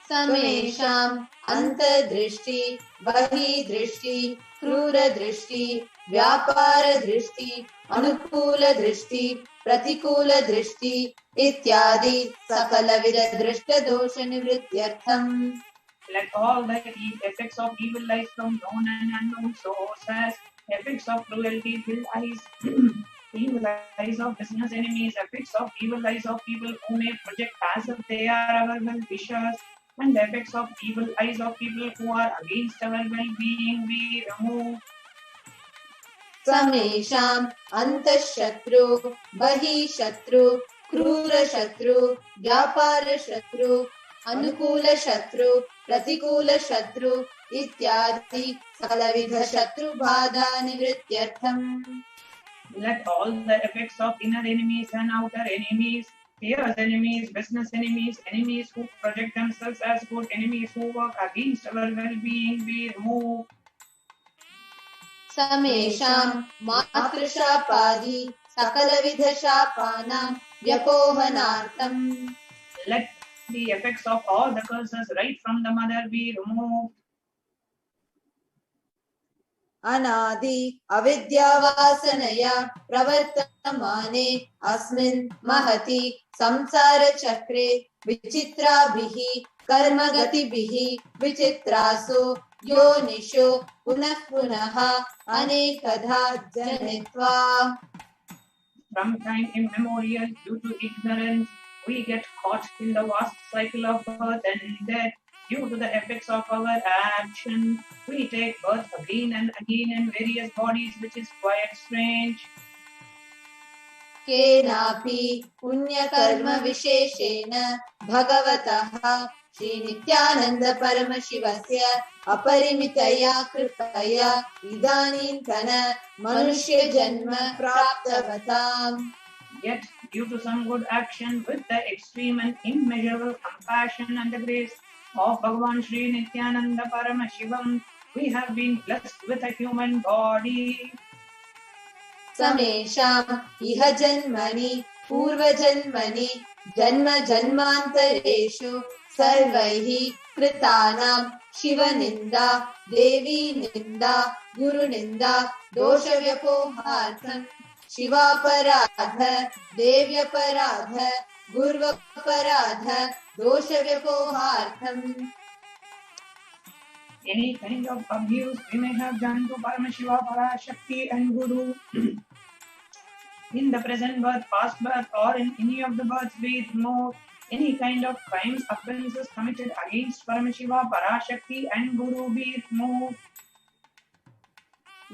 समेषाम् अंतर्दृष्टि बहिर्दृष्टि क्रूरदृष्टि व्यापारदृष्टि अनुकूलदृष्टि प्रतिकूलदृष्टि इत्यादि सकलविध दृष्टदोष निवृत्त्यर्थम्. Let all the effects of evil eyes from known and unknown sources, effects of cruelty, evil eyes, evil eyes of business enemies, effects of evil eyes of people who may project as if they are our well-wishers, and the effects of evil eyes of people who are against our well-being be removed. समेषाम् अंतःशत्रु बहिःशत्रु क्रूरशत्रु व्यापारशत्रु अनुकूलशत्रु प्रतिकूलशत्रु इत्यादि सकलविध शत्रुबाधा निवृत्त्यर्थम्. Let all the effects of inner enemies and outer enemies, fierce enemies, business enemies, enemies who project themselves as good, enemies who work against our well-being be removed. समेषाम् मातृशापादि सकलविध शापानां व्यपोहनार्थम्. Let the effects of all the curses right from the mother be removed. अनादि अविद्यावासनया प्रवर्तमाने अस्मिन् महति संसारचक्रे विचित्राभिः कर्मगतिभिः विचित्रासु योनिषु पुनः पुनः अनेकधा जनित्वा. From time immemorial, due to ignorance, we get caught in the vast cycle of birth and death. Due to the effects of our action, we take birth again and again in various bodies, which is quite strange. केनापि पुण्यकर्म विशेषेण भगवतः श्री नित्यानंद परमशिवस्य अपरिमितया कृपया इदानीन्तन मनुष्य जन्म प्राप्तवताम्. Yet, due to some good action, with the extreme and immeasurable compassion and the grace of Bhagavan Sri Nithyananda Paramashivam, we have been blessed with a human body. समेषाम् इह जन्मनि पूर्वजन्मनि जन्म जन्मान्तरेषु सर्वैः कृतानां शिवनिन्दा देवी निन्दा गुरुनिन्दा दोषव्यपोहार्थं शिवापराध देव्यपराध गुर्वपराध दोषव्यपोहार्थं. Any kind of abuse we may have done to Paramashiva, Parashakti and Guru, in the present birth, past birth, or in any of the births be removed. Any kind of crimes, offences committed against Paramashiva, Parashakti, and Guru be removed.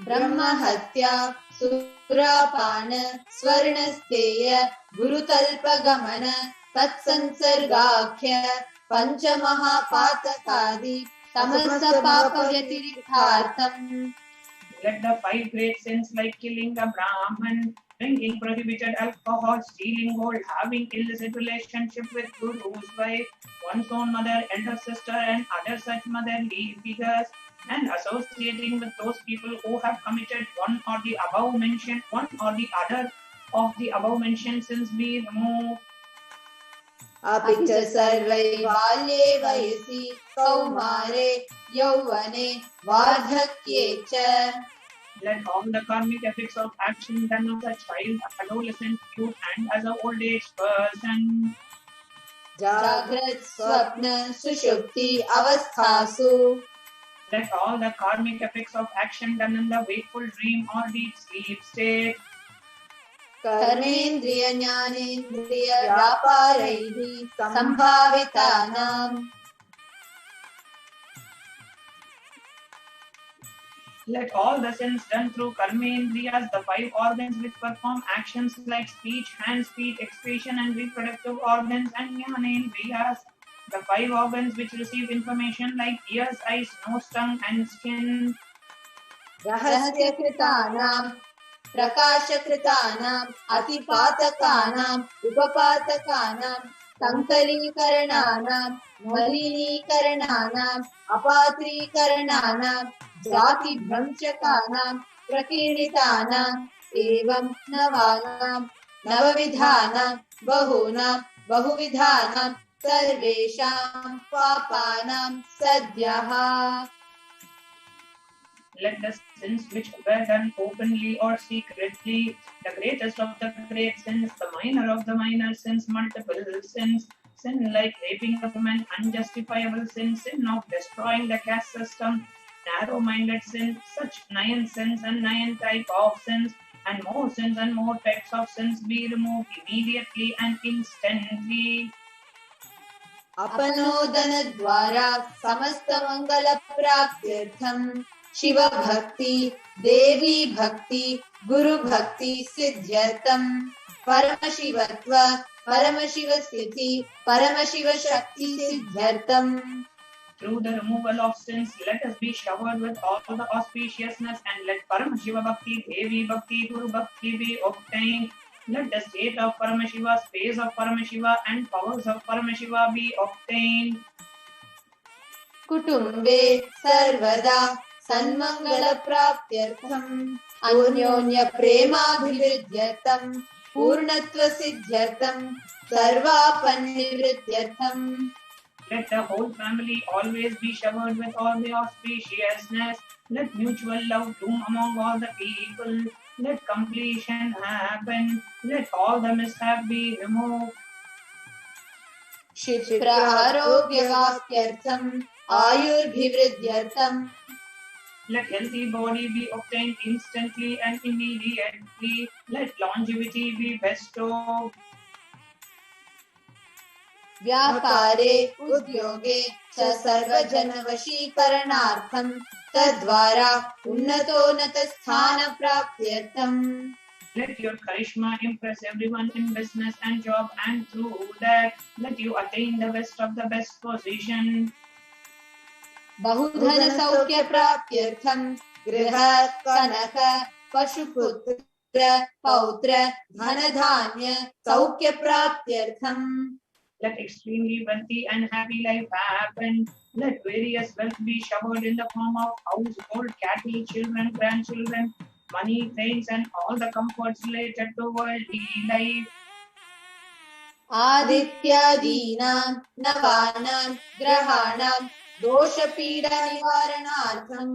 ब्रह्महत्या सुरापान स्वर्णस्थेय गुरुतल्पगमन तत्संसर्गाख्य पंचमहापातकादि समस्त पाप व्यतिरिक्तार्थम. Let the 5 great sins like killing a Brahman, drinking prohibited alcohol, stealing gold, having illicit relationship with Guru's wife, one's own mother, elder sister, and other such motherly figures, and associating with those people who have committed one or the above other of the above mentioned sins be removed. अपि च सर्वै बाल्ये वयसि कौमारे यौवने वार्धक्ये च. Let all the karmic effects of action done as a child, adolescent, youth, and as an old age person, जागृत स्वप्न सुषुप्ति अवस्थासु. Let all the karmic effects of action done in the wakeful dream or deep sleep state, कर्मेन्द्रिय ज्ञानेन्द्रिय व्यापारैः संभावितानाम्. let all the sins done through karmendriyas, the 5 organs which perform actions like speech, hand, speech, expression, and reproductive organs, and jnanendriyas, the 5 organs which receive information like ears, eyes, nose, tongue, and skin. रहस्यकृतानां प्रकाशकृतानां अतिपातकानां उपपातकानां संकलीकरणानां मलिनीकरणानां अपात्रीकरणानां जातिभ्रंशकानां प्रकीर्णितानां एवं नवानां नवविधानां बहूनां बहुविधानां सर्वेषां पापानां सद्यः. Let the sins which were done openly or secretly, the greatest of the great sins, the minor of the minor sins, multiple sins, sin like raping a woman, unjustifiable sin, sin of destroying the caste system, narrow-minded sin, such 9 sins and 9 types of sins, and more sins and more types of sins be removed immediately and instantly. अपनोदन द्वारा समस्त मंगल प्राप्त्यर्थम शिव भक्ति देवी भक्ति गुरु भक्ति सिद्ध्यर्थम परमशिवत्व परमशिव स्थिति परमशिव शक्ति सिद्ध्यर्थम. Through the removal of sins, let us be showered with all the auspiciousness, and let Paramashiva Bhakti, Devi Bhakti, Guru Bhakti be obtained. Let the state of Paramashiva, space of Paramashiva, and powers of Paramashiva be obtained. कुटुम्बे सर्वदा सन्मंगल प्राप्त्यर्थम अन्योन्य प्रेमाभिवृद्ध्यर्थम पूर्णत्व सिद्ध्यर्थम सर्वापन्निवृद्ध्यर्थम. Let the whole family always be showered with all the auspiciousness. Let mutual love bloom among all the people. Let completion happen. Let all the mishap be removed. क्षिप्र आरोग्यवाप्त्यर्थम आयुर्भिवृद्ध्यर्थम. Let healthy body be obtained instantly and immediately. Let longevity be bestowed. व्यापारे उद्योगे च सर्वजनवशीकरणार्थं तद्वारा उन्नतोन्नत स्थान प्राप्त्यर्थं. Let your charisma impress everyone in business and job, and through that, let you attain the best of the best position. बहुधन सौख्य प्राप्त्यर्थं गृह कनक पशुपुत्र पौत्र धन धान्य सौख्य प्राप्त्यर्थं. Let extremely wealthy and happy life happen. Let various wealth be showered in the form of house, gold, cattle, children, grandchildren, money, things, and all the comforts related to worldly life. आदित्यादीनां नवानां ग्रहाणां दोषपीडा निवारणार्थं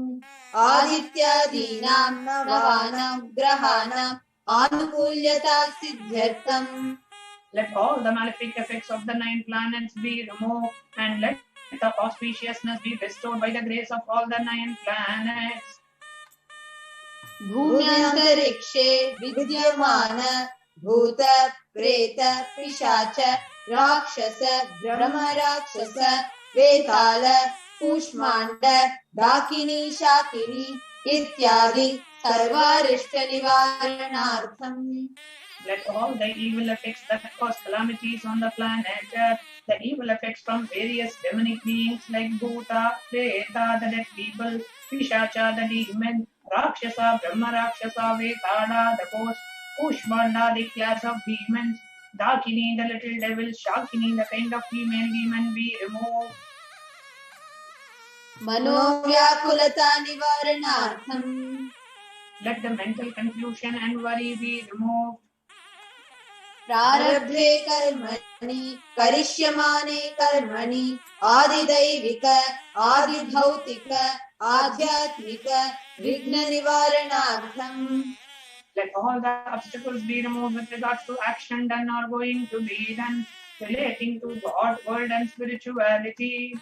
आदित्यादीनां नवानां ग्रहाणां आनुकूल्यता सिद्ध्यर्थं. Let all the malefic effects of the 9 planets be removed, and let the auspiciousness be bestowed by the grace of all the 9 planets. भूम्यन्तरिक्षे विद्यमान भूत प्रेत पिशाच राक्षस ब्रह्मराक्षस वेताल कूष्माण्ड डाकिनी शाकिनी इत्यादि सर्वारिष्ट निवारणार्थम्. Let all the evil effects that cause calamities on the planet, the evil effects from various demonic beings like Bhuta, Preta, the dead people, Pishacha, the demon, Rakshasa, Brahma Rakshasa, Vetala, the ghost, Kushmanda, the class of demons, Dakini, the little devil, Shakini, the kind of female demon, be removed. मनोव्याकुलता निवारणार्थम्. Let the mental confusion and worry be removed. प्रारब्धे कर्मणि करिष्यमाणे कर्मणि आदिदैविक आदिभौतिक आध्यात्मिक विघ्न निवारणार्थम्. Let all the obstacles be removed with regards to action done or going to be done relating to God, world and spirituality.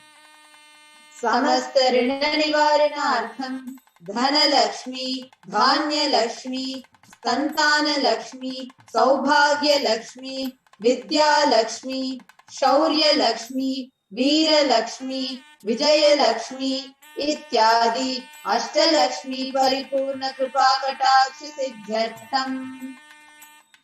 समस्त ऋण निवारणार्थम् धनलक्ष्मी धान्यलक्ष्मी संतानलक्ष्मी सौभाग्यलक्ष्मी विद्यालक्ष्मी शौर्यलक्ष्मी वीरलक्ष्मी विजयलक्ष्मी इत्यादि अष्टलक्ष्मी परिपूर्ण कृपा कटाक्ष सिद्ध्यर्थम्.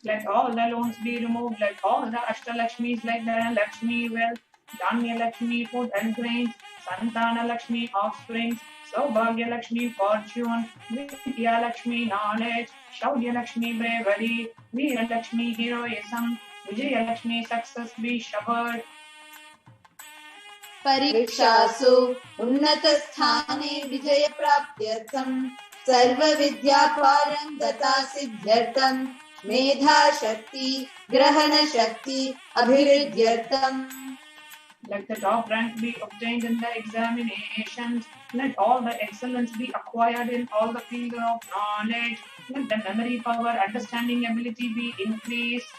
Let all the loans be removed, let all the Ashtalakshmis like the Lakshmi wealth, Dhanya Lakshmi food and grains, Santana Lakshmi offsprings, Saubhagya Lakshmi fortune, Vidya Lakshmi knowledge, Shaurya Lakshmi bravery, Veera Lakshmi heroism, Vijaya Lakshmi success be showered. परीक्षासु उन्नत स्थाने विजय प्राप्त्यर्थं सर्व विद्या पारंगता सिद्ध्यर्थं मेधा शक्ति ग्रहण शक्ति अभिवृद्ध्यर्थं. Let the top rank be obtained in the examinations. Let all the excellence be acquired in all the fields of knowledge. Let the memory power, understanding ability be increased.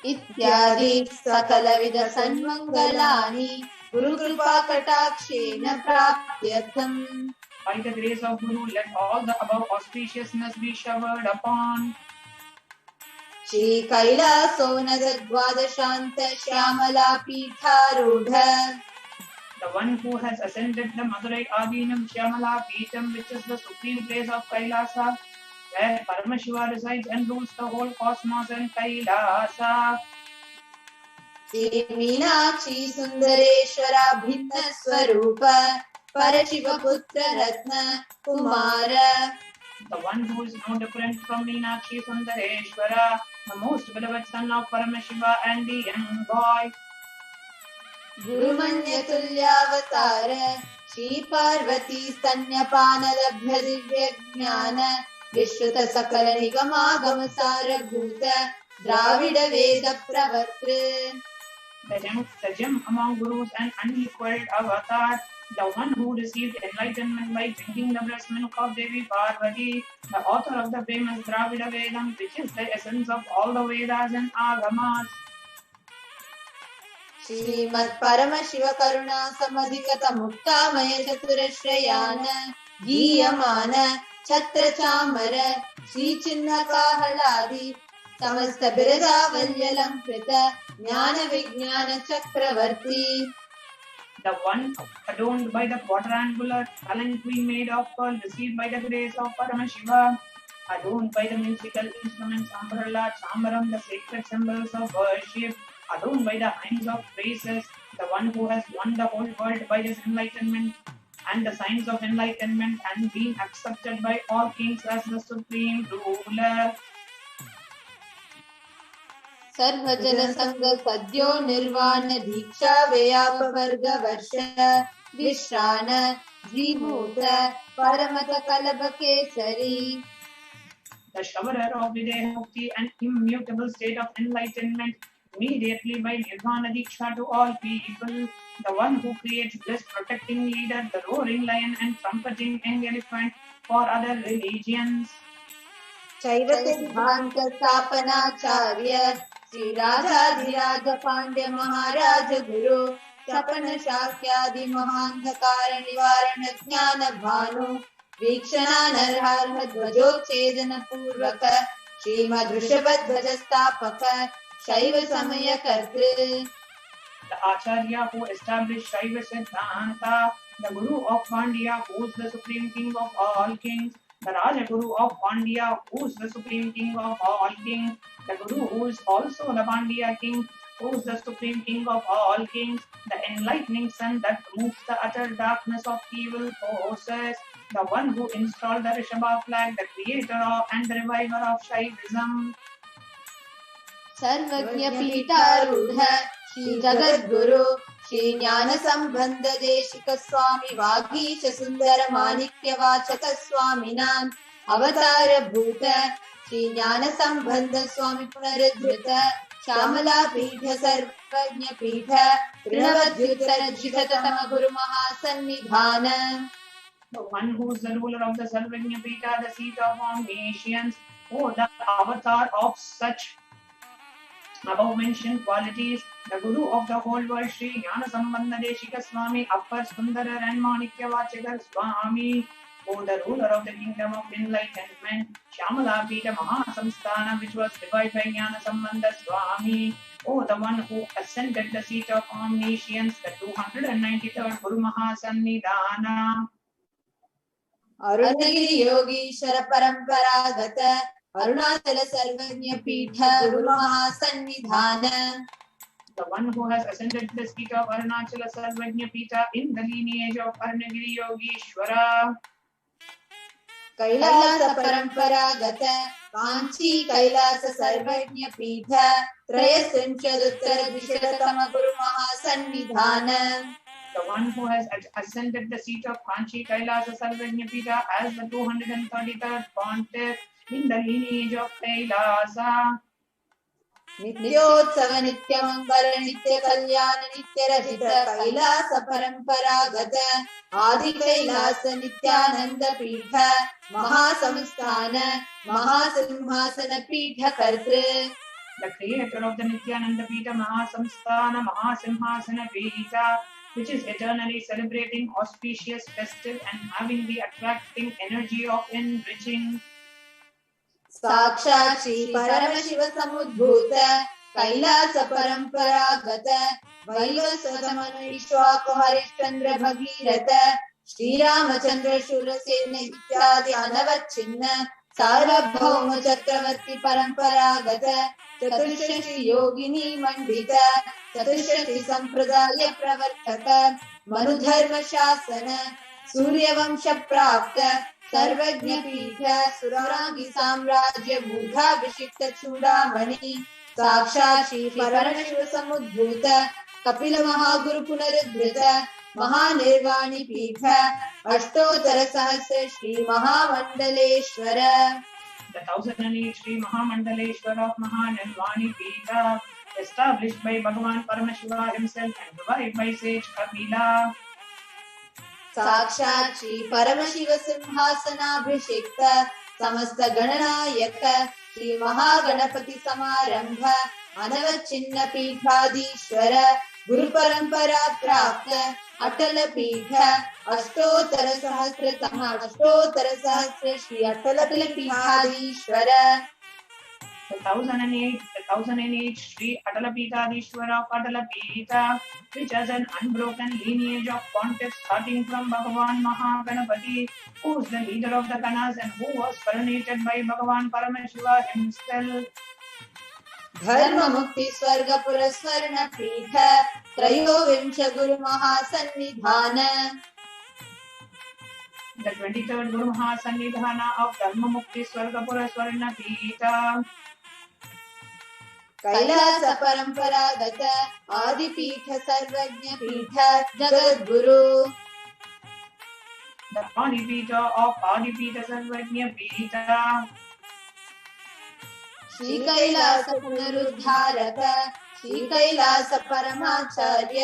इत्यादि सकलविध सन्मंगलानि Gurukripa कटाक्षेन प्राप्त्यर्थम्. By the grace of Guru, let all the above auspiciousness be showered upon. Shri कैलासोनद द्वादशान्त Shyamala पीठारूढ़. The one who has ascended the Madurai Adinam Shyamala Peetham, which is the supreme place of Kailasa, where Paramashiva resides and rules the whole cosmos and Kailasa. Shri Meenakshi सुंदरेश्वरा भिन्न स्वरूप परशिव पुत्र रत्न Kumar. The one who is no different from Meenakshi Sundareshwara, the most beloved son of Paramashiva and the young boy. गुरुमन्य तुल्यावतार Shri Parvati स्तन्यपान लभ्य Divya ज्ञान विश्रुत सकल निगमागम सारभूत द्राविड वेद प्रवक्त्र. The gem among gurus and unequaled avatar, the one who received enlightenment by drinking the breast milk of Devi Parvati, the author of the famous Dravida Vedam, which is the essence of all the Vedas and Agamas. श्रीमत् Paramshiva करुणा समधिगत मुक्तामय चतुरश्रयान गीयमान छत्र चामर श्री चिन्ह काहलादि समस्त बिरदावल्यलंकृत ज्ञान विज्ञान चक्रवर्ती. The one adorned by the quadrangular palanquin made of pearl, received by the grace of Paramashiva, adorned by the musical instruments umbrella, chambaram, the sacred symbols of worship, adorned by the hinds of praises, the one who has won the whole world by his enlightenment and the signs of enlightenment and being accepted by all kings as the supreme ruler. सर्वजन संग सद्यो निर्वाण दीक्षा व्याप वर्ग वर्ष विश्रान Jimuta परमत कलभ Kesari. The showerer of Vidya Mukti and immutable state of enlightenment, immediately by Nirvana Diksha to all people, the one who creates bliss, protecting leader, the roaring lion and trumpeting young elephant for other religions. शैव सिद्धांत स्थापनाचार्य श्री राजाधिराज पांड्य महाराज गुरु सपन शाक्यादि महांधकार निवारण ज्ञान भानु वीक्षणानर्हार्हध्वजोच्छेदन पूर्वक श्रीमद्वृषभध्वजस्थापक शैव समय कर्तृ. The Acharya who established Shaiva Siddhanta, the Guru of Pandya who is the Supreme King of all kings, the Rajaguru of Pandya who is the Supreme King of all kings, the Guru who is also the Pandya King who is the Supreme King of all kings, the enlightening sun that removes the utter darkness of evil forces, the one who installed the Rishabha flag, the creator of and the reviver of Shaivism. सर्वज्ञ पीठारूढ़ श्री जगद्गुरु श्री ज्ञान संबंध देशिक स्वामी वागीश सुंदर माणिक्य वाचक स्वामिनां अवतार भूत श्री ज्ञान संबंध स्वामी पुनरुद्धृत श्यामला पीठ सर्वज्ञ पीठ ऋणवद्युत्तर जिततम गुरु महासन्निधान. The one who is the ruler of the Sarvajna Pita, the seat of omniscience, oh, the avatar of such above mentioned qualities, the Guru of the whole world, Sri Jnana Sambandha Deshika Swami, Appar Sundara and Manikya Vachakar Swami, oh, the ruler of the kingdom of enlightenment, Shyamala Pita Mahasamsthana, which was revived by Jnana Sambandha Swami, oh, the one who ascended the seat of omniscience, the 293rd Guru Mahasannidhana. अरुणगिरि Yogeshwar परंपरागत अरुणाचल सर्वज्ञ पीठ गुरु महासन्निधान. The one who has ascended the seat of Arunachala Sarvajna Pita in the lineage of Arunagiri Yogeshwara. Kailash परंपरागत कांची कैलास सर्वज्ञ पीठ त्रयस्त्रिंशदुत्तर द्विशततम गुरु महासन्निधान. The one who has ascended the seat of Kanchi Kailasa Sarvajna Pita as the 233rd pontiff in the lineage of Kailasa. नित्योत्सव नित्य मंगल नित्य कल्याण नित्य रहित कैलास परंपरागत आदि कैलास नित्यानंद पीठ महासंस्थान महासिंहासन पीठ कर्तृ. The creator of the Nithyananda Pita Mahasamsthana Mahasimhasana Pita, which is eternally celebrating, auspicious, festive, and having the attracting energy of enriching. साक्षात् श्री परमशिव समुद्भूत कैलास परंपरागत वैवस्वतमनुष्वाको हरिश्चंद्र भगीरथ श्री रामचंद्र शूरसेन इत्यादि अनवच्छिन्न सार्वभौम चक्रवर्ती परंपरागत चतुष्षष्टि योगिनी मंडित चतुष्षष्टि संप्रदाय प्रवर्तक मनुधर्म शासन सूर्यवंश प्राप्त सर्वज्ञ पीठ सुरांगी साम्राज्य मूढ़ाभिषिक्त चूड़ामणि साक्षात् श्री परमशिव समुद्भूत कपिल महागुरु पुनरुद्धृत महानिर्वाणी पीठ अष्टोत्तर सहस्र श्री महामंडलेश्वर. The 1008 Sri Mahamandaleshwar of Mahanirvani Pita, established by Bhagavan Paramashiva himself and revived by sage Kapila. साक्षात् श्री परमशिव सिंहासनाभिषिक्त समस्त गणनायक श्री महागणपति समारंभ अनवच्छिन्न पीठाधीश्वर गुरु परंपरा प्राप्त अटल पीठ अष्टोत्तर सहस्र श्री अटल पीठाधीश्वर. The 1008 Sri Atalapitadishwara of Atalapita, which has an unbroken lineage of pontiffs starting from Bhagavan Mahaganapati, who is the leader of the Ganas and who was coronated by Bhagavan Paramashiva himself. धर्म मुक्ति स्वर्ग पुरस्वर्ण पीठ त्रयोविंश गुरु महासन्निधान. The 23rd Guru Mahasannidhana of Dharma Mukti Swargapura Swarna Pita. Kailash परंपरागत आदि पीठ सर्वज्ञ पीठ जगद्गुरु. The Adipita of Adipita Sarvajna Pita. Shri Kailash पुनरुद्धारक Shri Kailash परमाचार्य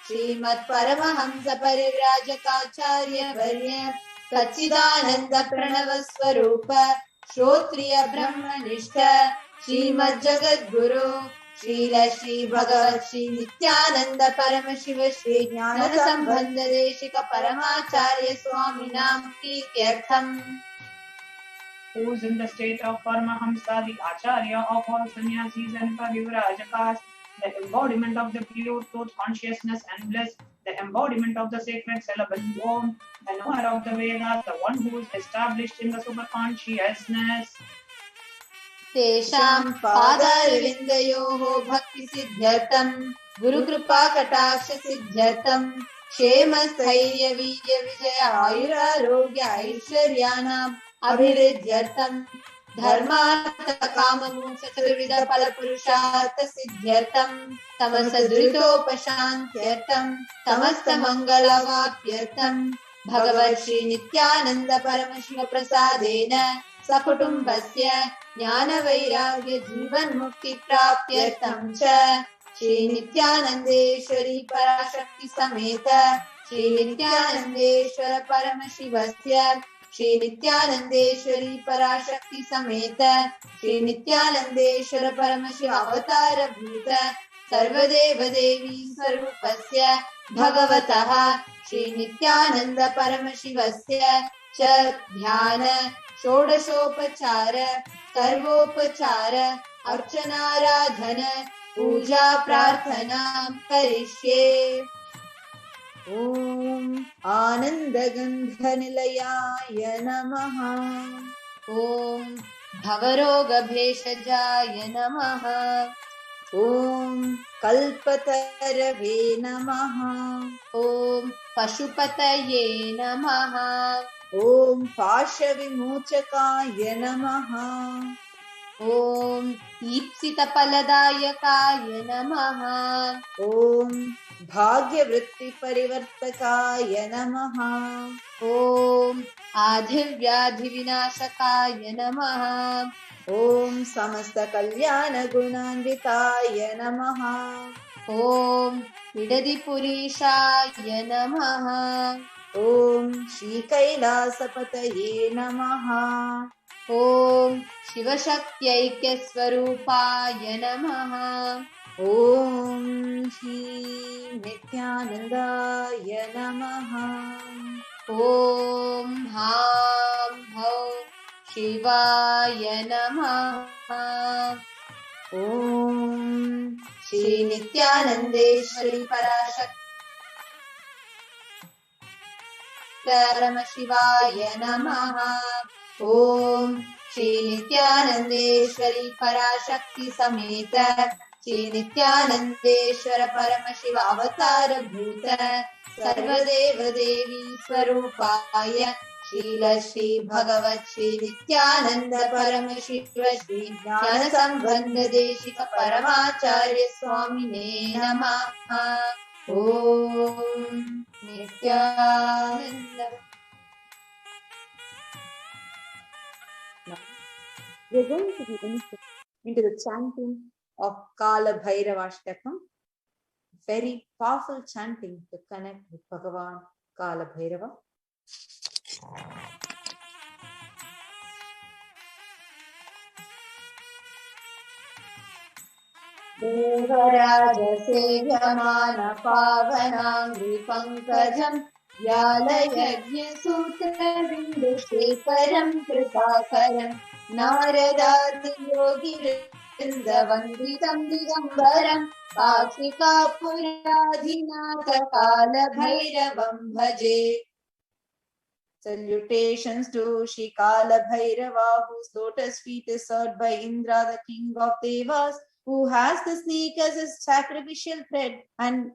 श्रीमत् Paramhans परिव्राजकाचार्य वर्य सच्चिदानंद प्रणव स्वरूप श्रोत्रिय ब्रह्मनिष्ठ श्रीमद् जगद्गुरु श्रील श्री भगवत् श्री नित्यानंद परमशिव श्री ज्ञान संबंध Desika परमाचार्य स्वामिनां प्रीत्यर्थम्. Who is in the state of Paramahamsa, the Acharya of all sannyasis and Parivrajakas, the embodiment of the pure truth, consciousness and bliss, the embodiment of the sacred syllable Om, the knower of the Vedas, the one who is established in the superconsciousness. तेषां पादारविन्दयोः भक्ति सिद्ध्यर्थं गुरु कृपा कटाक्ष सिद्ध्यर्थं क्षेम स्थैर्य वीर्य विजय आयुरारोग्य ऐश्वर्याणाम् अभिवृद्ध्यर्थं धर्मार्थ काम मोक्ष चतुर्विध फल पुरुषार्थ सिद्ध्यर्थं तमस दुरितोपशान्त्यर्थं समस्त मंगलवाप्यर्थं भगवत् श्री नित्यानंद परमशिव प्रसादेन सकुटुम्बस्य ज्ञान वैराग्य जीवन मुक्ति प्राप्त्यर्थं च श्री नित्यानंदेश्वरी पराशक्ति समेत श्री नित्यानंदेश्वर परमशिवस्य श्री नित्यानंदेश्वरी पराशक्ति समेत श्री नित्यानंदेश्वर परमशिव अवतार भूत सर्वदेव देवी स्वरूपस्य भगवतः श्री नित्यानंद परमशिवस्य च ध्यान षोडशोपचार सर्वोपचार अर्चनाराधन पूजा प्रार्थना करिष्ये. ओम आनंदगंधनिलयाय नमः. ओम भवरोगभेषजाय नमः. ओम कल्पतरवे नमः. ओम पशुपतये नमः. ओम पाशविमोचकाय नमः. ओम ईप्सितफलदायकाय नमः. ओम भाग्यवृत्तिपरिवर्तकाय नमः. ओम आधिव्याधिविनाशकाय नमः. ओम समस्तकल्याणगुणान्विताय नमः. ओम विडदिपुरीशाय नमः. ओम श्रीकैलासपतये नमः. ओम शिवशक्त्यैक्यस्वरूपाय नमः. ओम श्री नित्यानंदाय नमः. ओम हां भौं शिवाय नमः. ओम श्री नित्यानंदेश्वरी पराशक्ति परमशिवाय नमः. ओम श्री नित्यानंदेश्वरी पराशक्ति समेत श्री नित्यानंदेश्वर परमशिव अवतार भूत सर्वदेव देवी स्वरूपाय श्रील श्री भगवत् श्री नित्यानंद परमशिव श्री ज्ञान संबंध देशिक परमाचार्य स्वामिने नमः. ओम Nityanand. We are going to be into the chanting of KAILASA, very powerful chanting to connect with Bhagavan KAILASA. Devraj सेव्यमान पावनांगि पंकजं व्यालयज्ञ सूत्रबिन्दुशेखरं कृपाकरं नारदादि योगी वृन्दवन्दितं दिगम्बरं पाक्षिकापुराधिनाथ कालभैरवं भजे. Salutations to Shri Kalabhairava, whose lotus feet is served by Indra, the king of Devas, who has the snake as his sacrificial thread and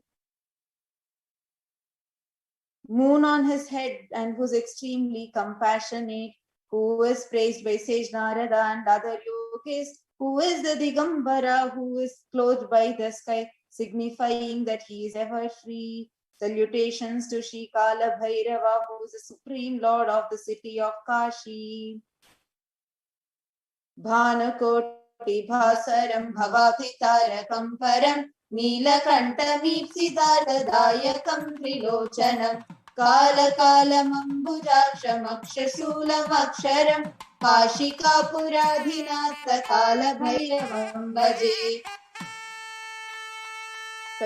moon on his head, and who is extremely compassionate, who is praised by sage Narada and other yogis, who is the Digambara, who is clothed by the sky, signifying that he is ever free. Salutations to Shri Kalabhairava, who is the supreme lord of the city of Kashi. Bhanakoti bhasaram bhavakitarakam param Neelakantamipsidardadayakam trilochanam Kalakalamambujakshamakshasulamaksharam Kashikapuradhinatha Kalabhairavam bhaje.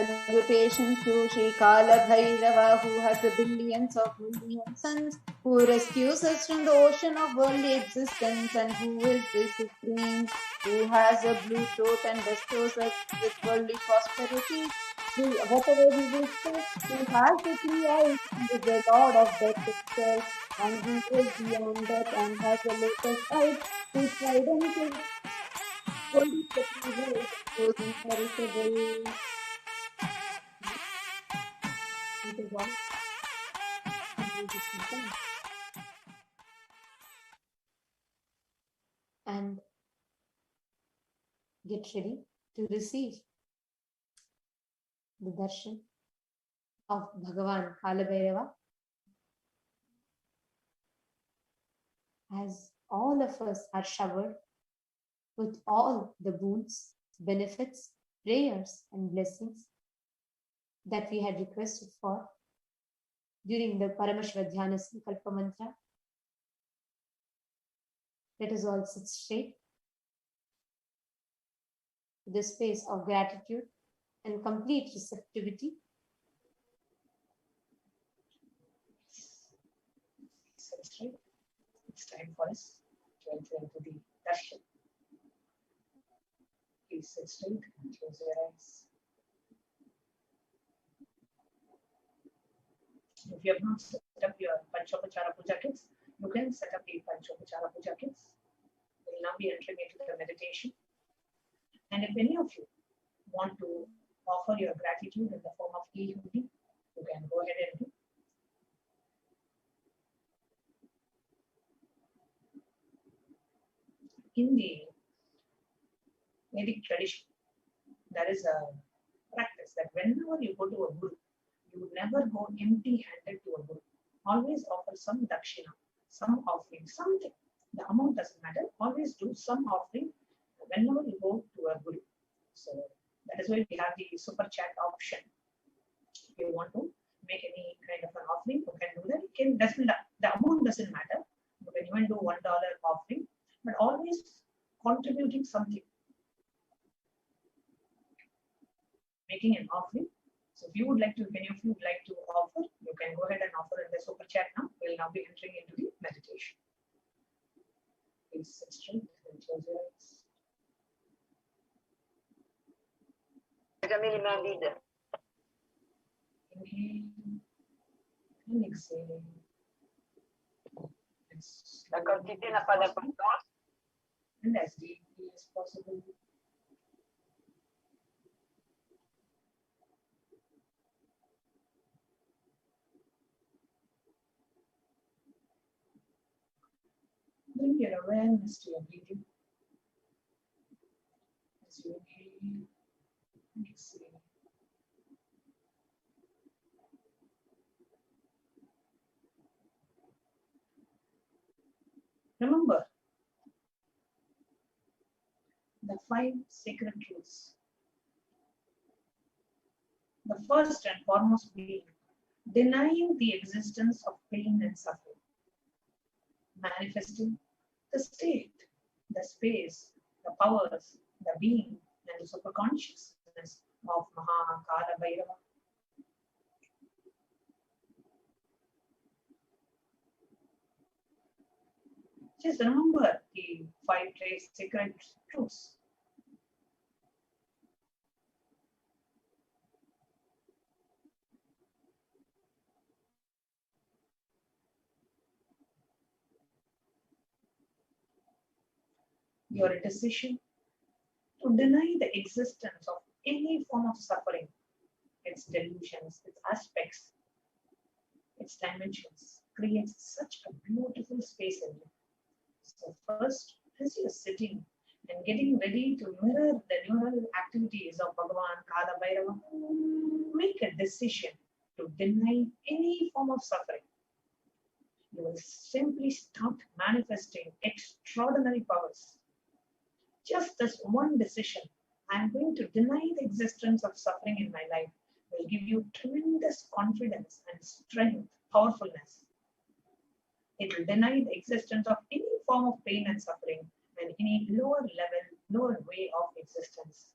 Salutations to Sri Kalabhairava, who has the billions of million suns, who rescues us from the ocean of worldly existence, and who is the supreme, who has a blue throat and bestows us with worldly prosperity. Whatever we wish for, who has the three eyes, he is the Lord of death itself, and who is beyond death and has the lotus eyes, whose trident is holy sacrifice, goes imperishable. And get ready to receive the darshan of Bhagavan Kalabhairava, as all of us are showered with all the boons, benefits, prayers, and blessings that we had requested for during the Paramashiva Dhyana Sankalpa Mantra. Let us all sit straight to the space of gratitude and complete receptivity. Sit straight. It's time for us to enter into the darshan. Please sit straight and close your eyes. If you have not set up your Panchopachara Puja kits, you can set up the Panchopachara Puja kits. We will now be entering into the meditation. And if any of you want to offer your gratitude in the form of e-hudi, you can go ahead and do. In the Vedic tradition, there is a practice that whenever you go to a guru, you would never go empty-handed to a guru. Always offer some dakshina, some offering, something. The amount doesn't matter. Always do some offering whenever you go to a guru. So that is why we have the super chat option. If you want to make any kind of an offering, you can do that. You can the amount doesn't matter. You can even do $1 offering, but always contributing something, making an offering. So if you would like to, if any of you would like to offer, you can go ahead and offer in the super chat now. We'll now be entering into the meditation. Please sit straight and close your eyes. Inhale and exhale. And as deeply as possible. Bring your awareness to your breathing. As you inhale and exhale. Remember the 5 sacred truths. The first and foremost being denying the existence of pain and suffering, manifesting the state, the space, the powers, the being, and the superconsciousness of Mahakalabhairava. Just remember the 5 sacred truths. Your decision to deny the existence of any form of suffering, its delusions, its aspects, its dimensions, creates such a beautiful space in you. So first, as you're sitting and getting ready to mirror the neural activities of Bhagavan Kalabhairava, make a decision to deny any form of suffering. You will simply start manifesting extraordinary powers. Just this one decision, I am going to deny the existence of suffering in my life, will give you tremendous confidence and strength, powerfulness. It will deny the existence of any form of pain and suffering and any lower level, lower way of existence.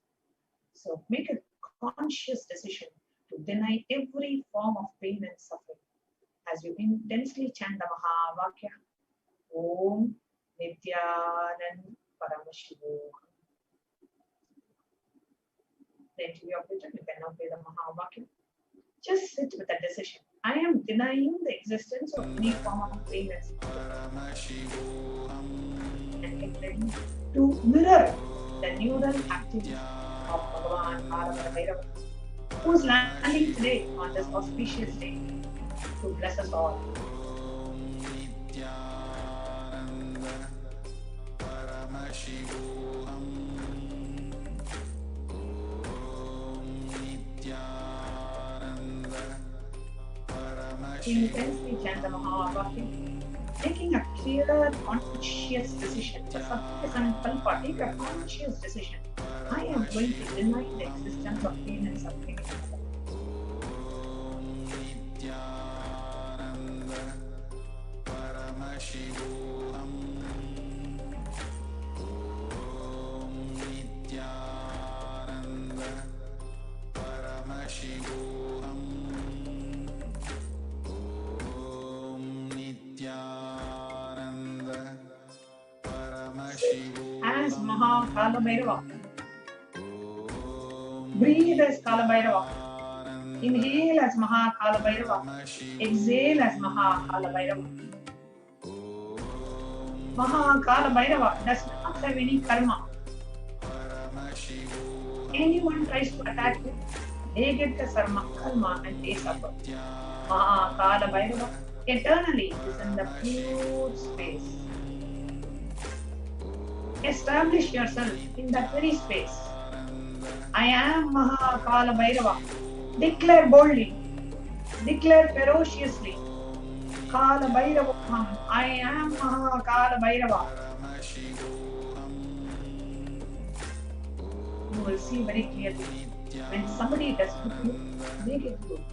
So make a conscious decision to deny every form of pain and suffering. As you intensely chant the Mahavakya, Om Nithyananda Paramashivoham. Then to the operator, you can now play the Mahavakya. Just sit with a decision. I am denying the existence of any form of pain and suffering. And get ready to mirror the neural activity of Bhagavan Kalabhairava, who is landing today on this auspicious day to bless us all. Intensely chant the Mahavakya, taking a clear, conscious decision. The Sankalpa, take a conscious decision. I am going to deny the existence of pain and suffering. As Mahakalabhairava. Breathe as Kalabhairava. Inhale as Mahakalabhairava. Exhale as Mahakalabhairava. Mahakalabhairava does not have any karma. Anyone tries to attack him, they get the karma and they suffer. Mahakalabhairava eternally is in the pure space. Establish yourself in that very space. I am Mahakalabhairava. Declare boldly. Declare ferociously. Kalabhairavoham. I am Mahakalabhairava. You will see very clearly. When somebody does good to you, they get good.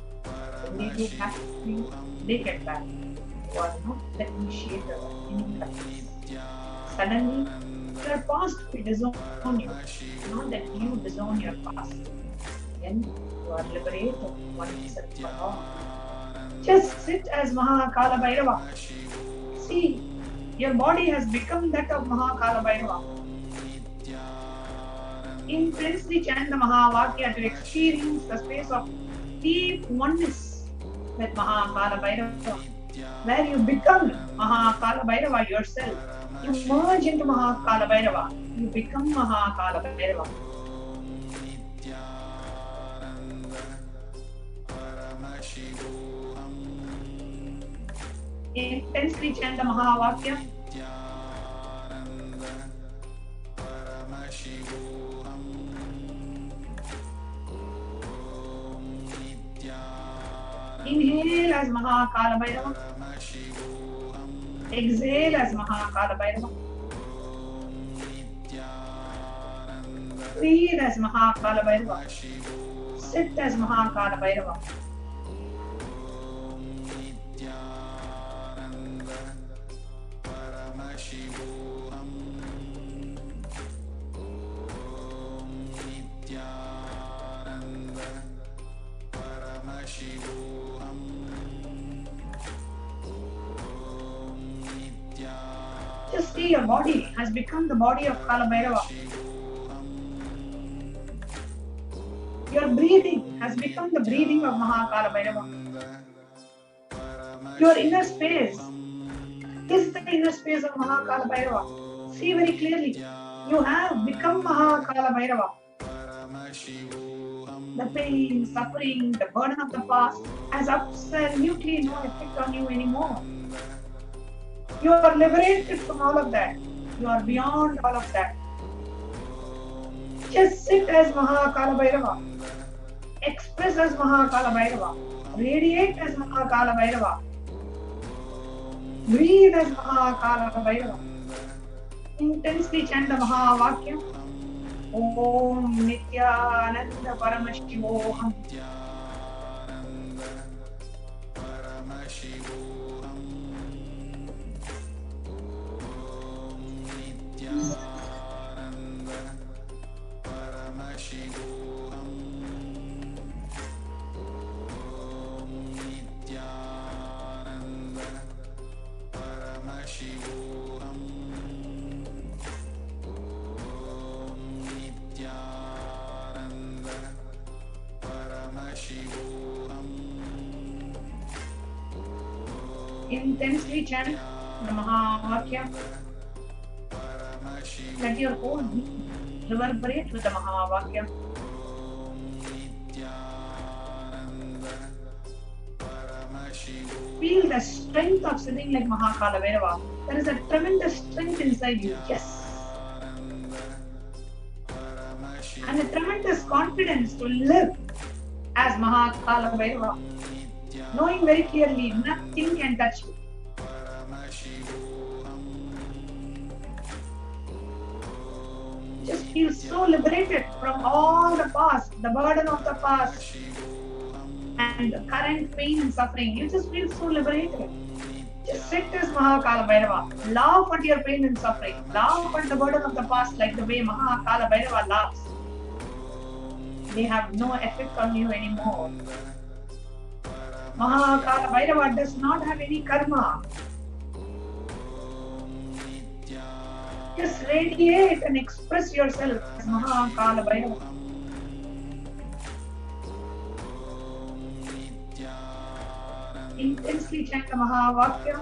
When they do bad to you, they get bad. You are not the initiator of any practice. Suddenly, your past will disown you, not that you disown your past. Then you are liberated once and for all. Just sit as Mahakalabhairava. See, your body has become that of Mahakalabhairava. Intensely chant the Mahavakya to experience the space of deep oneness with Mahakalabhairava, where you become Mahakalabhairava yourself. You merge into Mahakalabhairava. You become Mahakalabhairava. Intensely chant the Mahavakya. Inhale as Mahakalabhairava. Exhale as Mahakalabhairava. Breathe as Mahakalabhairava. Sit as Mahakalabhairava. Just see, your body has become the body of Kalabhairava. Your breathing has become the breathing of Mahakalabhairava. Your inner space is the inner space of Mahakalabhairava. See very clearly, you have become Mahakalabhairava. The pain, suffering, the burden of the past has absolutely no effect on you anymore. You are liberated from all of that. You are beyond all of that. Just sit as Mahakalabhairava. Express as Mahakalabhairava. Radiate as Mahakalabhairava. Breathe as Mahakalabhairava. Intensely chant the Mahavakya. Om Nithyananda Paramashivoham. Intensely chant the Mahavakya. Let your whole being reverberate with the Mahavakya. Feel the strength of sitting like Mahakalabhairava. There is a tremendous strength inside you. Yes. And a tremendous confidence to live as Mahakalabhairava. Knowing very clearly, nothing can touch you. Just feel so liberated from all the past, the burden of the past, and the current pain and suffering. You just feel so liberated. Just sit as Mahakalabhairava. Laugh at your pain and suffering. Laugh at the burden of the past like the way Mahakalabhairava laughs. They have no effect on you anymore. Mahakalabhairava does not have any karma. Just radiate and express yourself as Mahakalabhairava. Intensely chant the Mahavakya.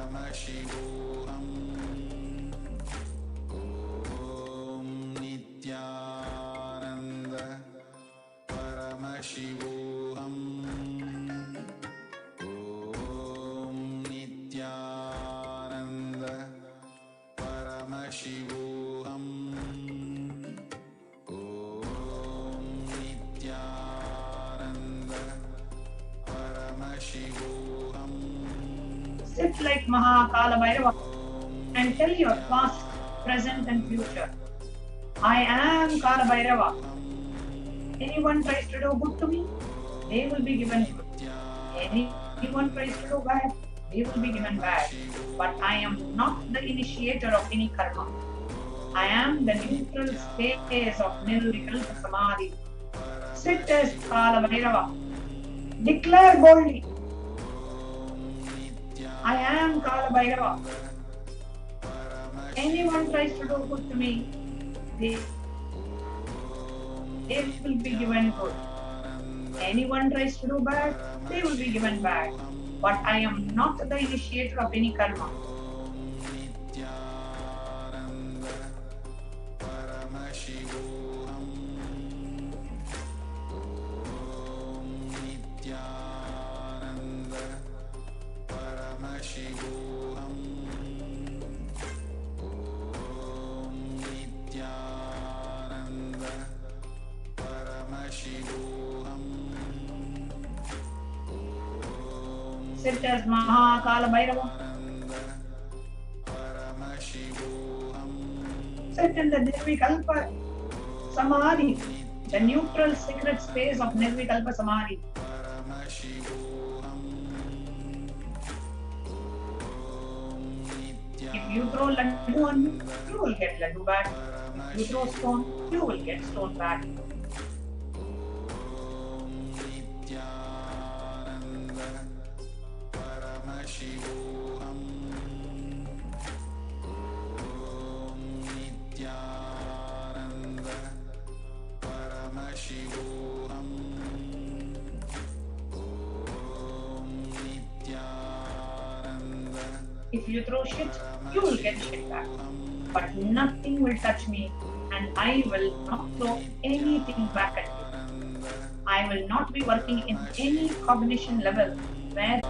Nithyananda Paramashivoham. Om Nithyananda Paramashivoham. Om Nithyananda Paramashivoham. Sit like Mahakalabhairava and tell your past, present and future. I am Kalabhairava. Anyone tries to do good to me, they will be given good. Anyone tries to do bad, they will be given bad. But I am not the initiator of any karma. I am the neutral space of Nirvikalpa Samadhi. Sit as Kalabhairava. Declare boldly, I am Kalabhairava. Anyone tries to do good to me, they will be given good. Anyone tries to do bad, they will be given bad. But I am not the initiator of any karma. Sit as Mahakalabhairava. Sit in the Nirvikalpa Samadhi, the neutral sacred space of Nirvikalpa Samadhi. If you throw laddu on me, you will get laddu back. If you throw stone, you will get stone back. If you throw shit, you will get shit back. But nothing will touch me, and I will not throw anything back at you. I will not be working in any cognition level where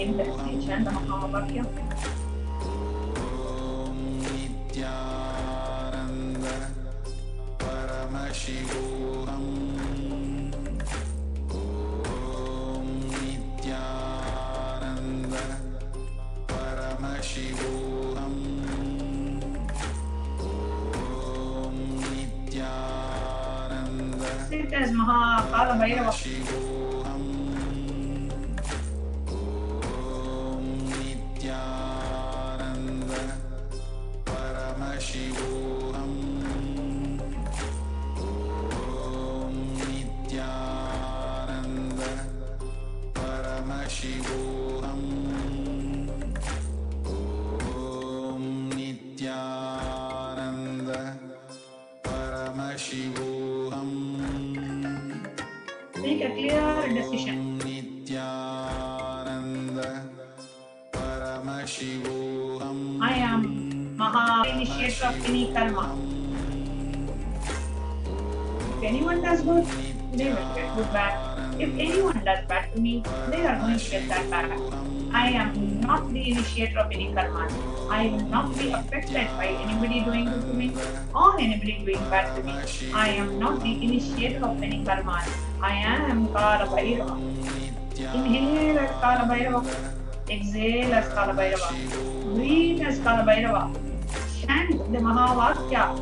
in the HDH Nithyananda Paramashivoham. Om Nithyananda Paramashivoham. Om Nithyananda sit as Mahakalabhairava. I am initiator of any karma. If anyone does good, they will get good back. If anyone does bad to me, they are going to get that back. I am not the initiator of any karma. I will not be affected by anybody doing good to me or anybody doing bad to me. I am not the initiator of any karma. I am Kalabhairava. Inhale as Kalabhairava. Exhale as Kalabhairava. Breathe as Kalabhairava. Chant the Mahavakya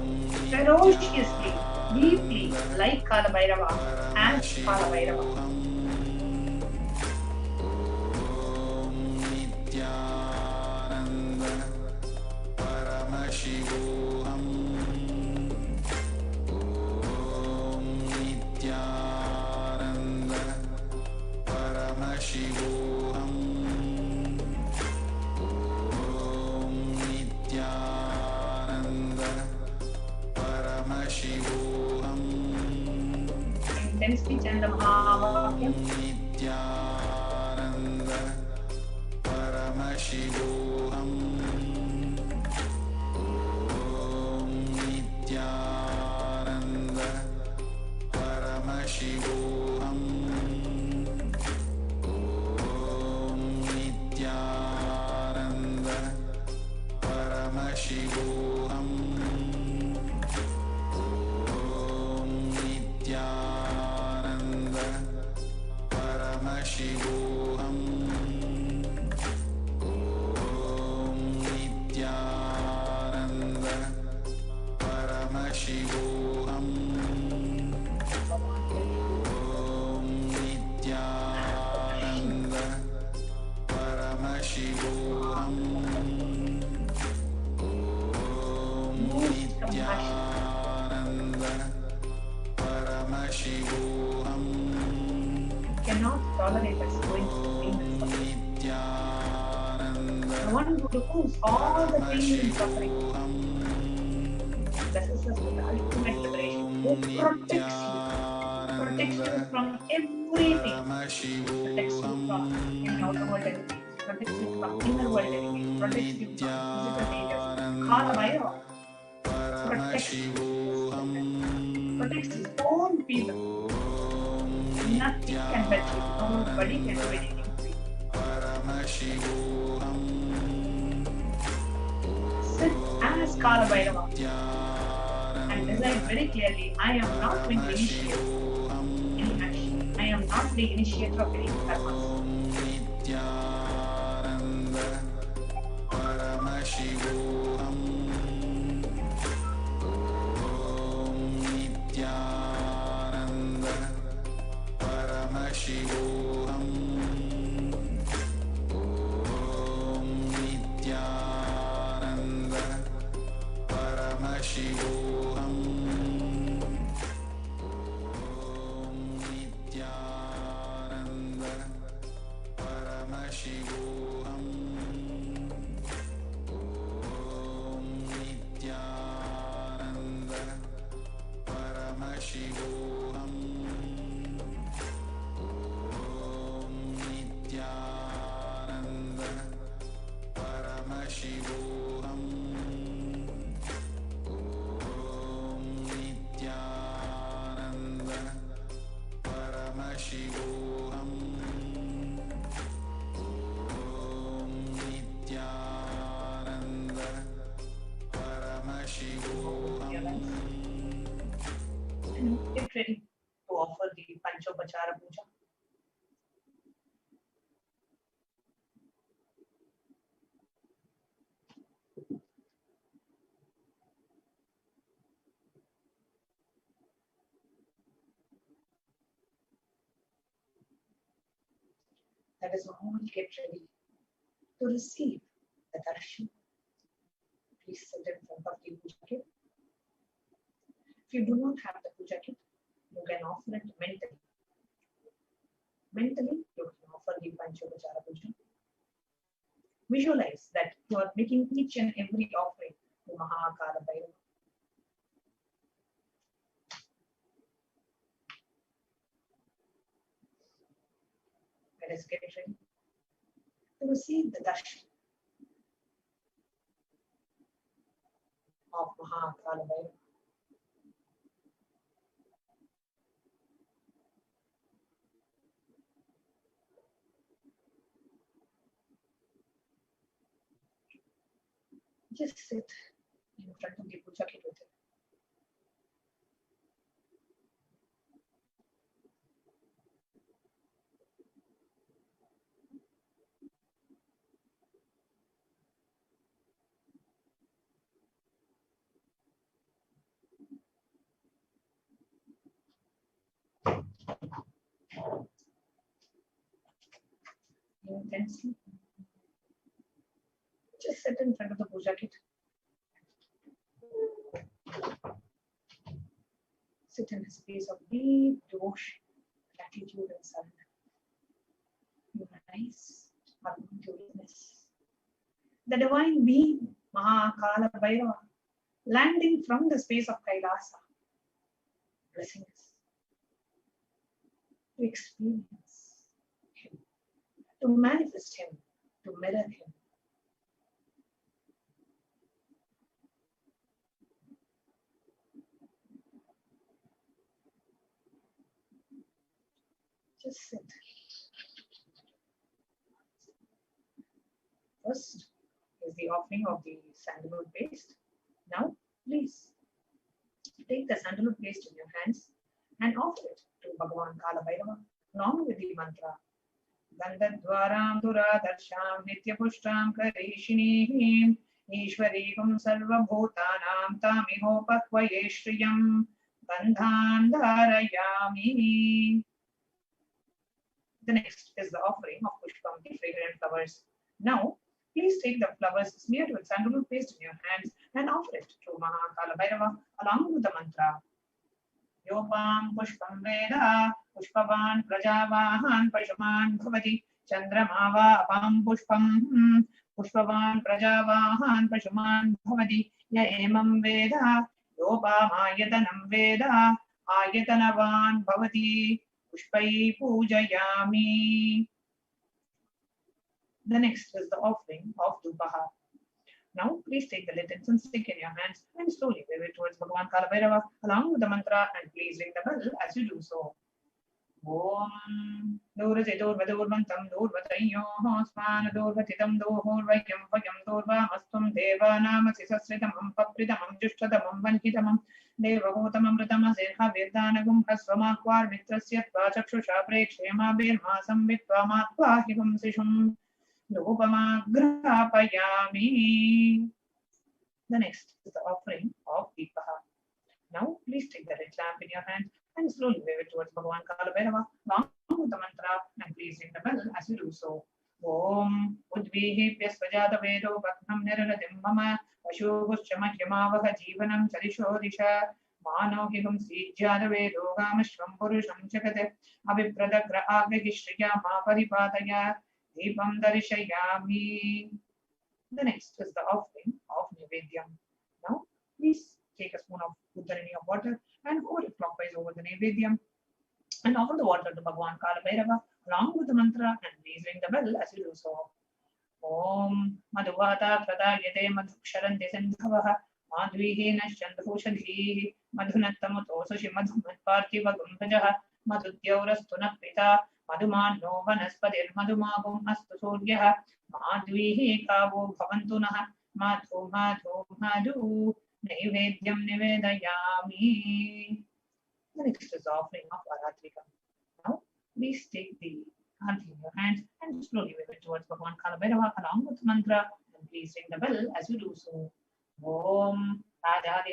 ferociously, deeply, like Kalabhairava, as Kalabhairava. Paramashivoham. Nithyananda Paramashivoham. Nithyananda Paramashivoham. Intensely chant the Mahavakya. Nithyananda Paramashivoham. Nithyananda Paramashivoham. Nithyananda Paramashivoham. Nithyananda Paramashivoham. Nithyananda Paramashivoham. Nithyananda Paramashivoham. Nithyananda Paramashivoham. Cannot tolerate us going through pain and suffering. The one who removes all the pain and suffering. Blesses us with the ultimate liberation. Who protects you from everything. Protects you from any outer world enemies. Protects you from inner world enemies. Protects you from physical dangers. Kalabhairava protects his own people. Nothing can hurt you. Nobody can do anything to you. Sit as Kalabhairava and decide very clearly, I am not going to initiate any action. I am not the initiator of any karmas. Nithyananda Paramashivoham. Nithyananda Paramashivoham. Nithyananda Paramashivoham. Nithyananda Paramashivoham. Nithyananda Paramashivoham. Nithyananda Paramashivoham. Nithyananda Paramashivoham. Nithyananda Paramashivoham. And get ready to offer the Panchopachara Puja. That is all, get ready to receive the Darshan. Please sit in front of the Puja kit. If you do not have the Puja kit, you can offer it mentally. Mentally, you can offer the Panchopachara Puja. Visualize that you are making each and every offering to Mahakalabhairava. Let us get ready to receive the Darshan. Mahakalabhairava. Just sit in front of the puja kit with it. Intensely. Just sit in front of the puja kit. Sit in a space of deep devotion, gratitude, and surrender. Your eyes are going to witness the divine being, Mahakalabhairava, landing from the space of Kailasa, blessing us to experience Him, to manifest Him, to mirror Him. Just sit. First is the offering of the sandalwood paste. Now, please take the sandalwood paste in your hands and offer it to Bhagavan Kalabhairava along with the mantra. Gandhadvaram Duradharsham Nityapushtam Karishiniim Ishwarikam Sarvabhutanam Tamihopakvaye Shriyam Gandhan Dharayami. The next is the offering of Pushpam, the fragrant flowers. Now, please take the flowers smeared with sandalwood paste in your hands and offer it to Mahakalabhairava along with the mantra. Yopam Pushpam Veda Pushpavan Prajavahan Pashuman Bhavati Chandramava Apam Pushpam Pushpavan Prajavahan Pashuman Bhavati Ya Emam Veda Yopam Ayatanam Veda Ayatanavan Bhavati Pushpai Pujayami. The next is the offering of Dupaha. Now, please take the lit incense stick in your hands and slowly wave it towards Bhagavan Kalabhairava along with the mantra, and please ring the bell as you do so. Om Durasidur Vadurvantam Durvatayyoho Sman Durvatitam Dohorvayam Vayam Durva Mastum Deva Namasi Sasritamam Papritamam Jushtadamam Vanhitamam Devahotamam Ritam Zirha Vedanagum Hasvamakvar Mitrasya Tvachakshusha Prekshema Birmasam Vitvamakva Hivam Sishum Lopamagrapayami. The next is the offering of Deepaha. Now, please take the red lamp in your hand and slowly wave it towards Bhagavan Kalabhairava along with the mantra, and please ring the bell as you do so. Om Udvihi Pyasvajata Vedo Bhatnam Niradadim Mama Ashubhushchama Yamavaha Jivanam Charishodisha Mano Higam Sijjada Vedo Gamashvam Purusham Chakate Abhipradagra Agagishriya Maparipataya Deepam Darishayami. The next is the offering of Nivedyam. Now, please take a spoon of Uttarini of water and pour it clockwise over the Nivedyam and offer the water to Bhagavan Kalabhairava along with the mantra, and please ring the bell as you do so. Om Madhuvata Pradayate Madhuksharanti Sindhavaha Madhvihi Nashchandhushadhihi Madhunattamuto Sushi Madhumatparthiva Gumbhajaha Madhudyaurastunak Pita Madhumanno Vanaspatir Madhumagum Astu Suryaha Madhvihi Kavo Bhavantunah Madhu Madhu Madhu Naivedyam Nivedayami. The next is the offering of Aratrika. Now, please take the arti in your hands and slowly wave it towards Bhagavan Kalabhairava along with the mantra, and please ring the bell as you do so. Om Radha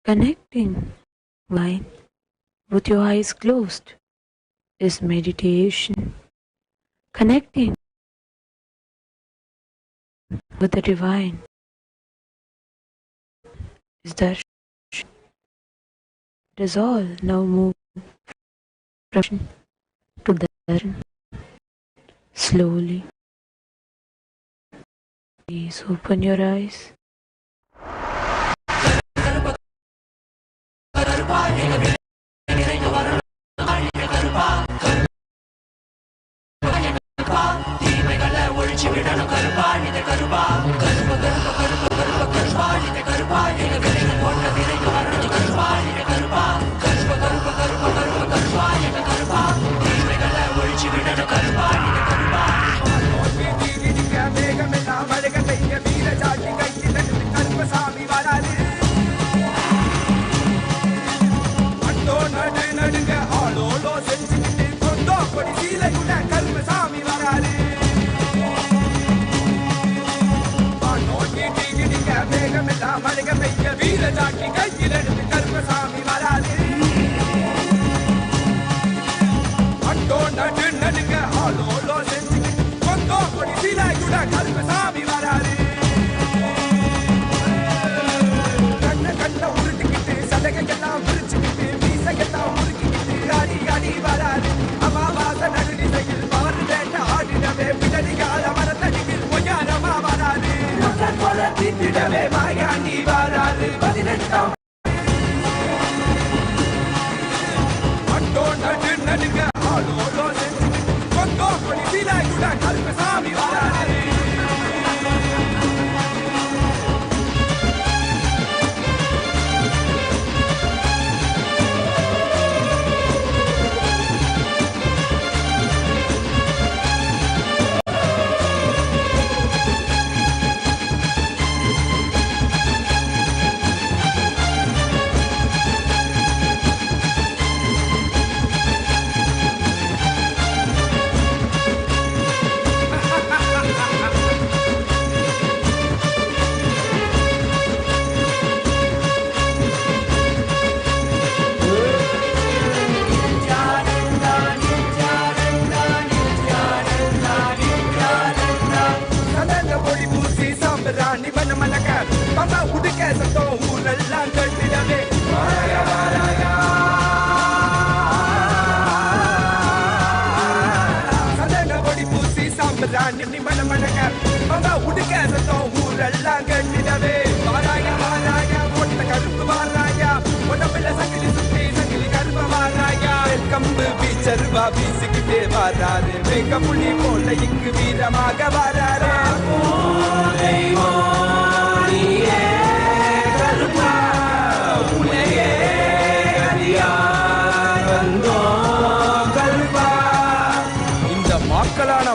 Connecting mind with your eyes closed is meditation. Connecting with the divine is Darshan. It is all now moving from to Darshan. Slowly. Please open your eyes.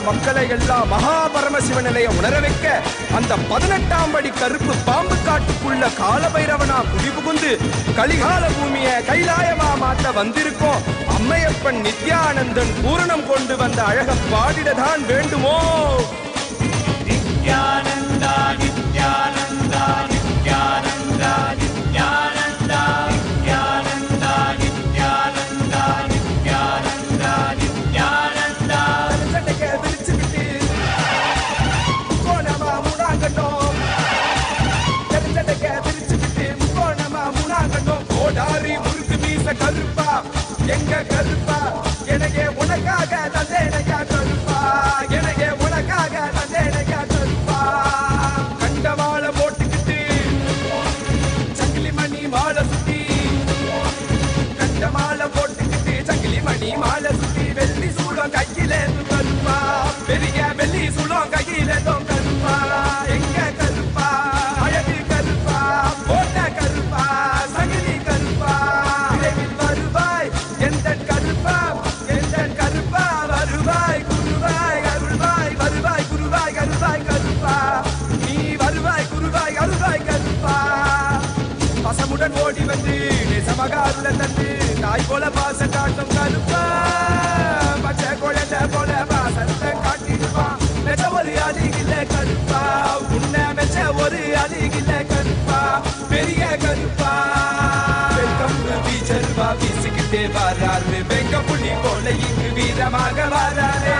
மக்களை எல்லாம் மகாபரமசிவ நிலைய உணர வைக்க அந்த 18ஆம் படி கருப்பு பாம்பு காட்டுக்குள்ள காலபைரவனா குடிபுகுந்து கலிகால பூமிய கைலாயமா மாத்த வந்திருக்கோம். அம்மையப்பன் நித்யானந்தன் பூரணம் கொண்டு வந்த அழக பாடிடதான் வேண்டுமோ? நித்யானந்தா நித்யானந்தா நித்யானந்தா நித்யானந்தா நித்யானந்தா நித்யானந்தா நித்யானந்தா நித்யானந்தா கருப்பா எங்க கருப்பா எனக்கே உனக்காக தந்தேனையா கருப்பா எனக்கே உனக்காக தந்தேனையா கருப்பா கண்ட மாலை போட்டுக்கிட்டு சங்கிலி மணி மாலை சுத்தி கண்ட மாலை போட்டுக்கிட்டு சங்கிலி மணி மாலை சுத்தி வெள்ளி சூடம் கையில கருப்பா பெரிய வெள்ளி சூடம் கையில கருப்பா எங்க கருப்பா அழகு கருப்பா போட்ட கருப்பா சங்கிலி கருப்பா பசமுடன் ஓடி வந்து நேசமகாருல தந்து தாய் போல பாச காட்டும் கருப்பா பச்சை குழந்தை போல பாசத்தை காட்டிடுவான் மெச்ச ஒரு அழகில்ல கருப்பா உன்னை மெச்ச ஒரு அழகில்ல கருப்பா பெரிய கருப்பா வராரு வெங்க புலி போல இங்கு வீரமாக வராரு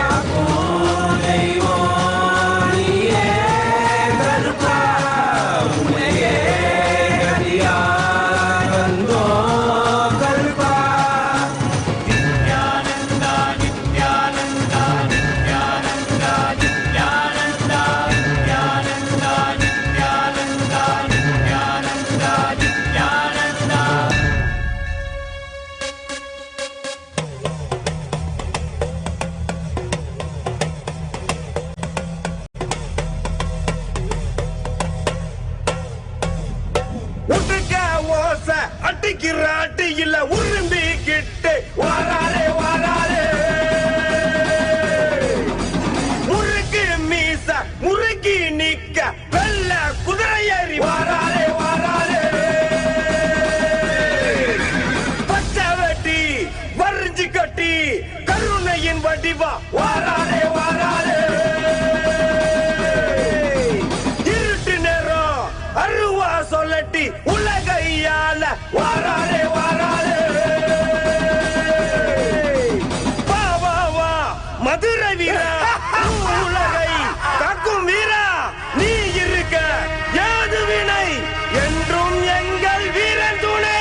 அட்டிக்கிறாட்டு இல்ல உரும்பி கிட்டு வாராரே வாராரே முறுக்கு மீச முறுக்கி நிக்க வெள்ள குதிரை ஏறி வாராரே வாராரே பச்சை வெட்டி வரிஞ்சு கட்டி கருணையின் வடிவா வாராரே வாராரே இருட்டு நேரம் அருவா சொல்லட்டி உலகையால வாராரே வாராரே பாவா மதுரை வீரா உலகை காக்கும் வீரா நீ இருக்க யாது வினை என்றும் எங்கள் வீரன் துணை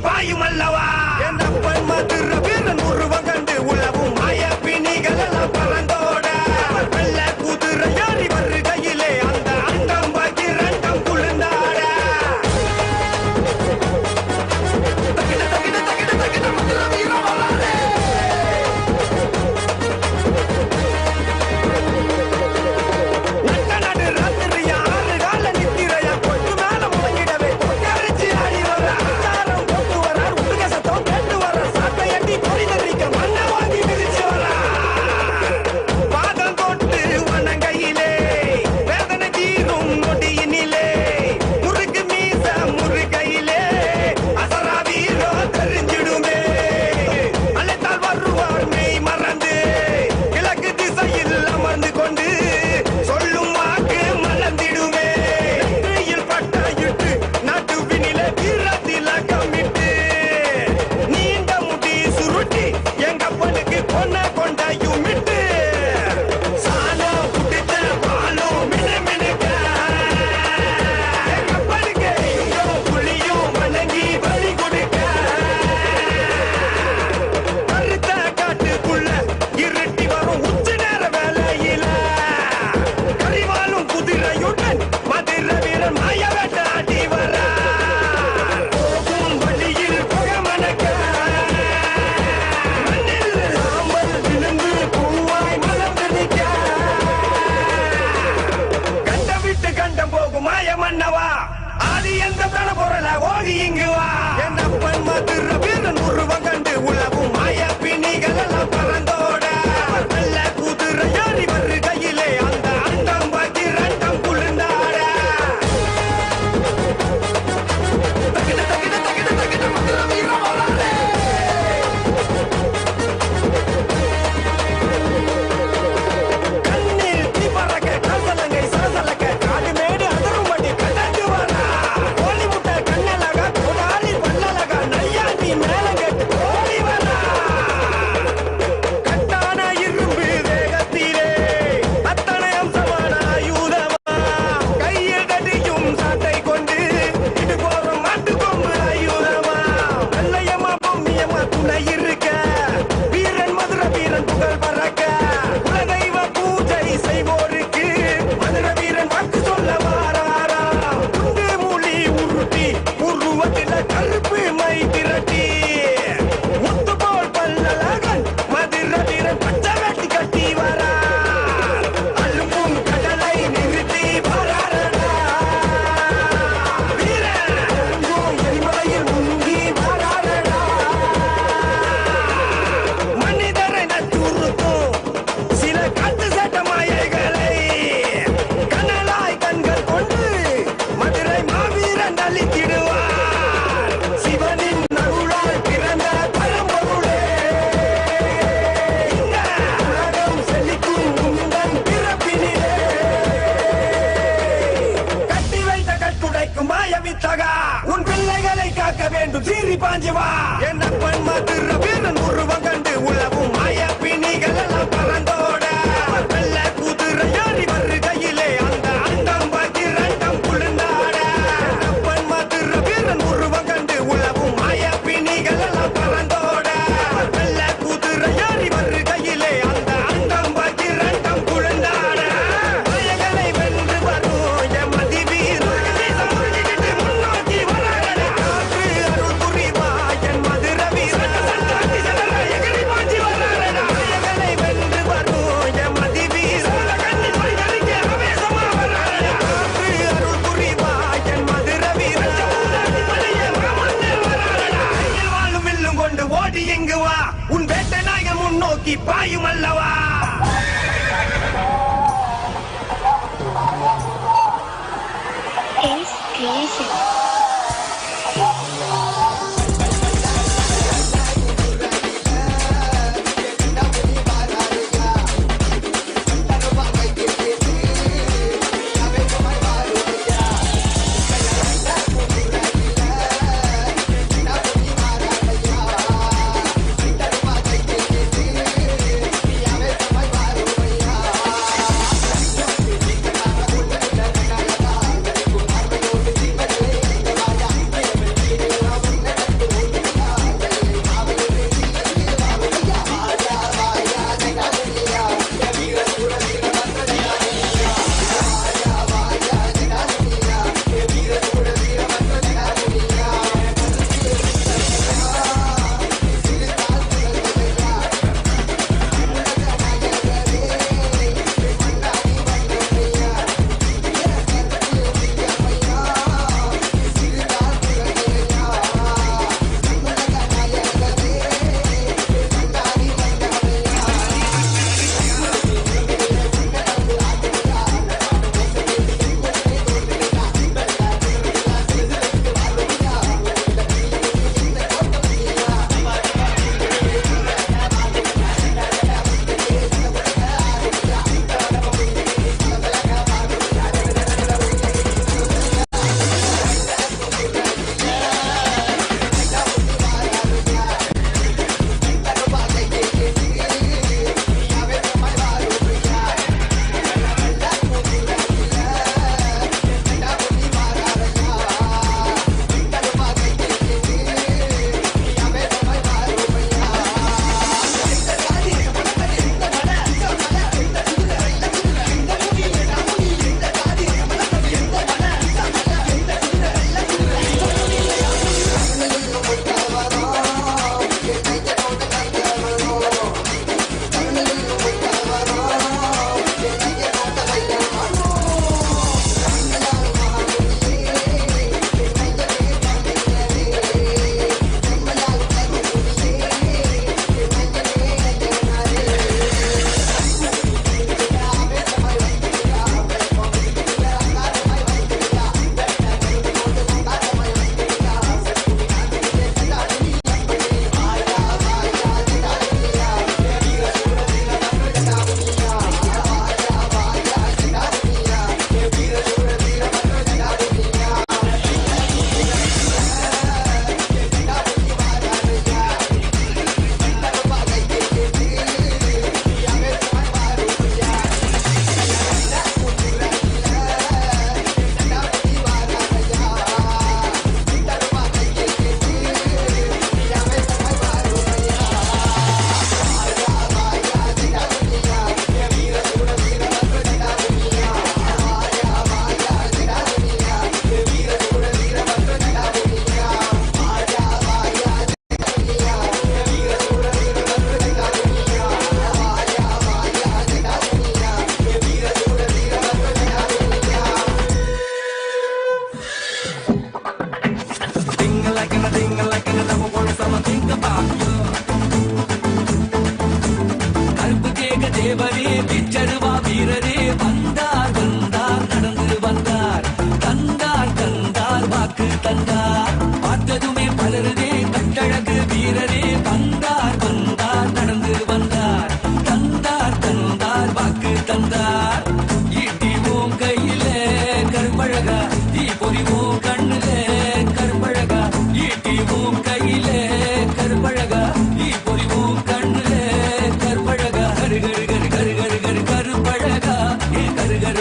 பாயும் அல்லவா என்னப்பன் மதுர வீரன் உருவம் கண்டு உலவும் மாய பிணிகள் எல்லாம் பறந்தோட வெள்ள குதிரை ஏறி வருகையிலே அந்த அண்டம் பகிரண்டம் குளிர்ந்தாட தகிட தகிட தகிட தகிட மதுர வீரம் வராரே நட்ட நடு ராத்திரியா ஆறு கால நித்திரையா கொண்டு மேல முழங்கிடவே கொட்டரிச்சு ஆடி வர கோழி முட்டை கண்ணலக கோடாலி வேணும் சீறி பாஞ்சு வா என் அப்பன் மதுர வீரன் உருவம் கண்டு உழவும் மாய பிணிகள் எல்லாம் பறந்தோட வெள்ள குதிரை ஏறி வருகையிலே அந்த அண்டம் பகிரண்டம் குளிர்ந்தாட அப்பன் மதுர வீரன் உருவம் கண்டு உழவும் மாய பிணிகள் எல்லாம் பறந்தோட வெள்ள குதிரை ஏறி வருகையிலே அந்த அண்டம் பகிரண்டம் குளிர்ந்தாட மாயகளை வென்று வரும் என் மதி வீரன் முன்னோக்கி வராட காற்று அருள் புரிவா என் மதுர வீரன் எகிரி பாஞ்சி வா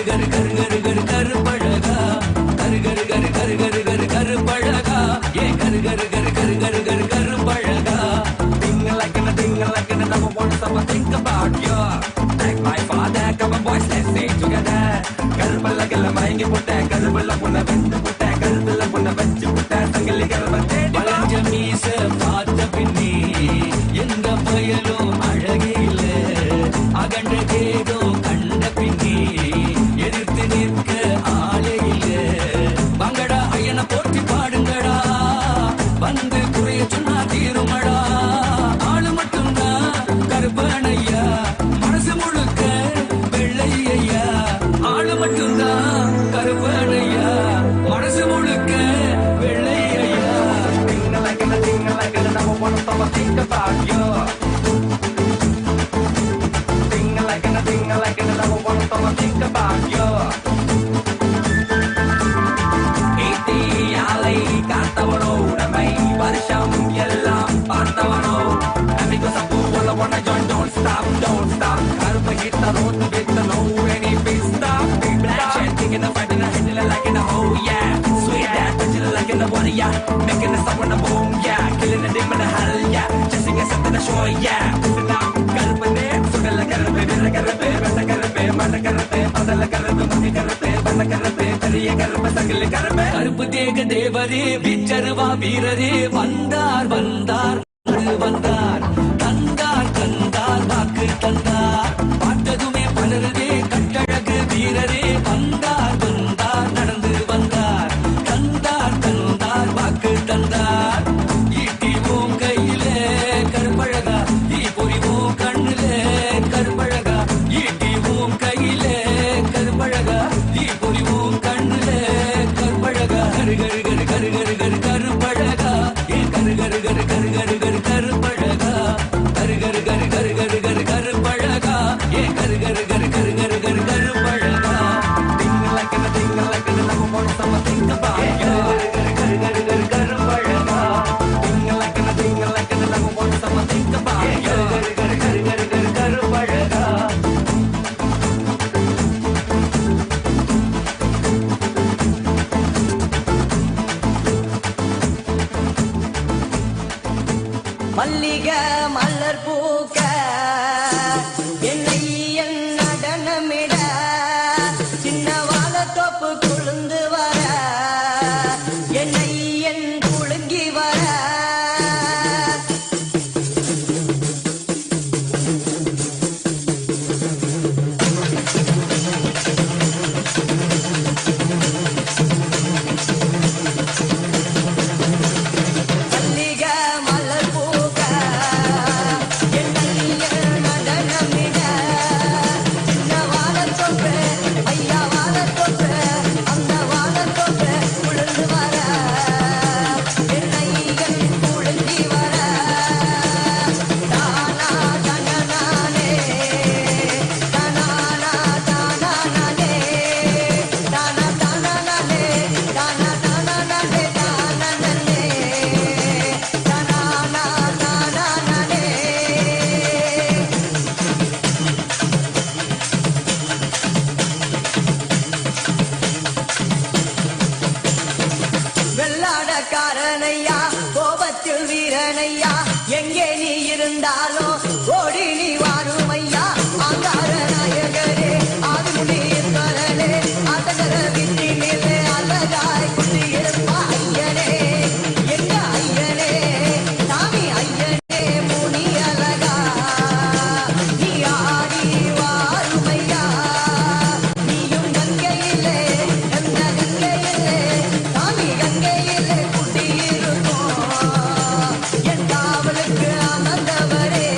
கரு கரு கரு கரு கருப்பழகா கரு கரு கரு கரு கரு கரு கருப்பழகா ஏ கரு கரு கரு கரு கரு கரு கருப்பழகா Ding-a-like-a, never want to think about you. Like my father, come on boys, let's stay together. கருப்பழகெல்லாம் மயங்கி போட்டேன் கருப்பெல்ல பொண்ணை வெந்து போட்டேன் கருப்பெல்ல பொண்ணை வச்சு போட்டேன் தங்கலி கருப்ப வளைஞ்ச மீச பார்த்த பின்னே எந்த பயலும் அழகே இல்ல அகண்ட கேதோ கண்ட பின்னே எதிர்த்து நிற்க ஆளே இல்ல வாங்கடா ஐயனை போற்றி பாடுங்கடா வந்து குறைய சொன்னா தீருமடா ஆளு மட்டும்தான் கருப்பனையா மனசு முழுக்க வெள்ளையா ஆளு மட்டும்தான் கருப்பனையா மனசு முழுக்க வெள்ளையா never wanna stop and think about you. Ding-a-like-a, never wanna stop and think about you. ஈட்டியாலை காத்தவனோ நம்மை வருஷம் எல்லாம் பார்த்தவனோ amigos a fool all I wanna join don't stop கருப்பை hit the road with the no any big stop big black chanting in the fight in the head like in the hole yeah sweet that touching like in the water yeah making the sound when the boom yeah killing the demon in the hell yeah chasing us up in the shore yeah listen up கருப்பனே சுடல கருப்பே வீர கருப்பே வெட்ட கருப்பே மண்ட கருப்பே பந்தல கருப்பே முடி கருப்பே வண்ண கருப்பே பெரிய கருப்பே சங்கிலி கருப்பே கருப்பு தேக தேவரே விச்சருவா வீரரே வந்தார் வந்தார் வந்தார் தந்தார் தந்தார் வாக்கு தந்தார் பார்த்ததுமே பலருதே கட்டழகு வீரரே வந்தார் வந்தார் நடந்து வந்தார் தந்தார் தந்தார் வாக்கு தந்தார் ஈட்டிவோம் கையிலே கருப்பழகா ஈ பொறிவோம் கண்ணிலே கருப்பழகா ஈட்டிவோம் கையிலே கருப்பழகா ஈ பொறிவோம் கண்ணிலே கருப்பழகா கரு கரு கரு கரு கரு கரு கருப்பழகா ஏ கரு கரு கரு கரு கரு கரு கருப்பழகா கரு கரு கரு கரு கரு கரு கருப்பழகா ஏ கரு கரு கரு கரு கரு கரு கருப்பழகா Ding-a-like-a, never want to think about you. கரு கரு கரு கருப்பழகா Ding-a-like-a, never want to think about you. கரு கரு கரு கரு கரு கருப்பழகா மல்லிகை மலர் பூக்க என்னை என் நடனமிட சின்ன வாழத்தோப்பு குழுந்து வர என்னை என் குழுங்கி வர மல்லிகை மலர் பூக்க என்னை என் நடனமிட சின்ன வாழத்தோப்பு ஐயா வாழத்தோப்பு அந்த வாழத்தோப்பு குழுந்து வர என்னை என் குழுங்கி வர தானா தனநானே தனானா தானானே தானா தானானே தானா தானானே தானனே தனானா தானானே வெள்ளாடக்காரனையா கோபத்தில் வீரனையா எங்கே நீ இருந்தாலும் ஓடி நீ வாருமையா ஆங்கார நாயகரே ஆதிமுனியரே அதகர வித்தினிலே அழகாய் குடியிருப்பா ஐயனே எங்க ஐயனே சாமி ஐயனே முனி அழகா நீ ஆடி வாருமையா நீயும் கங்கையிலே எந்த கங்கையிலே சாமி கங்கையிலே குடியிருப்போம் என் காவலுக்கு அமர்ந்தவரே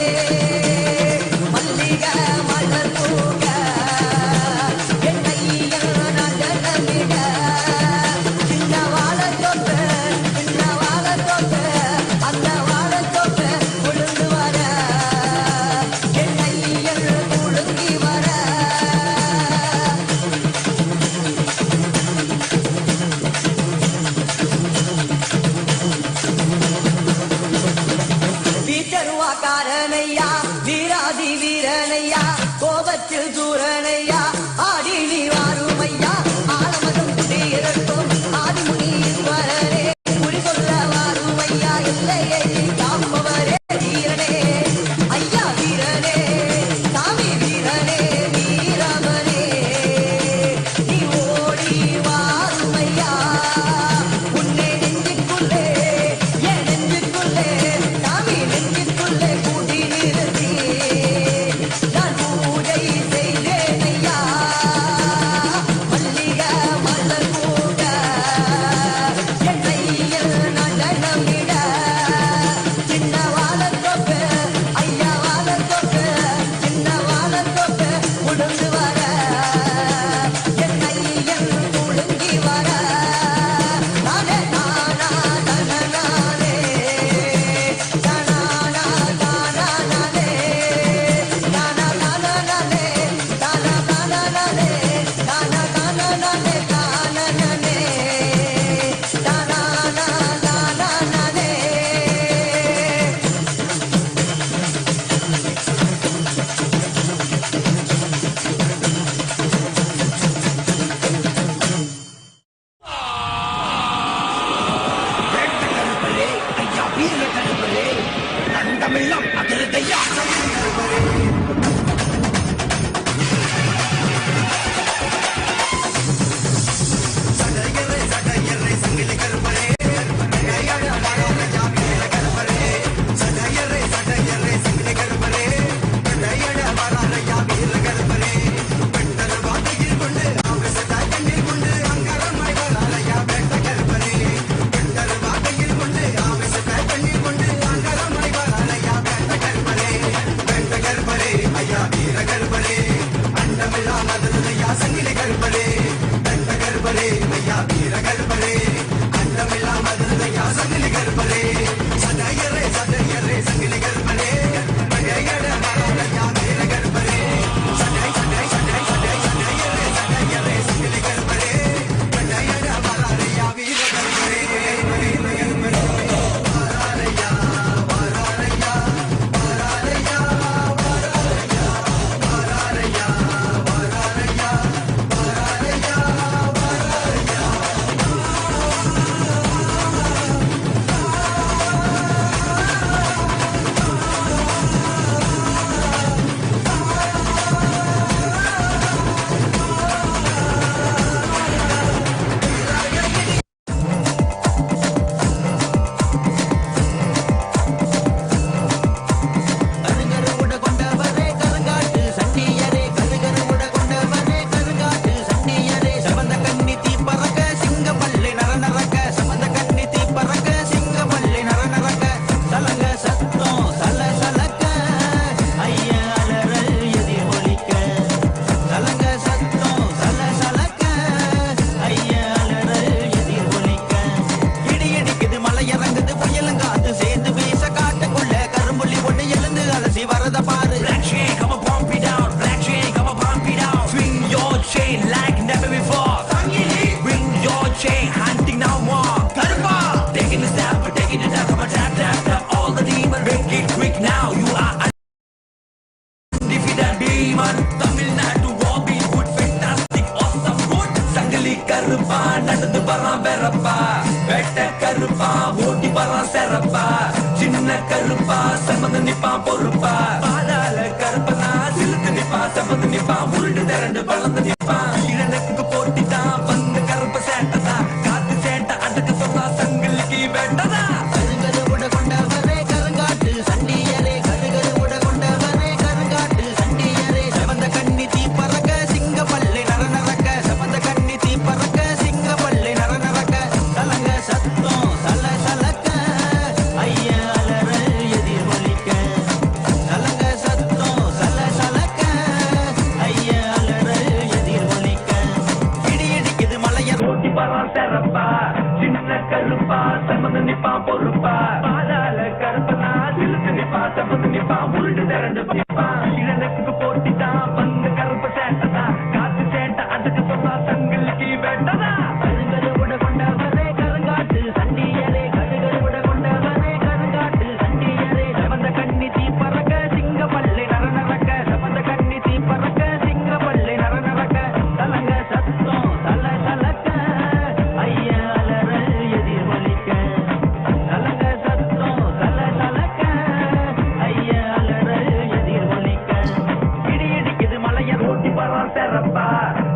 கருப்பா நடந்து வரான் வெறப்பா வெட்ட கருப்பா ஓட்டி வரான் செறப்பா சின்ன கருப்பா சமந்து நிப்பான் பொறுப்பா பாதாள கருப்பனா சிலுத்து நிப்பான் சமந்து நிப்பான் உருண்டு திரண்டு வளர்ந்து நிப்பான் இழனுக்கு போட்டிதான் வந்து கருப்ப சேட்டதா காத்து சேட்ட அடக்க சொன்னா சங்கிலிக்கு வேட்டதா கருங்கரு உட கொண்டவரே கருங்காட்டு சண்டியரே கருகரு உட கொண்டவரே கருங்காட்டு சண்டியரே செவந்த கண்ணி தீ பறக்க சிங்க பள்ளி நரநரக்க செவந்த கண்ணி தீ பறக்க சிங்க பள்ளி நரநரக்க கலங்க சத்தம் சல சலக்க ஐய அலற எதிர் ஒலிக்க கலங்க சத்தம் சல சலக்க ஐய அலற எதிர் ஒலிக்க இடி இடிக்குது மலைய ஓட்டி பறான் செறப்பா சின்ன கருப்பா சமந்து நிப்பான் பொறுப்பா பாதாள கருப்பனா சிலுத்து நிப்பான் சமந்து நிப்பான் உருண்டு திரண்டு நிப்பான் இழனுக்கு போட்டிதான் வந்து கருப்ப சேட்டதா காத்து சேட்ட அடக்க சொன்னா சங்கிலிக்கு வேட்டதா கருங்கரு உட கொண்டவரே கருங்காட்டு சண்டியரே கருகரு உட கொண்டவரே கருங்காட்டு சண்டியரே செவந்த கண்ணி தீ பறக்க சிங்க பள்ளி நரநரக்க செவந்த கண்ணி தீ பறக்க சிங்க பள்ளி நரநரக்க கலங்க சத்தம் சல சலக்க ஐய அலற எதிர் ஒலிக்க கலங்க சத்தம் சல சலக்க ஐய அலற எதிர் ஒலிக்க இடி இடிக்குது மலைய ஓட்டி பறான் செறப்பா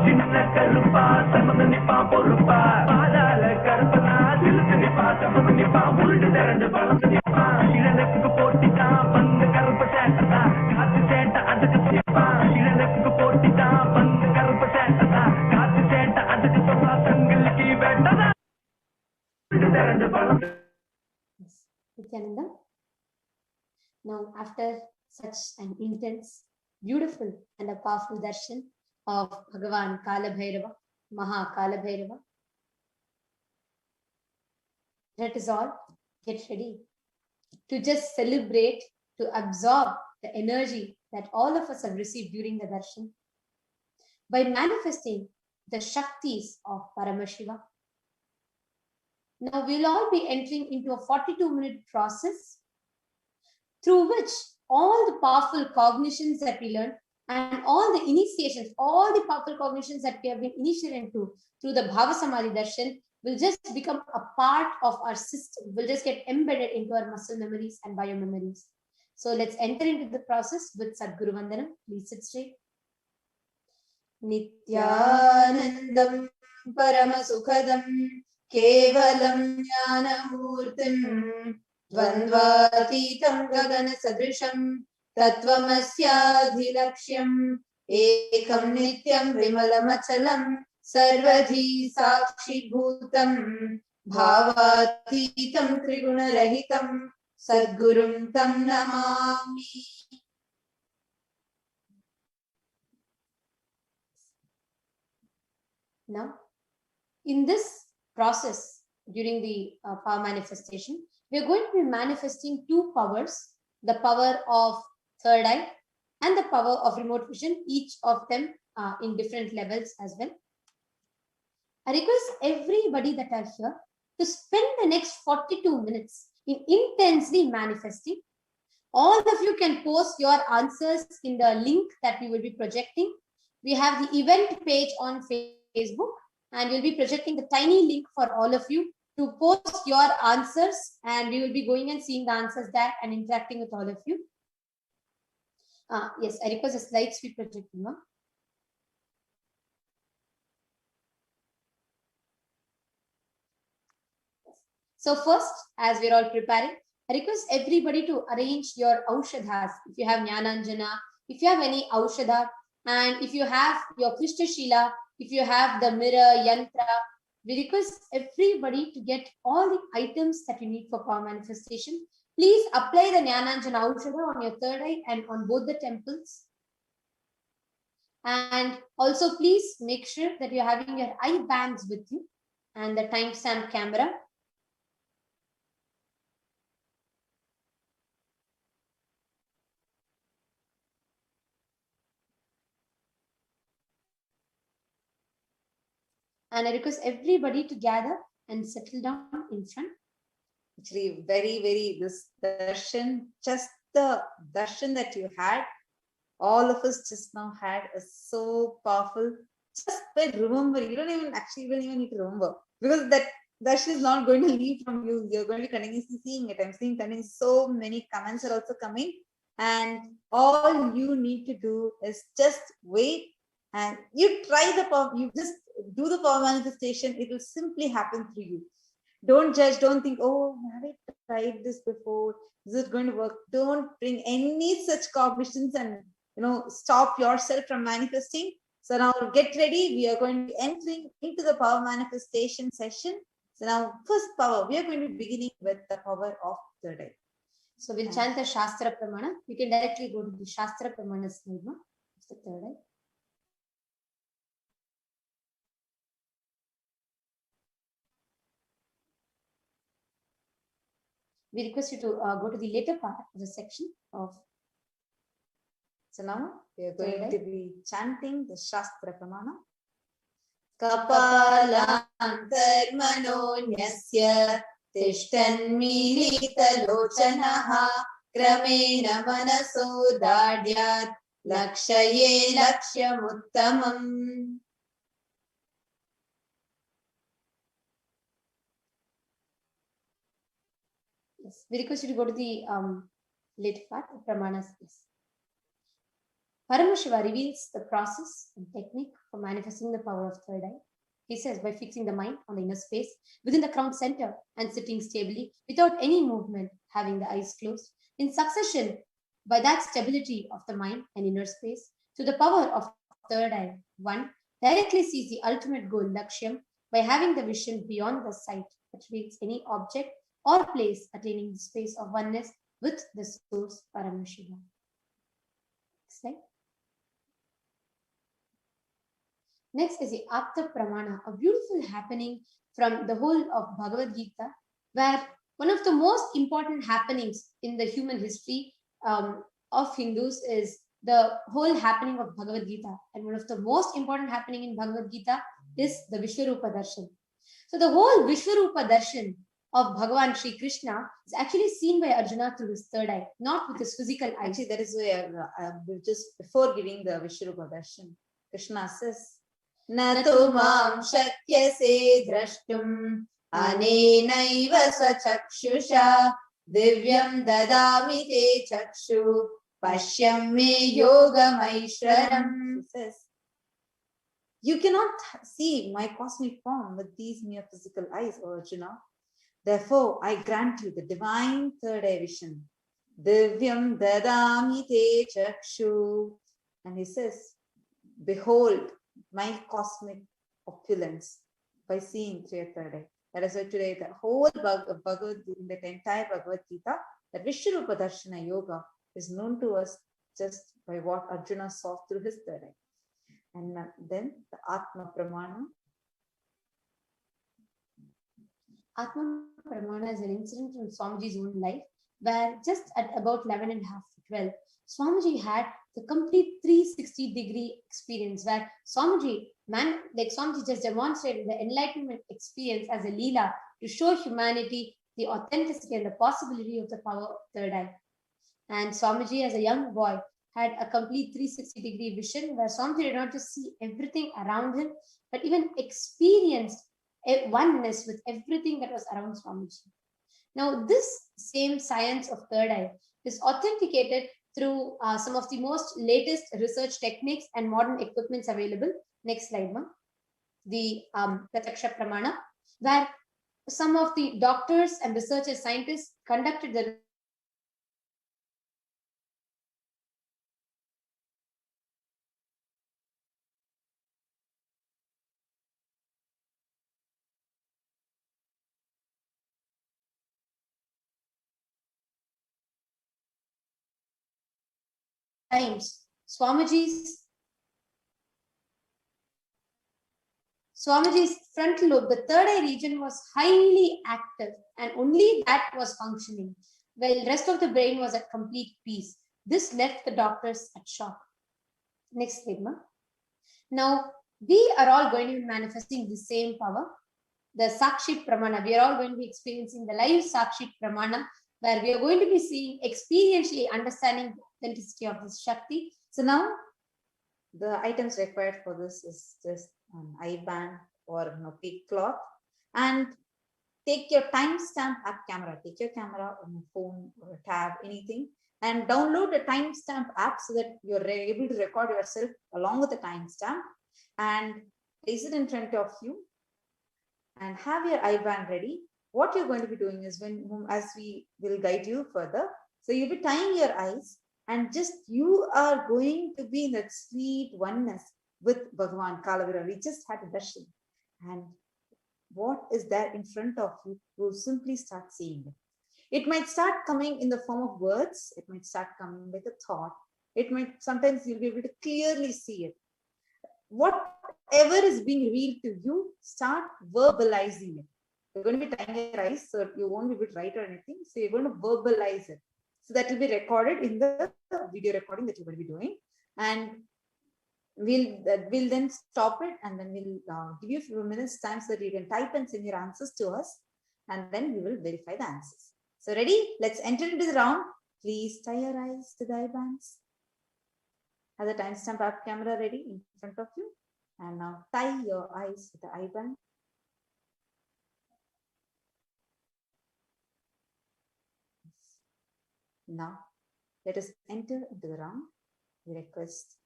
சின்ன கருப்பா சமந்து நிப்பான் பொறுப்பா பாதாள கருப்பனா சிலுத்து நிப்பான் சமந்து நிப்பான் உருண்டு திரண்டு வளர்ந்து நிப்பான் இழனுக்கு போட்டிதான் வந்து கருப்ப சேட்டதா காத்து சேட்ட அடக்க நிப்பான் இழனுக்கு போட்டிதான் வந்து கருப்ப சேட்டதா காத்து சேட்ட அடக்க சொன்னா சங்கிலிக்கு வேட்டதா உருண்டு திரண்டு வளர்ந்து Nithyananda. Now, after such an intense, beautiful, and a powerful darshan of Bhagavan Kalabhairava, Mahakalabhairava, let us all get ready to just celebrate, to absorb the energy that all of us have received during the darshan by manifesting the Shaktis of Paramashiva. Now we'll all be entering into a 42-minute process through which all the powerful cognitions that we learn and all the initiations, all the powerful cognitions that we have been initiated into through the Bhava Samadhi Darshan will just become a part of our system, will just get embedded into our muscle memories and bio memories. So let's enter into the process with Sadguru Vandanam. Please sit straight. Nithyanandam Paramasukhadam Kevalam Jnanamurtim Dvandvatitam Gagana Sadrisham Tattvamasyaadhilaksham Ekam Nityam Vimalamachalam Sarvadhi Sakshi Bhutam Bhavatitam Triguna-rahitam Sadgurum Tam Namami. Now, in this process, during the power manifestation, we are going to be manifesting two powers, the power of third eye and the power of remote vision, each of them in different levels as well. I request everybody that are here to spend the next 42 minutes in intensely manifesting. All of you can post your answers in the link that we will be projecting. We have the event page on Facebook, and we'll be projecting the tiny link for all of you to post your answers, and we will be going and seeing the answers there and interacting with all of you. Yes, I request the slides be projecting now. So first, as we're all preparing, I request everybody to arrange your aushadhas. If you have Jnananjana, if you have any aushadha, and if you have your Krishna Shila, if you have the mirror, yantra, we request everybody to get all the items that you need for power manifestation. Please apply the Jnananjana aushadha on your third eye and on both the temples. And also please make sure that you're having your eye bands with you and the timestamp camera. And I request everybody to gather and settle down in front. Actually, this darshan, just the darshan that you had, all of us just now had, is so powerful, just by remembering, you don't even need to remember, because that darshan is not going to leave from you. You're going to be continuously seeing it. I'm seeing so many comments are also coming, and all you need to do is just wait and you try the power. You just do the power manifestation. It will simply happen through you. Don't judge. Don't think, oh, have I tried this before? Is it going to work? Don't bring any such cognitions and stop yourself from manifesting. So now get ready. We are going to be entering into the power manifestation session. So now first power, we are going to be beginning with the power of third eye. So we'll chant the Shastra Pramana. You can directly go to the Shastra Pramana slide, no? It's the third eye. We request you to go to the later part of the section of. So now we are going to be chanting the Shastra Pramana. Kapalantarmanonyasya tishtanmilitalochanaha kramena manaso dadyat lakshaye lakshyamuttamam. Yes, we request you to go to the later part of Pramanas. Yes. Paramashiva reveals the process and technique for manifesting the power of third eye. He says, by fixing the mind on the inner space within the crown center and sitting stably without any movement, having the eyes closed, in succession, by that stability of the mind and inner space, to the power of third eye, one directly sees the ultimate goal, Lakshyam, by having the vision beyond the sight that reads any object or place attaining the space of oneness with the source, Paramashiva. Next slide. Next is the Apta Pramana, a beautiful happening from the whole of Bhagavad Gita, where one of the most important happenings in the human history of Hindus is the whole happening of Bhagavad Gita. And one of the most important happening in Bhagavad Gita is the Vishwarupa Darshan. So the whole Vishwarupa Darshan of Bhagavan Sri Krishna is actually seen by Arjuna through his third eye, not with his physical eye. Actually, that is why just before giving the Vishwarupa Darshan, Krishna says, Natu mam shakyase drashtum anenaiva swachakshusha divyam dadami te chakshu pashyam me yogamaishwaram. Says, you cannot see my cosmic form with these mere physical eyes, O Arjuna. Therefore, I grant you the divine third eye vision. Divyam dadami te chakshu. And he says, behold my cosmic opulence by seeing through your third eye. That is why today the whole Bhagavad Gita, the entire Bhagavad Gita, that Vishwarupa Darshana Yoga is known to us just by what Arjuna saw through his third eye. And then the Atma Pramana. Atma Pramana is an incident from Swamiji's own life, where just at about 11 and a half to 12, Swamiji had the complete 360-degree experience, where Swamiji just demonstrated the enlightenment experience as a Leela to show humanity the authenticity and the possibility of the power of third eye. And Swamiji, as a young boy, had a complete 360-degree vision, where Swamiji did not just see everything around him, but even experienced a oneness with everything that was around Swamiji. Now, this same science of third eye is authenticated through some of the most latest research techniques and modern equipments available. Next slide, ma'am. The Prataksha Pramana, where some of the doctors and researchers, scientists conducted the times. Swamiji's frontal lobe, the third eye region, was highly active and only that was functioning, while the rest of the brain was at complete peace. This left the doctors at shock. Next slide, ma'am. Now, we are all going to be manifesting the same power, the Sakshi Pramana. We are all going to be experiencing the live Sakshi Pramana, where we are going to be seeing, experientially understanding the authenticity of this Shakti. So now, The items required for this is just an eye band or opaque cloth, and take your timestamp app camera. Take your camera on your phone or a tab, anything, and download the timestamp app so that you're able to record yourself along with the timestamp, and place it in front of you and have your eye band ready. What you're going to be doing is, as we will guide you further, so you'll be tying your eyes, and just you are going to be in that sweet oneness with Bhagavan Kalabhairava. We just had a darshan, and what is there in front of you, you simply start seeing it. It might start coming in the form of words, it might start coming like a thought, it might, sometimes you'll be able to clearly see it. Whatever is being revealed to you, start verbalizing it. You're going to be tying your eyes, so you won't be able to write or anything, so you're going to verbalize it. So that will be recorded in the video recording that you're going to be doing, and we'll then stop it, and then we'll give you a few minutes time so that you can type and send your answers to us, and then we will verify the answers. So ready? Let's enter into the round. Please tie your eyes to the eye bands. Have the timestamp app camera ready in front of you, and now tie your eyes to the eye band. Now let us enter into the round. We request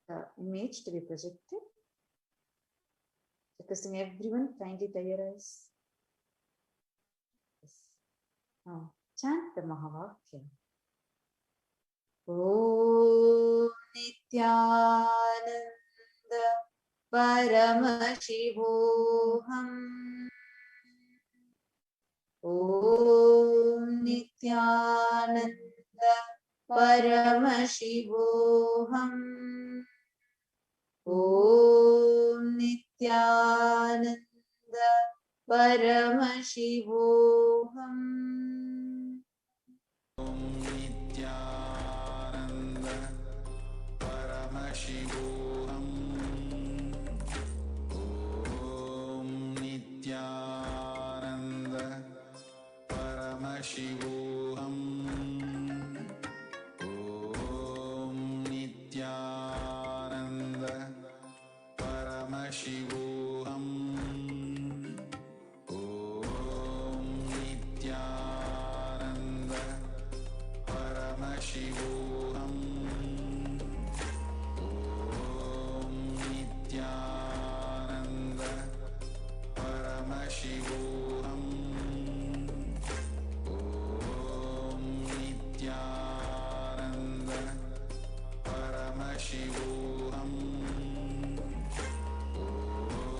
the image to be projected. Requesting everyone, kindly tie your eyes. Yes. Now chant the Mahavakya. Om Nithyananda Paramashivoham. Om Nithyananda Paramashivoham. Om Nithyananda Paramashivoham. Paramashivoham. Om Nithyananda Paramashivoham. Om Nithyananda Paramashivoham. Om Nithyananda Paramashivoham. Om Nithyananda Paramashivoham. Om Nithyananda Paramashivoham. Om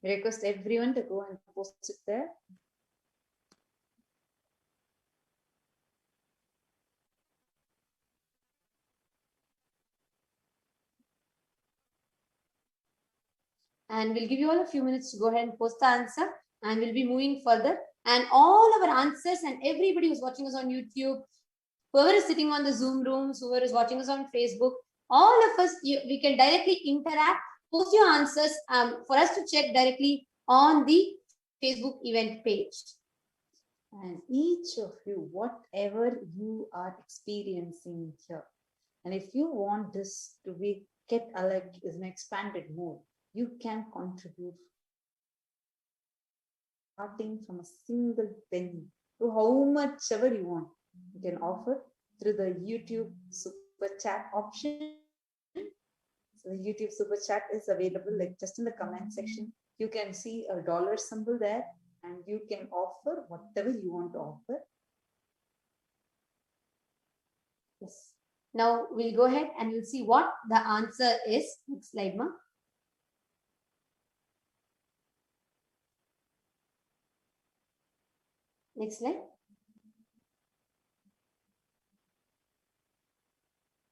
We request everyone to go and post it there. And we'll give you all a few minutes to go ahead and post the answer, and we'll be moving further. And all our answers and everybody who's watching us on YouTube, whoever is sitting on the Zoom rooms, whoever is watching us on Facebook, all of us, we can directly interact, post your answers for us to check directly on the Facebook event page. And each of you, whatever you are experiencing here, and if you want this to be get like is an expanded mode, you can contribute starting from a single penny to how much ever you want. You can offer through the YouTube super chat option. So the YouTube super chat is available like just in the comment section. You can see a dollar symbol there, and you can offer whatever you want to offer. Yes. Now we'll go ahead and you'll see what the answer is. Next slide, ma. Next slide.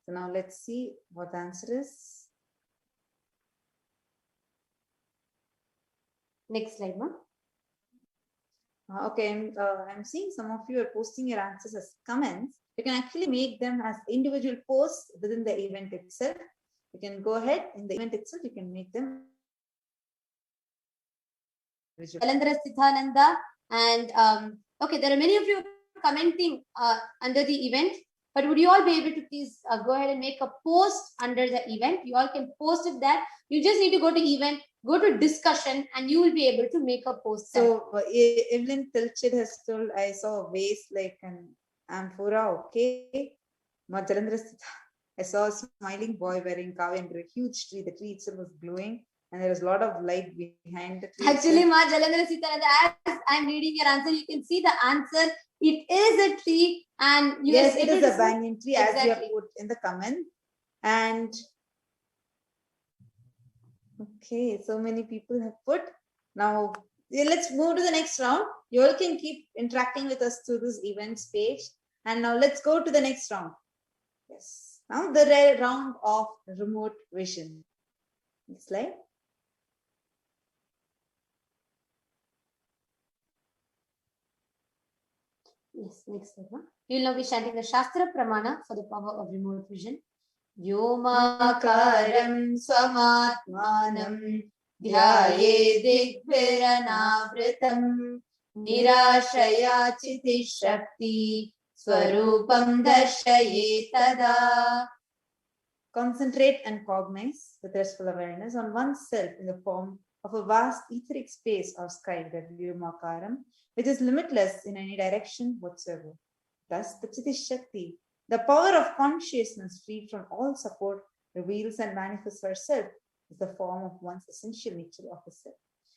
So now let's see what the answer is. Next slide, ma. Okay, I'm seeing some of you are posting your answers as comments. You can actually make them as individual posts within the event itself. You can go ahead in the event itself, you can make them. Nithyananda, and okay, there are many of you commenting under the event, but would you all be able to please go ahead and make a post under the event? You all can post it there. You just need to go to event, go to discussion, and you will be able to make a post there. So Evelyn Tilchid has told, I saw a vase like an amphora. Okay. I saw a smiling boy wearing kavi under a huge tree. The tree itself was glowing, and there was a lot of light behind the tree. Actually, Ma Jalandhara Sithananda, as I'm reading your answer, you can see the answer. It is a tree, and yes, it is a banyan tree, exactly, as you have put in the comment. And okay, so many people have put. Now let's move to the next round. You all can keep interacting with us through this events page. And now let's go to the next round. Yes. Now the round of remote vision. Next slide. Yes, next slide. We will now be chanting the Shastra Pramana for the power of remote vision. Vyomakaram swamatmanam dhyaye digbhiranavritam nirashaya chiti shakti swarupam darshaye tada. Concentrate and cognize with restful awareness on oneself in the form of a vast etheric space or sky, that Vyomakaram, which is limitless in any direction whatsoever. Thus, the Chiti Shakti, the power of consciousness freed from all support, reveals and manifests herself as the form of one's essential nature of the self.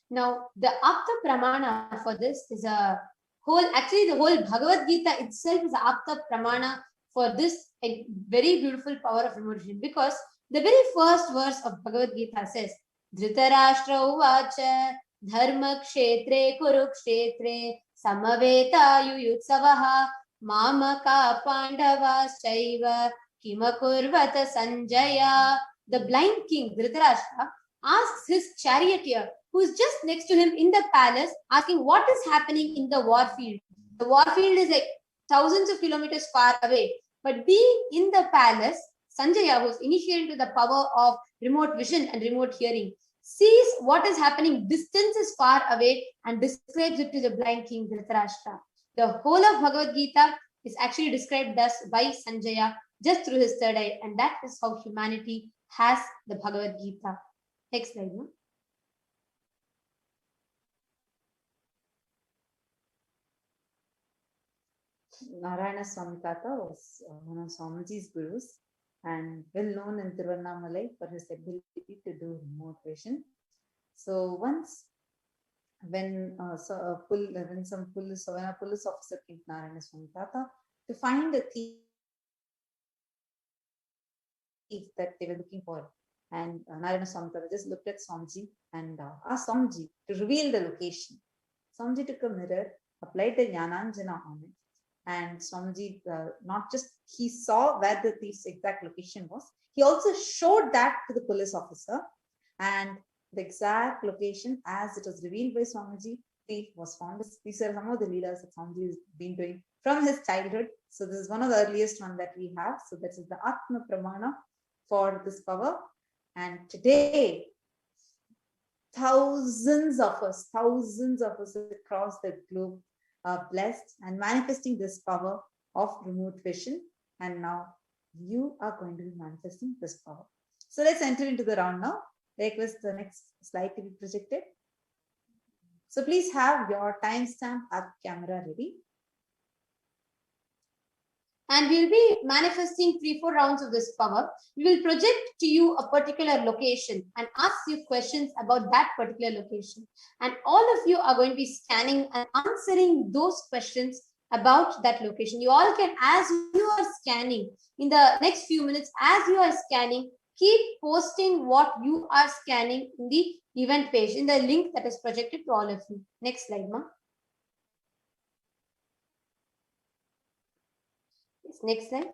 Now, the Apta Pramana for this is a whole, actually the whole Bhagavad Gita itself is a Apta Pramana for this very beautiful power of remote vision, because the very first verse of Bhagavad Gita says, Dhritarashtra uvacha dharma kshetre kurukshetre samaveta yuyutsavaha mamaka pandavas chaiva kimakurvata sanjaya. The blind king Dhritarashtra asks his charioteer, who is just next to him in the palace, asking what is happening in the war field. The war field is like thousands of kilometers far away, but being in the palace, Sanjaya, who is initiated to the power of remote vision and remote hearing, sees what is happening distances far away and describes it to the blind king Dhritarashtra. The whole of Bhagavad Gita is actually described thus by Sanjaya just through his third eye, and that is how humanity has the Bhagavad Gita. Next slide. No? Narayana Swami Tata was one of Swamiji's gurus and well known in Tiruvannamalai for his ability to do remote vision. So once when a police officer came to Narayana Swami Tata to find a thief that they were looking for, And Narayana Swami just looked at Swamiji and asked Swamiji to reveal the location. Swamiji took a mirror, applied the Jnananjana on it, and Swamiji not just he saw where the thief's exact location was, he also showed that to the police officer, and the exact location as it was revealed by Swamiji, thief was found. These are some of the leaders that Swamiji has been doing from his childhood. So this is one of the earliest one that we have. So this is the Atma Pramana for this power. And today, thousands of us across the globe are blessed and manifesting this power of remote vision. And now you are going to be manifesting this power. So let's enter into the round now. I request the next slide to be projected. So please have your timestamp up camera ready. And we'll be manifesting 3-4 rounds of this power. We will project to you a particular location and ask you questions about that particular location. And all of you are going to be scanning and answering those questions about that location. You all can, as you are scanning, in the next few minutes, as you are scanning, keep posting what you are scanning in the event page, in the link that is projected to all of you. Next slide, ma'am. Next slide.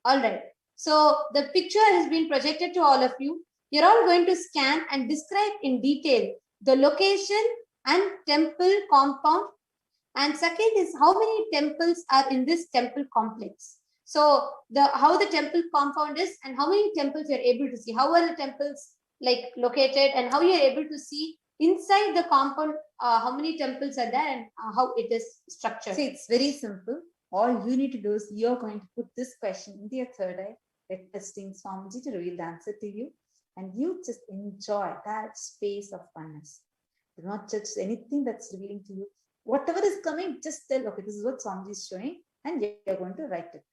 All right. So the picture has been projected to all of you. You're all going to scan and describe in detail the location and temple compound. And second is how many temples are in this temple complex. So how the temple compound is and how many temples you're able to see. How are the temples like located and how you're able to see inside the compound, how many temples are there and how it is structured. See, it's very simple. All you need to do is you're going to put this question into your third eye, requesting Swamiji to reveal the answer to you, and you just enjoy that space of oneness. Do not judge anything that's revealing to you. Whatever is coming, just tell, okay, this is what Swamiji is showing, and you're going to write it.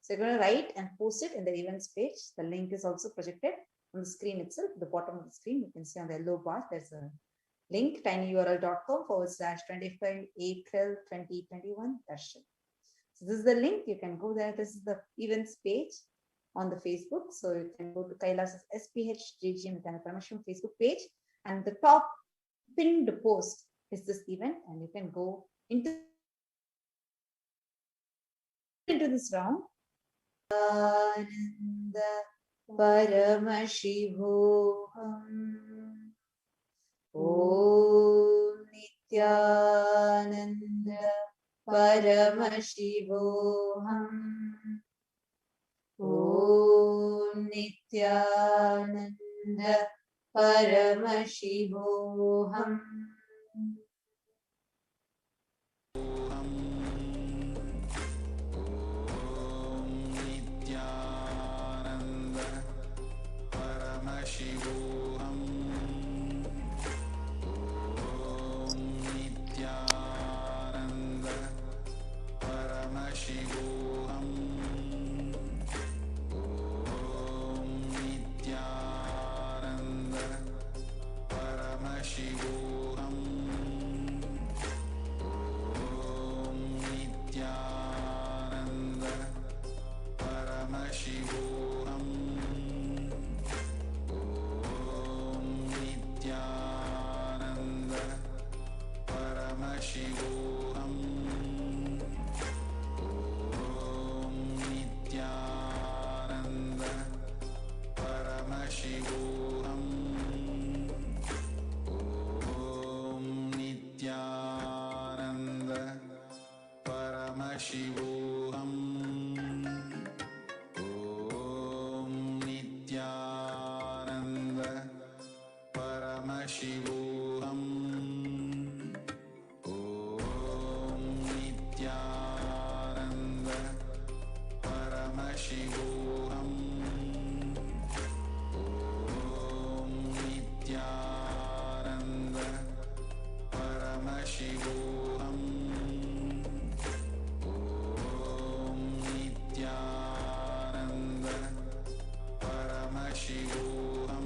So you're going to write and post it in the events page. The link is also projected on the screen itself. At the bottom of the screen, you can see on the yellow bar, there's a link, tinyurl.com/25 April 2021 Darshan. So this is the link. You can go there. This is the events page on the Facebook. So you can go to KAILASA's HDH Nithyananda Paramashivam Facebook page, and the top pinned post is this event, and you can go into this round. Paramashivoham. Om Nithyananda Paramashivoham. Om Nithyananda Paramashivoham. Nithyananda Paramashivoham. Nithyananda Paramashivoham. Nithyananda Paramashivoham. Nithyananda Paramashivoham. Nithyananda Paramashivoham. Nithyananda Paramashivoham. Nithyananda Paramashivoham. Nithyananda Paramashivoham. Nithyananda Paramashivoham. Nithyananda Paramashivoham. Nithyananda Paramashivoham.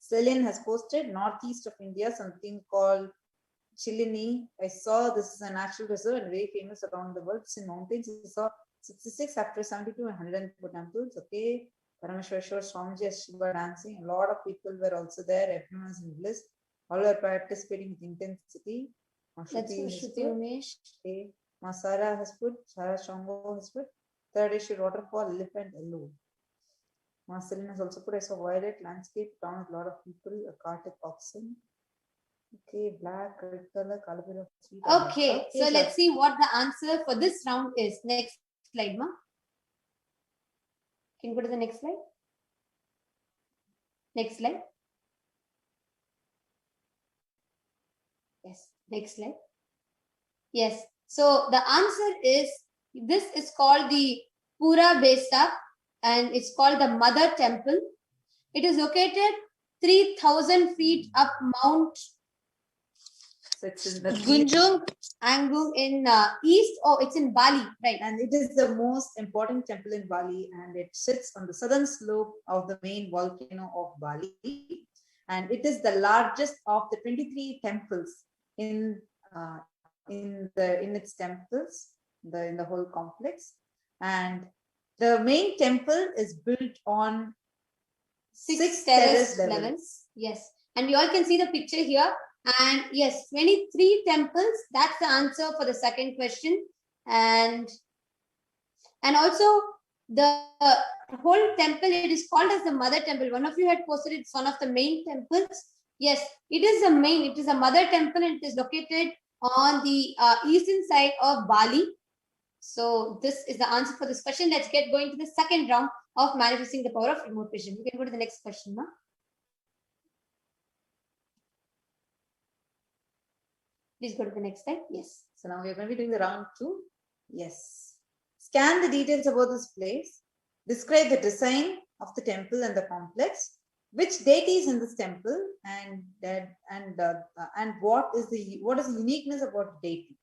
Celine has posted northeast of India, something called Chilini. I saw this is a natural reserve and very famous around the world. It's in mountains. I saw 66 after 72 and 104 temples. Okay. Parameshwar Swamiji Shiva dancing. A lot of people were also there. Everyone was in bliss. All were participating with intensity. That's Shruti Umesh. Okay. Masara has put, Sara Shango has put. Third issue waterfall, elephant, yellow. Marceline has also put, I saw violet landscape, town with a lot of people, a Kartik oxen. Okay, black, red color, color of three. Okay, so let's see what the answer for this round is. Next slide, ma. Can you go to the next slide? Next slide. Yes, next slide. Yes, so the answer is, this is called the Pura Besa and it's called the Mother Temple. It is located 3,000 feet up Mount Gunjung Agung in east. Oh, it's in Bali, right? And it is the most important temple in Bali, and it sits on the southern slope of the main volcano of Bali. And it is the largest of the 23 temples in its temples, in the whole complex. And the main temple is built on six terrace levels. Yes, and we all can see the picture here. And yes, 23 temples. That's the answer for the second question. And also the whole temple, it is called as the Mother Temple. One of you had posted it's one of the main temples. Yes, it is the main. It is a Mother Temple, and it is located on the eastern side of Bali. So this is the answer for this question. Let's get going to the second round of manifesting the power of remote vision. You can go to the next question, ma. Please go to the next slide. Yes. So now we're going to be doing the round 2. Yes. Scan the details about this place. Describe the design of the temple and the complex. Which deity is in this temple, and what is the uniqueness about the deity,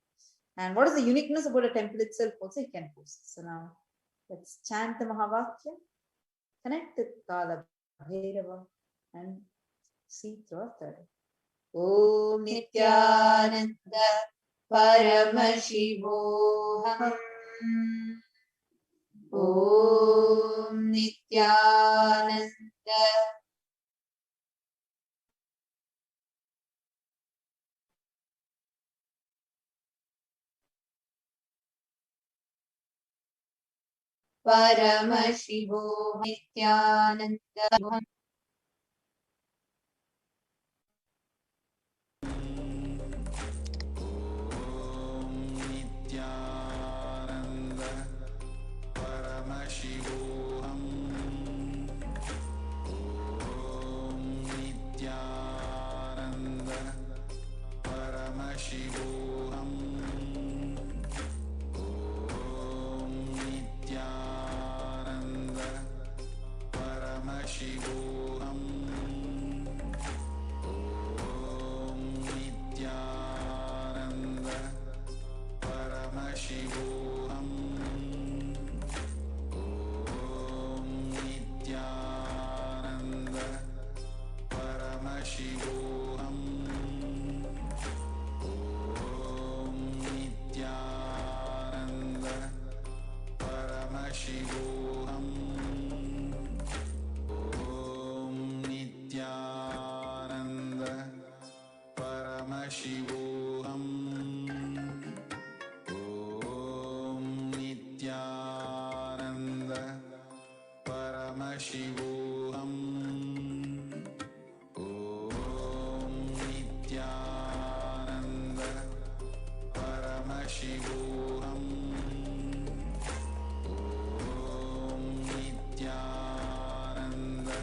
and what is the uniqueness about the temple itself? Also, you can post. So now let's chant the Mahavakya, connect with Kalabhairava, and see through a third. Om Nithyananda Paramashivoham. Om Nithyananda Paramashivoham. Nithyananda. Nithyananda Paramashivoham. Om Nithyananda Paramashivoham. Om Nithyananda Paramashivoham. Om Nithyananda Paramashivoham. Om Nithyananda Paramashivoham. Om Nithyananda Paramashivoham. Om Nithyananda Paramashivoham. Om Nithyananda Paramashivoham. Om Nithyananda Paramashivoham. Om Nithyananda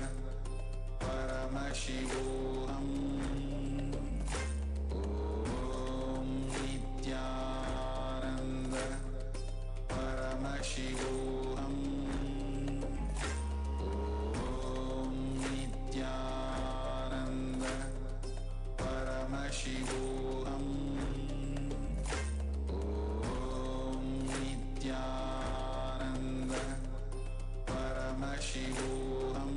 Paramashivoham. Om Nithyananda Paramashivoham. Om Nithyananda Paramashivoham. Om Nithyananda Paramashivoham.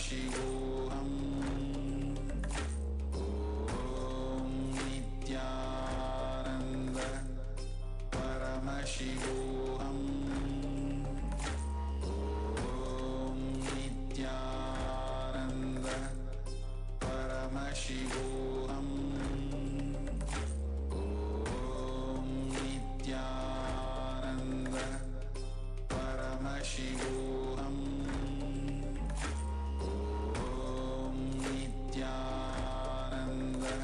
Paramashivoham. Om Nithyananda Paramashivoham. Om Nithyananda Paramashivoham. Om Nithyananda Paramashivoham. Om Nithyananda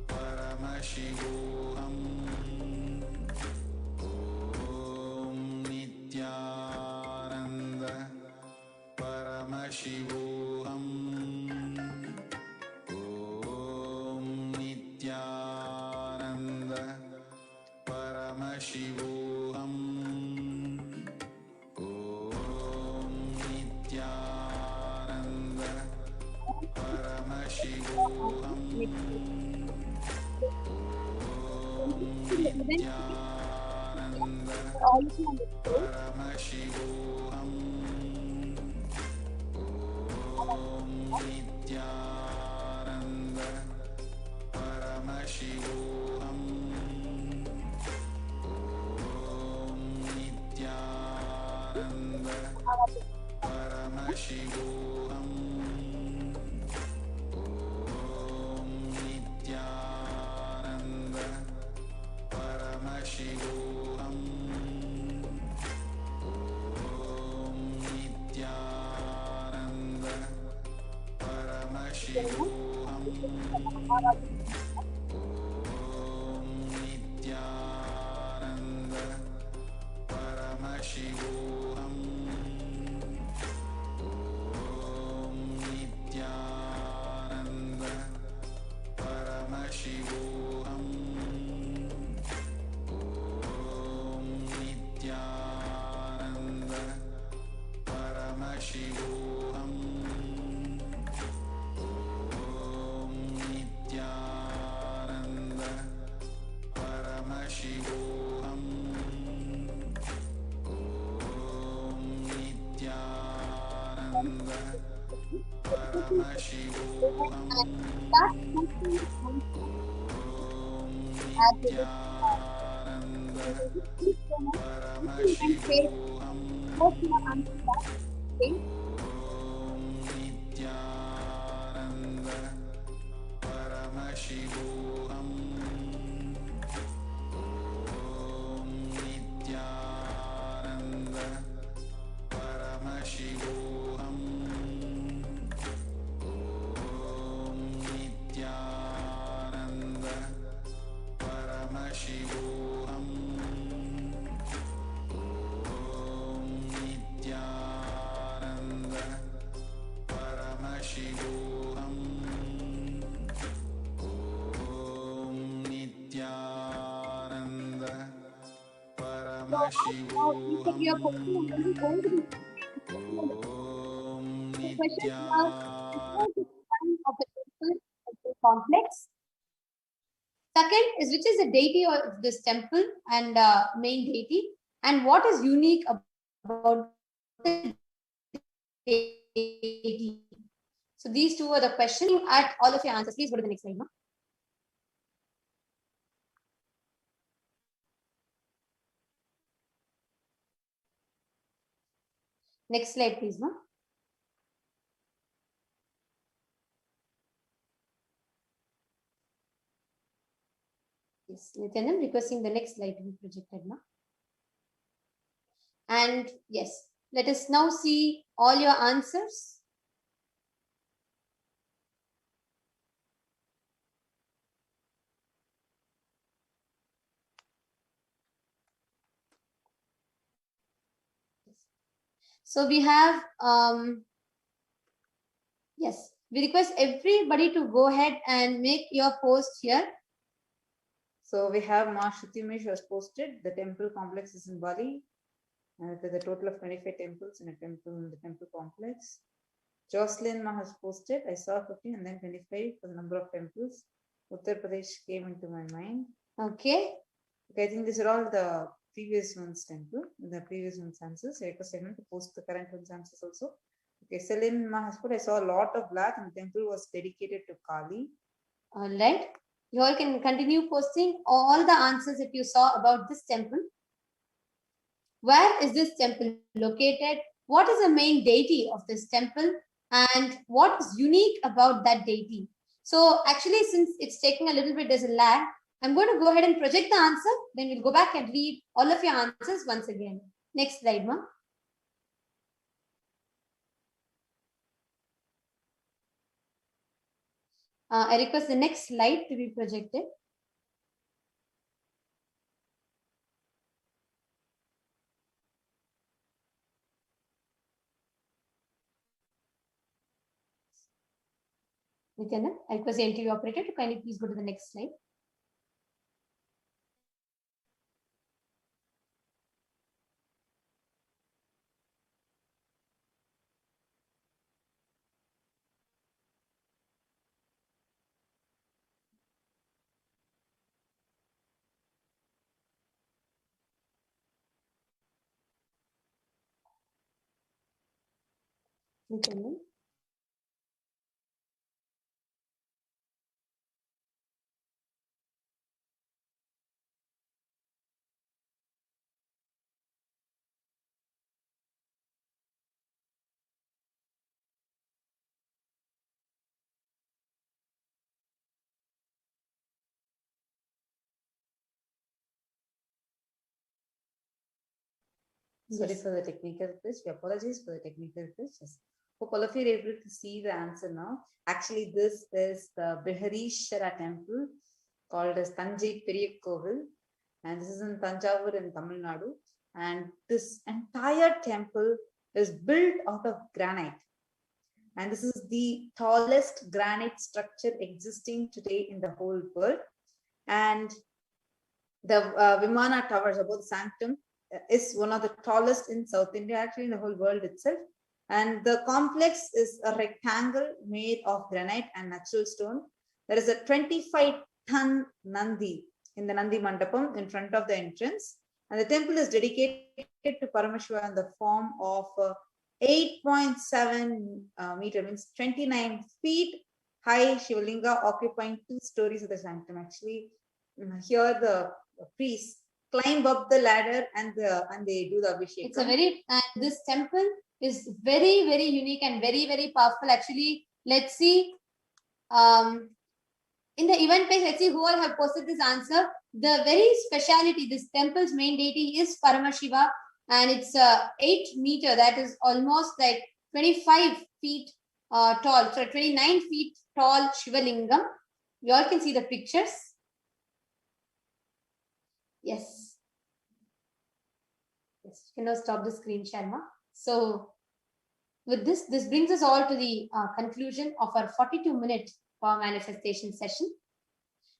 Paramashivoham. Om Nithyananda Paramashivoham. Om Nithyananda Paramashivoham. Om Nithyananda Paramashivoham. Nithyananda Paramashivoham. Om Nithyananda Paramashivoham. Om Nithyananda Paramashivoham. Om Nithyananda Paramashivoham. Om Nithyananda Paramashivoham. Om Nithyananda Paramashivoham. Om Nithyananda Paramashivoham. Om Nithyananda Paramashivoham. Om Nithyananda Paramashivoham. Om Nithyananda Paramashivoham. Paramashivoham. Om Nithyananda Paramashivoham. Om Nithyananda Paramashivoham. Om Nithyananda Paramashivoham. Om Nithyananda Paramashivoham. Om Nithyananda Paramashivoham. Om Nithyananda complex. Second is which is the deity of this temple and main deity, and what is unique about the deity. So these two are the questions. At all of your answers, please go to the next slide now. Next slide, please, no? Yes, Nithyanand, requesting the next slide to be projected now. And yes, let us now see all your answers. So we have, yes, we request everybody to go ahead and make your post here. So we have Ma Shutimesh has posted the temple complex is in Bali. There's a total of 25 temples in a temple in the temple complex. Jocelyn Ma has posted, I saw 15 and then 25 for the number of temples. Uttar Pradesh came into my mind. Okay. I think these are all the previous one's temple, the previous one's answers. I request everyone to post the current one's answers also. Okay, Celine Mahaspur, I saw a lot of black and the temple was dedicated to Kali. All right. You all can continue posting all the answers that you saw about this temple. Where is this temple located? What is the main deity of this temple? And what is unique about that deity? So actually, since it's taking a little bit, there's a lag, I'm going to go ahead and project the answer. Then we'll go back and read all of your answers once again. Next slide, ma'am. I request the next slide to be projected. Nithyananda, I request the NTV operator to kindly please go to the next slide. Nithyananda. Sorry for the technical glitch. We apologize for the technical glitch. Yes. Hope all of you are able to see the answer now. Actually, this is the Biharishara temple called as Tanjai Periyakkovil, and this is in Tanjavur in Tamil Nadu. And this entire temple is built out of granite. And this is the tallest granite structure existing today in the whole world. And the Vimana towers above the sanctum is one of the tallest in South India, actually in the whole world itself. And the complex is a rectangle made of granite and natural stone. There is a 25-ton Nandi in the Nandi Mandapam in front of the entrance. And the temple is dedicated to Paramashivoham in the form of 8.7 meter, means 29 feet high Shivalinga occupying 2 stories of the sanctum. Actually, here the priests climb up the ladder and they do the abhishek. It's a very, this temple is very, very unique and very, very powerful. Actually, let's see. In the event page, let's see who all have posted this answer. The very speciality, this temple's main deity is Paramashiva, and it's 8 meter. That is almost like 25 feet tall. So 29 feet tall Shivalingam. You all can see the pictures. Yes. Yes, you can now stop the screen, Sharma. So with this brings us all to the conclusion of our 42-minute power manifestation session.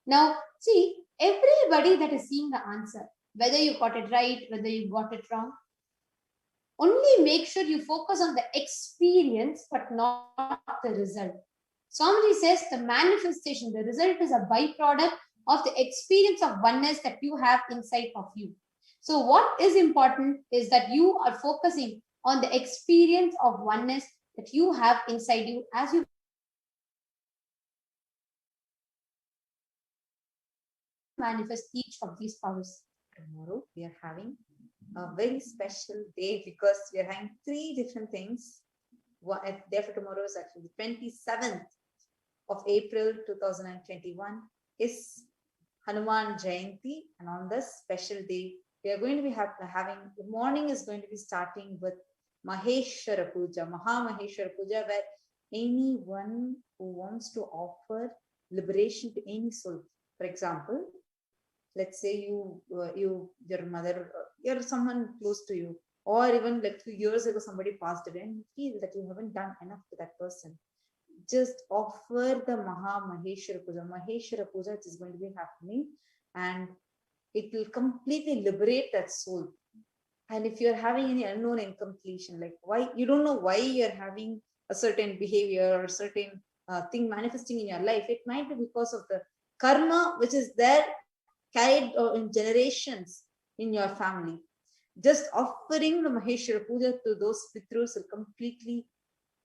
Now, see, everybody that is seeing the answer, whether you got it right, whether you got it wrong, only make sure you focus on the experience, but not the result. Swamiji says the manifestation, the result is a byproduct of the experience of oneness that you have inside of you. So what is important is that you are focusing on the experience of oneness that you have inside you as you manifest each of these powers. Tomorrow we are having a very special day because we are having 3 different things. Day after tomorrow is actually the 27th of April 2021 is Hanuman Jayanti, and on this special day we are going to be having, the morning is going to be starting with Maheshwara Puja, Mahamaheshwara Puja, where anyone who wants to offer liberation to any soul. For example, let's say your mother, you're someone close to you, or even like 2 years ago somebody passed away and you feel that you haven't done enough to that person. Just offer the Mahamaheshwara Puja. Maheshwara Puja is going to be happening, and it will completely liberate that soul. And if you're having any unknown incompletion, like why you don't know why you're having a certain behavior or a certain thing manifesting in your life, it might be because of the karma which is there carried in generations in your family. Just offering the Maheshwara Puja to those Pitrus will completely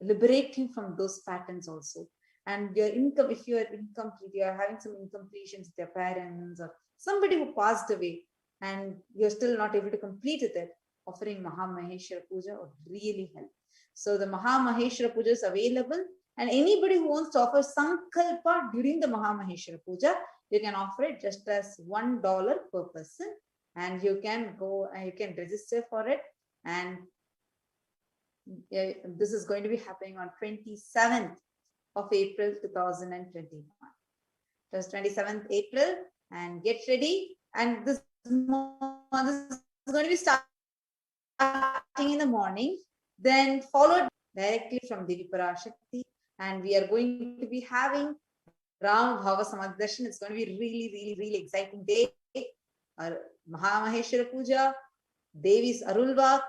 liberate you from those patterns also. And your income, if you are incomplete, you are having some incompletions with your parents or somebody who passed away and you're still not able to complete it, offering Mahamaheshwara Puja would really help. So the Mahamaheshwara Puja is available, and anybody who wants to offer Sankalpa during the Mahamaheshwara Puja, you can offer it just as $1 per person, and you can go and you can register for it. And this is going to be happening on 27th of April 2021. That's 27th April, and get ready. And this is going to be starting in the morning, then followed directly from Devi Parashakti, and we are going to be having Ram Bhava Samadhi Darshan. It's going to be really exciting day. Mahamaheshwara Puja, Devi's Arulvak,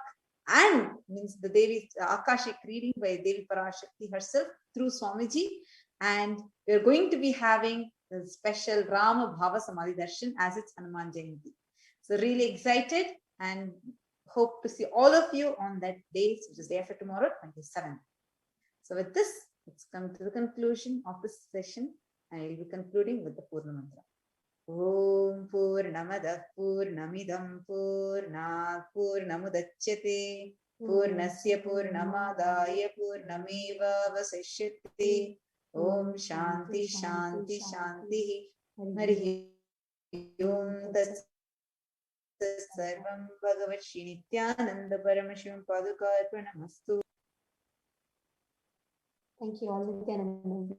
and means the Devi's Akashic reading by Devi Parashakti herself through Swamiji. And we are going to be having the special Rama Bhava Samadhi Darshan as it's Hanuman Jayanti. So really excited and hope to see all of you on that day, which is day after tomorrow, 27th. So with this, let's come to the conclusion of this session, and I will be concluding with the Purna Mantra. Om Purnamada Purnamidam Purnat Purnamudachyate Purnasya Purnamadaya Purnameva Vasishyate. Om Shanti Shanti Shanti Harihi Om Tat Sarvam Bhagavat Shri Nithyananda Paramashivam Paduka Arpanamastu. Thank you all, Nithyananda.